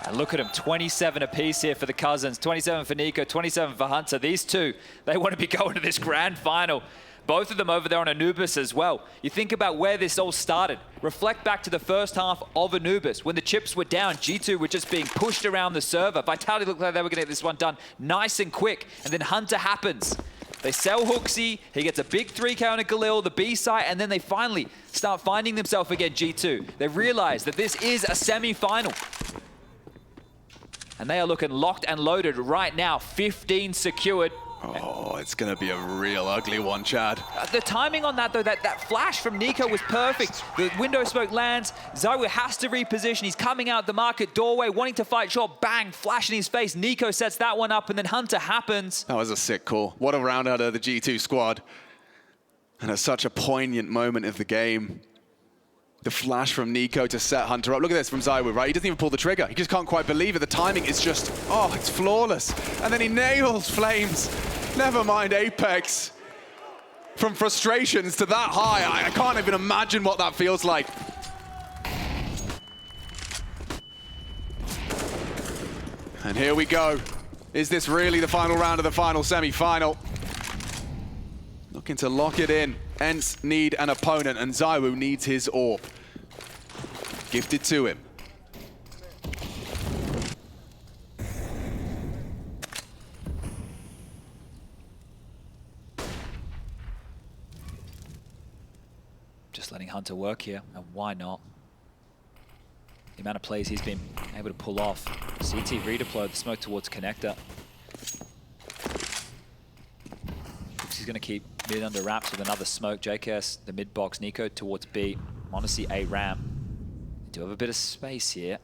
And look at him, 27 apiece here for the Cousins, 27 for Nico, 27 for Hunter. These two, they want to be going to this grand final. Both of them over there on Anubis as well. You think about where this all started. Reflect back to the first half of Anubis. When the chips were down, G2 were just being pushed around the server. Vitality looked like they were going to get this one done nice and quick. And then Hunter happens. They sell Hooksy, he gets a big 3K on a Galil, the B site, and then they finally start finding themselves again, G2. They realize that this is a semi-final. And they are looking locked and loaded right now. 15 secured. Oh, it's going to be a real ugly one, Chad. The timing on that, though, that flash from Nico was perfect. The window smoke lands. ZywOo has to reposition. He's coming out the market doorway, wanting to fight short. Bang, flash in his face. Nico sets that one up, and then Hunter happens. That was a sick call. What a round out of the G2 squad. And at such a poignant moment of the game. The flash from Nico to set Hunter up. Look at this from ZywOo, right? He doesn't even pull the trigger. He just can't quite believe it. The timing is just, oh, it's flawless. And then he nails Flames. Never mind Apex. From frustrations to that high, I can't even imagine what that feels like. And here we go. Is this really the final round of the final semi-final? Looking to lock it in. ENCE need an opponent, and ZywOo needs his AWP. Gifted to him. Just letting Hunter work here, and why not? The amount of plays he's been able to pull off. CT redeploy the smoke towards connector. He's going to keep mid under wraps with another smoke. JKS, the mid box. Nico towards B. m0NESY A ramp. They do have a bit of space here.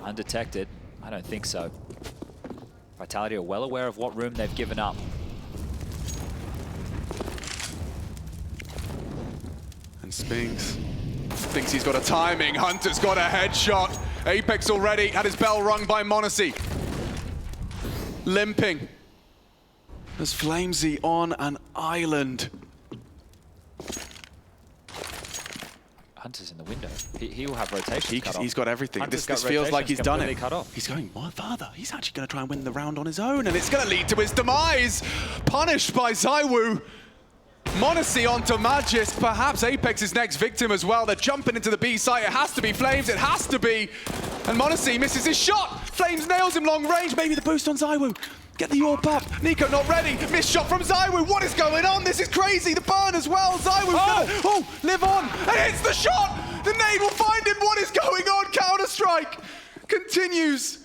Undetected? I don't think so. Vitality are well aware of what room they've given up. And Spinks thinks he's got a timing. Hunter's got a headshot. Apex already had his bell rung by m0NESY. Limping. There's Flamesy on an island. Hunter's in the window. He will have rotation cut off. He's got everything. This feels like he's done it. He's going one further. He's actually going to try and win the round on his own, and it's going to lead to his demise. Punished by ZywOo. m0NESY onto Magisk. Perhaps Apex's next victim as well. They're jumping into the B site. It has to be Flames. It has to be. And m0NESY misses his shot. Flames nails him long range. Maybe the boost on ZywOo. Get the AWP up. Nico not ready. Missed shot from ZywOo. What is going on? This is crazy. The burn as well. ZywOo gonna live on and hits the shot. The nade will find him. What is going on? Counter-strike continues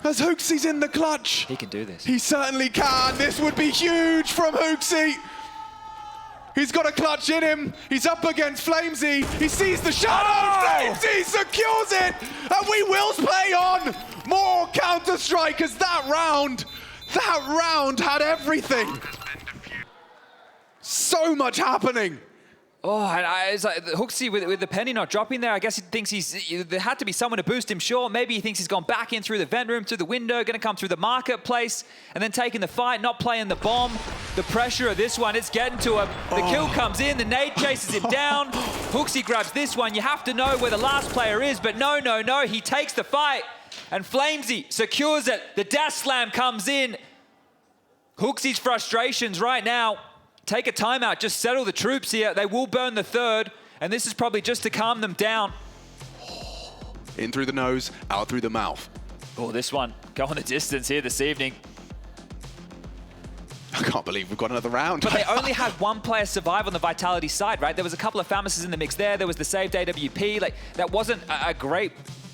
as HooXi's in the clutch. He can do this. He certainly can. This would be huge from HooXi. He's got a clutch in him. He's up against Flamesy. He sees the shadow. Flamesy secures it. And we will play on. More Counter-Strike as that round had everything. So much happening. Oh, and it's like HooXi with the penny not dropping there. I guess he thinks there had to be someone to boost him short. Maybe he thinks he's gone back in through the vent room, through the window, going to come through the marketplace, and then taking the fight, not playing the bomb. The pressure of this one, it's getting to him. The kill comes in, the nade chases him down. HooXi grabs this one. You have to know where the last player is, but no. He takes the fight, and Flamesy secures it. The dash slam comes in. HooXi's frustrations right now. Take a timeout, just settle the troops here. They will burn the third, and this is probably just to calm them down. In through the nose, out through the mouth. Oh, this one going the distance here this evening. I can't believe we've got another round. But they only had one player survive on the Vitality side, right? There was a couple of Famouses in the mix there. There was the saved AWP. Like, that wasn't a great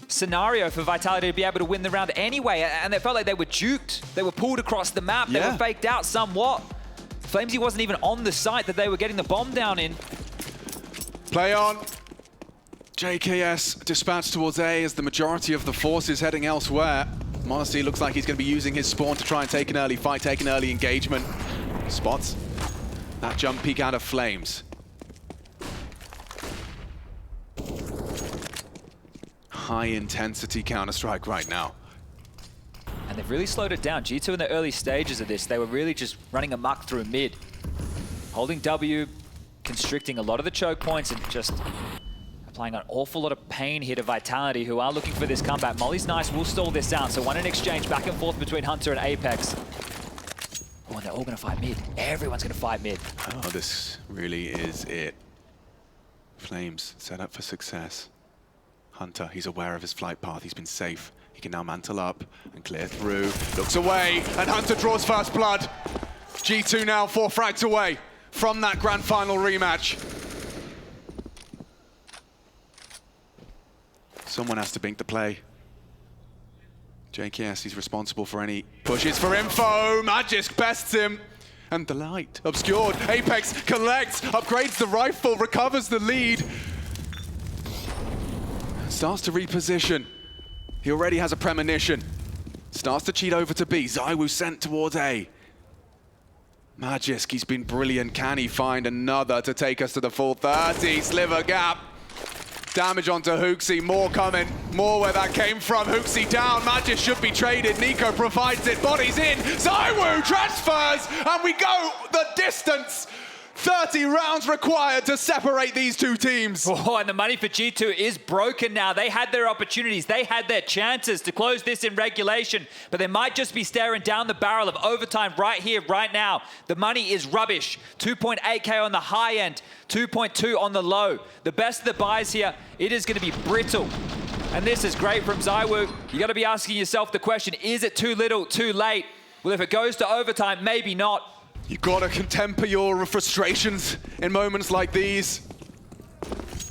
scenario for Vitality to be able to win the round anyway, and it felt like they were juked. They were pulled across the map. They were faked out somewhat. Flamesy wasn't even on the site that they were getting the bomb down in. Play on. JKS dispatched towards A as the majority of the force is heading elsewhere. m0NESY looks like he's going to be using his spawn to try and take an early fight, take an early engagement. Spots that jump peek out of Flames. High intensity Counter-Strike right now. And they've really slowed it down. G2 in the early stages of this, they were really just running amok through mid. Holding W, constricting a lot of the choke points and just applying an awful lot of pain here to Vitality, who are looking for this comeback. Molly's nice, will stall this out. So one in exchange back and forth between Hunter and Apex. Oh, and they're all gonna fight mid. Everyone's gonna fight mid. Oh, this really is it. Flames set up for success. Hunter, he's aware of his flight path. He's been safe. He can now mantle up and clear through. Looks away, and Hunter draws first blood. G2 now 4 frags away from that grand final rematch. Someone has to bink the play. JKS, he's responsible for any pushes for info. Magisk bests him. And the light, obscured. Apex collects, upgrades the rifle, recovers the lead. Starts to reposition. He already has a premonition. Starts to cheat over to B. ZywOo sent towards A. Magisk, he's been brilliant. Can he find another to take us to the full 30? Sliver gap. Damage onto HooXi. More coming. More where that came from. HooXi down. Magisk should be traded. Nico provides it. Bodies in. ZywOo transfers. And we go the distance. 30 rounds required to separate these two teams. Oh, and the money for G2 is broken now. They had their opportunities. They had their chances to close this in regulation, but they might just be staring down the barrel of overtime right here, right now. The money is rubbish. 2.8K on the high end, 2.2 on the low. The best of the buys here, it is going to be brittle. And this is great from ZywOo. You got to be asking yourself the question, is it too little, too late? Well, if it goes to overtime, maybe not. You gotta temper your frustrations in moments like these.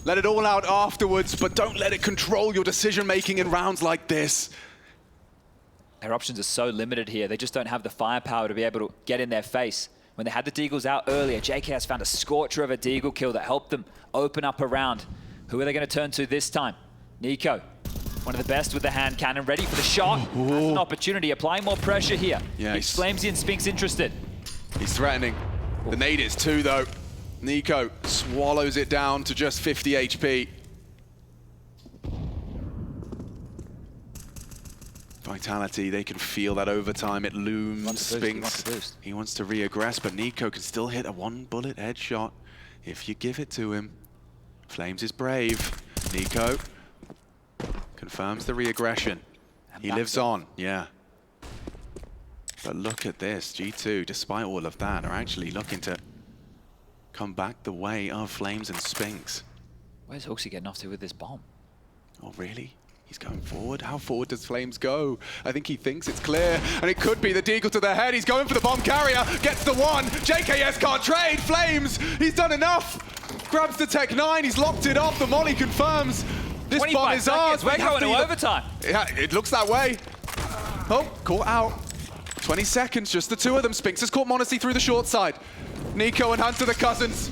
Let it all out afterwards, but don't let it control your decision-making in rounds like this. Their options are so limited here. They just don't have the firepower to be able to get in their face. When they had the Deagles out earlier, JKS found a scorcher of a Deagle kill that helped them open up a round. Who are they gonna turn to this time? Nico, one of the best with the hand cannon, ready for the shot. Has an opportunity, applying more pressure here. Yeah, Keeps Flamesy and Spinks interested. He's threatening. The nade is 2 though. Nico swallows it down to just 50 HP. Vitality, they can feel that overtime. It looms. Spinks, he wants to re-aggress, but Nico can still hit a 1-bullet headshot if you give it to him. Flames is brave. Nico confirms the re-aggression. He lives on, yeah. But look at this, G2, despite all of that, are actually looking to come back the way of Flames and Spinks. Where's HooXi getting off to with this bomb? Oh, really? He's going forward. How forward does Flames go? I think he thinks it's clear, and it could be the deagle to the head. He's going for the bomb carrier, gets the one. JKS can't trade. Flames, he's done enough. Grabs the Tech 9, he's locked it off. The molly confirms. This bomb is ours. We're going to overtime. Yeah, it looks that way. Oh, caught out. 20 seconds, just the two of them. Spinks has caught m0NESY through the short side. Nico and Hunter, the cousins,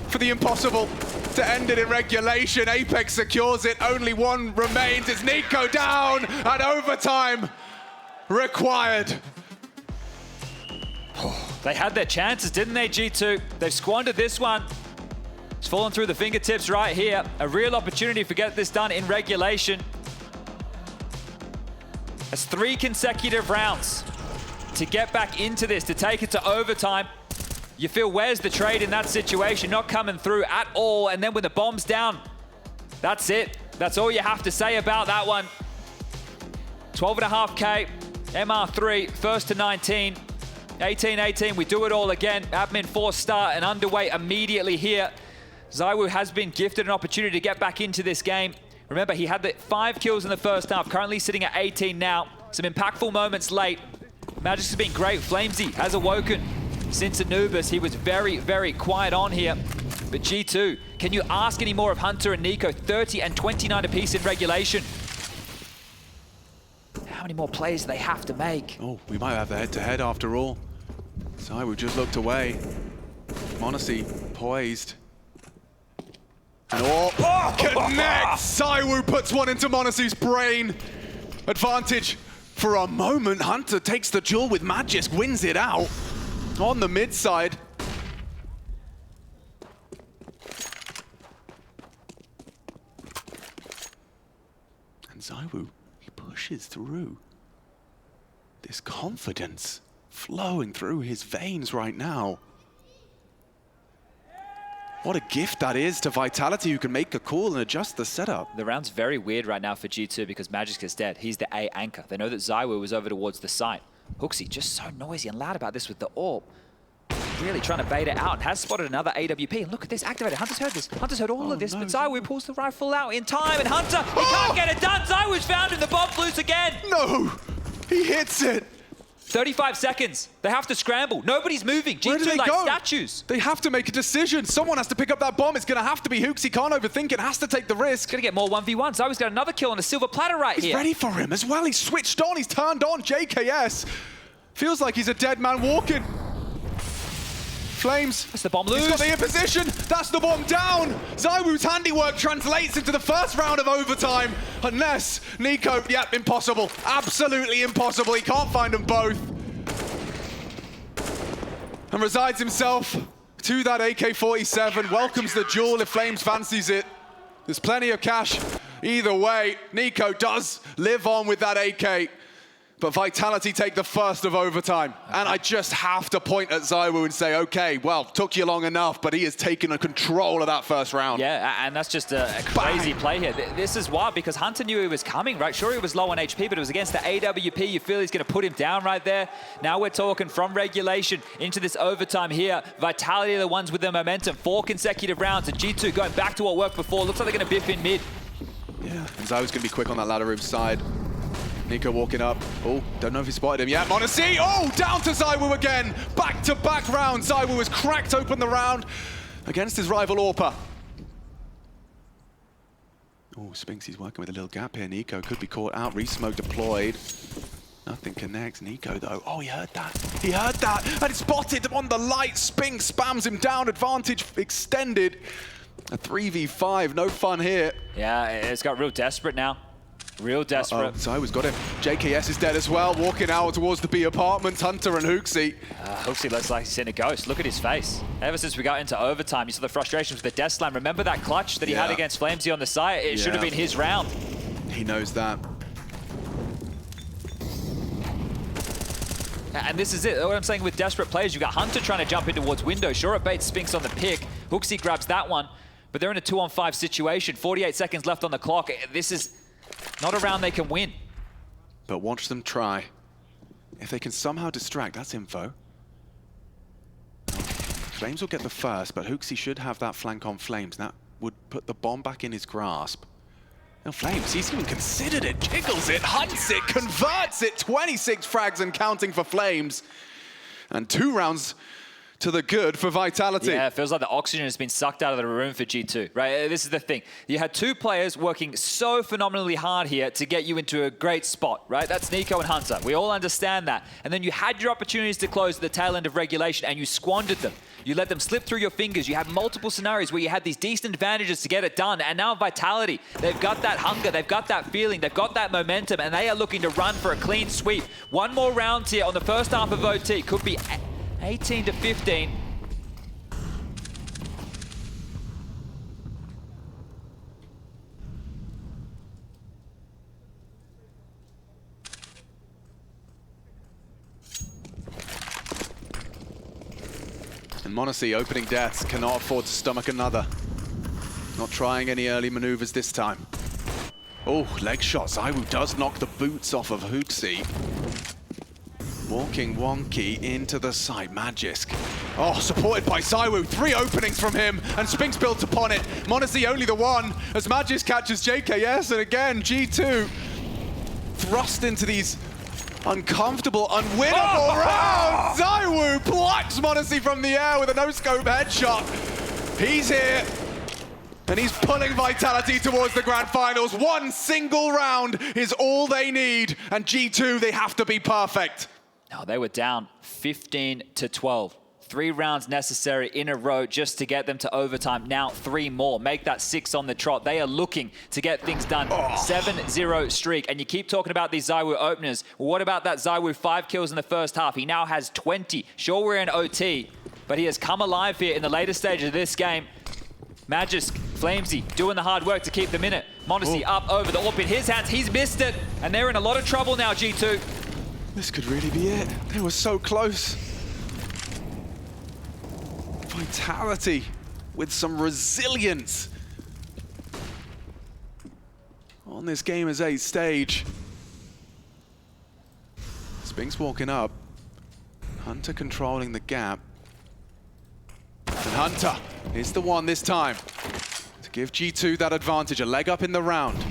for the impossible to end it in regulation. Apex secures it. Only one remains. It's Nico down at overtime required. They had their chances, didn't they, G2? They've squandered this one. It's fallen through the fingertips right here. A real opportunity to get this done in regulation. That's 3 consecutive rounds to get back into this, to take it to overtime. You feel, where's the trade in that situation? Not coming through at all. And then when the bomb's down, that's it. That's all you have to say about that one. 12.5K, MR3, first to 19. 18-18, we do it all again. Admin 4 star and underway immediately here. ZywOo has been gifted an opportunity to get back into this game. Remember, he had the 5 kills in the first half, currently sitting at 18 now. Some impactful moments late. Magix has been great. Flamesy has awoken. Since Anubis, he was very, very quiet on here. But G2, can you ask any more of Hunter and Nico? 30 and 29 apiece in regulation. How many more plays do they have to make? Oh, we might have the head-to-head after all. ZywOo just looked away. m0NESY poised. And connects! ZywOo puts one into m0NESY's brain. Advantage for a moment. Hunter takes the duel with Magix, wins it out on the mid side. And ZywOo, he pushes through. This confidence flowing through his veins right now. What a gift that is to Vitality, who can make a call and adjust the setup. The round's very weird right now for G2 because Magix is dead. He's the A anchor. They know that ZywOo was over towards the site. HooXi just so noisy and loud about this with the AWP. Really trying to bait it out. Has spotted another AWP. And look at this, activated. Hunter's heard this. Hunter's heard all of this, but ZywOo pulls the rifle out in time. And Hunter, he can't get it done. ZywOo's found him. The bomb's loose again. No, he hits it. 35 seconds. They have to scramble. Nobody's moving. G2 like statues. They have to make a decision. Someone has to pick up that bomb. It's going to have to be HooXi. Can't overthink it. Has to take the risk. Going to get more 1v1. ZywOo's got another kill on a silver platter right here. He's ready for him as well. He's switched on. He's turned on. JKS feels like he's a dead man walking. Flames. That's the bomb loose. He's got the imposition. That's the bomb down. ZywOo's handiwork translates into the first round of overtime. Unless Nico, yeah, impossible. Absolutely impossible. He can't find them both. And resides himself to that AK-47. Welcomes the duel if Flames fancies it. There's plenty of cash either way. Nico does live on with that AK. But Vitality take the first of overtime. And I just have to point at ZywOo and say, okay, well, took you long enough, but he has taken control of that first round. Yeah, and that's just a crazy play here. This is why, because Hunter knew he was coming, right? Sure, he was low on HP, but it was against the AWP. You feel he's going to put him down right there. Now we're talking from regulation into this overtime here. Vitality are the ones with the momentum. 4 consecutive rounds, and G2 going back to what worked before. Looks like they're going to biff in mid. Yeah, and ZywOo's going to be quick on that ladder room side. Nico walking up. Oh, don't know if he spotted him yet. m0NESY, oh, down to ZywOo again. Back-to-back rounds. ZywOo has cracked open the round against his rival AWPer. Oh, Spinks, he's working with a little gap here. Nico could be caught out. Re-smoke deployed. Nothing connects. Nico, though. Oh, he heard that. He heard that. And it's spotted on the light. Spinks spams him down. Advantage extended. A 3v5. No fun here. Yeah, it's got real desperate now. Real desperate. ZywOo's got him. JKS is dead as well, walking out towards the B apartments. Hunter and HooXi. HooXi looks like he's seen a ghost. Look at his face. Ever since we got into overtime, you saw the frustrations with the death slam. Remember that clutch that he had against Flamesy on the site? It should have been his round. He knows that. And this is it. What I'm saying with desperate players, you've got Hunter trying to jump in towards window. Sure, it baits Spinks on the pick. HooXi grabs that one, but they're in a 2-on-5 situation. 48 seconds left on the clock. This is not a round they can win. But watch them try. If they can somehow distract, that's info. Flames will get the first, but HooXi should have that flank on Flames. That would put the bomb back in his grasp. Now Flames, he's even considered it, jiggles it, hunts it, converts it, 26 frags and counting for Flames. And 2 rounds to the good for Vitality. Yeah, it feels like the oxygen has been sucked out of the room for G2, right? This is the thing. You had 2 players working so phenomenally hard here to get you into a great spot, right? That's Nico and Hunter. We all understand that. And then you had your opportunities to close at the tail end of regulation and you squandered them. You let them slip through your fingers. You had multiple scenarios where you had these decent advantages to get it done. And now Vitality, they've got that hunger, they've got that feeling, they've got that momentum, and they are looking to run for a clean sweep. 1 more round here on the first half of OT. Could be 18 to 15. And m0NESY opening deaths, cannot afford to stomach another. Not trying any early maneuvers this time. Oh, leg shot. ZywOo does knock the boots off of HooXi. Walking wonky into the side. Magisk. Oh, supported by ZywOo. 3 openings from him, and Spinks built upon it. m0NESY only the one, as Magisk catches JKS, and again, G2 thrust into these uncomfortable, unwinnable rounds. ZywOo plucks m0NESY from the air with a no-scope headshot. He's here, and he's pulling Vitality towards the grand finals. 1 single round is all they need, and G2, they have to be perfect. No, they were down 15 to 12. 3 rounds necessary in a row just to get them to overtime. Now 3 more. Make that 6 on the trot. They are looking to get things done. 7-0 streak. And you keep talking about these ZywOo openers. Well, what about that ZywOo 5 kills in the first half? He now has 20. Sure, we're in OT, but he has come alive here in the later stages of this game. Magisk, Flamesy doing the hard work to keep them in it. m0NESY up over the AWP in his hands. He's missed it. And they're in a lot of trouble now, G2. This could really be it. They were so close. Vitality with some resilience on this Gamers8 stage. Spinks walking up. Hunter controlling the gap. And Hunter is the one this time to give G2 that advantage, a leg up in the round.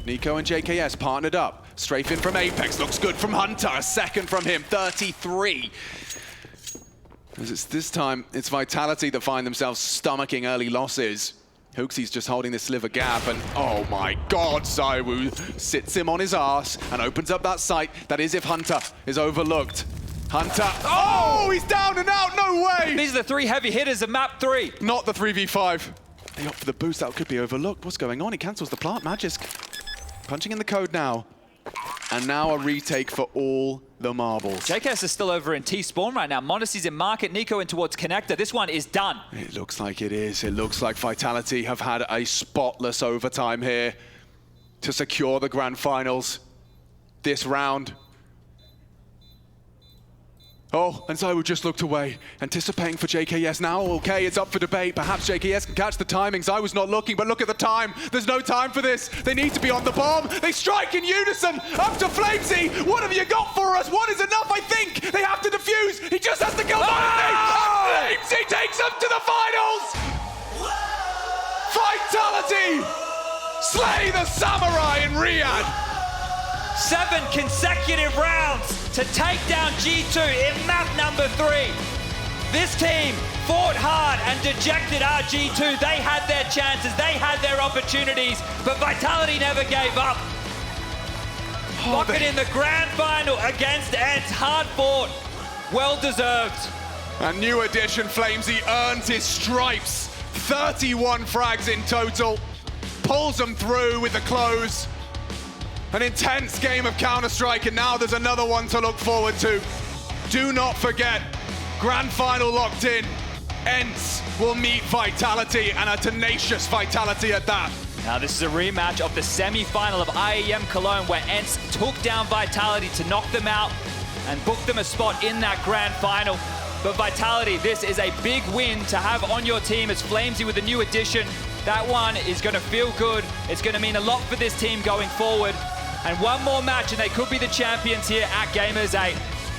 Nico and JKS partnered up. Strafe in from Apex, looks good from Hunter. A second from him, 33. As it's this time, it's Vitality that find themselves stomaching early losses. HooXi's just holding this sliver gap, and oh my god, ZywOo sits him on his ass and opens up that sight. That is if Hunter is overlooked. Hunter, oh, he's down and out, no way! These are the 3 heavy hitters of map 3. Not the 3v5. They opt for the boost, that could be overlooked. What's going on? He cancels the plant, Magisk. Punching in the code now. And now a retake for all the marbles. JKS is still over in T-spawn right now. m0NESY's in market, Nico in towards connector. This one is done. It looks like it is. It looks like Vitality have had a spotless overtime here to secure the grand finals this round. Oh, and ZywOo just looked away, anticipating for JKS now. Okay, it's up for debate. Perhaps JKS can catch the timing. ZywOo's not looking, but look at the time. There's no time for this. They need to be on the bomb. They strike in unison. Up to Flamesy. What have you got for us? One is enough, I think. They have to defuse. He just has to kill m0NESY. Flamesy takes them to the finals. Vitality slay the Samurai in Riyadh. 7 consecutive rounds to take down G2 in map number 3. This team fought hard and dejected our G2. They had their chances, they had their opportunities, but Vitality never gave up. Locking in the grand final against ENCE. Hard fought, well deserved. A new addition, Flamesy earns his stripes. 31 frags in total. Pulls them through with the close. An intense game of counterstrike, and now there's another one to look forward to. Do not forget, grand final locked in. ENCE will meet Vitality, and a tenacious Vitality at that. Now this is a rematch of the semi-final of IEM Cologne, where ENCE took down Vitality to knock them out and book them a spot in that grand final. But Vitality, this is a big win to have on your team as Flamesy with a new addition. That one is going to feel good. It's going to mean a lot for this team going forward. And one more match and they could be the champions here at Gamers8.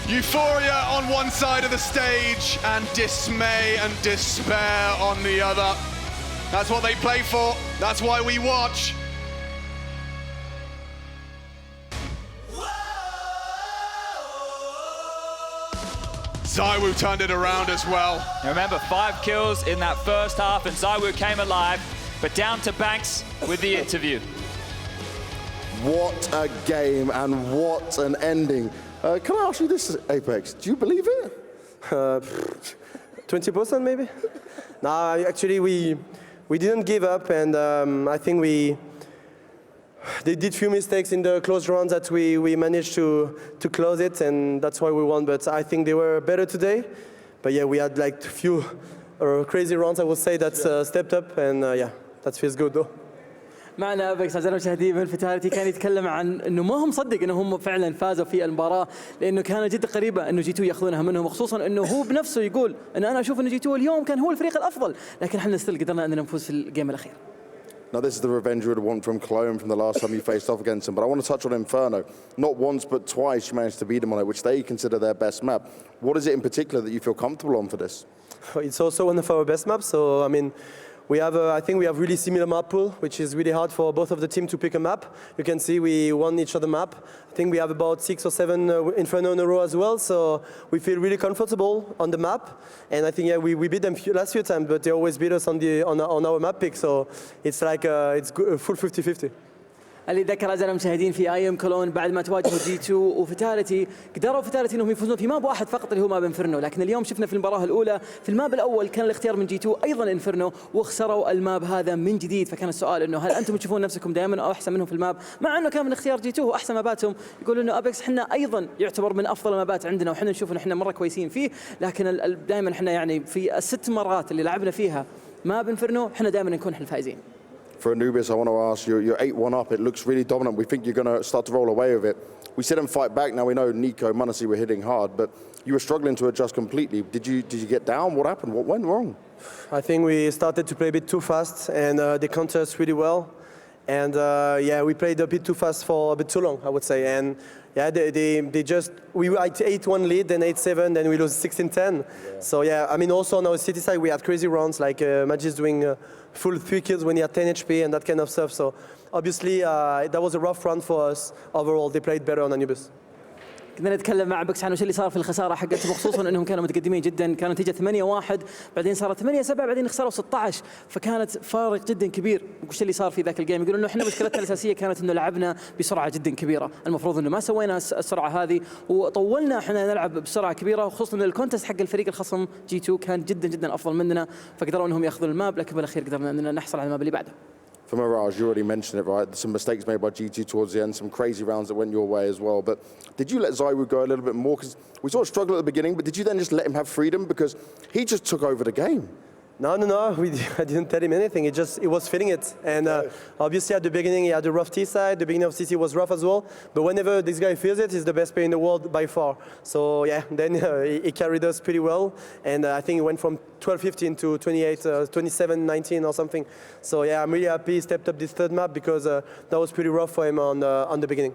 Euphoria on one side of the stage and dismay and despair on the other. That's what they play for. That's why we watch. Zywoo turned it around as well. Now remember, 5 kills in that first half, and Zywoo came alive, but down to Banks with the interview. What a game and what an ending. Can I ask you this, Apex? Do you believe it? 20% maybe? No, actually we didn't give up, and I think they did few mistakes in the close rounds that we managed to close it, and that's why we won. But I think they were better today. But yeah, we had like few crazy rounds, I would say, that stepped up, and yeah, that feels good though. معنا ابيكس اعزائنا المشاهدين من فتاليتي كان يتكلم عن انه ما هم مصدق انهم فعلا فازوا في المباراه لانه كانت جدا قريبه انه جي 2 ياخذونها منهم وخصوصا انه هو بنفسه يقول ان انا اشوف انه جي 2 اليوم كان هو الفريق الافضل لكن احنا ستيل قدرنا اننا نفوز في الجيم الاخير. Now this is the revenge you would want from Cologne from the last time you faced off against them, but I want to touch on Inferno. Not once but twice you managed to beat them on it, which they consider their best map. What is it in particular that you feel comfortable on for this? It's also one of our best maps, so I mean, we have, I think we have really similar map pool, which is really hard for both of the team to pick a map. You can see we won each other map. I think we have about 6 or 7 Inferno in a row as well, so we feel really comfortable on the map. And I think yeah, we beat them last few times, but they always beat us on our map pick. So it's like it's full 50-50. اللي ذكر اعزائنا المشاهدين في ايام كولون بعد ما تواجهوا جي 2 وفتاليتي قدروا فتاليتي انهم يفوزون في ماب واحد فقط اللي هو ماب انفرنو لكن اليوم شفنا في المباراه الاولى في الماب الاول كان الاختيار من جي 2 ايضا انفرنو وخسروا الماب هذا من جديد فكان السؤال انه هل انتم تشوفون نفسكم دائما او احسن منهم في الماب مع انه كان من اختيار جي 2 واحسن ماباتهم يقولوا انه ابيكس احنا ايضا يعتبر من افضل المابات عندنا وحنا نشوف انه احنا مره كويسين فيه لكن دائما احنا يعني في الست مرات اللي لعبنا فيها ماب انفرنو احنا دائما نكون احنا الفائزين. For Anubis, I want to ask you, you're 8-1 up. It looks really dominant. We think you're going to start to roll away with it. We see them fight back. Now we know Nico, Munisi were hitting hard, but you were struggling to adjust completely. Did you get down? What happened? What went wrong? I think we started to play a bit too fast, and they countered us really well. And yeah, we played a bit too fast for a bit too long, I would say. And yeah, they just, we were at 8-1 lead, then 8-7, then we lost 16-10. Yeah. So yeah, I mean, also on our city side, we had crazy rounds, like Magis doing full 3 kills when he had 10 HP and that kind of stuff. So obviously, that was a rough run for us. Overall, they played better on Anubis. كنا نتكلم مع بكس عن وش اللي صار في الخساره حقتهم خصوصا انهم كانوا متقدمين جدا كانت نتيجه 8-1 بعدين صارت 8-7 بعدين خسروا 16 فكانت فارق جدا كبير وش اللي صار في ذاك الجيم يقولون انه احنا مشكلتنا الاساسيه كانت انه لعبنا بسرعه جدا كبيره المفروض انه ما سوينا السرعه هذه وطولنا احنا نلعب بسرعه كبيره وخصوصا ان الكونتست حق الفريق الخصم جي 2 كان جدا جدا افضل مننا فقدروا انهم ياخذون الماب لكن بالاخير قدرنا اننا نحصل على الماب اللي بعده. For Mirage, you already mentioned it, right? Some mistakes made by G2 towards the end, some crazy rounds that went your way as well. But did you let Zywoo go a little bit more? Because we sort of struggled at the beginning, but did you then just let him have freedom? Because he just took over the game. No. I didn't tell him anything. He was feeling it. And obviously at the beginning, he had a rough T side. The beginning of CC was rough as well. But whenever this guy feels it, he's the best player in the world by far. So yeah, then he carried us pretty well. And I think he went from 12-15 to 27-19 or something. So yeah, I'm really happy he stepped up this third map because that was pretty rough for him on the beginning.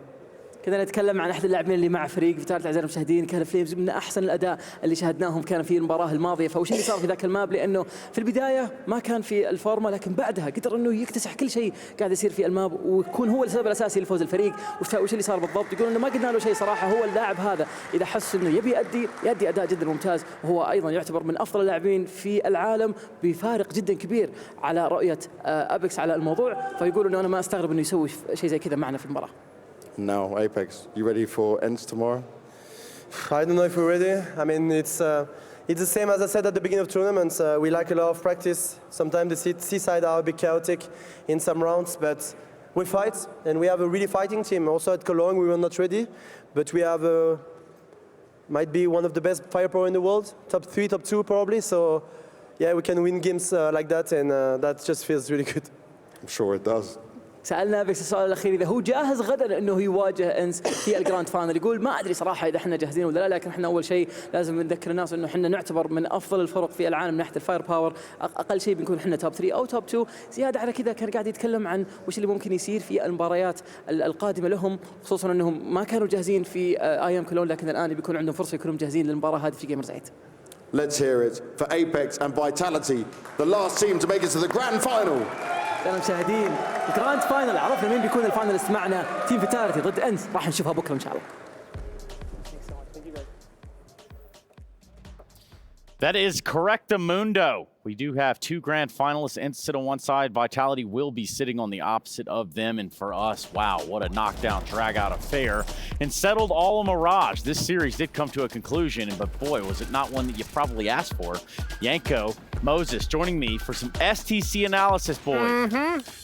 كنا نتكلم عن احد اللاعبين اللي مع فريق في ثالث اعزائنا المشاهدين كان فليمز من احسن الاداء اللي شاهدناهم كان في المباراه الماضيه فوش اللي صار في ذاك الماب لانه في البدايه ما كان في الفورمه لكن بعدها قدر انه يكتسح كل شيء قاعد يصير في الماب ويكون هو السبب الاساسي لفوز الفريق وش اللي صار بالضبط يقولون انه ما قلنا له شيء صراحه هو اللاعب هذا اذا حس انه يبي يؤدي اداء جدا ممتاز وهو ايضا يعتبر من افضل اللاعبين في العالم بفارق جدا كبير على رؤيه ابيكس على الموضوع فيقولوا انه انا ما استغرب انه يسوي شيء زي كذا معنا في المباراه. Now, Apex, you ready for ends tomorrow? I don't know if we're ready. I mean, it's the same as I said at the beginning of tournaments. We like a lot of practice. Sometimes the seaside are a bit chaotic in some rounds, but we fight, and we have a really fighting team. Also at Cologne, we were not ready, but we have might be one of the best firepower in the world, top 3, top 2 probably. So, yeah, we can win games like that, and that just feels really good. I'm sure it does. سالنا بس السؤال الاخير اذا هو جاهز غدا انه يواجه انس في الجراند فاينل يقول ما ادري صراحه اذا احنا جاهزين ولا لا لكن احنا اول شيء لازم نذكر الناس انه احنا نعتبر من افضل الفرق في العالم من ناحيه الفاير باور اقل شيء بنكون احنا توب 3 او توب 2 زياده على كذا كان قاعد يتكلم عن وش اللي ممكن يصير في المباريات القادمه لهم خصوصا انهم ما كانوا جاهزين في ايام كولون لكن الان بيكون عندهم فرصه يكونوا جاهزين للمباراه هذه في جيمرز 8. Let's hear it for Apex and Vitality, the last team to make it to the grand final. أعزائنا المشاهدين الجراند فاينل عرفنا مين بيكون الفاينل معنا تيم فيتاليتي ضد انس راح نشوفها بكره ان شاء الله. That is correctamundo. We do have 2 grand finalists and sit on one side. Vitality will be sitting on the opposite of them. And for us, wow, what a knockdown, drag-out affair. And settled all a mirage. This series did come to a conclusion, but boy, was it not one that you probably asked for. Yanko, Moses joining me for some STC analysis, boys.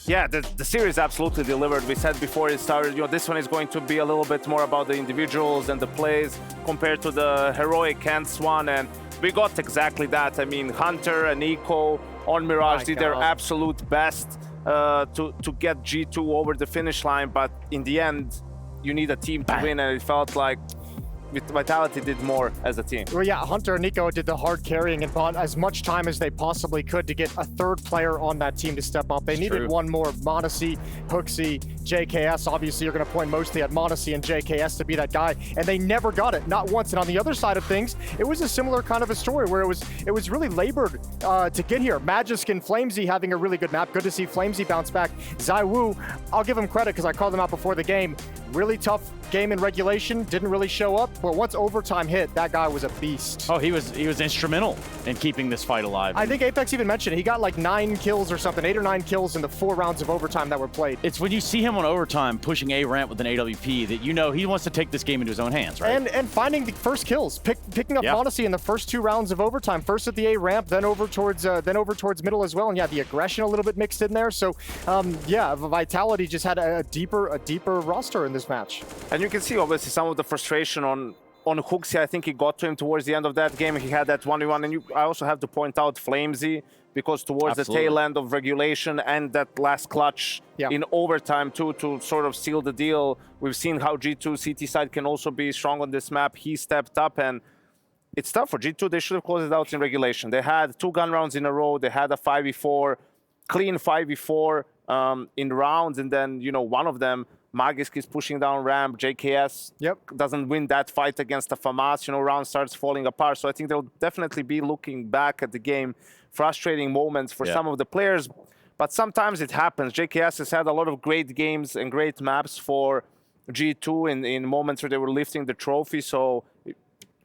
Yeah, the series absolutely delivered. We said before it started, this one is going to be a little bit more about the individuals and the plays compared to the heroic Kent's one, and we got exactly that. I mean, Hunter and Nico on Mirage did their absolute best to get G2 over the finish line, but in the end, you need a team to win, and it felt like Vitality did more as a team. Well, yeah, Hunter and Nico did the hard carrying and bought as much time as they possibly could to get a 3rd player on that team to step up. They needed one more. Monacy, Hooksy, JKS. Obviously, you're going to point mostly at Monacy and JKS to be that guy, and they never got it, not once. And on the other side of things, it was a similar kind of a story where it was really labored to get here. Magisk and Flamesy having a really good map. Good to see Flamesy bounce back. Zaiwu, I'll give him credit because I called him out before the game. Really tough game in regulation, didn't really show up, but once overtime hit, that guy was a beast. Oh, he was instrumental in keeping this fight alive. I think Apex even mentioned he got like 9 kills or something, 8 or 9 kills in the 4 rounds of overtime that were played. It's when you see him on overtime pushing a ramp with an AWP that you know he wants to take this game into his own hands, right? And finding the first kills, picking up Monacy in the first 2 rounds of overtime, first at the A ramp, then over towards middle as well, and yeah, the aggression a little bit mixed in there. So yeah, Vitality just had a deeper roster in this match. And you can see obviously some of the frustration on Hooksy. I think he got to him towards the end of that game. He had that 1v1, and I also have to point out Flamesy, because towards the tail end of regulation and that last clutch in overtime too, to sort of seal the deal. We've seen how G2 CT side can also be strong on this map. He stepped up, and it's tough for G2. They should have closed it out in regulation. They had 2 gun rounds in a row. They had a 5v4, clean 5v4 in rounds, and then, one of them, Magisk is pushing down ramp. JKS doesn't win that fight against a FAMAS. Round starts falling apart. So I think they'll definitely be looking back at the game. Frustrating moments for some of the players, but sometimes it happens. JKS has had a lot of great games and great maps for G2 in moments where they were lifting the trophy. So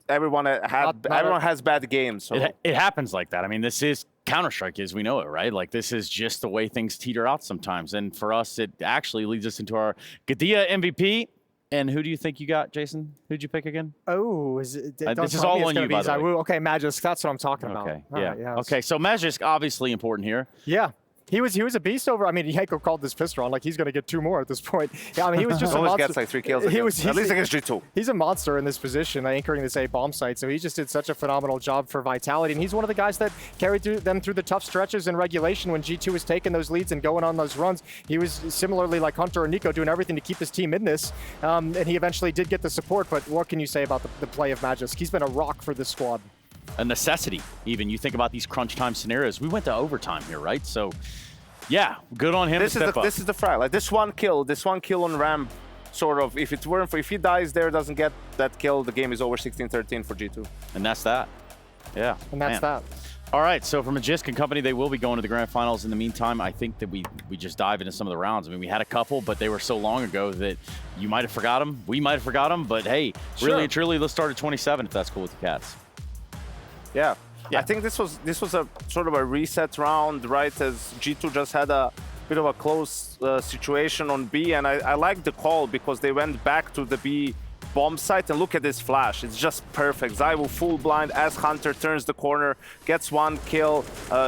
everyone has bad games. So. It happens like that. I mean, this is Counter-Strike as we know it, right? Like, this is just the way things teeter out sometimes. And for us, it actually leads us into our Gadia MVP. And who do you think you got, Jason? Who'd you pick again? Oh, this is all on you, by the way. Okay, Magisk, that's what I'm talking about. Okay, okay, so Magisk, obviously important here. Yeah. He was a beast over. I mean, Yanko called this pistol on like he's going to get 2 more at this point. Yeah, I mean, he was just a monster. Gets like 3 kills. At least against G2. He's a monster in this position, anchoring this A bomb site. So he just did such a phenomenal job for Vitality, and he's one of the guys that carried them through the tough stretches in regulation when G2 was taking those leads and going on those runs. He was similarly like Hunter and Nico doing everything to keep his team in this, and he eventually did get the support. But what can you say about the play of Magisk? He's been a rock for this squad. A necessity, even. You think about these crunch time scenarios. We went to overtime here, right? So. Yeah, good on him. This is the fry. Like this one kill on ramp, sort of. If he dies there, doesn't get that kill, the game is over 16-13 for G2. And that's that. Yeah. And that's that. All right. So for Magisk and company, they will be going to the grand finals. In the meantime, I think that we just dive into some of the rounds. I mean, we had a couple, but they were so long ago that you might have forgot them. We might have forgot them. But hey, really and truly, let's start at 27 if that's cool with the cats. Yeah. I think this was a sort of a reset round, right? As G2 just had a bit of a close situation on B, and I like the call because they went back to the B bomb site, and look at this flash. It's just perfect. Zaiwu full blind as Hunter turns the corner, gets 1 kill,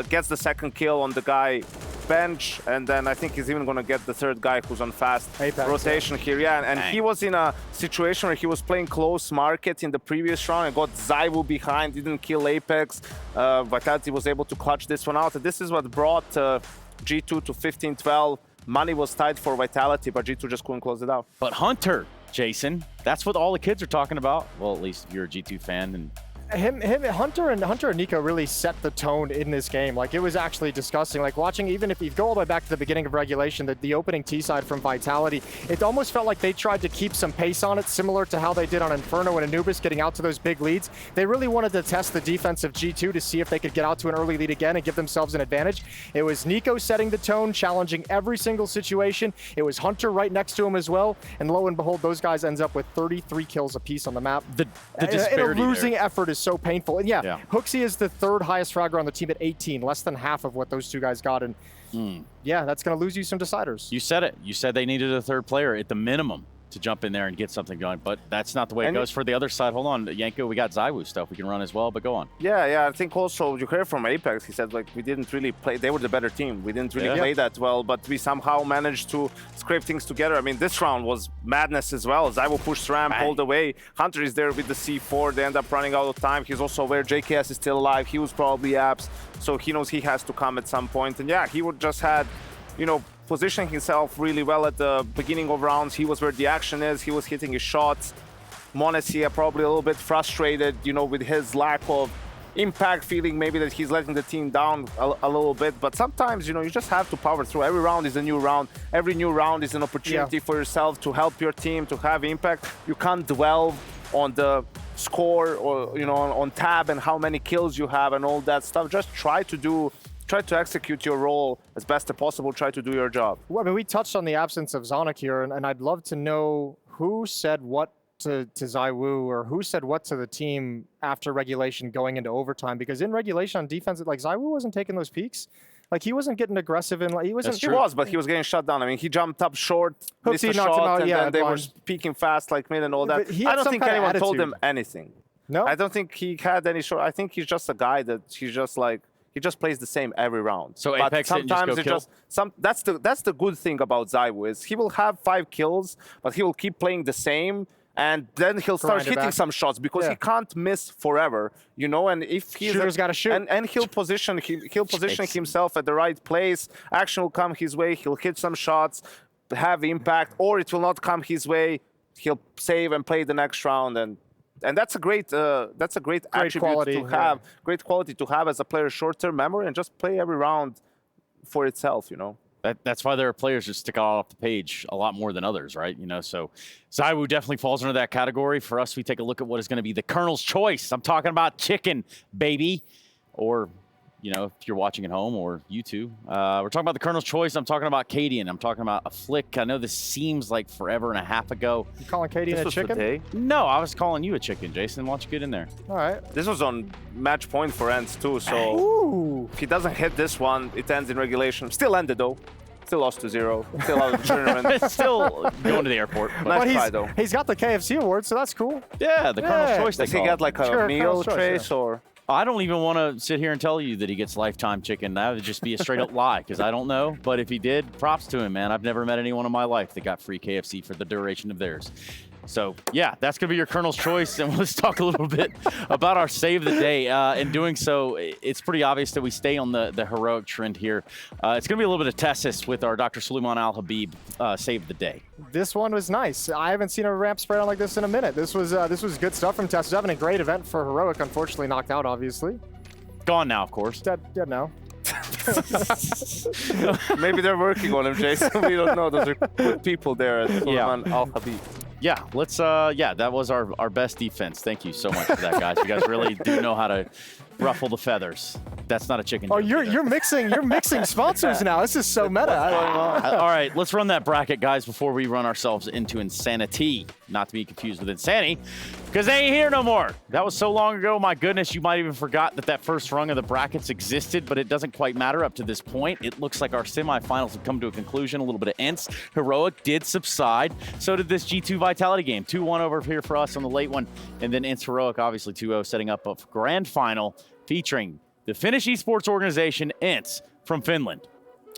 gets the 2nd kill on the guy bench, and then I think he's even going to get the 3rd guy who's on fast rotation here. Yeah, and he was in a situation where he was playing close market in the previous round and got Zaiwu behind, didn't kill Apex. Vitality was able to clutch this one out, and this is what brought G2 to 15-12. Money was tight for Vitality, but G2 just couldn't close it out. But Hunter, Jason, that's what all the kids are talking about. Well, at least if you're a G2 fan. And Hunter and Nico really set the tone in this game. Like, it was actually disgusting. Like, watching, even if you go all the way back to the beginning of regulation, the opening T side from Vitality, it almost felt like they tried to keep some pace on it, similar to how they did on Inferno and Anubis, getting out to those big leads. They really wanted to test the defense of G2 to see if they could get out to an early lead again and give themselves an advantage. It was Nico setting the tone, challenging every single situation. It was Hunter right next to him as well. And lo and behold, those guys ends up with 33 kills apiece on the map. The disparity in a losing there. effort is so painful. And yeah, Hooksy is the 3rd highest fragger on the team at 18, less than half of what those two guys got. And yeah, that's going to lose you some deciders. You said it. You said they needed a 3rd player at the minimum to jump in there and get something going, but that's not the way it goes for the other side. Hold on, Yanko, we got Zywoo stuff we can run as well, but go on. Yeah, I think also you heard from Apex, he said like we didn't really play, they were the better team. We didn't really play that well, but we somehow managed to scrape things together. I mean, this round was madness as well. Zywoo pushed ramp all the way. Hunter is there with the C4, they end up running out of time. He's also aware JKS is still alive. He was probably apps, so he knows he has to come at some point. And yeah, he would just had, you know, positioning himself really well at the beginning of rounds. He was where the action is. He was hitting his shots. m0NESY probably a little bit frustrated, you know, with his lack of impact, feeling maybe that he's letting the team down a little bit. But sometimes, you know, you just have to power through. Every round is a new round. Every new round is an opportunity for yourself to help your team, to have impact. You can't dwell on the score or, you know, on tab and how many kills you have and all that stuff. Just try to execute your role as best as possible, try to do your job. Well, I mean, we touched on the absence of Zonic here, and I'd love to know who said what to Zywoo, or who said what to the team after regulation going into overtime, because in regulation on defense, like Zywoo wasn't taking those peaks. Like he wasn't getting aggressive and like he wasn't. He was, but he was getting shut down. I mean, he jumped up short, missed a shot, and then they were peeking fast like mid and all that. I don't think anyone told him anything. No? I don't think he had any short. I think he's just a guy that he's just like, he just plays the same every round. So but Apex sometimes didn't just go kill? That's the good thing about Zywoo is he will have 5 kills, but he will keep playing the same, and then he'll start hitting some shots because he can't miss forever, you know. And if he's shooter's got to shoot, and he'll position himself at the right place. Action will come his way. He'll hit some shots, have impact, or it will not come his way. He'll save and play the next round, and that's a great attribute quality, to have, great quality to have as a player, short-term memory, and just play every round for itself, you know. That's why there are players that stick out off the page a lot more than others, right? You know, so Zywoo definitely falls into that category. For us, we take a look at what is going to be the Colonel's choice. I'm talking about chicken, baby, or, you know, if you're watching at home or YouTube. We're talking about the Colonel's choice. I'm talking about Cadian. I'm talking about a flick. I know this seems like forever and a half ago. You calling Cadian a chicken? No, I was calling you a chicken, Jason. Why don't you get in there? All right. This was on match point for Ents too, so if he doesn't hit this one, it ends in regulation. Still ended though. Still lost to 0. Still out of the tournament. Still going to the airport. Nice try though. He's got the KFC award, so that's cool. Yeah, the Colonel's choice. Does he get like a meal trace or? I don't even want to sit here and tell you that he gets lifetime chicken. That would just be a straight up lie because I don't know. But if he did, props to him, man. I've never met anyone in my life that got free KFC for the duration of theirs. So, yeah, that's going to be your Colonel's choice. And let's talk a little bit about our save of the day. In doing so, it's pretty obvious that we stay on the heroic trend here. It's going to be a little bit of Tessis with our Dr. Suleiman Al-Habib save of the day. This one was nice. I haven't seen a ramp spread on like this in a minute. This was good stuff from Tessis. Having a great event for heroic. Unfortunately, knocked out, obviously. Gone now, of course. Dead now. Maybe they're working on him, Jason. We don't know. Those are good people there at Suleiman Al-Habib. Yeah, let's, that was our best defense. Thank you so much for that, guys. You guys really do know how to ruffle the feathers. That's not a chicken. Oh, you're mixing sponsors now. This is so meta. All right, let's run that bracket, guys, before we run ourselves into insanity. Not to be confused with insanity, because they ain't here no more. That was so long ago. My goodness, you might even forgot that first rung of the brackets existed, but it doesn't quite matter up to this point. It looks like our semifinals have come to a conclusion. A little bit of Ents. Heroic did subside. So did this G2 Vitality game. 2-1 over here for us on the late one. And then Ents Heroic, obviously 2-0, setting up a grand final featuring the Finnish esports organization, Ents, from Finland.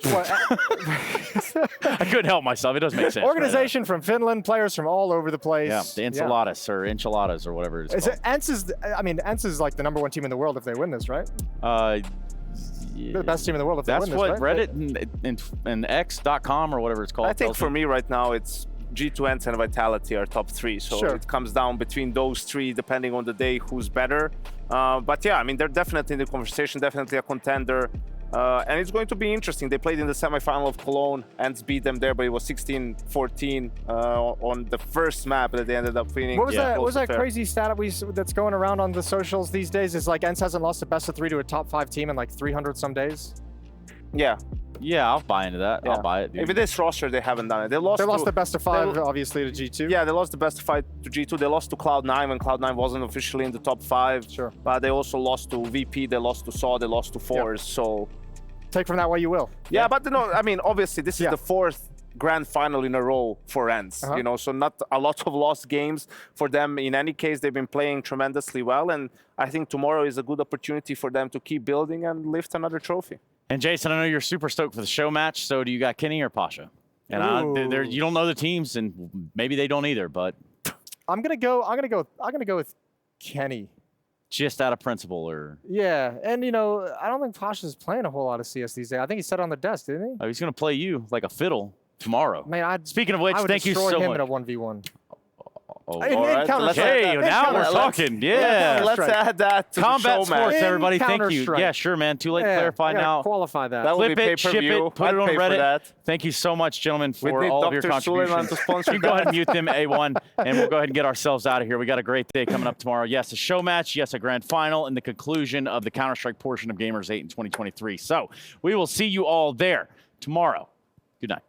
I couldn't help myself. It doesn't make sense. Organization from Finland, players from all over the place. Yeah, the Enchiladas or Enchiladas or whatever it is. Ents is like the #1 team in the world if they win this, right? They're the best team in the world if they win this, That's what right? Reddit and X.com or whatever it's called. I think for me right now, it's G2, Ents, and Vitality are top 3. So it comes down between those 3, depending on the day who's better. But yeah, I mean, they're definitely in the conversation, definitely a contender. And it's going to be interesting. They played in the semifinal of Cologne. Ents beat them there, but it was 16-14 on the first map that they ended up winning. What was that crazy stat that's going around on the socials these days? Is like Ents hasn't lost a best of 3 to a top 5 team in like 300 some days. Yeah. Yeah, I'll buy into that. I'll buy it. Dude. If it is roster, they haven't done it. They lost the best of 5, obviously, to G2. Yeah, they lost the best of 5 to G2. They lost to Cloud9 when Cloud9 wasn't officially in the top 5. Sure. But they also lost to VP, they lost to SAW, they lost to Force. So take from that what you will. Yeah, but no, I mean, obviously, this is the 4th grand final in a row for ENCE, you know, so not a lot of lost games for them. In any case, they've been playing tremendously well, and I think tomorrow is a good opportunity for them to keep building and lift another trophy. And Jason, I know you're super stoked for the show match. So do you got Kenny or Pasha? And you don't know the teams, and maybe they don't either. But I'm gonna go with Kenny. Just out of principle, or yeah, and you know, I don't think Pasha's playing a whole lot of CS these days. I think he sat on the desk, didn't he? Oh, he's gonna play you like a fiddle tomorrow. Man, speaking of which, thank you so much. I would destroy him in a 1v1. Oh, all right. Okay, now we're talking. Yeah. Let's add that to Combat the show Sports, match. everybody. Thank you. Yeah, sure, man. Too late to clarify now. Qualify that. That will be Flip it, ship pay-per-view. it, put it on Reddit. Thank you so much, gentlemen, for all of your contributions. You go ahead and mute them, A1, and we'll go ahead and get ourselves out of here. We got a great day coming up tomorrow. Yes, a show match. Yes, a grand final, and the conclusion of the Counter-Strike portion of Gamers8 in 2023. So we will see you all there tomorrow. Good night.